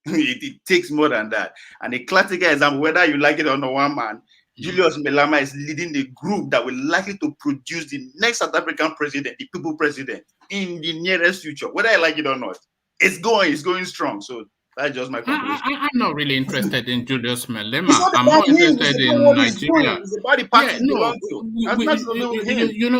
M: it takes more than that. And a classic example, whether you like it or not, one man, Julius Malema is leading the group that will likely to produce the next South African president, the people president, in the nearest future. Whether I like it or not, it's going strong. So that's just my conclusion.
A: I'm not really interested in Julius Malema.
M: It's not
A: I'm
M: about
A: more
M: him.
A: interested
M: It's about
A: in
M: what he's
A: Nigeria.
M: doing. It's about the party he belongs to.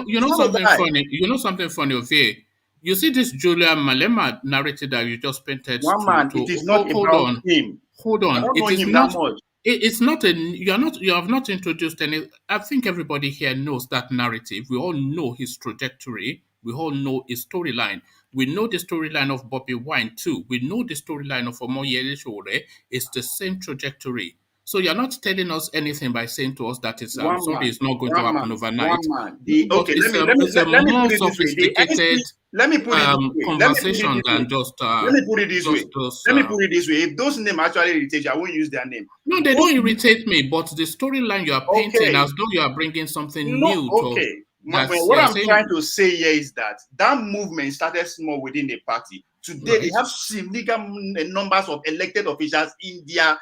A: You know something funny. You know something funny, Ovie. You see this Julius Malema narrative that you just painted.
M: One man, it is not about him.
A: Hold on.
M: I don't know
A: It is
M: him
A: not.
M: that much.
A: It's not a. You have not introduced any. I think everybody here knows that narrative. We all know his trajectory. We all know his storyline. We know the storyline of Bobby Wine too. We know the storyline of Omoyele Sowore. It's the same trajectory. So you're not telling us anything by saying to us that it's sorry, it's not going to happen overnight.
M: One man. Okay, let me put it this way. Let me put it this way. If those names actually irritate you, I won't use their name.
A: No, they don't irritate me, but the storyline you are painting as though you are bringing something new.
M: Okay. What I'm trying to say here is that movement started small within the party. Today, they have significant numbers of elected officials in their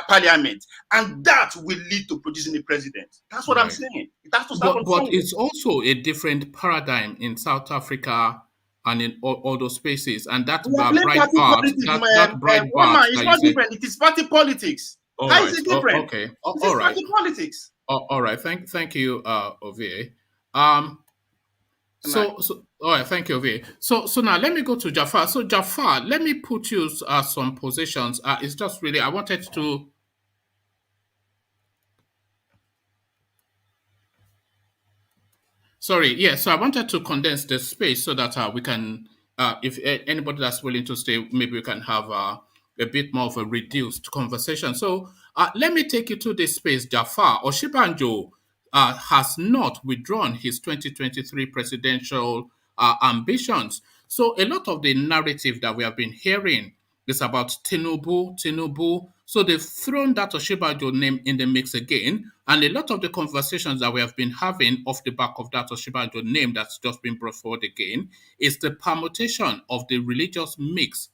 M: parliament, and that will lead to producing a president. That's what I'm saying. It has to start
A: but it's also a different paradigm in South Africa and in all those spaces, and that bright part,
M: it's not different. It is party politics. How is it different?
A: Okay.
M: It's party politics.
A: All right. Thank you, Ovie. All right, thank you, Ovie. So now let me go to Jafar. So Jafar, let me put you some positions. It's just really I wanted to. Sorry, yeah. So I wanted to condense the space so that we can, if anybody that's willing to stay, maybe we can have a bit more of a reduced conversation. So let me take you to this space, Jafar. Osinbajo has not withdrawn his 2023 presidential ambitions. So a lot of the narrative that we have been hearing is about TINUBU. So they've thrown that Osinbajo name in the mix again. And a lot of the conversations that we have been having off the back of that Osinbajo name that's just been brought forward again is the permutation of the religious mix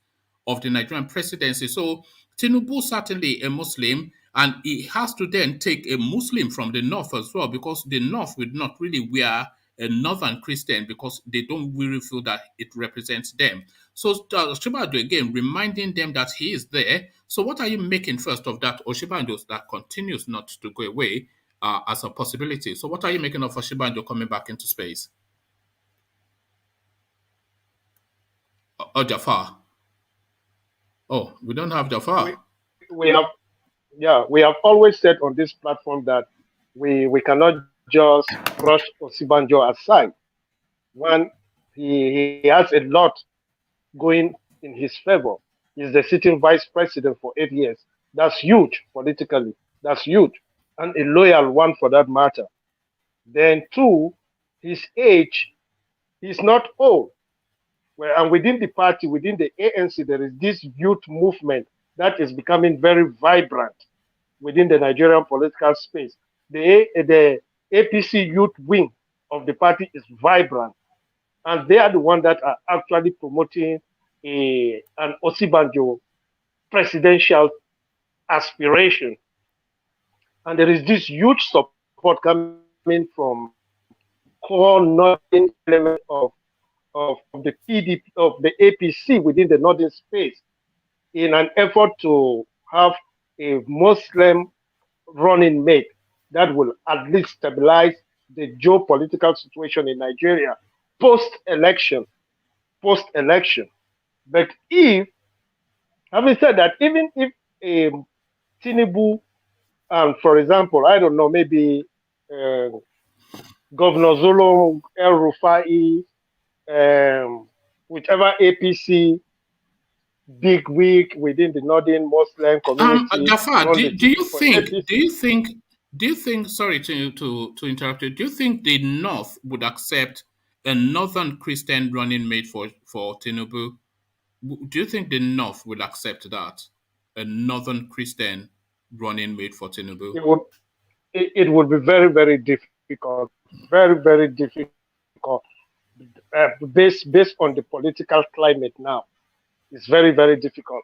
A: of the Nigerian presidency. So TINUBU certainly a Muslim, and he has to then take a Muslim from the north as well, because the north would not really wear a northern Christian because they don't really feel that it represents them. So Osinbajo again reminding them that he is there. So what are you making first of that Osinbajo that continues not to go away as a possibility? So what are you making of Osinbajo coming back into space? Jafar. Oh, we don't have Jafar.
L: We have always said on this platform that we cannot just brush Osinbajo aside. One, he has a lot going in his favor. He's the sitting vice president for 8 years. That's huge politically. That's huge. And a loyal one for that matter. Then two, his age, he's not old. Well, and within the party, within the ANC, there is this youth movement that is becoming very vibrant within the Nigerian political space. The APC youth wing of the party is vibrant, and they are the ones that are actually promoting an Osinbajo presidential aspiration. And there is this huge support coming from core northern element of the PDP, of the APC within the northern space, in an effort to have a Muslim running mate that will at least stabilize the geopolitical situation in Nigeria post-election. But having said that, even if TINUBU, for example, I don't know, maybe Governor Zulum El-Rufai, whichever APC big wig within the northern Muslim community.
A: Jafar, do you think? Sorry to interrupt you. Do you think the North would accept a northern Christian running mate for TINUBU, do you think the North will accept that? A northern Christian running mate for TINUBU?
L: It would be very, very difficult. Very, very difficult. Based on the political climate now. It's very, very difficult.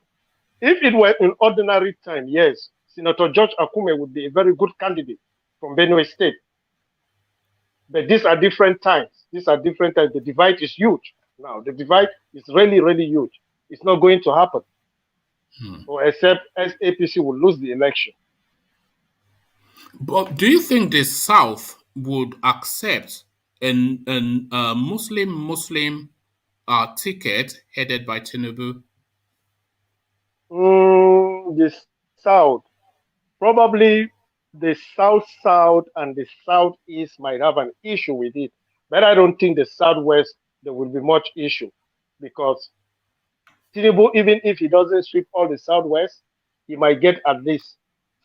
L: If it were in ordinary time, yes, Senator George Akume would be a very good candidate from Benue State. But these are different times. These are different times. The divide is huge now. The divide is really, really huge. It's not going to happen. Or except APC will lose the election.
A: But do you think the South would accept a Muslim ticket headed by TINUBU?
L: The South, probably the South and the Southeast might have an issue with it, but I don't think the Southwest there will be much issue, because TINUBU, even if he doesn't sweep all the Southwest, he might get at least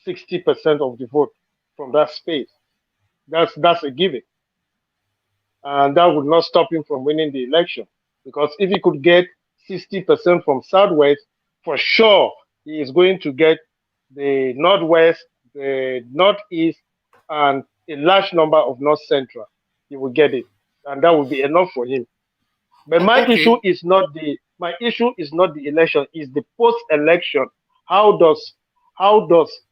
L: 60% of the vote from that space. That's a given. And that would not stop him from winning the election. Because if he could get 60% from Southwest, for sure he is going to get the Northwest, the Northeast, and a large number of North Central. He will get it. And that will be enough for him. But my issue is not the election, it's the post-election. How does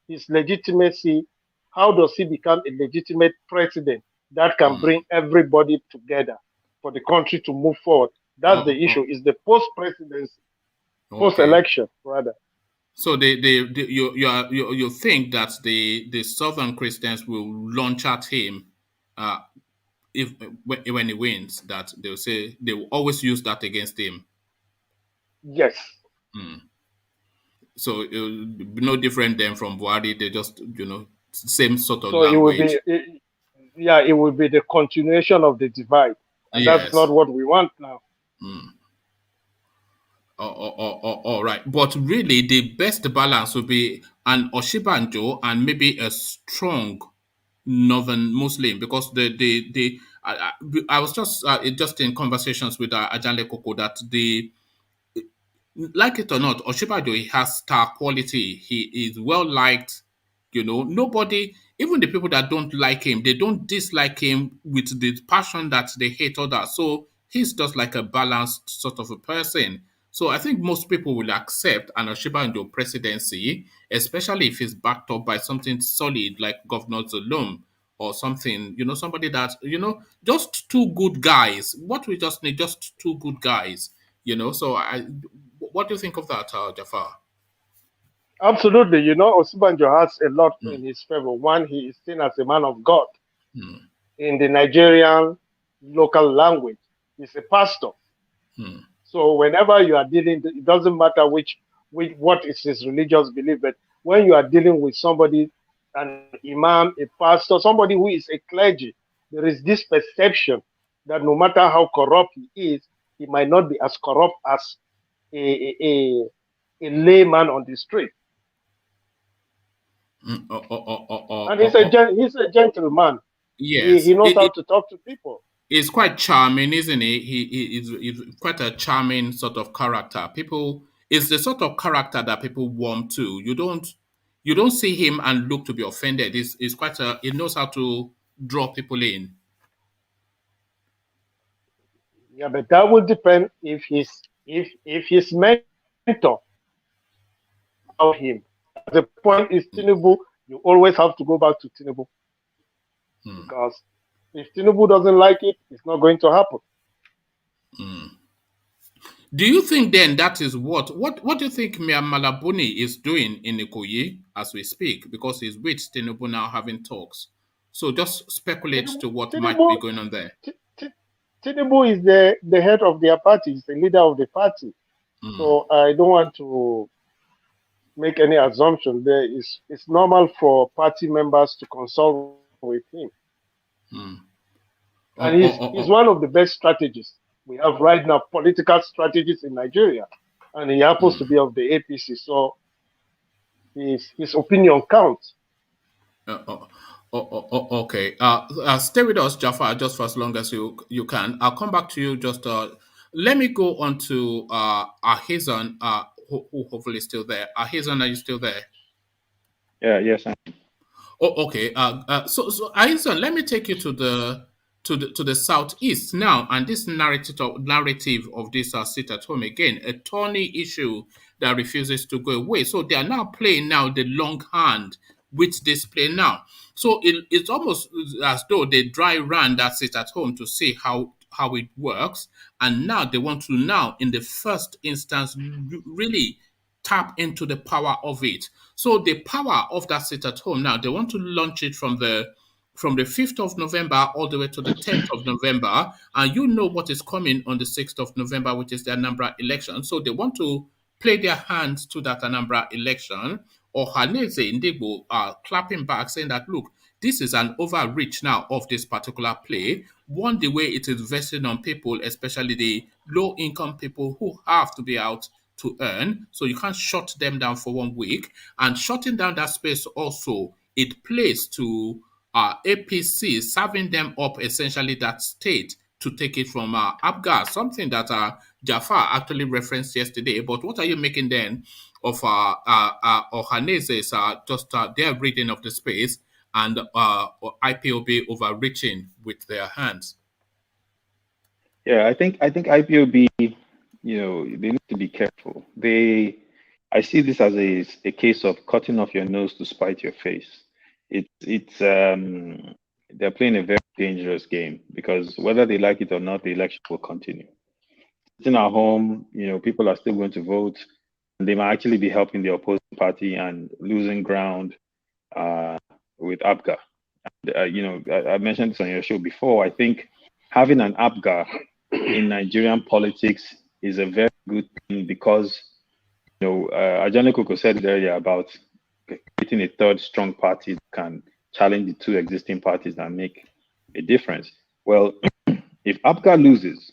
L: his legitimacy, how does he become a legitimate president that can bring everybody together for the country to move forward? That's the issue, is the post-presidency, post-election, rather.
A: So you think that the Southern Christians will launch at him when he wins, that they'll say they will always use that against him?
L: Yes.
A: So it will be no different than from Buhari. They just, same sort of
L: so
A: language.
L: It will be the continuation of the divide. And that's not what we want now.
A: All right. But really, the best balance would be an Osinbajo and maybe a strong northern Muslim, because I was just in conversations with Ajale Koko that like it or not, Osinbajo, he has star quality. He is well liked. Nobody, even the people that don't like him, they don't dislike him with the passion that they hate others. So he's just like a balanced sort of a person. So I think most people will accept an Osinbajo presidency, especially if he's backed up by something solid like Governor Zulum or something, somebody that, just two good guys. What we just need, just two good guys, So what do you think of that, Jafar?
L: Absolutely. Osinbajo has a lot in his favor. One, he is seen as a man of God in the Nigerian local language. He's a pastor. So whenever you are dealing, it doesn't matter what is his religious belief, but when you are dealing with somebody, an imam, a pastor, somebody who is a clergy, there is this perception that no matter how corrupt he is, he might not be as corrupt as a layman on the street. And he's a gentleman.
A: Yes.
L: He knows how to talk to people.
A: He's quite charming, isn't he? He's quite a charming sort of character. It's the sort of character that people warm to. You don't see him and look to be offended. He's quite he knows how to draw people in.
L: Yeah, but that will depend if his mentor about him. The point is TINUBU, you always have to go back to TINUBU. Because if TINUBU doesn't like it, it's not going to happen.
A: Do you think then that is what do you think BUNI is doing in Ikoyi as we speak? Because he's with TINUBU now having talks. So just speculate to what might be going on there.
L: TINUBU is the head of their party, he's the leader of the party. So I don't want to make any assumption there. It's normal for party members to consult with him. And he's one of the best strategists we have right now, political strategists in Nigeria. And he happens to be of the APC, so his opinion counts.
A: Okay. Stay with us, Jafar, just for as long as you can. I'll come back to you. Just let me go on to Ahizan, who hopefully is still there. Ahizan, are you still there?
K: Yeah. Yes.
A: Oh, okay. So Ahizan, let me take you to the southeast now, and this narrative of this sit at home again, a thorny issue that refuses to go away. So they are now playing now the long hand with this play now. So it's almost as though they dry run that sit at home to see how it works, and now they want to now in the first instance really tap into the power of it. So the power of that sit at home now, they want to launch it from the 5th of November all the way to the 10th of November. And you know what is coming on the 6th of November, which is the Anambra election. So they want to play their hands to that Anambra election. Ohanaeze Ndigbo are clapping back, saying that, look, this is an overreach now of this particular play. One, the way it is vesting on people, especially the low-income people who have to be out to earn. So you can't shut them down for 1 week. And shutting down that space also, it plays to APC, serving them up essentially that state to take it from Abgar, something that Jafar actually referenced yesterday. But what are you making then of Ohanaeze's just their reading of the space and IPOB overreaching with their hands?
K: Yeah, I think IPOB, they need to be careful. I see this as a case of cutting off your nose to spite your face. They're playing a very dangerous game because whether they like it or not, the election will continue. Sitting at home, people are still going to vote, and they might actually be helping the opposing party and losing ground with APGA. And, I mentioned this on your show before. I think having an APGA in Nigerian politics is a very good thing because, Ajani Koko said it earlier about creating a third strong party that can challenge the two existing parties and make a difference. Well, if APGA loses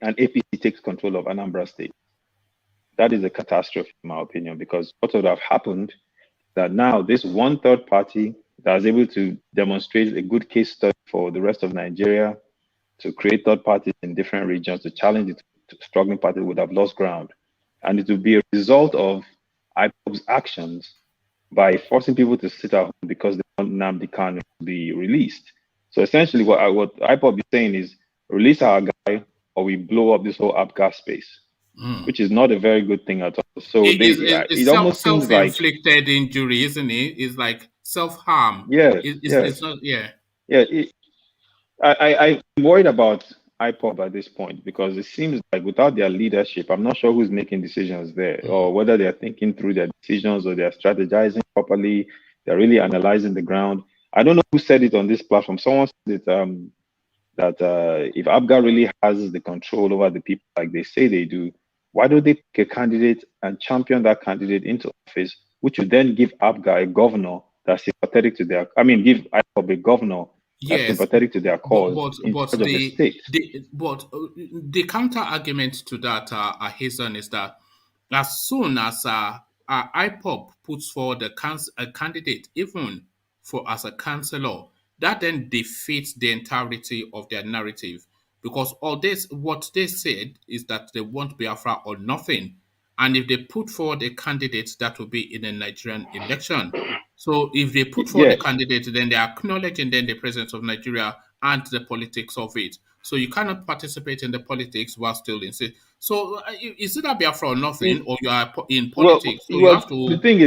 K: and APC takes control of Anambra State, that is a catastrophe, in my opinion, because what would have happened that now this one third party that was able to demonstrate a good case study for the rest of Nigeria to create third parties in different regions to challenge the struggling party would have lost ground. And it would be a result of IPOB's actions by forcing people to sit at home because they want Nnamdi Kanu to be released. So essentially what IPOB is saying is release our guy or we blow up this whole APGA space, which is not a very good thing at all. So it almost seems like
A: self-inflicted injury, isn't it? It's like self-harm.
K: Yes,
A: It's not, yeah.
K: Yeah, I'm worried about IPOB at this point because it seems like without their leadership, I'm not sure who's making decisions there or whether they're thinking through their decisions or they're strategizing properly. They're really analyzing the ground. I don't know who said it on this platform. Someone said it, that if APGA really has the control over the people like they say they do, why don't they pick a candidate and champion that candidate into office, which would then give APGA a governor that's sympathetic to their, give IPOB a governor that's sympathetic to their cause in charge of the state.
A: The counter argument to that, Ahizan, is that as soon as IPOB puts forward a candidate, even as a councillor, that then defeats the entirety of their narrative. Because what they said is that they want Biafra or nothing. And if they put forward a candidate, that will be in a Nigerian election. So if they put forward a candidate, then they are acknowledging then the presence of Nigeria and the politics of it. So you cannot participate in the politics while still in it. So is it a Biafra or nothing, or you are in politics? So you have to,
K: the thing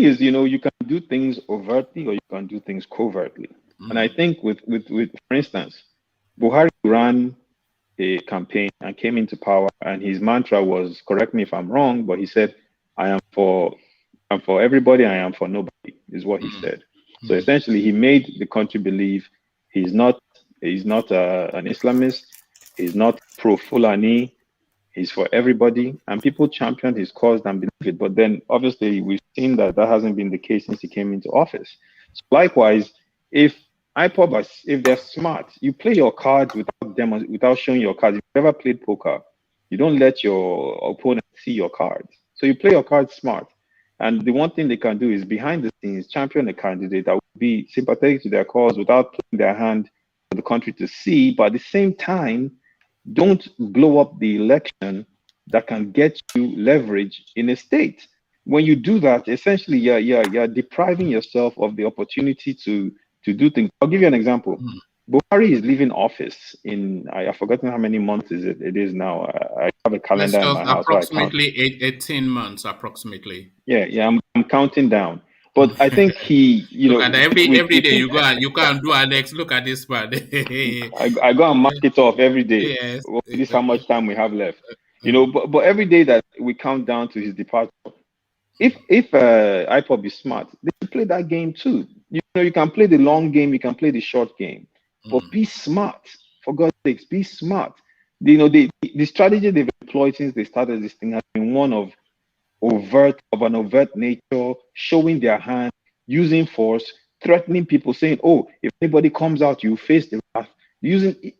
K: is, you can do things overtly or you can do things covertly. And I think with for instance, Buhari ran a campaign and came into power, and his mantra was, correct me if I'm wrong, but he said, I am for everybody, I am for nobody, is what he said. So essentially, he made the country believe he's not an Islamist, he's not pro-Fulani, he's for everybody, and people championed his cause and believe it. But then, obviously, we've seen that hasn't been the case since he came into office. So likewise, if IPOB, if they're smart, you play your cards without showing your cards. If you've ever played poker, you don't let your opponent see your cards. So you play your cards smart. And the one thing they can do is behind the scenes champion a candidate that will be sympathetic to their cause without putting their hand for the country to see, but at the same time, don't blow up the election that can get you leverage in a state. When you do that, essentially you're depriving yourself of the opportunity to do things. I'll give you an example. Buhari is leaving office in, I've forgotten how many months it is now. I have a calendar in my house.
A: Approximately 18 months, approximately.
K: Yeah, I'm counting down. But I think he,
A: look at every day you go and do Alex. Look at this man.
K: I go and mark it off every day.
A: Yes.
K: Well, this is how much time we have left. But every day that we count down to his departure, if Ipob is smart, they can play that game too. You can play the long game, you can play the short game, but be smart. For God's sakes, be smart. The strategy they've employed since they started this thing has been one of an overt nature, showing their hand, using force, threatening people, saying, "Oh, if anybody comes out, you face the wrath."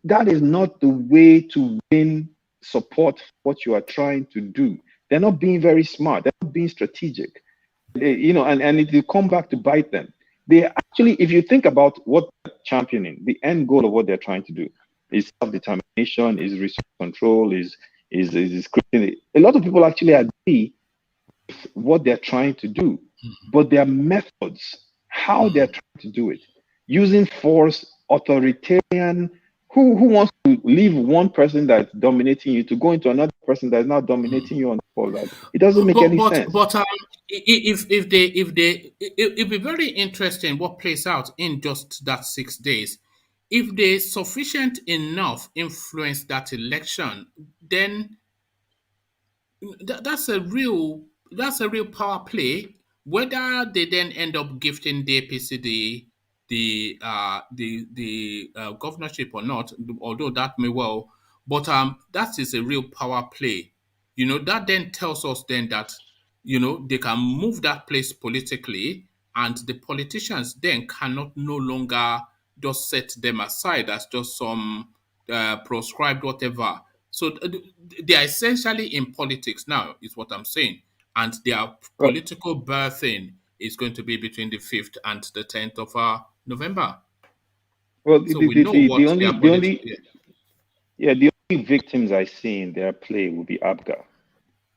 K: That is not the way to win support for what you are trying to do. They're not being very smart. They're not being strategic. And it will come back to bite them. They actually, if you think about what they're championing, the end goal of what they're trying to do is self-determination, is resource control, is scrutiny. A lot of people actually agree with what they're trying to do, but their methods, how they're trying to do it, using force, authoritarian. Who wants to leave one person that's dominating you to go into another person that's not dominating you on the whole? It doesn't make any sense.
A: But it'd be very interesting what plays out in just that 6 days. If they sufficient enough influence that election, then that's a real power play. Whether they then end up gifting the APC the governorship or not, although that may well, but that is a real power play. That then tells us then that they can move that place politically, and the politicians then cannot no longer just set them aside as just some proscribed whatever. So they are essentially in politics now, is what I'm saying, and their political birthing is going to be between the 5th and the 10th of November.
K: Well, so the only victims I see in their play will be ABGA.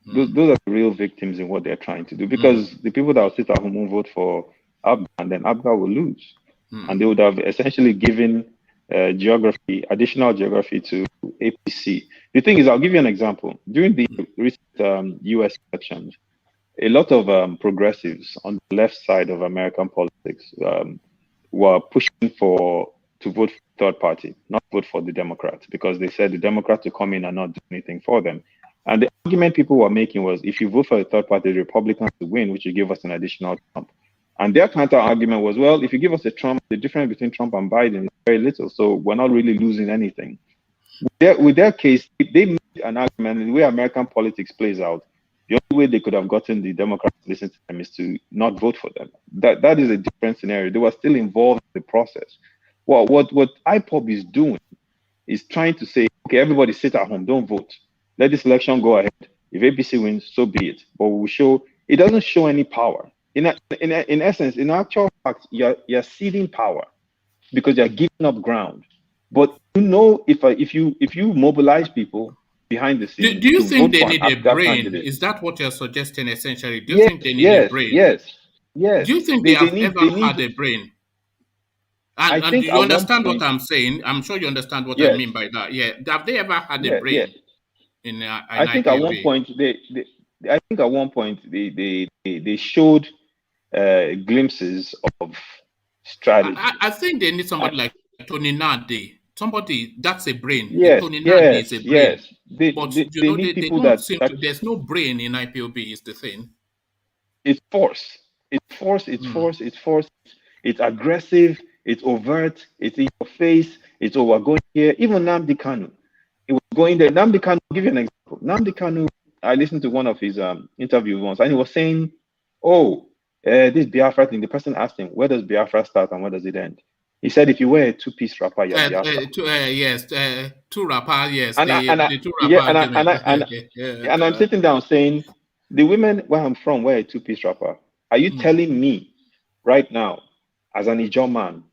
K: Those are the real victims in what they're trying to do, because the people that will sit at home will vote for ABGA, and then ABGA will lose. And they would have essentially given additional geography to APC. The thing is, I'll give you an example. During the recent US elections, a lot of progressives on the left side of American politics were pushing to vote for the third party, not vote for the Democrats, because they said the Democrats will come in and not do anything for them. And the argument people were making was, if you vote for the third party, the Republicans will win, which will give us an additional Trump. And their counter argument was, well, if you give us a Trump, the difference between Trump and Biden is very little, so we're not really losing anything. With their case, they made an argument, and the way American politics plays out, the only way they could have gotten the Democrats to listen to them is to not vote for them. That is a different scenario. They were still involved in the process. Well, what Ipob is doing is trying to say, okay, everybody sit at home, don't vote. Let this election go ahead. If APC wins, so be it. But we will show, it doesn't show any power. In essence, in actual fact, you're ceding power because you're giving up ground. But if you mobilize people behind the scenes,
A: do you think they need a brain? Candidate. Is that what you're suggesting essentially? Do you think they need a brain?
K: Yes.
A: Do you think they have ever had a brain? And you understand what I'm saying? I'm sure you understand what I mean by that. Yeah. Have they ever had a brain?
K: Yeah. I think at one point they showed glimpses of strategy.
A: I think they need somebody like Tony Nade. Somebody that's a brain.
K: Yes,
A: Tony Nade is a brain.
K: Yes.
A: They don't seem to. There's no brain in IPOB. Is the thing.
K: It's force. It's force. It's aggressive. It's overt. It's in your face. It's we're going here. Even Nnamdi Kanu, it was going there. Nnamdi Kanu. I'll give you an example. Nnamdi Kanu. I listened to one of his interviews once, and he was saying, this Biafra thing. The person asked him, where does Biafra start and where does it end? He said, if you wear a two-piece wrapper, you're Biafra.
A: Two wrapper, yes.
K: And I'm sitting down saying, The women where I'm from wear a two-piece wrapper. Are you telling me right now, as an Ijaw man,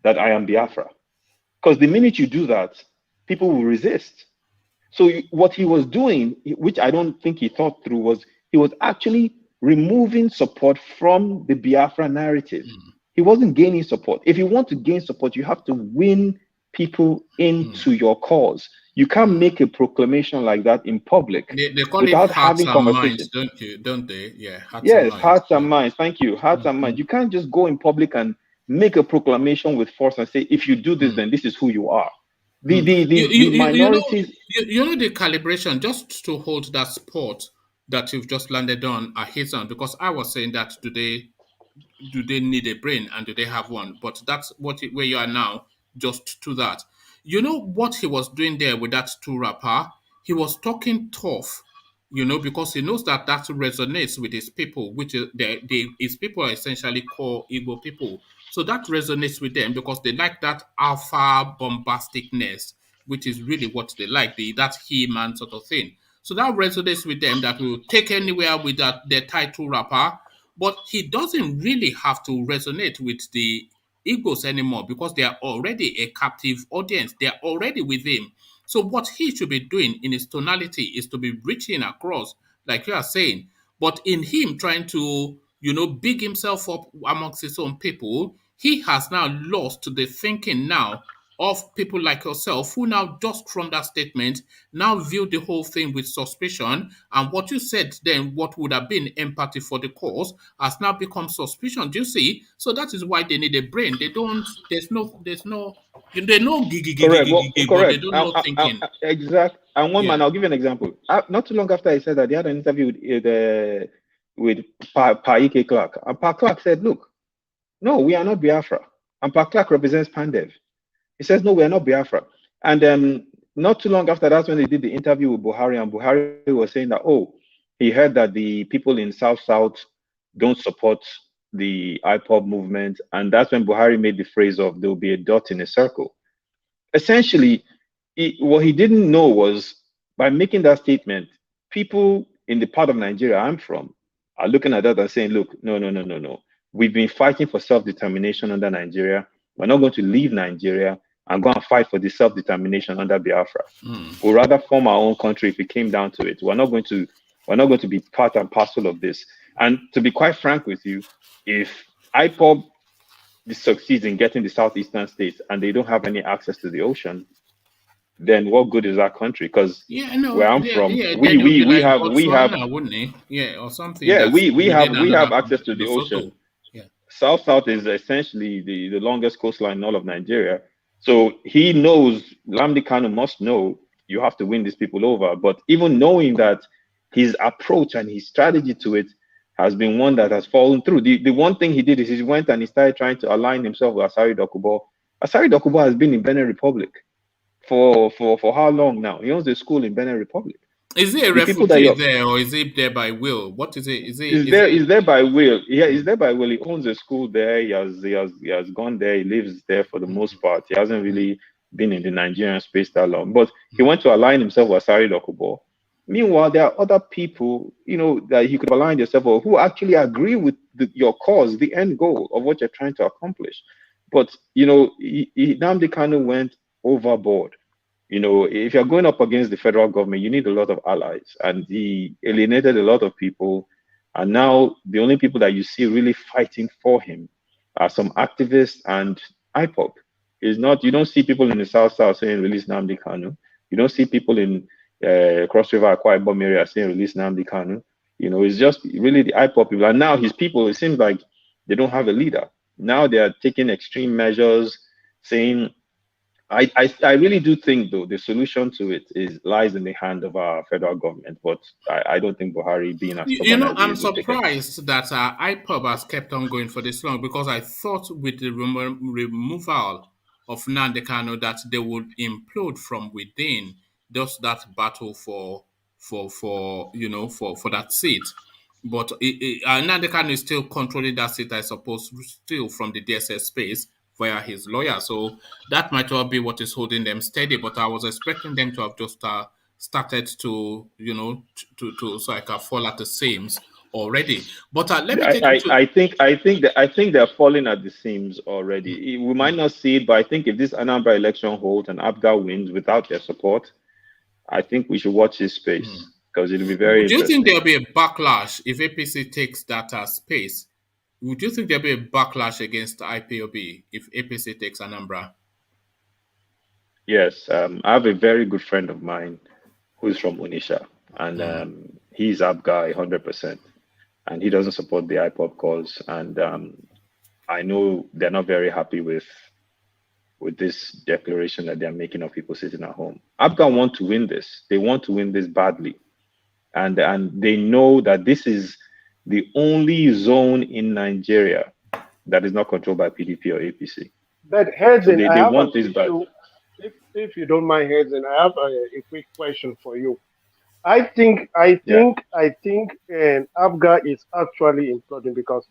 K: that I am Biafra? Because the minute you do that, people will resist. So what he was doing, which I don't think he thought through, was he was actually removing support from the Biafra narrative. He wasn't gaining support. If you want to gain support, you have to win people into your cause. You can't make a proclamation like that in public
A: They call
K: without
A: it hearts
K: having
A: and
K: conversation.
A: minds, don't they? Yeah, hearts and
K: Yes,
A: minds.
K: hearts and minds. Thank you. Hearts and minds. You can't just go in public and make a proclamation with force and say, if you do this, then this is who you are. The minorities.
A: You know the calibration, just to hold that spot that you've just landed on, I hate on, because I was saying that do they need a brain and do they have one? But that's where you are now, just to that. You know what he was doing there with that two rapper? He was talking tough, because he knows that resonates with his people, which is his people are essentially core Igbo people. So that resonates with them because they like that alpha bombasticness, which is really what they like, that he-man sort of thing. So that resonates with them, that will take anywhere with their title rapper. But he doesn't really have to resonate with the Igbos anymore because they are already a captive audience. They are already with him. So what he should be doing in his tonality is to be reaching across, like you are saying. But in him trying to, big himself up amongst his own people, he has now lost the thinking now of people like yourself who now, just from that statement, now view the whole thing with suspicion. And what you said then, what would have been empathy for the cause, has now become suspicion. Do you see? So that is why they need a brain. They know they know
K: Correct. Well,
A: but they
K: correct.
A: don't know thinking.
K: Exact. And one
A: Yeah.
K: man, I'll give you an example. Not too long after I said that, he had an interview with Pa Clark. And Pa Clark said, look, no, we are not Biafra. And Pa Clark represents Pandev. He says, no, we are not Biafra. And not too long after that's when they did the interview with Buhari, and Buhari was saying that, he heard that the people in South don't support the Ipob movement. And that's when Buhari made the phrase of, there will be a dot in a circle. Essentially, what he didn't know was, by making that statement, people in the part of Nigeria I'm from are looking at that and saying, look, no. We've been fighting for self-determination under Nigeria. We're not going to leave Nigeria and go and fight for the self-determination under Biafra. We'd rather form our own country if it came down to it. We're not going to be part and parcel of this. And to be quite frank with you, if Ipob succeeds in getting the southeastern states and they don't have any access to the ocean, then what good is that country? Because where I'm from, we have,
A: wouldn't it? Yeah, or something.
K: Yeah, we have access to the ocean.
A: Yeah.
K: South is essentially the longest coastline in all of Nigeria. So he knows, Lamdi Kanu must know, you have to win these people over. But even knowing that, his approach and his strategy to it has been one that has fallen through. The one thing he did is he went and he started trying to align himself with Asari Dokubo. Asari Dokubo has been in Benin Republic for how long now? He owns a school in Benin Republic.
A: Is he a refugee there, or is he there by will? What is it?
K: He's there by will. Yeah, he's there by will. He owns a school there. He has gone there. He lives there for the most part. He hasn't really been in the Nigerian space that long. But he went to align himself with Asari Dokubo. Meanwhile, there are other people, that he could align yourself with who actually agree with your cause, the end goal of what you're trying to accomplish. But, Nnamdi Kanu went overboard. If you're going up against the federal government, you need a lot of allies. And he alienated a lot of people. And now the only people that you see really fighting for him are some activists and Ipob. You don't see people in the South saying release Nnamdi Kanu. You don't see people in Cross River, Akwa Ibom area saying release Nnamdi Kanu. It's just really the Ipob people. And now his people, it seems like they don't have a leader. Now they are taking extreme measures, saying, I really do think, though, the solution to it lies in the hand of our federal government. But I don't think Buhari being as
A: I'm surprised that Ipob has kept on going for this long, because I thought with the removal of Nnamdi Kanu that they would implode from within, just that battle for that seat. But Nnamdi Kanu is still controlling that seat, I suppose, still from the DSS space via his lawyer. So that might well be what is holding them steady. But I was expecting them to have just started to, to so I can fall at the seams already. But let me take you to.
K: I think they're falling at the seams already. We might not see it, but I think if this Anambra election holds and APGA wins without their support, I think we should watch this space because it'll be very
A: Do you
K: interesting.
A: think there'll be a backlash if APC takes that space? Would you think there'll be a backlash against IPOB if APC takes Anambra?
K: Yes, I have a very good friend of mine who's from Onitsha, and he's APGA 100%, and he doesn't support the Ipob cause, and I know they're not very happy with this declaration that they're making of people sitting at home. APGA want to win this. They want to win this badly, and they know that this is the only zone in Nigeria that is not controlled by PDP or APC.
L: But Hudson,
K: so they want this bad.
L: If you don't mind, Hudson, I have a quick question for you. I think APGA is actually imploding because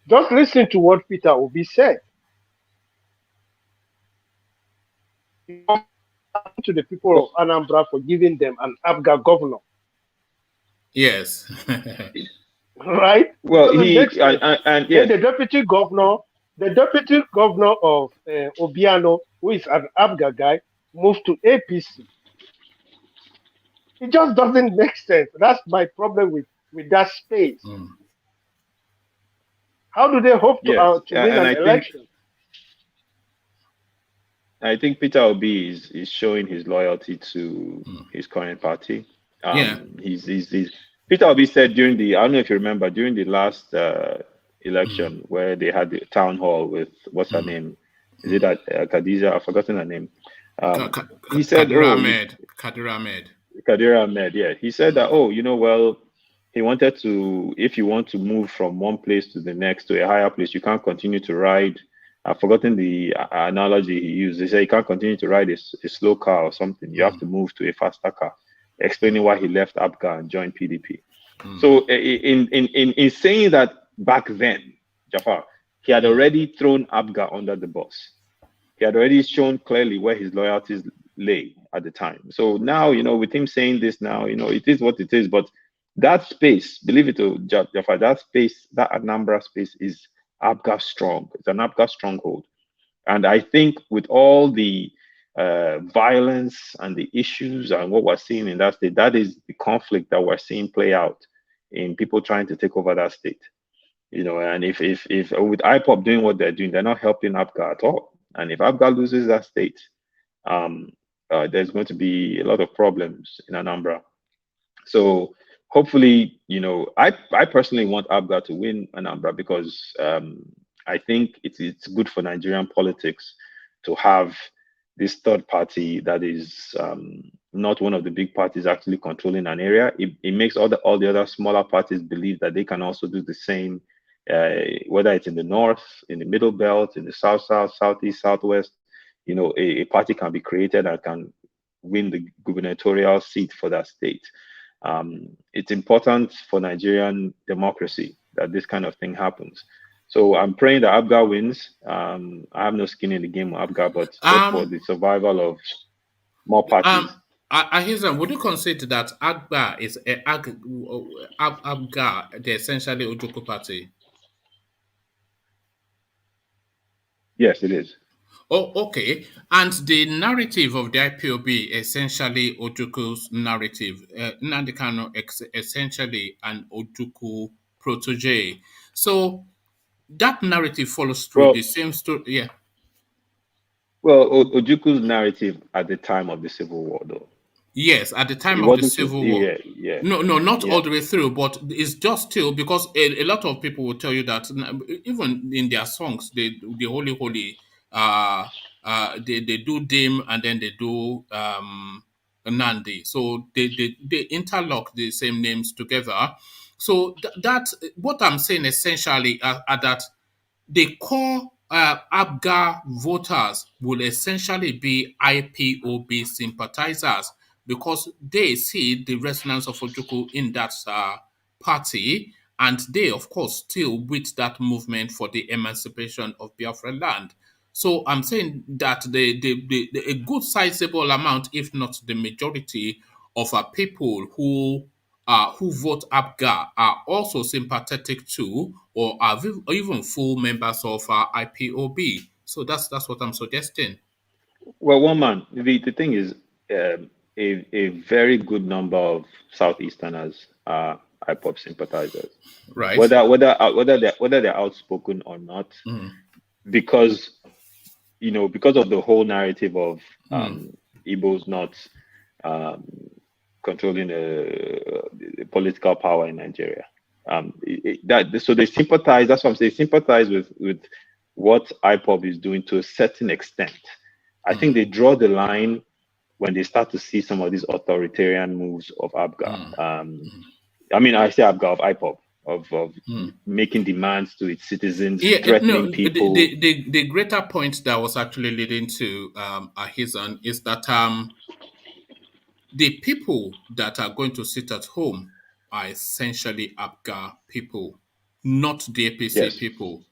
L: just listen to what Peter Obi said. To the people of Anambra for giving them an APGA governor.
A: Yes.
K: Right? Well,
L: the deputy governor of Obiano, who is an APGA guy, moved to APC. It just doesn't make sense. That's my problem with that space. How do they hope to win an election?
K: I think Peter Obi is showing his loyalty to his current party. Peter Obi said during the, I don't know if you remember, during the last election where they had the town hall with, what's her name? Is it that Khadija? I've forgotten her name. He said, Kadir Ahmed, yeah. He said that, he wanted to, if you want to move from one place to the next, to a higher place, you can't continue to ride. I've forgotten the analogy he used. He said you can't continue to ride a slow car or something. You have to move to a faster car, explaining why he left APGA and joined PDP. So in saying that back then, Jafar, he had already thrown APGA under the bus. He had already shown clearly where his loyalties lay at the time. So now, with him saying this now, it is what it is. But that space, believe it or Jafar, that space, that Anambra space is APGA strong. It's an APGA stronghold. And I think with all the violence and the issues and what we're seeing in that state, that is the conflict that we're seeing play out in people trying to take over that state. And if with Ipob doing what they're doing, they're not helping APGA at all. And if APGA loses that state, there's going to be a lot of problems in Anambra. So hopefully, I personally want APGA to win Anambra because I think it's good for Nigerian politics to have this third party that is not one of the big parties actually controlling an area. It makes all the other smaller parties believe that they can also do the same, whether it's in the north, in the middle belt, in the south, southeast, southwest. A party can be created and can win the gubernatorial seat for that state. It's important for Nigerian democracy that this kind of thing happens. So I'm praying that APGA wins. I have no skin in the game of APGA, but for the survival of more parties.
A: Ahizan, would you consider that APGA is APGA, the essentially Ojukwu party?
K: Yes, it is.
A: Oh, okay. And the narrative of the IPOB essentially Ojukwu's narrative. Nnamdi Kanu essentially an Ojukwu protege. So that narrative follows through the same story. Yeah.
K: Well, Ojukwu's narrative at the time of the Civil War, though.
A: Yes, at the time of the Civil War.
K: Yeah.
A: No, not all the way through, but it's just still because a lot of people will tell you that even in their songs, the Holy Holy, they do Dim and then they do Nandi. So they interlock the same names together. So that what I'm saying essentially are that the core APGA voters will essentially be IPOB sympathizers because they see the resonance of Ojukwu in that party, and they, of course, still with that movement for the emancipation of Biafra land. So I'm saying that a good sizable amount, if not the majority of our people who vote APGA are also sympathetic to or are even full members of IPOB. So that's what I'm suggesting.
K: Well, one man, the thing is, a very good number of Southeasterners are Ipob sympathizers,
A: right?
K: Whether they're outspoken or not, because because of the whole narrative of Igbos not controlling the political power in Nigeria. So they sympathize. That's what I'm saying. Sympathize with what IPOB is doing to a certain extent. I think they draw the line when they start to see some of these authoritarian moves of APGA. I mean, I say APGA, of IPOB, of making demands to its citizens, threatening people.
A: The greater point that was actually leading to Ahizan is that the people that are going to sit at home are essentially APGA people, not the APC people.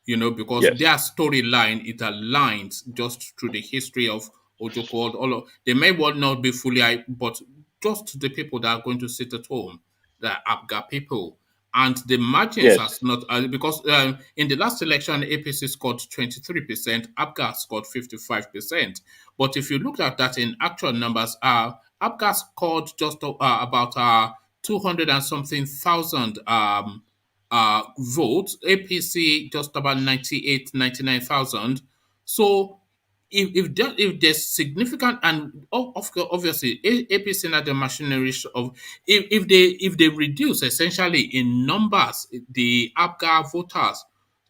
A: Because their storyline, it aligns just through the history of Ojoko. They may well not be fully, but just the people that are going to sit at home, the APGA people. And the margins are not, because in the last election, APC scored 23%, APGA scored 55%. But if you look at that in actual numbers, APGA scored just about 200 and something thousand votes, APC just about 99,000. So if there's significant, and obviously APC now the machinery of if they reduce essentially in numbers the APGA voters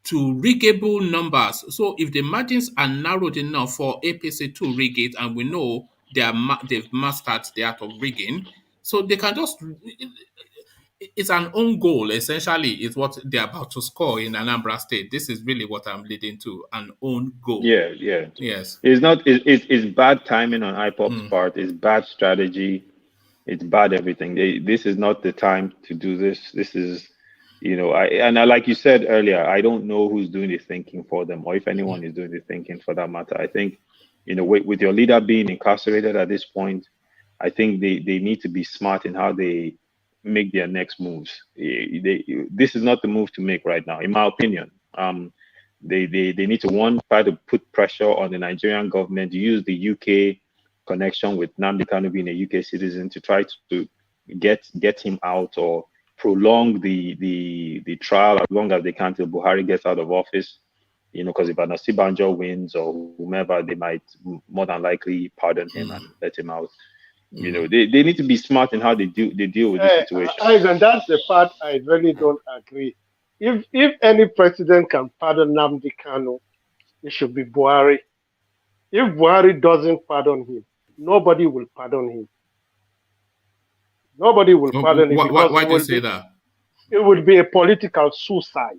A: to riggable numbers, so if the margins are narrowed enough for APC to rig it, and we know they've mastered the art of rigging, so they can just. It's an own goal, essentially, is what they're about to score in Anambra State. This is really what I'm leading to, an own goal.
K: Yeah.
A: Yes.
K: It's bad timing on IPOB's part. It's bad strategy. It's bad everything. This is not the time to do this. This is, like you said earlier, I don't know who's doing the thinking for them, or if anyone is doing the thinking for that matter. I think, with your leader being incarcerated at this point, I think they need to be smart in how they make their next moves. This is not the move to make right now, in my opinion. They need to try to put pressure on the Nigerian government, use the UK connection with Nnamdi Kanu being a UK citizen to try to get him out, or prolong the trial as long as they can till Buhari gets out of office. Because if Osinbajo wins or whomever, they might more than likely pardon him and let him out. They need to be smart in how they deal with this situation.
L: And that's the part I really don't agree. If any president can pardon Nnamdi Kanu, it should be Buhari. If Buhari doesn't pardon him, nobody will pardon him. Nobody will pardon him.
A: Why do you say that?
L: It would be a political suicide.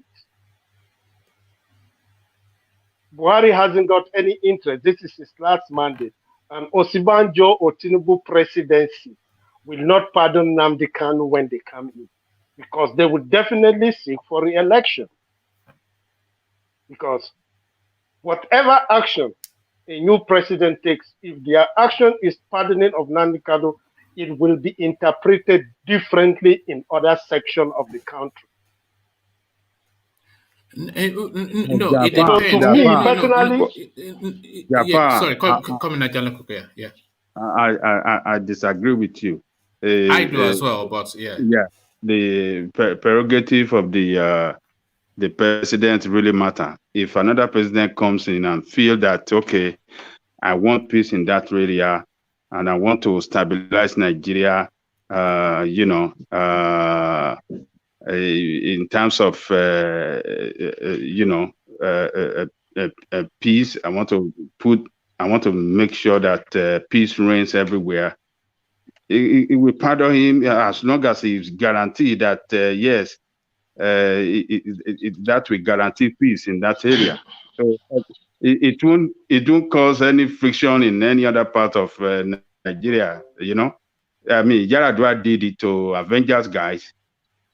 L: Buhari hasn't got any interest. This is his last mandate. And Osinbajo or TINUBU presidency will not pardon Nnamdi Kanu when they come in, because they will definitely seek for re-election. Because whatever action a new president takes, if their action is pardoning of Nnamdi Kanu, it will be interpreted differently in other sections of the country.
A: No, it
L: depends. To me personally,
A: sorry, comment. Yeah.
F: I disagree with you.
A: I do as well, but yeah.
F: Yeah, the prerogative of the president really matter. If another president comes in and feel that, okay, I want peace in that area and I want to stabilize Nigeria, in terms of peace, I want to make sure that peace reigns everywhere. It will pardon him as long as he's guaranteed that yes, that will guarantee peace in that area. So it won't cause any friction in any other part of Nigeria. I mean, Yaradua did it to Avengers guys.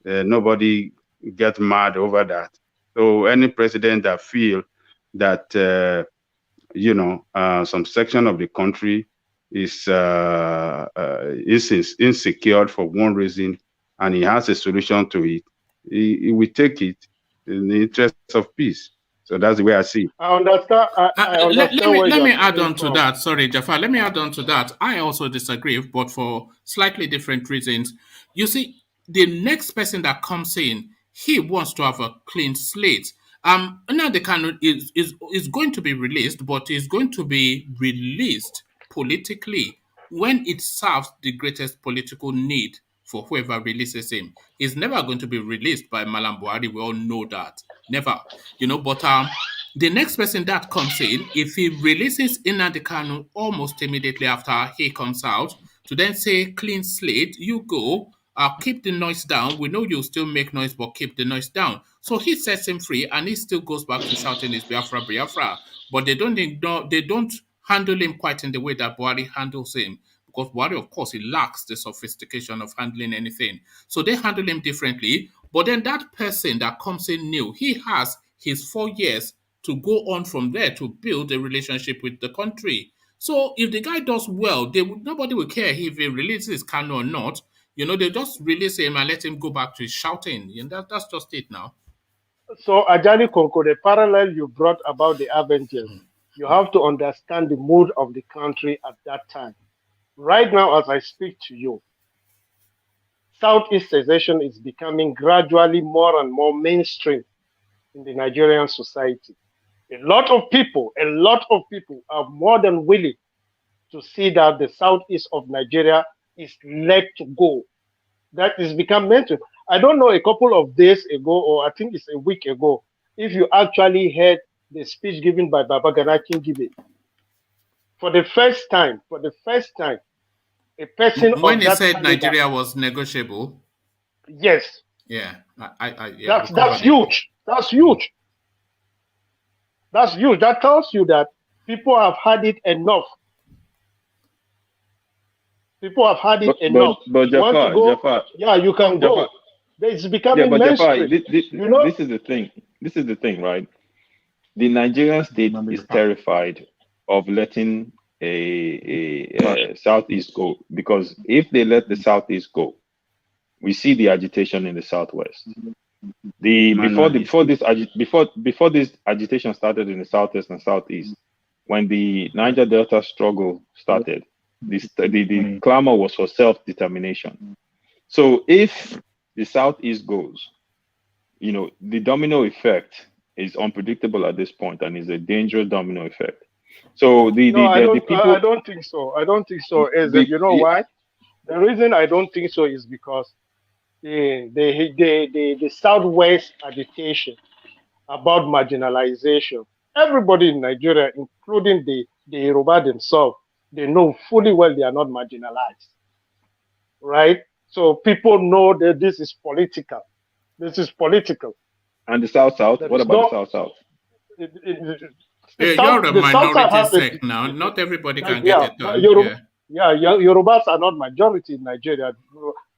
F: Nobody gets mad over that. So any president that feel that you know, some section of the country is insecure for one reason, and he has a solution to it, he will take it in the interest of peace. So that's the way I see it.
L: I understand. I understand
A: let me add on to that. Sorry, Jafar. Let me add on to that. I also disagree, but for slightly different reasons. You see, the next person that comes in, he wants to have a clean slate. Nnamdi Kanu is going to be released, but is going to be released politically when it serves the greatest political need for whoever releases him. He's never going to be released by Malam Buhari. We all know that. Never. You know, but the next person that comes in, if he releases Nnamdi Kanu almost immediately after he comes out, to then say, clean slate, you go, keep the noise down. We know you'll still make noise, but keep the noise down. So he sets him free, and he still goes back to shouting his Biafra, Biafra. But they don't handle him quite in the way that Buhari handles him. Because Buhari, of course, he lacks the sophistication of handling anything. So they handle him differently. But then that person that comes in new, he has his 4 years to go on from there to build a relationship with the country. So if the guy does well, nobody will care if he releases Kanu or not. You know, they just release him and let him go back to his shouting. And that's just it now.
L: So, Ajani Konko, the parallel you brought about the Avengers, you have to understand the mood of the country at that time. Right now, as I speak to you, Southeast secession is becoming gradually more and more mainstream in the Nigerian society. A lot of people are more than willing to see that the southeast of Nigeria is let to go. That is become mainstream. I don't know, a couple of days ago, or I think it's a week ago, if you actually heard the speech given by Baba Gana Kingibe. For the first time, a person
A: when he said Nigeria was negotiable.
L: Yes.
A: Yeah.
L: That's huge. That's huge. That's huge. That tells you that people have had it enough. People have had it enough.
K: But Jafar,
L: yeah, you can go. It's becoming
K: mainstream.
L: Jafar,
K: this is the thing. This is the thing, right? The Nigerian state is terrified of letting a Southeast go, because if they let the Southeast go, we see the agitation in the Southwest. Before this agitation started in the Southwest and Southeast, when the Niger Delta struggle started, the clamor was for self-determination. So if the Southeast goes, you know, the domino effect is unpredictable at this point and is a dangerous domino effect. So
L: I don't think so. I don't think so. You know why? The reason I don't think so is because the Southwest agitation about marginalization. Everybody in Nigeria, including the Yoruba themselves, they know fully well they are not marginalized, right? So people know that this is political. This is political.
K: And the South-South? What about the South-South?
A: You're a minority sect now. Not everybody can get it done.
L: Yorubas are not majority in Nigeria.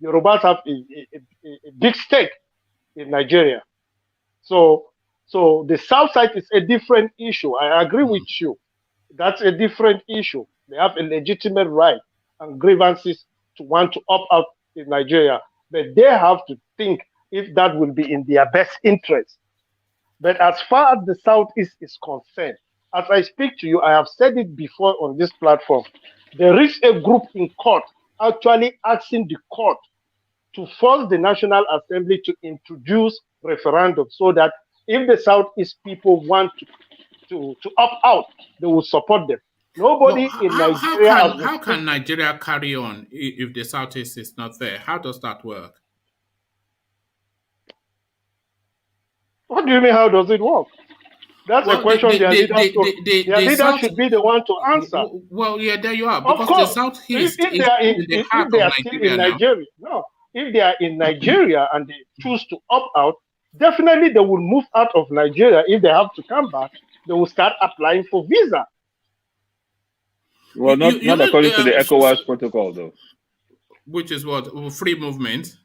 L: Yorubas have a big stake in Nigeria. So the South side is a different issue. I agree with you. That's a different issue. They have a legitimate right and grievances to want to opt out in Nigeria. But they have to think if that will be in their best interest. But as far as the Southeast is concerned, as I speak to you, I have said it before on this platform, there is a group in court actually asking the court to force the National Assembly to introduce referendum so that if the Southeast people want to opt out, they will support them. Nobody in Nigeria...
A: How can Nigeria carry on if the Southeast is not there? How does that work?
L: What do you mean, how does it work? That's a question their leader should be the one to answer.
A: Well, yeah, there you are. Because the Southeast is in the heart of Nigeria now.
L: If they are in Nigeria and they choose to opt out, definitely they will move out of Nigeria. If they have to come back, they will start applying for visa.
K: Well, not according to the ECOWAS protocol, though.
A: Which is what? Free movement?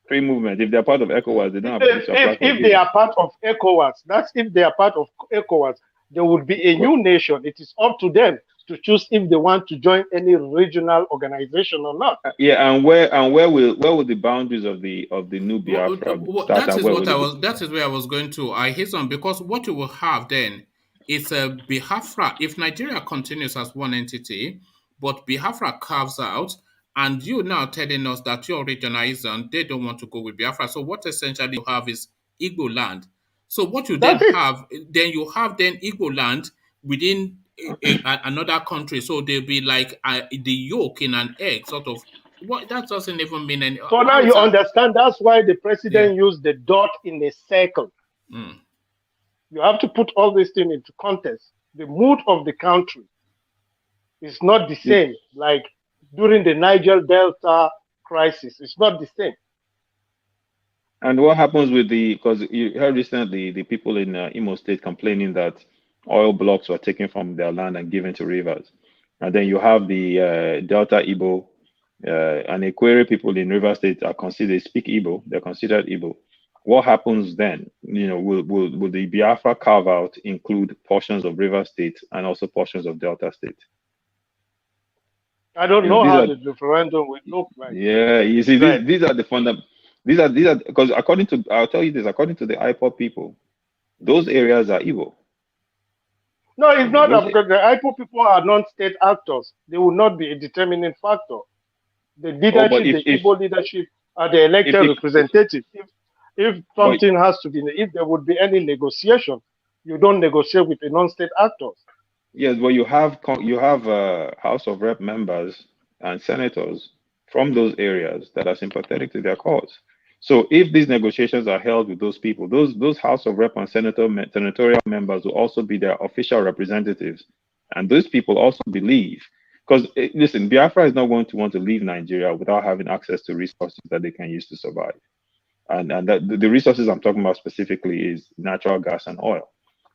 K: Free movement. If they're part of ECOWAS, they don't have to apply for
L: if they are part of ECOWAS, that's if they are part of ECOWAS. there would be a new nation. It is up to them to choose if they want to join any regional organization or not.
K: Yeah, and where will the boundaries of the new Biafra start?
A: That is what I was. That is where I was going to. I hasten because what you will have then is a Biafra. If Nigeria continues as one entity, but Biafra carves out, and you now telling us that your regionalism, they don't want to go with Biafra. So what essentially you have is Igbo land. So what you then have Igbo land within another country. So they'll be like the yolk in an egg, sort of. What that doesn't even mean any.
L: So now you understand. That's why the president used the dot in a circle.
A: Mm.
L: You have to put all these things into context. The mood of the country is not the same. Like during the Niger Delta crisis, it's not the same.
K: And what happens with because you heard recently the people in Imo State complaining that oil blocks were taken from their land and given to rivers. And then you have the Delta Igbo and Equere people in River State are considered, speak Igbo, they're considered Igbo. What happens then? Will the Biafra carve out include portions of River State and also portions of Delta State?
L: I don't know how the referendum will look like.
K: Yeah, you see, these are the fundamental. These are because I'll tell you this, according to the Ipob people, those areas are Igbo.
L: No, it's not because the Ipob people are non-state actors. They will not be a determining factor. The leadership, the Igbo leadership, are the elected representatives. If something has to be, if there would be any negotiation, you don't negotiate with the non-state actors.
K: Yes, well, you have House of Rep members and senators from those areas that are sympathetic to their cause. So if these negotiations are held with those people, those House of Rep and senatorial members will also be their official representatives. And those people also believe, because listen, Biafra is not going to want to leave Nigeria without having access to resources that they can use to survive. And the resources I'm talking about specifically is natural gas and oil.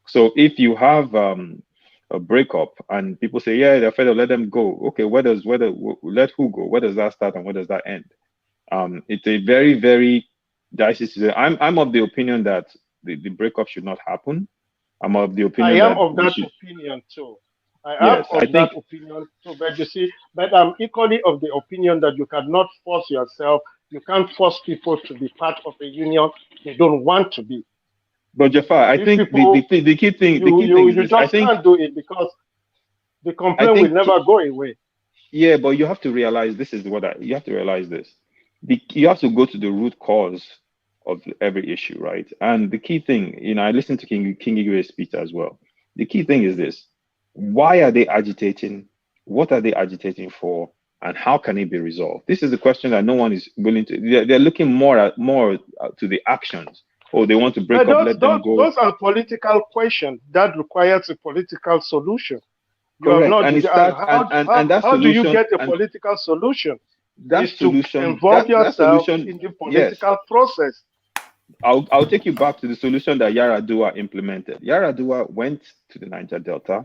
K: So if you have a breakup and people say, yeah, they're fed up, let them go. Okay, let who go? Where does that start and where does that end? It's a very, very dicey situation. I'm of the opinion that the breakup should not happen. I'm of the opinion
L: I am of that opinion too. I am of that opinion too, but you see, but I'm equally of the opinion that you cannot force yourself. You can't force people to be part of a union they don't want to be.
K: But Jafar, I think the key thing is I think
L: can't do it because the complaint will never go away.
K: Yeah, but you have to realize you have to realize this. You have to go to the root cause of every issue, right? And the key thing, I listened to King Igwe's speech as well. The key thing is this: why are they agitating? What are they agitating for? And how can it be resolved? This is the question that no one is willing to. They're looking more to the actions. Oh, they want to break up, let them go.
L: Those are political questions that requires a political solution.
K: Correct.
L: How do you get a political solution?
K: That solution,
L: to involve yourself in the political process.
K: I'll take you back to the solution that Yaradua implemented. Yaradua went to the Niger Delta.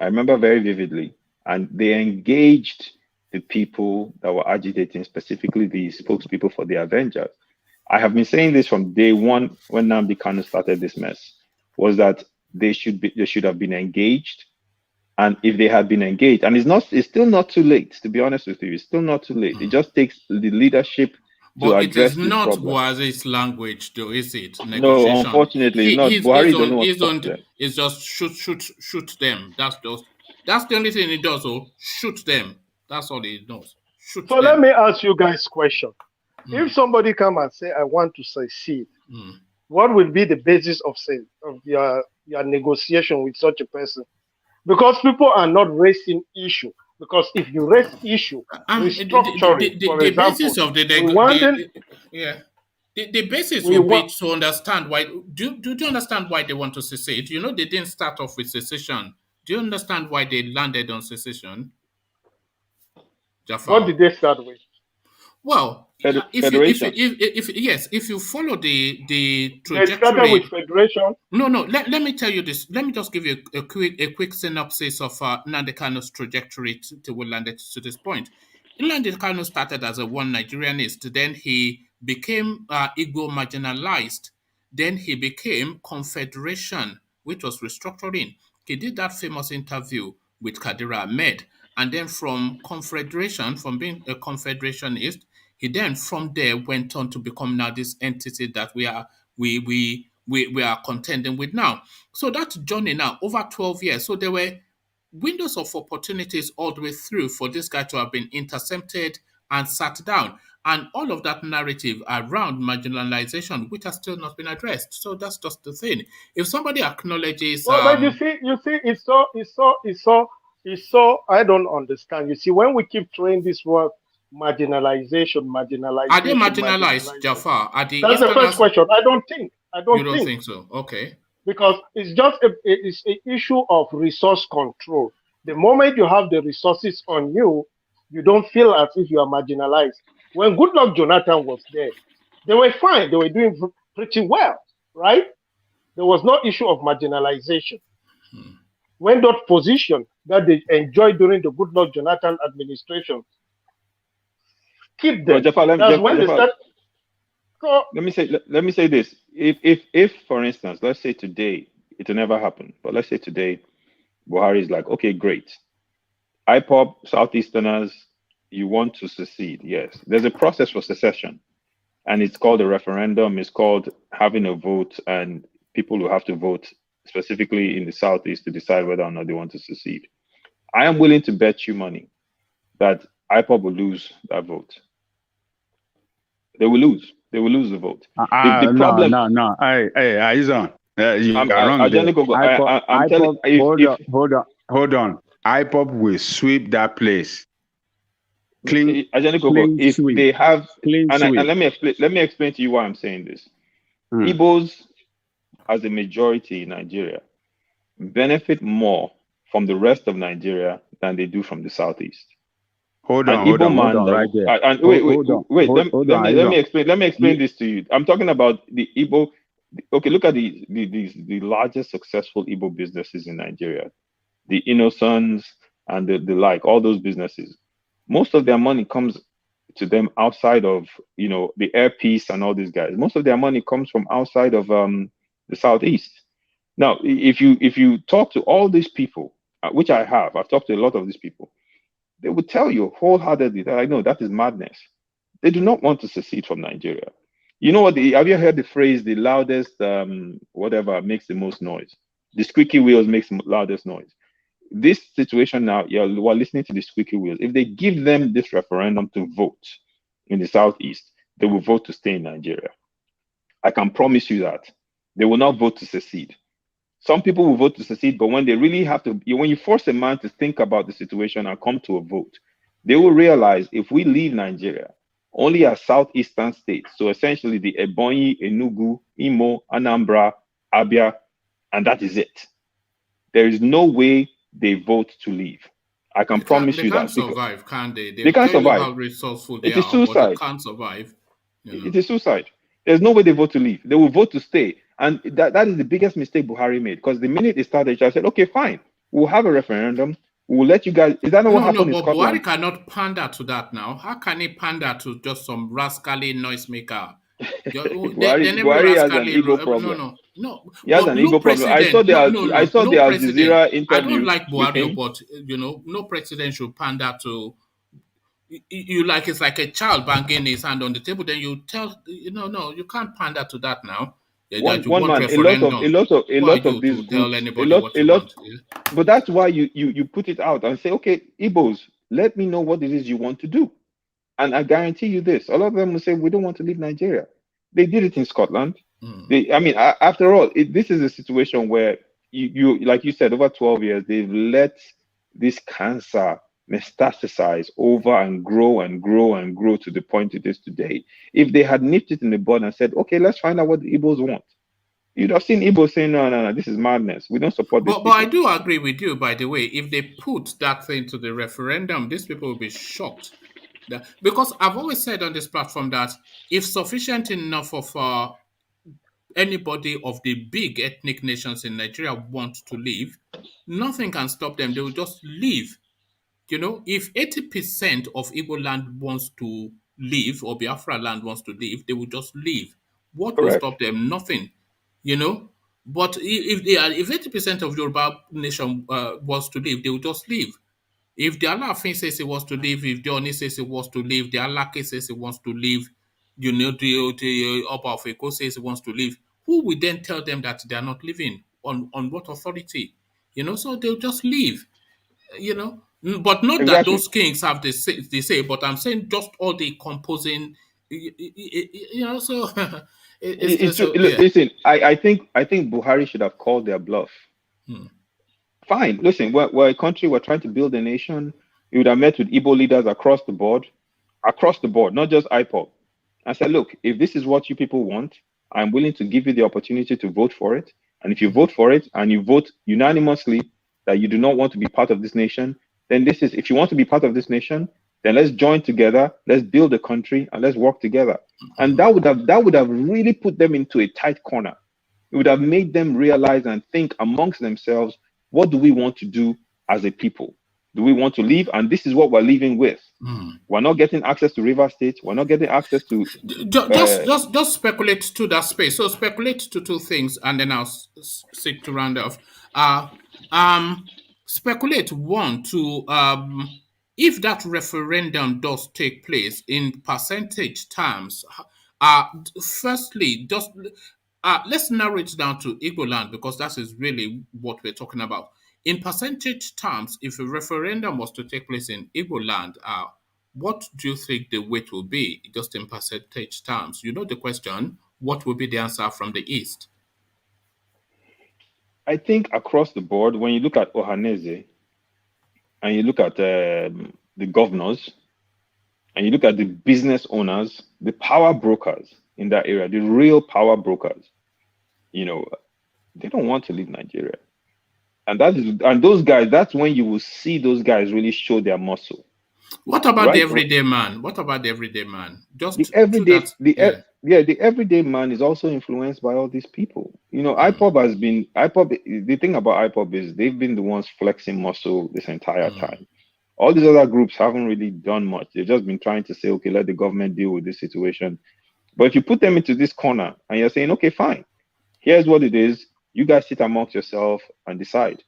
K: I remember very vividly, and they engaged the people that were agitating, specifically the spokespeople for the Avengers. I have been saying this from day one when Nnamdi Kanu started this mess, was that they should have been engaged. And if they had been engaged, and it's still not too late, to be honest with you, it's still not too late. It just takes the leadership to address the problem.
A: But it is not Buhari's language, though, is it?
K: No, unfortunately, not. Buhari doesn't want to stop them.
A: It's just shoot them. That's the only thing he does. Shoot them. That's all he knows. Shoot them.
L: Let me ask you guys a question. If somebody come and say, I want to succeed, what will be the basis of your negotiation with such a person? Because people are not raising issue. Because if you raise issue, restructuring, for example,
A: basis of the basis will be to understand why. Do you understand why they want to secede? They didn't start off with secession. Do you understand why they landed on secession? Jafar?
L: What did they start with?
A: Well, if you follow the trajectory,
L: they started with federation.
A: No. Let me tell you this. Let me just give you a quick synopsis of Nnamdi Kanu's trajectory to landed to this point. Nnamdi Kanu started as a one Nigerianist. Then he became Igbo marginalized. Then he became Confederation, which was restructuring. he did that famous interview with Kadira Ahmed. And then from confederation, from being a confederationist, he then from there went on to become now this entity that we are contending with now. So that journey now, over 12 years. So there were windows of opportunities all the way through for this guy to have been intercepted and sat down. And all of that narrative around marginalization, which has still not been addressed. So that's just the thing. If somebody acknowledges...
L: Well, but you see, it's so, I don't understand. You see, when we keep throwing this word marginalization.
A: Are they marginalized, Jafar?
L: That's the first question. I don't think.
A: You don't think so? Okay.
L: Because it's just it's an issue of resource control. The moment you have the resources on you, you don't feel as if you are marginalized. When Goodluck Jonathan was there, they were fine. They were doing pretty well, right? There was no issue of marginalization. When that position that they enjoyed during the Goodluck Jonathan administration, keep them.
K: Let me say this. If for instance, let's say today, it will never happen, but let's say today, Buhari is like, okay, great. Ipob, Southeasterners, you want to secede. Yes. There's a process for secession, and it's called a referendum. It's called having a vote, and people will have to vote specifically in the Southeast to decide whether or not they want to secede. I am willing to bet you money that Ipob will lose that vote. They will lose. They will lose the vote. The problem.
F: No. Hey, Aizon. You are wrong. Hold on. Ipob will sweep that place. Clean
K: if
F: sweep.
K: They have,
F: clean
K: and
F: sweep.
K: Let me explain to you why I'm saying this. Igbos, as a majority in Nigeria, benefit more from the rest of Nigeria than they do from the Southeast.
F: Hold on, right there.
K: Let me explain this to you. I'm talking about the Igbo. Okay, look at the largest successful Igbo businesses in Nigeria, the Innocents and the like, all those businesses. Most of their money comes to them outside of, the Air Peace and all these guys. Most of their money comes from outside of the Southeast. Now, if you talk to all these people, which I've talked to a lot of these people, they would tell you wholeheartedly that I know that is madness. They do not want to secede from Nigeria. You know what? Have you heard the phrase, the loudest, whatever makes the most noise? The squeaky wheels makes the loudest noise. This situation now, we're listening to the squeaky wheels. If they give them this referendum to vote in the Southeast, they will vote to stay in Nigeria. I can promise you that. They will not vote to secede. Some people will vote to secede, but when they really have to, when you force a man to think about the situation and come to a vote, they will realize if we leave Nigeria, only our southeastern states, so essentially the Ebonyi, Enugu, Imo, Anambra, Abia, and that is it. There is no way they vote to leave. I can promise you that.
A: They can't survive, can they?
K: They can't survive.
A: How resourceful they
K: it is
A: are,
K: suicide.
A: But they can't survive.
K: It is suicide. There's no way they vote to leave. They will vote to stay. And that is the biggest mistake Buhari made. Because the minute it started, I said, okay, fine. We'll have a referendum. We'll let you guys. Is that not what happened in Scotland?
A: Buhari cannot pander to that now. How can he pander to just some rascally noisemaker?
K: Buhari has an ego problem.
A: No.
K: He has an ego problem. I saw the Al Jazeera interview.
A: I don't like Buhari, but no president should pander to. It's like a child banging his hand on the table. Then you tell, no, you can't pander to that now.
K: One man, a lot of these groups, but that's why you put it out and say, okay, Igbos, let me know what it is you want to do. And I guarantee you this, a lot of them will say, we don't want to leave Nigeria. They did it in Scotland. After all, this is a situation where you like you said, over 12 years, they've let this cancer metastasize over and grow and grow and grow to the point it is today. If they had nipped it in the bud and said, okay, let's find out what the Igbos want, you'd have seen Igbos saying, no, this is madness. We don't support this.
A: But I do agree with you, by the way. If they put that thing to the referendum, these people will be shocked. Because I've always said on this platform that if sufficient enough of anybody of the big ethnic nations in Nigeria want to leave, nothing can stop them. They will just leave. If 80% of Igbo land wants to leave or Biafra land wants to leave, they will just leave. What will stop them? Nothing. But if 80% of Yoruba nation was to leave, they would just leave. If the Alaafin says he wants to leave, if the Oni says he wants to leave, the Alake says he wants to leave, the Oba of Eko says he wants to leave, who will then tell them that they are not leaving? On what authority? So they'll just leave. But not that
K: Exactly.
A: those kings have the say, but I'm saying just all the composing, so
K: Listen, I think Buhari should have called their bluff. Fine. Listen, we're a country, we're trying to build a nation. You would have met with Igbo leaders across the board, not just Ipob. I said, look, if this is what you people want, I'm willing to give you the opportunity to vote for it. And if you vote for it and you vote unanimously that you do not want to be part of this nation, then if you want to be part of this nation, then let's join together, let's build a country, and let's work together. And that would have really put them into a tight corner. It would have made them realize and think amongst themselves, what do we want to do as a people? Do we want to leave? And this is what we're leaving with. We're not getting access to River State. We're not getting access to...
A: Just speculate to that space. So speculate to two things, and then I'll seek to round off. Speculate, one, to... if that referendum does take place in percentage terms, firstly, just let's narrow it down to Igbo land, because that is really what we're talking about. In percentage terms, if a referendum was to take place in Igbo land, what do you think the weight will be, just in percentage terms? You know the question, what will be the answer from the East?
K: I think across the board, when you look at Ohanaeze, and you look at the governors, and you look at the business owners, the power brokers in that area, the real power brokers, they don't want to leave Nigeria. And those guys, that's when you will see those guys really show their muscle.
A: What about the everyday man? What about the everyday man? Just
K: the everyday, the everyday man is also influenced by all these people. Ipob, the thing about Ipob is they've been the ones flexing muscle this entire time. All these other groups haven't really done much. They've just been trying to say, okay, let the government deal with this situation. But if you put them into this corner and you're saying, okay, fine, here's what it is. You guys sit amongst yourself and decide.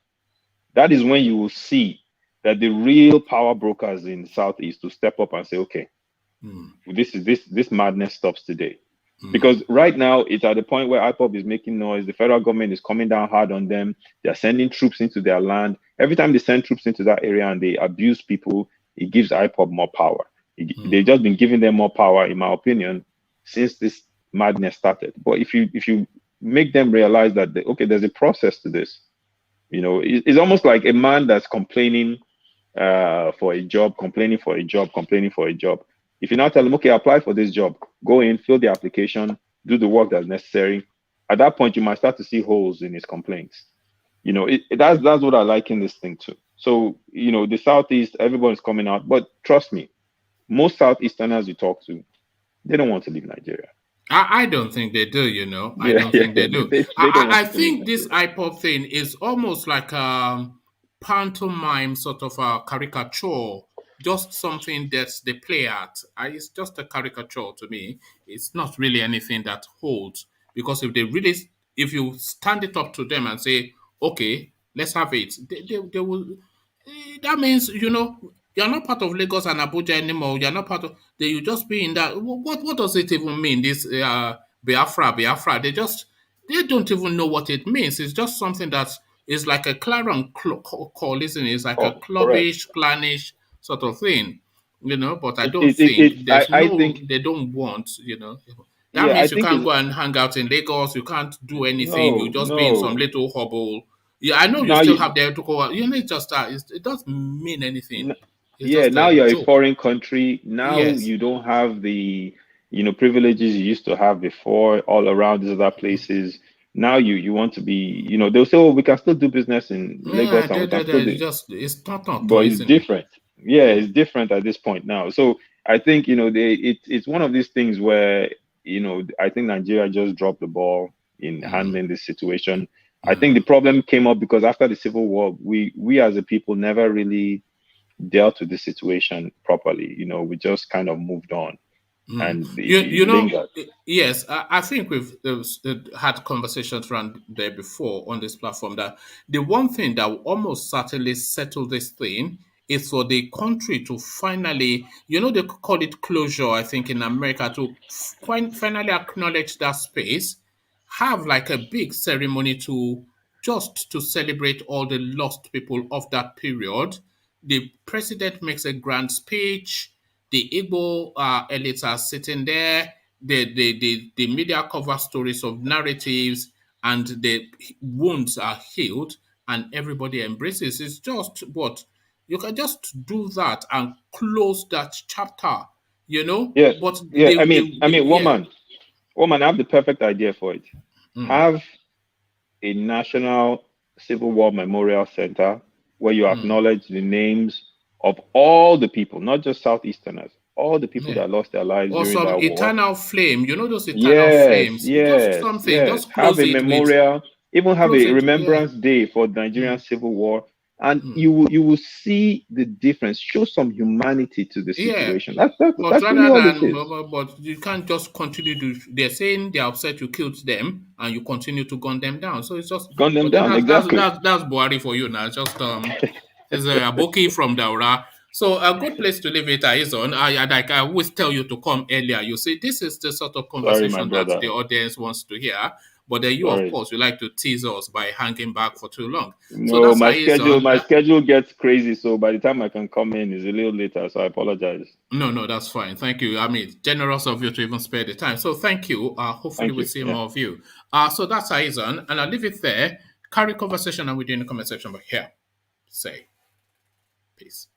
K: That is when you will see that the real power brokers in the Southeast will step up and say, okay, this madness stops today. Because right now it's at the point where Ipob is making noise. The federal government is coming down hard on them. They're sending troops into their land. Every time they send troops into that area and they abuse people, it gives Ipob more power. They've just been giving them more power, in my opinion, since this madness started. But if you make them realize that, okay, there's a process to this. It's almost like a man that's complaining for a job, complaining for a job. If you now tell him, okay, apply for this job, go in, fill the application, do the work that's necessary, at that point, you might start to see holes in his complaints. That's what I like in this thing too. So, the Southeast, everyone's coming out, but trust me, most Southeasterners you talk to, they don't want to leave Nigeria.
A: I don't think they do, I don't think they do. I think this Ipob thing is almost like a pantomime sort of a caricature, just something that they play at. It's just a caricature to me. It's not really anything that holds, because if you stand it up to them and say, okay, let's have it, they will. That means, you're not part of Lagos and Abuja anymore. You're not part of. You just be in that. What does it even mean? This Biafra. They don't even know what it means. It's just something that is like a clarion call, isn't it? It's like a clubbish, clannish sort of thing, But I don't think they don't want, That means you can't go and hang out in Lagos. You can't do anything. You just be in some little hovel. Yeah, I know you still have the electrical. It's just that it doesn't mean anything.
K: Now you're a foreign country. Now you don't have the privileges you used to have before all around these other places. Now you want to be, they'll say, oh, we can still do business in Lagos.
A: It's not,
K: but it's different. It's different at this point now. So I think it's one of these things where I think Nigeria just dropped the ball in handling this situation. I think the problem came up because after the Civil War, we as a people never really dealt with the situation properly. We just kind of moved on. and
A: You know,
K: lingered.
A: yes, I think we've had conversations around there before on this platform that the one thing that will almost certainly settle this thing is for the country to finally, they call it closure, I think, in America, to finally acknowledge that space, have like a big ceremony to celebrate all the lost people of that period. The president makes a grand speech. The Igbo elites are sitting there. The media cover stories of narratives, and the wounds are healed, and everybody embraces. It's just what you can just do that and close that chapter,
K: Yeah,
A: But
K: yeah.
A: yeah.
K: Woman, I have the perfect idea for it. Have a national Civil War Memorial Center where you acknowledge the names of all the people, not just Southeasterners, all the people that lost their lives
A: Or
K: during
A: some
K: that war.
A: eternal flame, those eternal
K: Yes,
A: flames. Just
K: yes,
A: something,
K: yes.
A: just
K: Have
A: close
K: a
A: it with,
K: memorial, even have
A: close
K: a
A: it, yeah.
K: remembrance day for the Nigerian Civil War, and you will see the difference. Show some humanity to the situation.
A: But
K: That's really
A: rather
K: all it
A: than,
K: is.
A: but you can't just continue to. They're saying they're upset you killed them, and you continue to gun them down. So it's just
K: Gun them
A: but then
K: down, exactly.
A: that's Buhari for you now. Just there's a Aboki from Daura. So a good place to leave it is on. I always tell you to come earlier. You see, this is the sort of
K: Sorry, my
A: conversation that
K: brother.
A: the audience wants to hear. But then you, of
K: Sorry.
A: course, you like to tease us by hanging back for too long.
K: No,
A: so that's
K: my schedule gets crazy. So by the time I can come in, is a little later. So I apologize.
A: No, that's fine. Thank you. I mean, generous of you to even spare the time. So thank you. Hopefully we'll see more of you. So that's Aizon, and I'll leave it there. Carry conversation and we'll do in the comment section. But here, say peace.